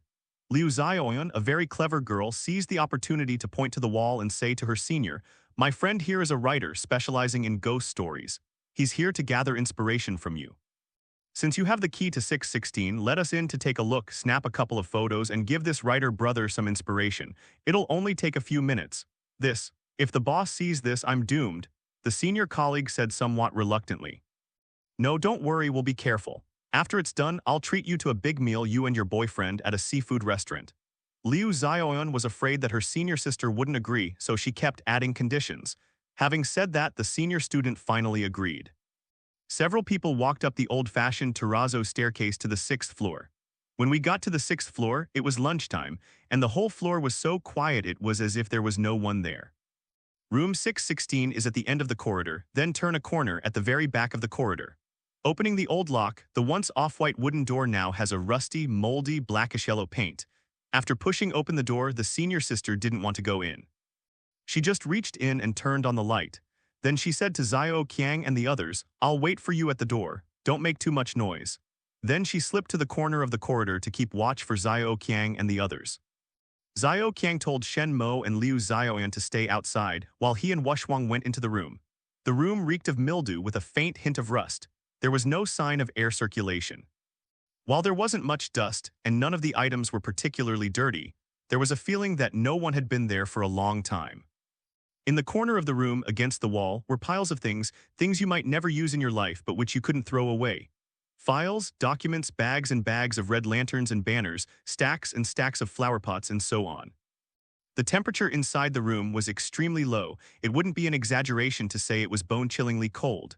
Liu Xiaoyan, a very clever girl, seized the opportunity to point to the wall and say to her senior, "My friend here is a writer specializing in ghost stories. He's here to gather inspiration from you. Since you have the key to 616, let us in to take a look, snap a couple of photos, and give this writer brother some inspiration. It'll only take a few minutes. If the boss sees this, I'm doomed," the senior colleague said somewhat reluctantly. "No, don't worry, we'll be careful. After it's done, I'll treat you to a big meal, you and your boyfriend, at a seafood restaurant." Liu Xiaoyan was afraid that her senior sister wouldn't agree, so she kept adding conditions. Having said that, the senior student finally agreed. Several people walked up the old-fashioned terrazzo staircase to the 6th floor. When we got to the 6th floor, it was lunchtime, and the whole floor was so quiet it was as if there was no one there. Room 616 is at the end of the corridor, then turn a corner at the very back of the corridor. Opening the old lock, the once off-white wooden door now has a rusty, moldy, blackish-yellow paint. After pushing open the door, the senior sister didn't want to go in. She just reached in and turned on the light. Then she said to Xiao Qiang and the others, "I'll wait for you at the door. Don't make too much noise." Then she slipped to the corner of the corridor to keep watch for Xiao Qiang and the others. Xiao Qiang told Shen Mo and Liu Xiaoyan to stay outside, while he and Wushuang went into the room. The room reeked of mildew with a faint hint of rust. There was no sign of air circulation. While there wasn't much dust, and none of the items were particularly dirty, there was a feeling that no one had been there for a long time. In the corner of the room, against the wall, were piles of things you might never use in your life but which you couldn't throw away. Files, documents, bags and bags of red lanterns and banners, stacks and stacks of flower pots, and so on. The temperature inside the room was extremely low. It wouldn't be an exaggeration to say it was bone-chillingly cold.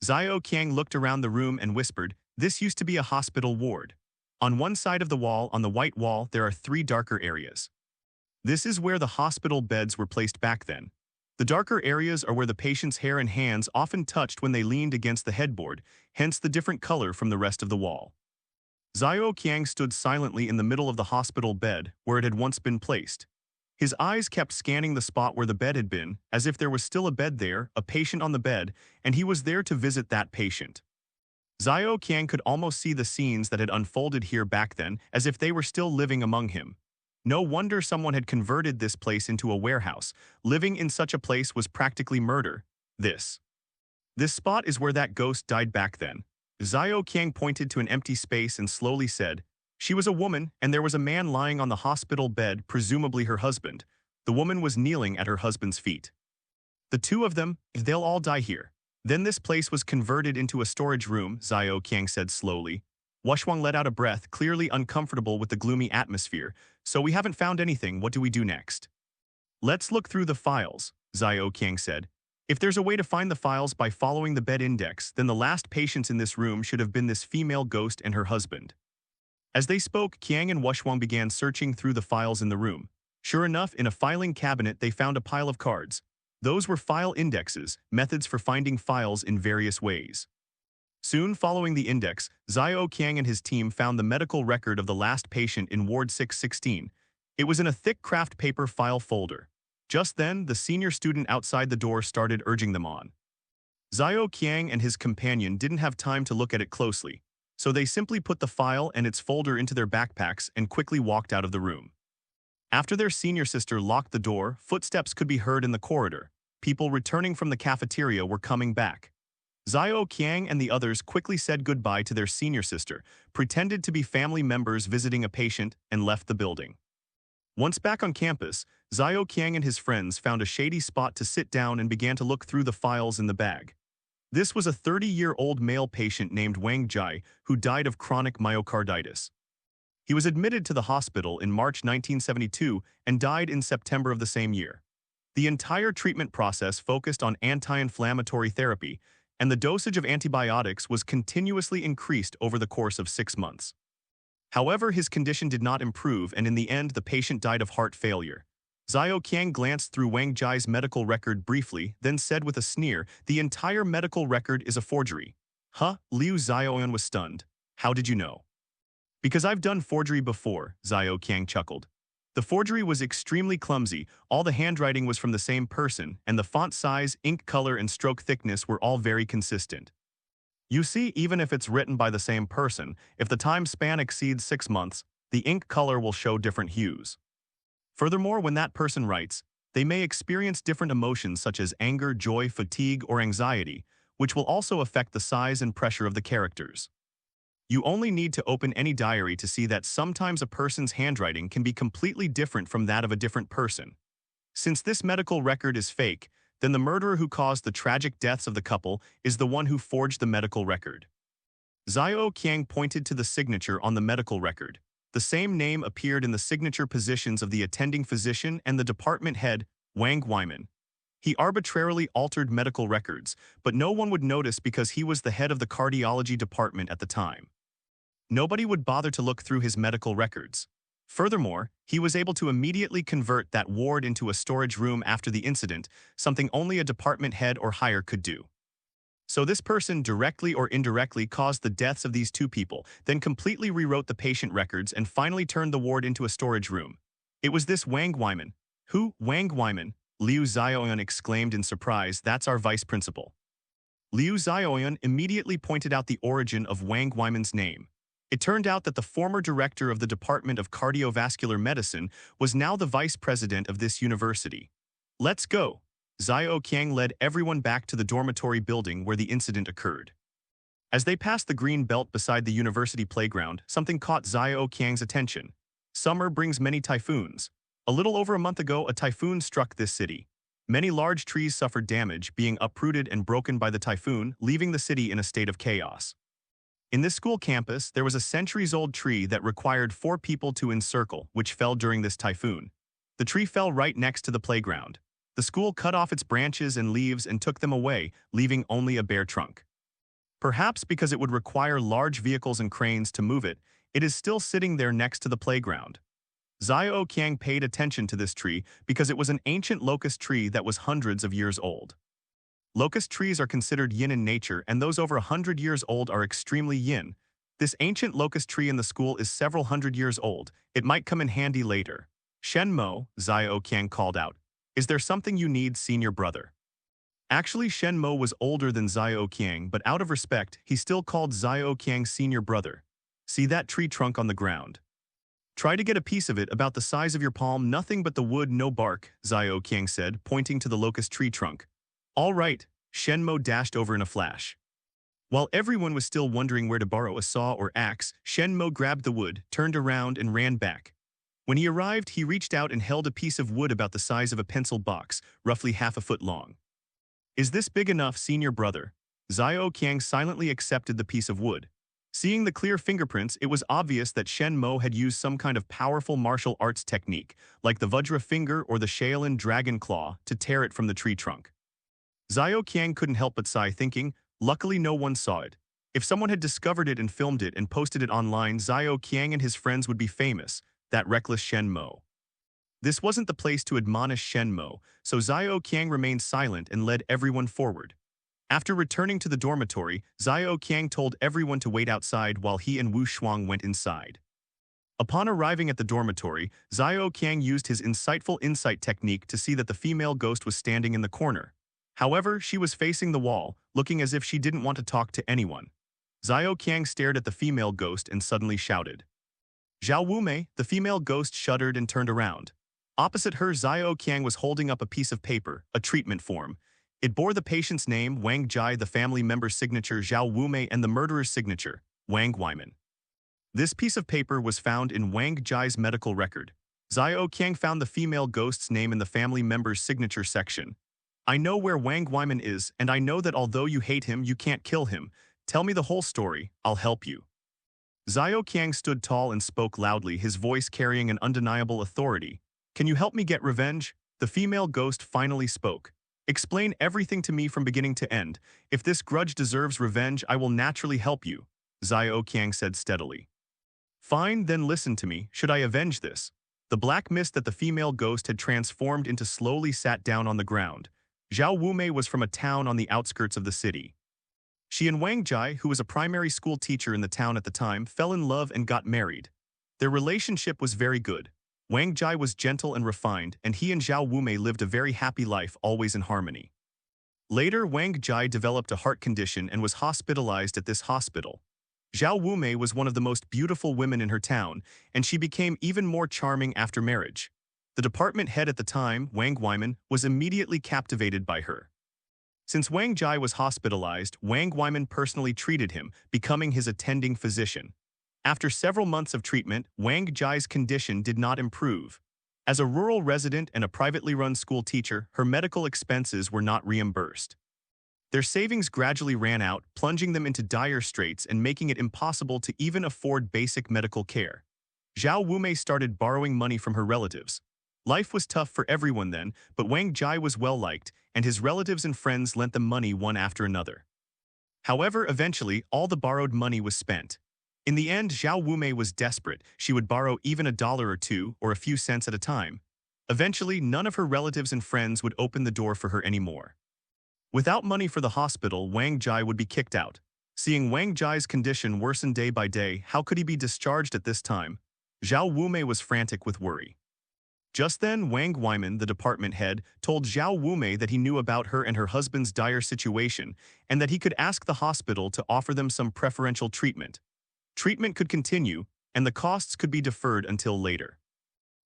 Xiao Qiang looked around the room and whispered, "This used to be a hospital ward. On one side of the wall, on the white wall, there are 3 darker areas. This is where the hospital beds were placed back then. The darker areas are where the patient's hair and hands often touched when they leaned against the headboard, hence the different color from the rest of the wall." Xiao Qiang stood silently in the middle of the hospital bed, where it had once been placed. His eyes kept scanning the spot where the bed had been, as if there was still a bed there, a patient on the bed, and he was there to visit that patient. Xiao Qiang could almost see the scenes that had unfolded here back then, as if they were still living among him. No wonder someone had converted this place into a warehouse. Living in such a place was practically murder. This spot is where that ghost died back then. Xiao Qiang pointed to an empty space and slowly said, "She was a woman, and there was a man lying on the hospital bed, presumably her husband. The woman was kneeling at her husband's feet. The 2 of them, they'll all die here. Then this place was converted into a storage room," Xiao Qiang said slowly. Wushwang let out a breath, clearly uncomfortable with the gloomy atmosphere. So we haven't found anything, what do we do next? Let's look through the files, Xiao Qiang said. If there's a way to find the files by following the bed index, then the last patients in this room should have been this female ghost and her husband. As they spoke, Qiang and Wushwang began searching through the files in the room. Sure enough, in a filing cabinet they found a pile of cards. Those were file indexes, methods for finding files in various ways. Soon following the index, Xiao Qiang and his team found the medical record of the last patient in Ward 616. It was in a thick craft paper file folder. Just then, the senior student outside the door started urging them on. Xiao Qiang and his companion didn't have time to look at it closely, so they simply put the file and its folder into their backpacks and quickly walked out of the room. After their senior sister locked the door, footsteps could be heard in the corridor. People returning from the cafeteria were coming back. Xiao Qiang and the others quickly said goodbye to their senior sister, pretended to be family members visiting a patient, and left the building. Once back on campus, Xiao Qiang and his friends found a shady spot to sit down and began to look through the files in the bag. This was a 30-year-old male patient named Wang Jai who died of chronic myocarditis. He was admitted to the hospital in March 1972 and died in September of the same year. The entire treatment process focused on anti-inflammatory therapy, and the dosage of antibiotics was continuously increased over the course of 6 months. However, his condition did not improve, and in the end, the patient died of heart failure. Xiao Qiang glanced through Wang Jai's medical record briefly, then said with a sneer, "The entire medical record is a forgery." Huh? Liu Xiaoyan was stunned. "How did you know?" "Because I've done forgery before," Xiao Qiang chuckled. The forgery was extremely clumsy, all the handwriting was from the same person, and the font size, ink color, and stroke thickness were all very consistent. You see, even if it's written by the same person, if the time span exceeds 6 months, the ink color will show different hues. Furthermore, when that person writes, they may experience different emotions such as anger, joy, fatigue, or anxiety, which will also affect the size and pressure of the characters. You only need to open any diary to see that sometimes a person's handwriting can be completely different from that of a different person. Since this medical record is fake, then the murderer who caused the tragic deaths of the couple is the one who forged the medical record. Xiao Qiang pointed to the signature on the medical record. The same name appeared in the signature positions of the attending physician and the department head, Wang Guiman. He arbitrarily altered medical records, but no one would notice because he was the head of the cardiology department at the time. Nobody would bother to look through his medical records. Furthermore, he was able to immediately convert that ward into a storage room after the incident, something only a department head or higher could do. So this person directly or indirectly caused the deaths of these two people, then completely rewrote the patient records and finally turned the ward into a storage room. It was this Wang Guiman. Who? Wang Guiman? Liu Xiaoyan exclaimed in surprise. That's our vice principal. Liu Xiaoyan immediately pointed out the origin of Wang Guiman's name. It turned out that the former director of the Department of Cardiovascular Medicine was now the vice president of this university. Let's go. Xiao Qiang led everyone back to the dormitory building where the incident occurred. As they passed the green belt beside the university playground, something caught Xiao Qiang's attention. Summer brings many typhoons. A little over a month ago, a typhoon struck this city. Many large trees suffered damage, being uprooted and broken by the typhoon, leaving the city in a state of chaos. In this school campus, there was a centuries-old tree that required 4 people to encircle, which fell during this typhoon. The tree fell right next to the playground. The school cut off its branches and leaves and took them away, leaving only a bare trunk. Perhaps because it would require large vehicles and cranes to move it, it is still sitting there next to the playground. Xiao Qiang paid attention to this tree because it was an ancient locust tree that was hundreds of years old. Locust trees are considered yin in nature, and those over 100 years old are extremely yin. This ancient locust tree in the school is several hundred years old. It might come in handy later. Shen Mo, Xiao Qiang called out. Is there something you need, senior brother? Actually, Shen Mo was older than Xiao Qiang, but out of respect, he still called Xiao Qiang senior brother. See that tree trunk on the ground? Try to get a piece of it about the size of your palm, nothing but the wood, no bark, Xiao Qiang said, pointing to the locust tree trunk. All right, Shen Mo dashed over in a flash. While everyone was still wondering where to borrow a saw or axe, Shen Mo grabbed the wood, turned around, and ran back. When he arrived, he reached out and held a piece of wood about the size of a pencil box, roughly half a foot long. Is this big enough, senior brother? Xiao Qiang silently accepted the piece of wood. Seeing the clear fingerprints, it was obvious that Shen Mo had used some kind of powerful martial arts technique, like the Vajra finger or the Shaolin dragon claw, to tear it from the tree trunk. Xiao Qiang couldn't help but sigh, thinking, luckily no one saw it. If someone had discovered it and filmed it and posted it online, Xiao Qiang and his friends would be famous, that reckless Shen Mo. This wasn't the place to admonish Shen Mo, so Xiao Qiang remained silent and led everyone forward. After returning to the dormitory, Xiao Qiang told everyone to wait outside while he and Wu Shuang went inside. Upon arriving at the dormitory, Xiao Qiang used his insightful insight technique to see that the female ghost was standing in the corner. However, she was facing the wall, looking as if she didn't want to talk to anyone. Xiao Qiang stared at the female ghost and suddenly shouted. Zhao Wumei, the female ghost, shuddered and turned around. Opposite her, Xiao Qiang was holding up a piece of paper, a treatment form. It bore the patient's name, Wang Jai, the family member's signature, Zhao Wumei, and the murderer's signature, Wang Guiman. This piece of paper was found in Wang Jai's medical record. Xiao Qiang found the female ghost's name in the family member's signature section. I know where Wang Guiman is, and I know that although you hate him, you can't kill him. Tell me the whole story, I'll help you. Xiao Qiang stood tall and spoke loudly, his voice carrying an undeniable authority. Can you help me get revenge? The female ghost finally spoke. Explain everything to me from beginning to end. If this grudge deserves revenge, I will naturally help you, Xiao Qiang said steadily. Fine, then listen to me. Should I avenge this? The black mist that the female ghost had transformed into slowly sat down on the ground. Zhao Wumei was from a town on the outskirts of the city. She and Wang Jai, who was a primary school teacher in the town at the time, fell in love and got married. Their relationship was very good. Wang Jai was gentle and refined, and he and Zhao Wumei lived a very happy life, always in harmony. Later, Wang Jai developed a heart condition and was hospitalized at this hospital. Zhao Wumei was one of the most beautiful women in her town, and she became even more charming after marriage. The department head at the time, Wang Guiman, was immediately captivated by her. Since Wang Jai was hospitalized, Wang Guiman personally treated him, becoming his attending physician. After several months of treatment, Wang Jai's condition did not improve. As a rural resident and a privately run school teacher, her medical expenses were not reimbursed. Their savings gradually ran out, plunging them into dire straits and making it impossible to even afford basic medical care. Zhao Wumei started borrowing money from her relatives. Life was tough for everyone then, but Wang Jai was well-liked, and his relatives and friends lent them money one after another. However, eventually, all the borrowed money was spent. In the end, Zhao Wumei was desperate. She would borrow even $1 or $2 or a few cents at a time. Eventually, none of her relatives and friends would open the door for her anymore. Without money for the hospital, Wang Jai would be kicked out. Seeing Wang Jai's condition worsen day by day, how could he be discharged at this time? Zhao Wumei was frantic with worry. Just then, Wang Guiman, the department head, told Zhao Wumei that he knew about her and her husband's dire situation and that he could ask the hospital to offer them some preferential treatment. Treatment could continue, and the costs could be deferred until later.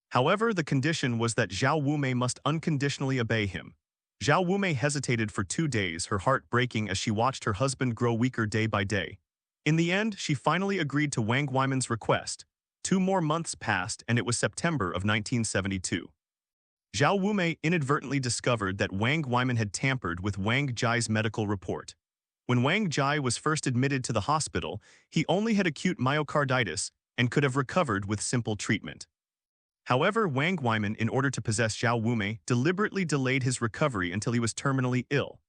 However, the condition was that Zhao Wumei must unconditionally obey him. Zhao Wumei hesitated for 2 days, her heart breaking as she watched her husband grow weaker day by day. In the end, she finally agreed to Wang Guiman's request. 2 more months passed, and it was September of 1972. Zhao Wumei inadvertently discovered that Wang Guiman had tampered with Wang Jai's medical report. When Wang Jai was first admitted to the hospital, he only had acute myocarditis and could have recovered with simple treatment. However, Wang Guiman, in order to possess Zhao Wumei, deliberately delayed his recovery until he was terminally ill.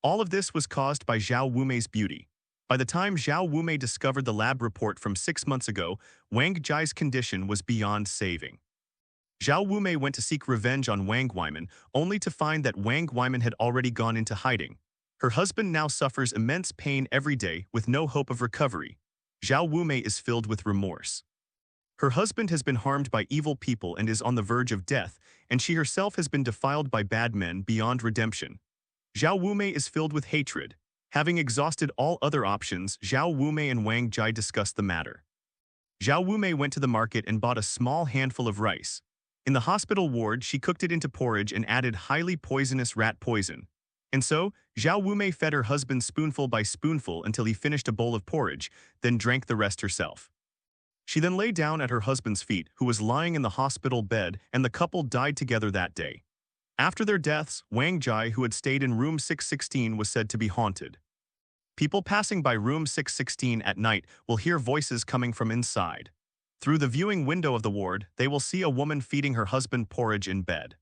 All of this was caused by Zhao Wumei's beauty. By the time Zhao Wumei discovered the lab report from 6 months ago, Wang Jai's condition was beyond saving. Zhao Wumei went to seek revenge on Wang Guiman, only to find that Wang Guiman had already gone into hiding. Her husband now suffers immense pain every day with no hope of recovery. Zhao Wumei is filled with remorse. Her husband has been harmed by evil people and is on the verge of death, and she herself has been defiled by bad men beyond redemption. Zhao Wumei is filled with hatred. Having exhausted all other options, Zhao Wumei and Wang Jai discussed the matter. Zhao Wumei went to the market and bought a small handful of rice. In the hospital ward, she cooked it into porridge and added highly poisonous rat poison. And so, Zhao Wumei fed her husband spoonful by spoonful until he finished a bowl of porridge, then drank the rest herself. She then lay down at her husband's feet, who was lying in the hospital bed, and the couple died together that day. After their deaths, Wang Jai, who had stayed in room 616, was said to be haunted. People passing by room 616 at night will hear voices coming from inside. Through the viewing window of the ward, they will see a woman feeding her husband porridge in bed.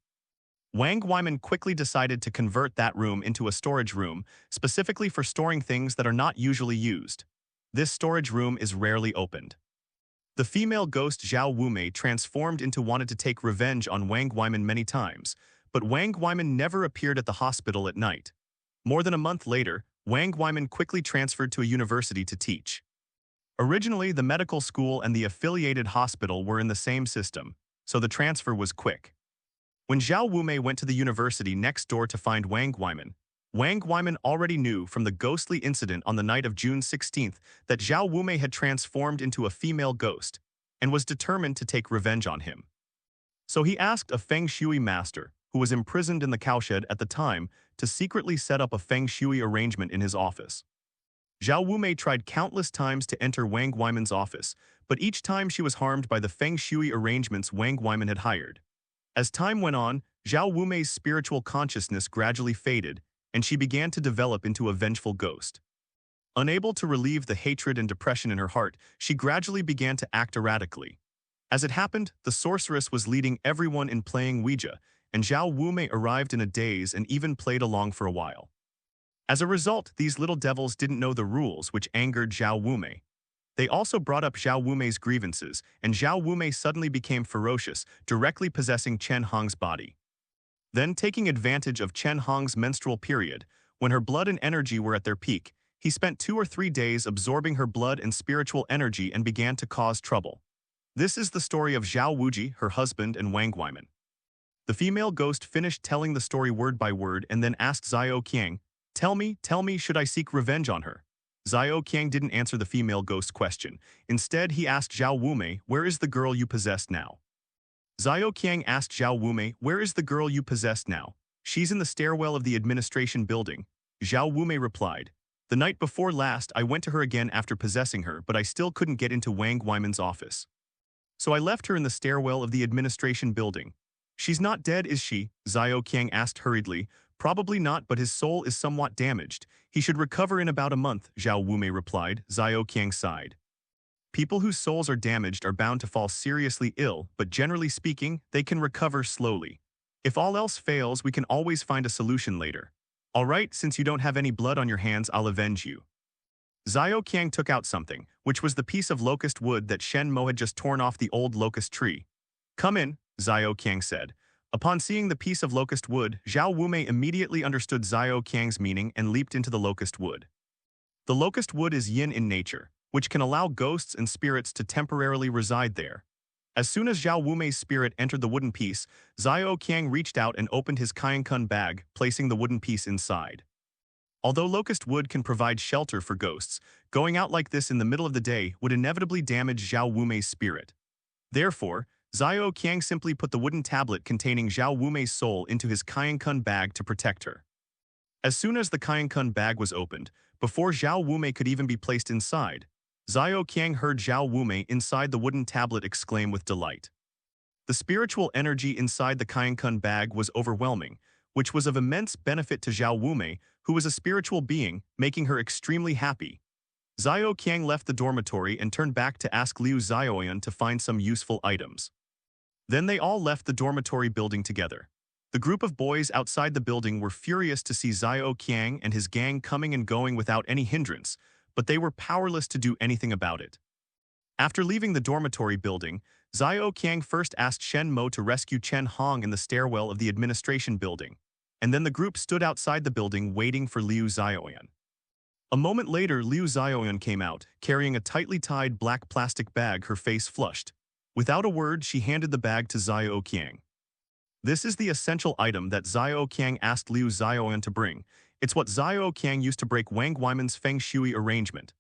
Wang Wyman quickly decided to convert that room into a storage room, specifically for storing things that are not usually used. This storage room is rarely opened. The female ghost Zhao Wumei transformed into wanted to take revenge on Wang Wyman many times, but Wang Wyman never appeared at the hospital at night. More than a month later, Wang Wyman quickly transferred to a university to teach. Originally, the medical school and the affiliated hospital were in the same system, so the transfer was quick. When Zhao Wumei went to the university next door to find Wang Wyman already knew from the ghostly incident on the night of June 16th that Zhao Wumei had transformed into a female ghost and was determined to take revenge on him. So he asked a Feng Shui master, who was imprisoned in the cowshed at the time, to secretly set up a Feng Shui arrangement in his office. Zhao Wumei tried countless times to enter Wang Wyman's office, but each time she was harmed by the Feng Shui arrangements Wang Wyman had hired. As time went on, Zhao Wumei's spiritual consciousness gradually faded, and she began to develop into a vengeful ghost. Unable to relieve the hatred and depression in her heart, she gradually began to act erratically. As it happened, the sorceress was leading everyone in playing Ouija, and Zhao Wumei arrived in a daze and even played along for a while. As a result, these little devils didn't know the rules, which angered Zhao Wumei. They also brought up Zhao Wumei's grievances, and Zhao Wumei suddenly became ferocious, directly possessing Chen Hong's body. Then, taking advantage of Chen Hong's menstrual period, when her blood and energy were at their peak, he spent 2 or 3 days absorbing her blood and spiritual energy and began to cause trouble. This is the story of Zhao Wuji, her husband, and Wang Wyman. The female ghost finished telling the story word by word and then asked Xiao Qiang, tell me, should I seek revenge on her? Xiao Qiang didn't answer the female ghost question. Instead, he asked Zhao Wumei, where is the girl you possess now? Xiao Qiang asked Zhao Wumei, where is the girl you possess now? She's in the stairwell of the administration building. Zhao Wumei replied, the night before last I went to her again after possessing her, but I still couldn't get into Wang Wyman's office. So I left her in the stairwell of the administration building. She's not dead, is she? Xiao Qiang asked hurriedly. Probably not, but his soul is somewhat damaged. He should recover in about a month, Zhao Wumei replied. Xiao Qiang sighed. People whose souls are damaged are bound to fall seriously ill, but generally speaking, they can recover slowly. If all else fails, we can always find a solution later. All right, since you don't have any blood on your hands, I'll avenge you. Xiao Qiang took out something, which was the piece of locust wood that Shen Mo had just torn off the old locust tree. Come in, Xiao Qiang said. Upon seeing the piece of locust wood, Zhao Wumei immediately understood Xiao Qiang's meaning and leaped into the locust wood. The locust wood is yin in nature, which can allow ghosts and spirits to temporarily reside there. As soon as Zhao Wumei's spirit entered the wooden piece, Xiao Qiang reached out and opened his Kainkun bag, placing the wooden piece inside. Although locust wood can provide shelter for ghosts, going out like this in the middle of the day would inevitably damage Zhao Wumei's spirit. Therefore, Xiao Qiang simply put the wooden tablet containing Zhao Wumei's soul into his Kainkun bag to protect her. As soon as the Kainkun bag was opened, before Zhao Wumei could even be placed inside, Xiao Qiang heard Zhao Wumei inside the wooden tablet exclaim with delight. The spiritual energy inside the Kainkun bag was overwhelming, which was of immense benefit to Zhao Wumei, who was a spiritual being, making her extremely happy. Xiao Qiang left the dormitory and turned back to ask Liu Xiaoyan to find some useful items. Then they all left the dormitory building together. The group of boys outside the building were furious to see Xiao Qiang and his gang coming and going without any hindrance, but they were powerless to do anything about it. After leaving the dormitory building, Xiao Qiang first asked Shen Mo to rescue Chen Hong in the stairwell of the administration building, and then the group stood outside the building waiting for Liu Xiaoyan. A moment later, Liu Xiaoyan came out, carrying a tightly tied black plastic bag, her face flushed. Without a word, she handed the bag to Xiao Qiang. This is the essential item that Xiao Qiang asked Liu Xiaoyan to bring. It's what Xiao Qiang used to break Wang Wyman's Feng Shui arrangement.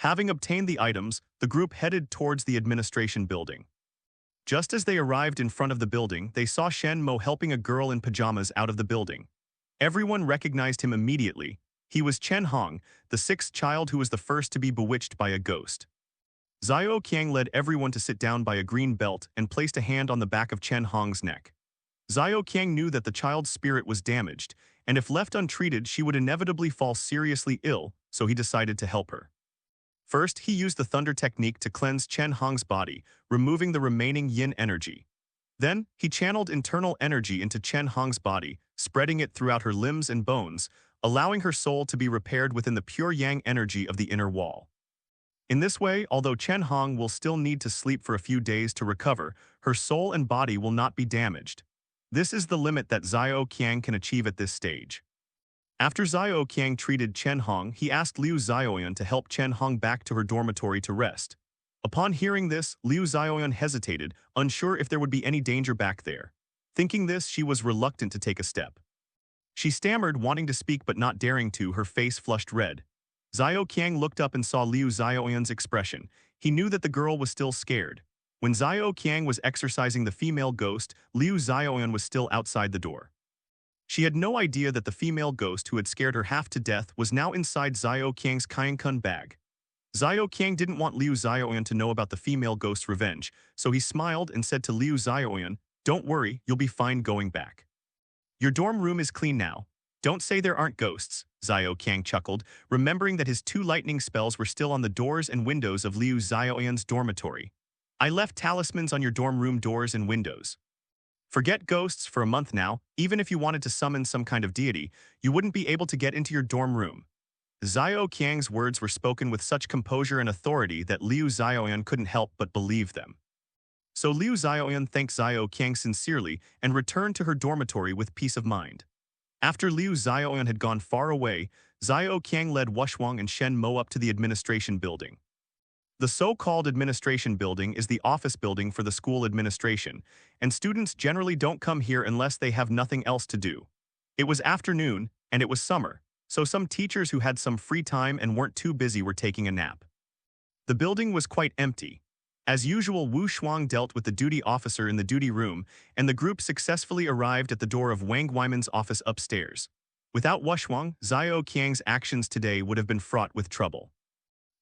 Having obtained the items, the group headed towards the administration building. Just as they arrived in front of the building, they saw Shen Mo helping a girl in pajamas out of the building. Everyone recognized him immediately. He was Chen Hong, the 6th child who was the first to be bewitched by a ghost. Xiao Qiang led everyone to sit down by a green belt and placed a hand on the back of Chen Hong's neck. Xiao Qiang knew that the child's spirit was damaged, and if left untreated she would inevitably fall seriously ill, so he decided to help her. First, he used the thunder technique to cleanse Chen Hong's body, removing the remaining yin energy. Then, he channeled internal energy into Chen Hong's body, spreading it throughout her limbs and bones, allowing her soul to be repaired within the pure yang energy of the inner wall. In this way, although Chen Hong will still need to sleep for a few days to recover, her soul and body will not be damaged. This is the limit that Xiao Qiang can achieve at this stage. After Xiao Qiang treated Chen Hong, he asked Liu Xiaoyan to help Chen Hong back to her dormitory to rest. Upon hearing this, Liu Xiaoyan hesitated, unsure if there would be any danger back there. Thinking this, she was reluctant to take a step. She stammered, wanting to speak but not daring to, her face flushed red. Xiao Qiang looked up and saw Liu Xiaoyan's expression. He knew that the girl was still scared. When Xiao Qiang was exorcising the female ghost, Liu Xiaoyan was still outside the door. She had no idea that the female ghost who had scared her half to death was now inside Xiao Qiang's Kainkun bag. Xiao Qiang didn't want Liu Xiaoyan to know about the female ghost's revenge, so he smiled and said to Liu Xiaoyan, "Don't worry, you'll be fine going back. Your dorm room is clean now. Don't say there aren't ghosts," Xiao Qiang chuckled, remembering that his 2 lightning spells were still on the doors and windows of Liu Xiaoyan's dormitory. "I left talismans on your dorm room doors and windows. Forget ghosts for a month now. Even if you wanted to summon some kind of deity, you wouldn't be able to get into your dorm room." Xiao Qiang's words were spoken with such composure and authority that Liu Xiaoyan couldn't help but believe them. So Liu Xiaoyan thanked Xiao Qiang sincerely and returned to her dormitory with peace of mind. After Liu Xiaoyan had gone far away, Xiao Qiang led Wushwang and Shen Mo up to the administration building. The so-called administration building is the office building for the school administration, and students generally don't come here unless they have nothing else to do. It was afternoon, and it was summer, so some teachers who had some free time and weren't too busy were taking a nap. The building was quite empty. As usual, Wu Shuang dealt with the duty officer in the duty room, and the group successfully arrived at the door of Wang Guiman's office upstairs. Without Wushwang, Xiao Qiang's actions today would have been fraught with trouble.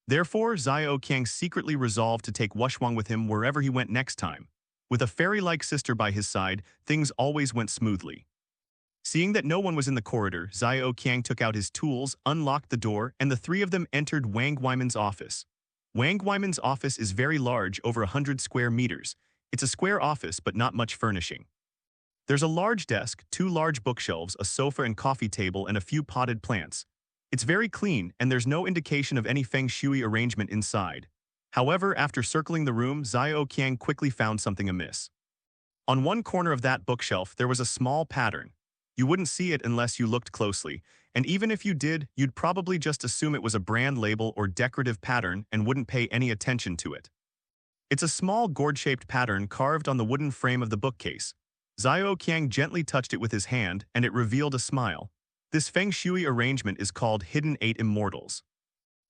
Therefore, Xiao Qiang secretly resolved to take Wushwang with him wherever he went next time. With a fairy-like sister by his side, things always went smoothly. Seeing that no one was in the corridor, Xiao Qiang took out his tools, unlocked the door, and the 3 of them entered Wang Guiman's office. Wang Guiman's office is very large, over 100 square meters. It's a square office, but not much furnishing. There's a large desk, 2 large bookshelves, a sofa and coffee table, and a few potted plants. It's very clean, and there's no indication of any feng shui arrangement inside. However, after circling the room, Xiao Qiang quickly found something amiss. On one corner of that bookshelf, there was a small pattern. You wouldn't see it unless you looked closely, and even if you did, you'd probably just assume it was a brand label or decorative pattern and wouldn't pay any attention to it. It's a small gourd-shaped pattern carved on the wooden frame of the bookcase. Xiao Qiang gently touched it with his hand, and it revealed a smile. This feng shui arrangement is called Hidden 8 Immortals.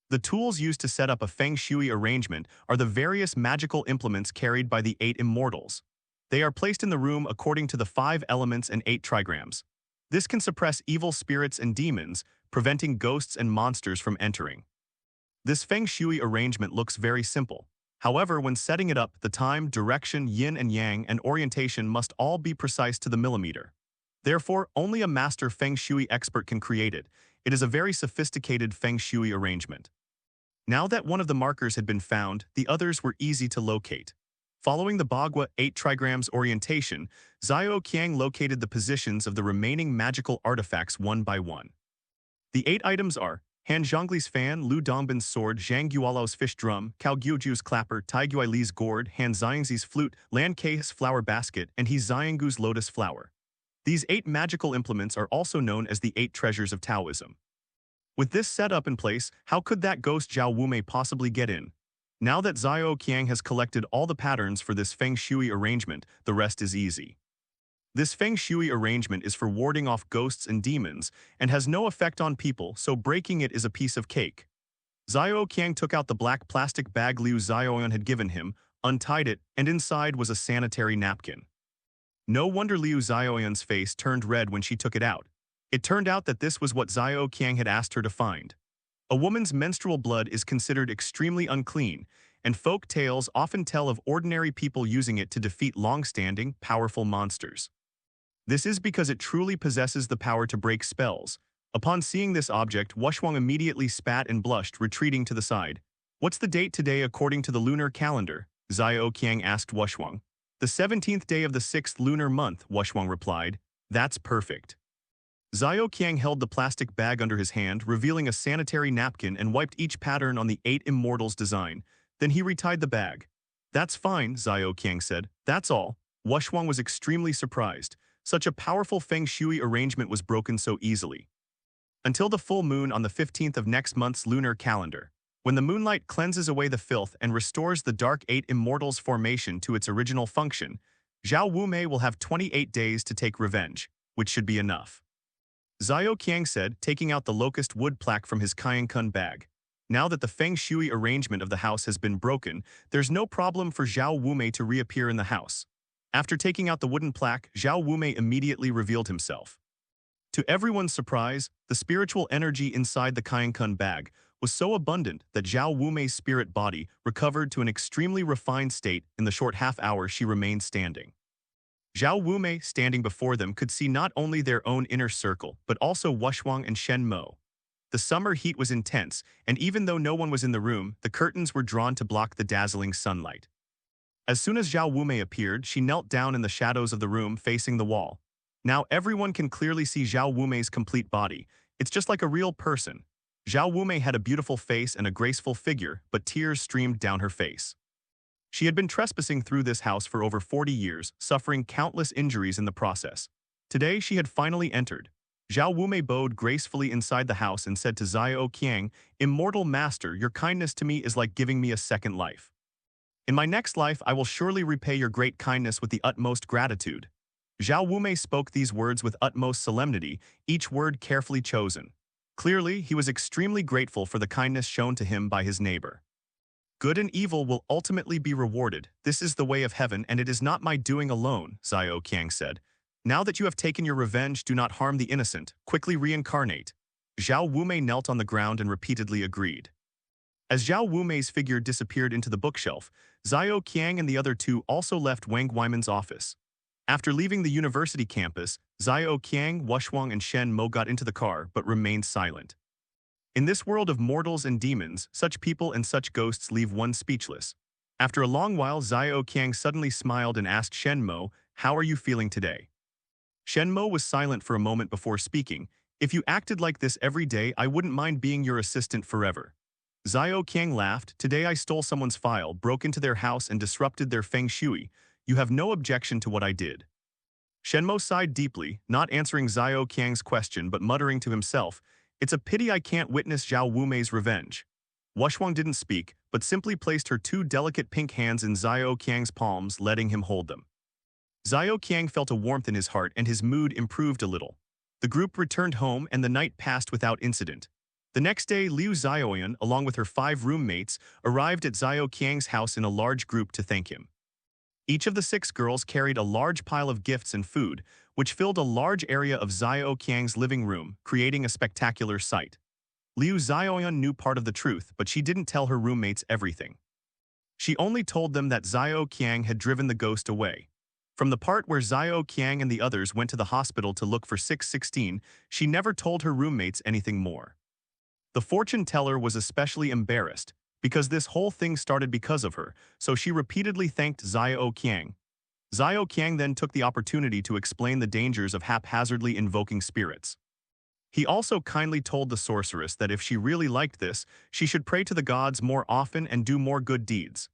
The tools used to set up a feng shui arrangement are the various magical implements carried by the 8 Immortals. They are placed in the room according to the 5 elements and 8 trigrams. This can suppress evil spirits and demons, preventing ghosts and monsters from entering. This feng shui arrangement looks very simple. However, when setting it up, the time, direction, yin and yang, and orientation must all be precise to the millimeter. Therefore, only a master feng shui expert can create it. It is a very sophisticated feng shui arrangement. Now that one of the markers had been found, the others were easy to locate. Following the Bagua 8 trigrams orientation, Xiao Qiang located the positions of the remaining magical artifacts one by one. The 8 items are Han Zhongli's fan, Lu Dongbin's sword, Zhang Guolao's fish drum, Cao Guoju's clapper, Tai Guili's gourd, Han Xiangzi's flute, Lan Kei's flower basket, and He Xiangu's lotus flower. These 8 magical implements are also known as the 8 treasures of Taoism. With this setup in place, how could that ghost Zhao Wumei possibly get in? Now that Xiao Qiang has collected all the patterns for this feng shui arrangement, the rest is easy. This feng shui arrangement is for warding off ghosts and demons and has no effect on people, so breaking it is a piece of cake. Xiao Qiang took out the black plastic bag Liu Xiaoyan had given him, untied it, and inside was a sanitary napkin. No wonder Liu Xiaoyan's face turned red when she took it out. It turned out that this was what Xiao Qiang had asked her to find. A woman's menstrual blood is considered extremely unclean, and folk tales often tell of ordinary people using it to defeat long-standing, powerful monsters. This is because it truly possesses the power to break spells. Upon seeing this object, Wushwang immediately spat and blushed, retreating to the side. What's the date today according to the lunar calendar? Xiao Qiang asked Wushwang. The 17th day of the 6th lunar month, Wushwang replied. That's perfect. Xiao Qiang held the plastic bag under his hand, revealing a sanitary napkin, and wiped each pattern on the 8 immortals design. Then he retied the bag. That's fine, Xiao Qiang said. That's all. Wushwang was extremely surprised. Such a powerful feng shui arrangement was broken so easily. Until the full moon on the 15th of next month's lunar calendar, when the moonlight cleanses away the filth and restores the dark 8 immortals formation to its original function, Zhao Wumei will have 28 days to take revenge, which should be enough. Xiao Qiang said, taking out the locust wood plaque from his Kaiyankun bag. Now that the feng shui arrangement of the house has been broken, there's no problem for Zhao Wumei to reappear in the house. After taking out the wooden plaque, Zhao Wumei immediately revealed himself. To everyone's surprise, the spiritual energy inside the Kaiyankun bag was so abundant that Zhao Wumei's spirit body recovered to an extremely refined state in the short half-hour she remained standing. Zhao Wumei, standing before them, could see not only their own inner circle, but also Wushwang and Shen Mo. The summer heat was intense, and even though no one was in the room, the curtains were drawn to block the dazzling sunlight. As soon as Zhao Wumei appeared, she knelt down in the shadows of the room facing the wall. Now everyone can clearly see Zhao Wumei's complete body. It's just like a real person. Zhao Wumei had a beautiful face and a graceful figure, but tears streamed down her face. She had been trespassing through this house for over 40 years, suffering countless injuries in the process. Today she had finally entered. Zhao Wumei bowed gracefully inside the house and said to Xiao Qiang, "Immortal Master, your kindness to me is like giving me a second life. In my next life, I will surely repay your great kindness with the utmost gratitude." Zhao Wumei spoke these words with utmost solemnity, each word carefully chosen. Clearly, he was extremely grateful for the kindness shown to him by his neighbor. Good and evil will ultimately be rewarded. This is the way of heaven, and it is not my doing alone, Xiao Qiang said. Now that you have taken your revenge, do not harm the innocent. Quickly reincarnate. Zhao Wumei knelt on the ground and repeatedly agreed. As Zhao Wumei's figure disappeared into the bookshelf, Xiao Qiang and the other two also left Wang Guiman's office. After leaving the university campus, Xiao Qiang, Wushwang, and Shen Mo got into the car but remained silent. In this world of mortals and demons, such people and such ghosts leave one speechless. After a long while, Xiao Qiang suddenly smiled and asked Shen Mo, "How are you feeling today?" Shen Mo was silent for a moment before speaking. "If you acted like this every day, I wouldn't mind being your assistant forever." Xiao Qiang laughed. "Today I stole someone's file, broke into their house, and disrupted their feng shui. You have no objection to what I did." Shenmo sighed deeply, not answering Xiao Qiang's question but muttering to himself, "It's a pity I can't witness Zhao Wumei's revenge." Wushwang didn't speak, but simply placed her two delicate pink hands in Xiao Qiang's palms, letting him hold them. Xiao Qiang felt a warmth in his heart and his mood improved a little. The group returned home and the night passed without incident. The next day, Liu Xiaoyan, along with her 5 roommates, arrived at Xiao Qiang's house in a large group to thank him. Each of the 6 girls carried a large pile of gifts and food, which filled a large area of Xiao Qiang's living room, creating a spectacular sight. Liu Xiaoyan knew part of the truth, but she didn't tell her roommates everything. She only told them that Xiao Qiang had driven the ghost away. From the part where Xiao Qiang and the others went to the hospital to look for 616, she never told her roommates anything more. The fortune teller was especially embarrassed, because this whole thing started because of her, so she repeatedly thanked Xiao Qiang. Xiao Qiang then took the opportunity to explain the dangers of haphazardly invoking spirits. He also kindly told the sorceress that if she really liked this, she should pray to the gods more often and do more good deeds.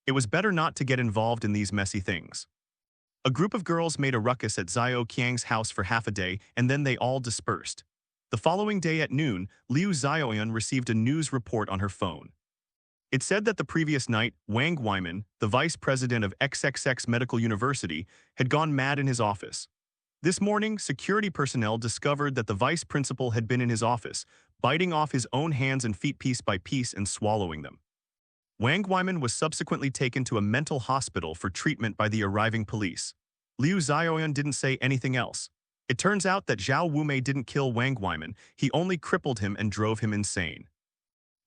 It was better not to get involved in these messy things. A group of girls made a ruckus at Xiao Qiang's house for half a day, and then they all dispersed. The following day at noon, Liu Xiaoyan received a news report on her phone. It said that the previous night, Wang Guiman, the vice president of XXX Medical University, had gone mad in his office. This morning, security personnel discovered that the vice principal had been in his office, biting off his own hands and feet piece by piece and swallowing them. Wang Guiman was subsequently taken to a mental hospital for treatment by the arriving police. Liu Xiaoyan didn't say anything else. It turns out that Zhao Wumei didn't kill Wang Guiman, he only crippled him and drove him insane.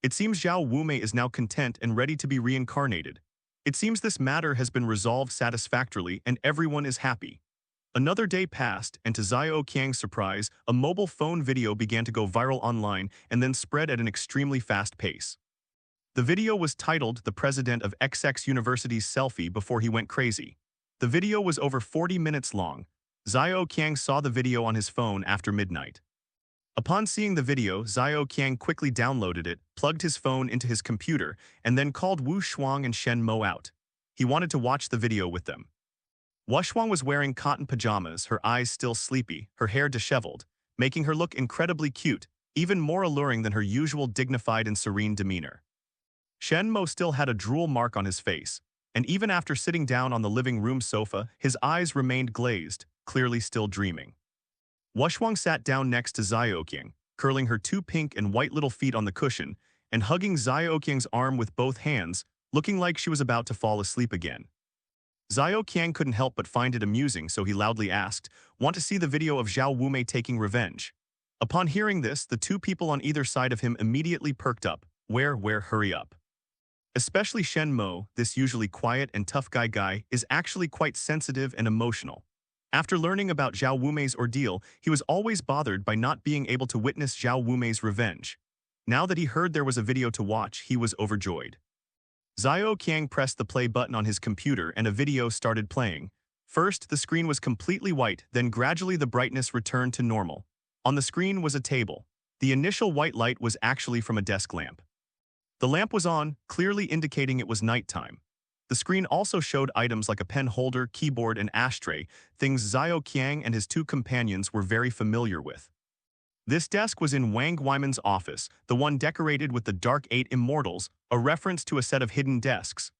It seems Zhao Wumei is now content and ready to be reincarnated. It seems this matter has been resolved satisfactorily and everyone is happy. Another day passed, and to Xiao Qiang's surprise, a mobile phone video began to go viral online and then spread at an extremely fast pace. The video was titled "The President of XX University's Selfie Before He Went Crazy." The video was over 40 minutes long. Xiao Qiang saw the video on his phone after midnight. Upon seeing the video, Xiao Qiang quickly downloaded it, plugged his phone into his computer, and then called Wu Shuang and Shen Mo out. He wanted to watch the video with them. Wu Shuang was wearing cotton pajamas, her eyes still sleepy, her hair disheveled, making her look incredibly cute, even more alluring than her usual dignified and serene demeanor. Shen Mo still had a drool mark on his face, and even after sitting down on the living room sofa, his eyes remained glazed, clearly still dreaming. Wu Shuang sat down next to Xiao Qiang, curling her two pink and white little feet on the cushion, and hugging Xiao Qiang's arm with both hands, looking like she was about to fall asleep again. Xiao Qiang couldn't help but find it amusing, so he loudly asked, "Want to see the video of Zhao Wumei taking revenge?" Upon hearing this, the two people on either side of him immediately perked up. Where, hurry up. Especially Shen Mo, this usually quiet and tough guy, is actually quite sensitive and emotional. After learning about Zhao Wumei's ordeal, he was always bothered by not being able to witness Zhao Wumei's revenge. Now that he heard there was a video to watch, he was overjoyed. Xiao Qiang pressed the play button on his computer and a video started playing. First, the screen was completely white, then gradually the brightness returned to normal. On the screen was a table. The initial white light was actually from a desk lamp. The lamp was on, clearly indicating it was nighttime. The screen also showed items like a pen holder, keyboard, and ashtray, things Xiao Qiang and his two companions were very familiar with. This desk was in Wang Weiman's office, the one decorated with the Dark Eight Immortals, a reference to a set of hidden desks.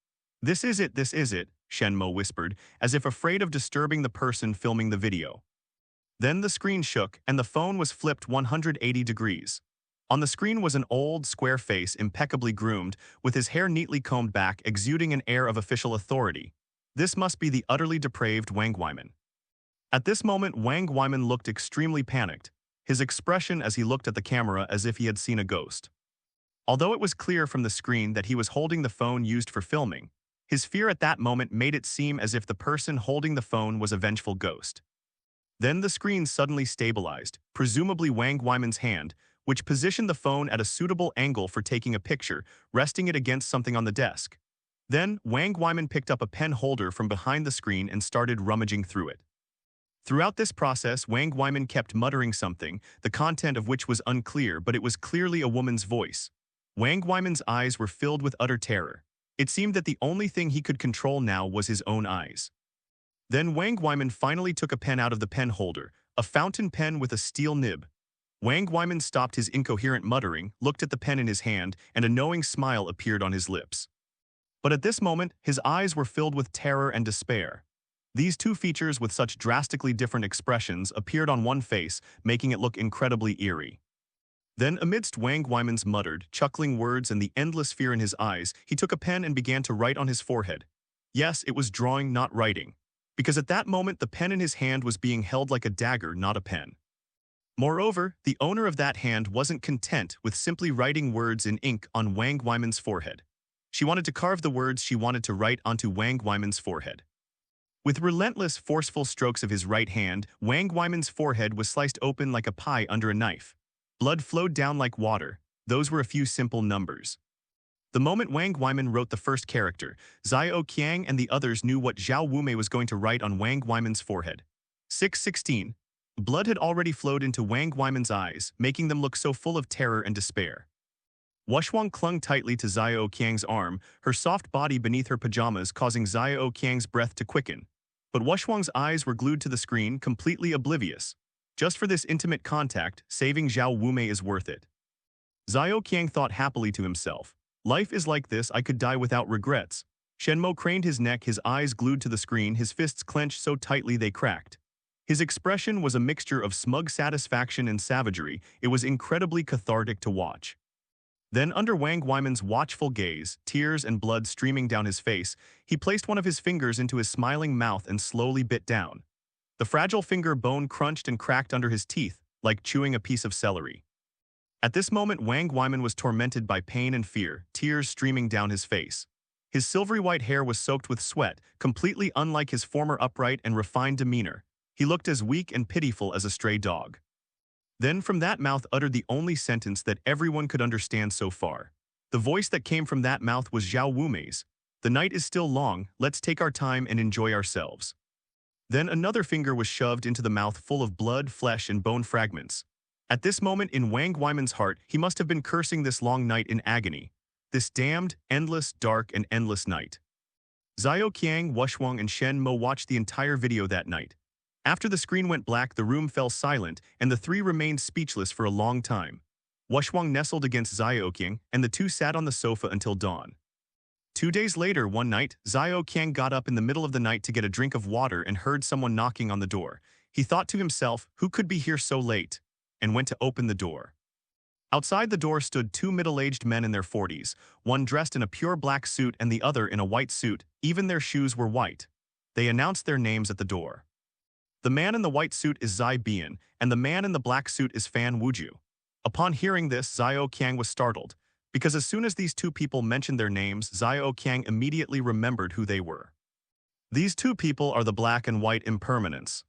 This is it, Shen Mo whispered, as if afraid of disturbing the person filming the video. Then the screen shook, and the phone was flipped 180 degrees. On the screen was an old, square face, impeccably groomed, with his hair neatly combed back, exuding an air of official authority. This must be the utterly depraved Wang Weiman. At this moment, Wang Weiman looked extremely panicked, his expression as he looked at the camera as if he had seen a ghost. Although it was clear from the screen that he was holding the phone used for filming, his fear at that moment made it seem as if the person holding the phone was a vengeful ghost. Then the screen suddenly stabilized, presumably Wang Weiman's hand, which positioned the phone at a suitable angle for taking a picture, resting it against something on the desk. Then, Wang Weiman picked up a pen holder from behind the screen and started rummaging through it. Throughout this process, Wang Weiman kept muttering something, the content of which was unclear, but it was clearly a woman's voice. Wang Weiman's eyes were filled with utter terror. It seemed that the only thing he could control now was his own eyes. Then Wang Weiman finally took a pen out of the pen holder, a fountain pen with a steel nib. Wang Weiman stopped his incoherent muttering, looked at the pen in his hand, and a knowing smile appeared on his lips. But at this moment, his eyes were filled with terror and despair. These two features with such drastically different expressions appeared on one face, making it look incredibly eerie. Then, amidst Wang Weiman's muttered, chuckling words and the endless fear in his eyes, he took a pen and began to write on his forehead. Yes, it was drawing, not writing. Because at that moment, the pen in his hand was being held like a dagger, not a pen. Moreover, the owner of that hand wasn't content with simply writing words in ink on Wang Weiman's forehead. She wanted to carve the words she wanted to write onto Wang Weiman's forehead. With relentless, forceful strokes of his right hand, Wang Weiman's forehead was sliced open like a pie under a knife. Blood flowed down like water. Those were a few simple numbers. The moment Wang Weiman wrote the first character, Xiao Qiang and the others knew what Zhao Wumei was going to write on Wang Weiman's forehead. 616. Blood had already flowed into Wang Weiman's eyes, making them look so full of terror and despair. Wu Shuang clung tightly to Xiao Qiang's arm, her soft body beneath her pajamas causing Xiao Qiang's breath to quicken. But Wu Shuang's eyes were glued to the screen, completely oblivious. Just for this intimate contact, saving Zhao Wumei is worth it. Xiao Qiang thought happily to himself. Life is like this, I could die without regrets. Shen Mo craned his neck, his eyes glued to the screen, his fists clenched so tightly they cracked. His expression was a mixture of smug satisfaction and savagery. It was incredibly cathartic to watch. Then, under Wang Weiman's watchful gaze, tears and blood streaming down his face, he placed one of his fingers into his smiling mouth and slowly bit down. The fragile finger bone crunched and cracked under his teeth, like chewing a piece of celery. At this moment, Wang Weiman was tormented by pain and fear, tears streaming down his face. His silvery white hair was soaked with sweat, completely unlike his former upright and refined demeanor. He looked as weak and pitiful as a stray dog. Then from that mouth uttered the only sentence that everyone could understand so far. The voice that came from that mouth was Zhao Wumei's. The night is still long, let's take our time and enjoy ourselves. Then another finger was shoved into the mouth full of blood, flesh, and bone fragments. At this moment in Wang Guiman's heart, he must have been cursing this long night in agony. This damned, endless, dark, and endless night. Xiao Qiang, Wushwang, and Shen Mo watched the entire video that night. After the screen went black, the room fell silent, and the three remained speechless for a long time. Wushwang nestled against Xiao Qiang, and the two sat on the sofa until dawn. 2 days later, one night, Xiao Qiang got up in the middle of the night to get a drink of water and heard someone knocking on the door. He thought to himself, who could be here so late? And went to open the door. Outside the door stood two middle-aged men in their 40s, one dressed in a pure black suit and the other in a white suit. Even their shoes were white. They announced their names at the door. The man in the white suit is Zai Bian, and the man in the black suit is Fan Wuju. Upon hearing this, Xiao Qiang was startled, because as soon as these two people mentioned their names, Xiao Qiang immediately remembered who they were. These two people are the black and white impermanents.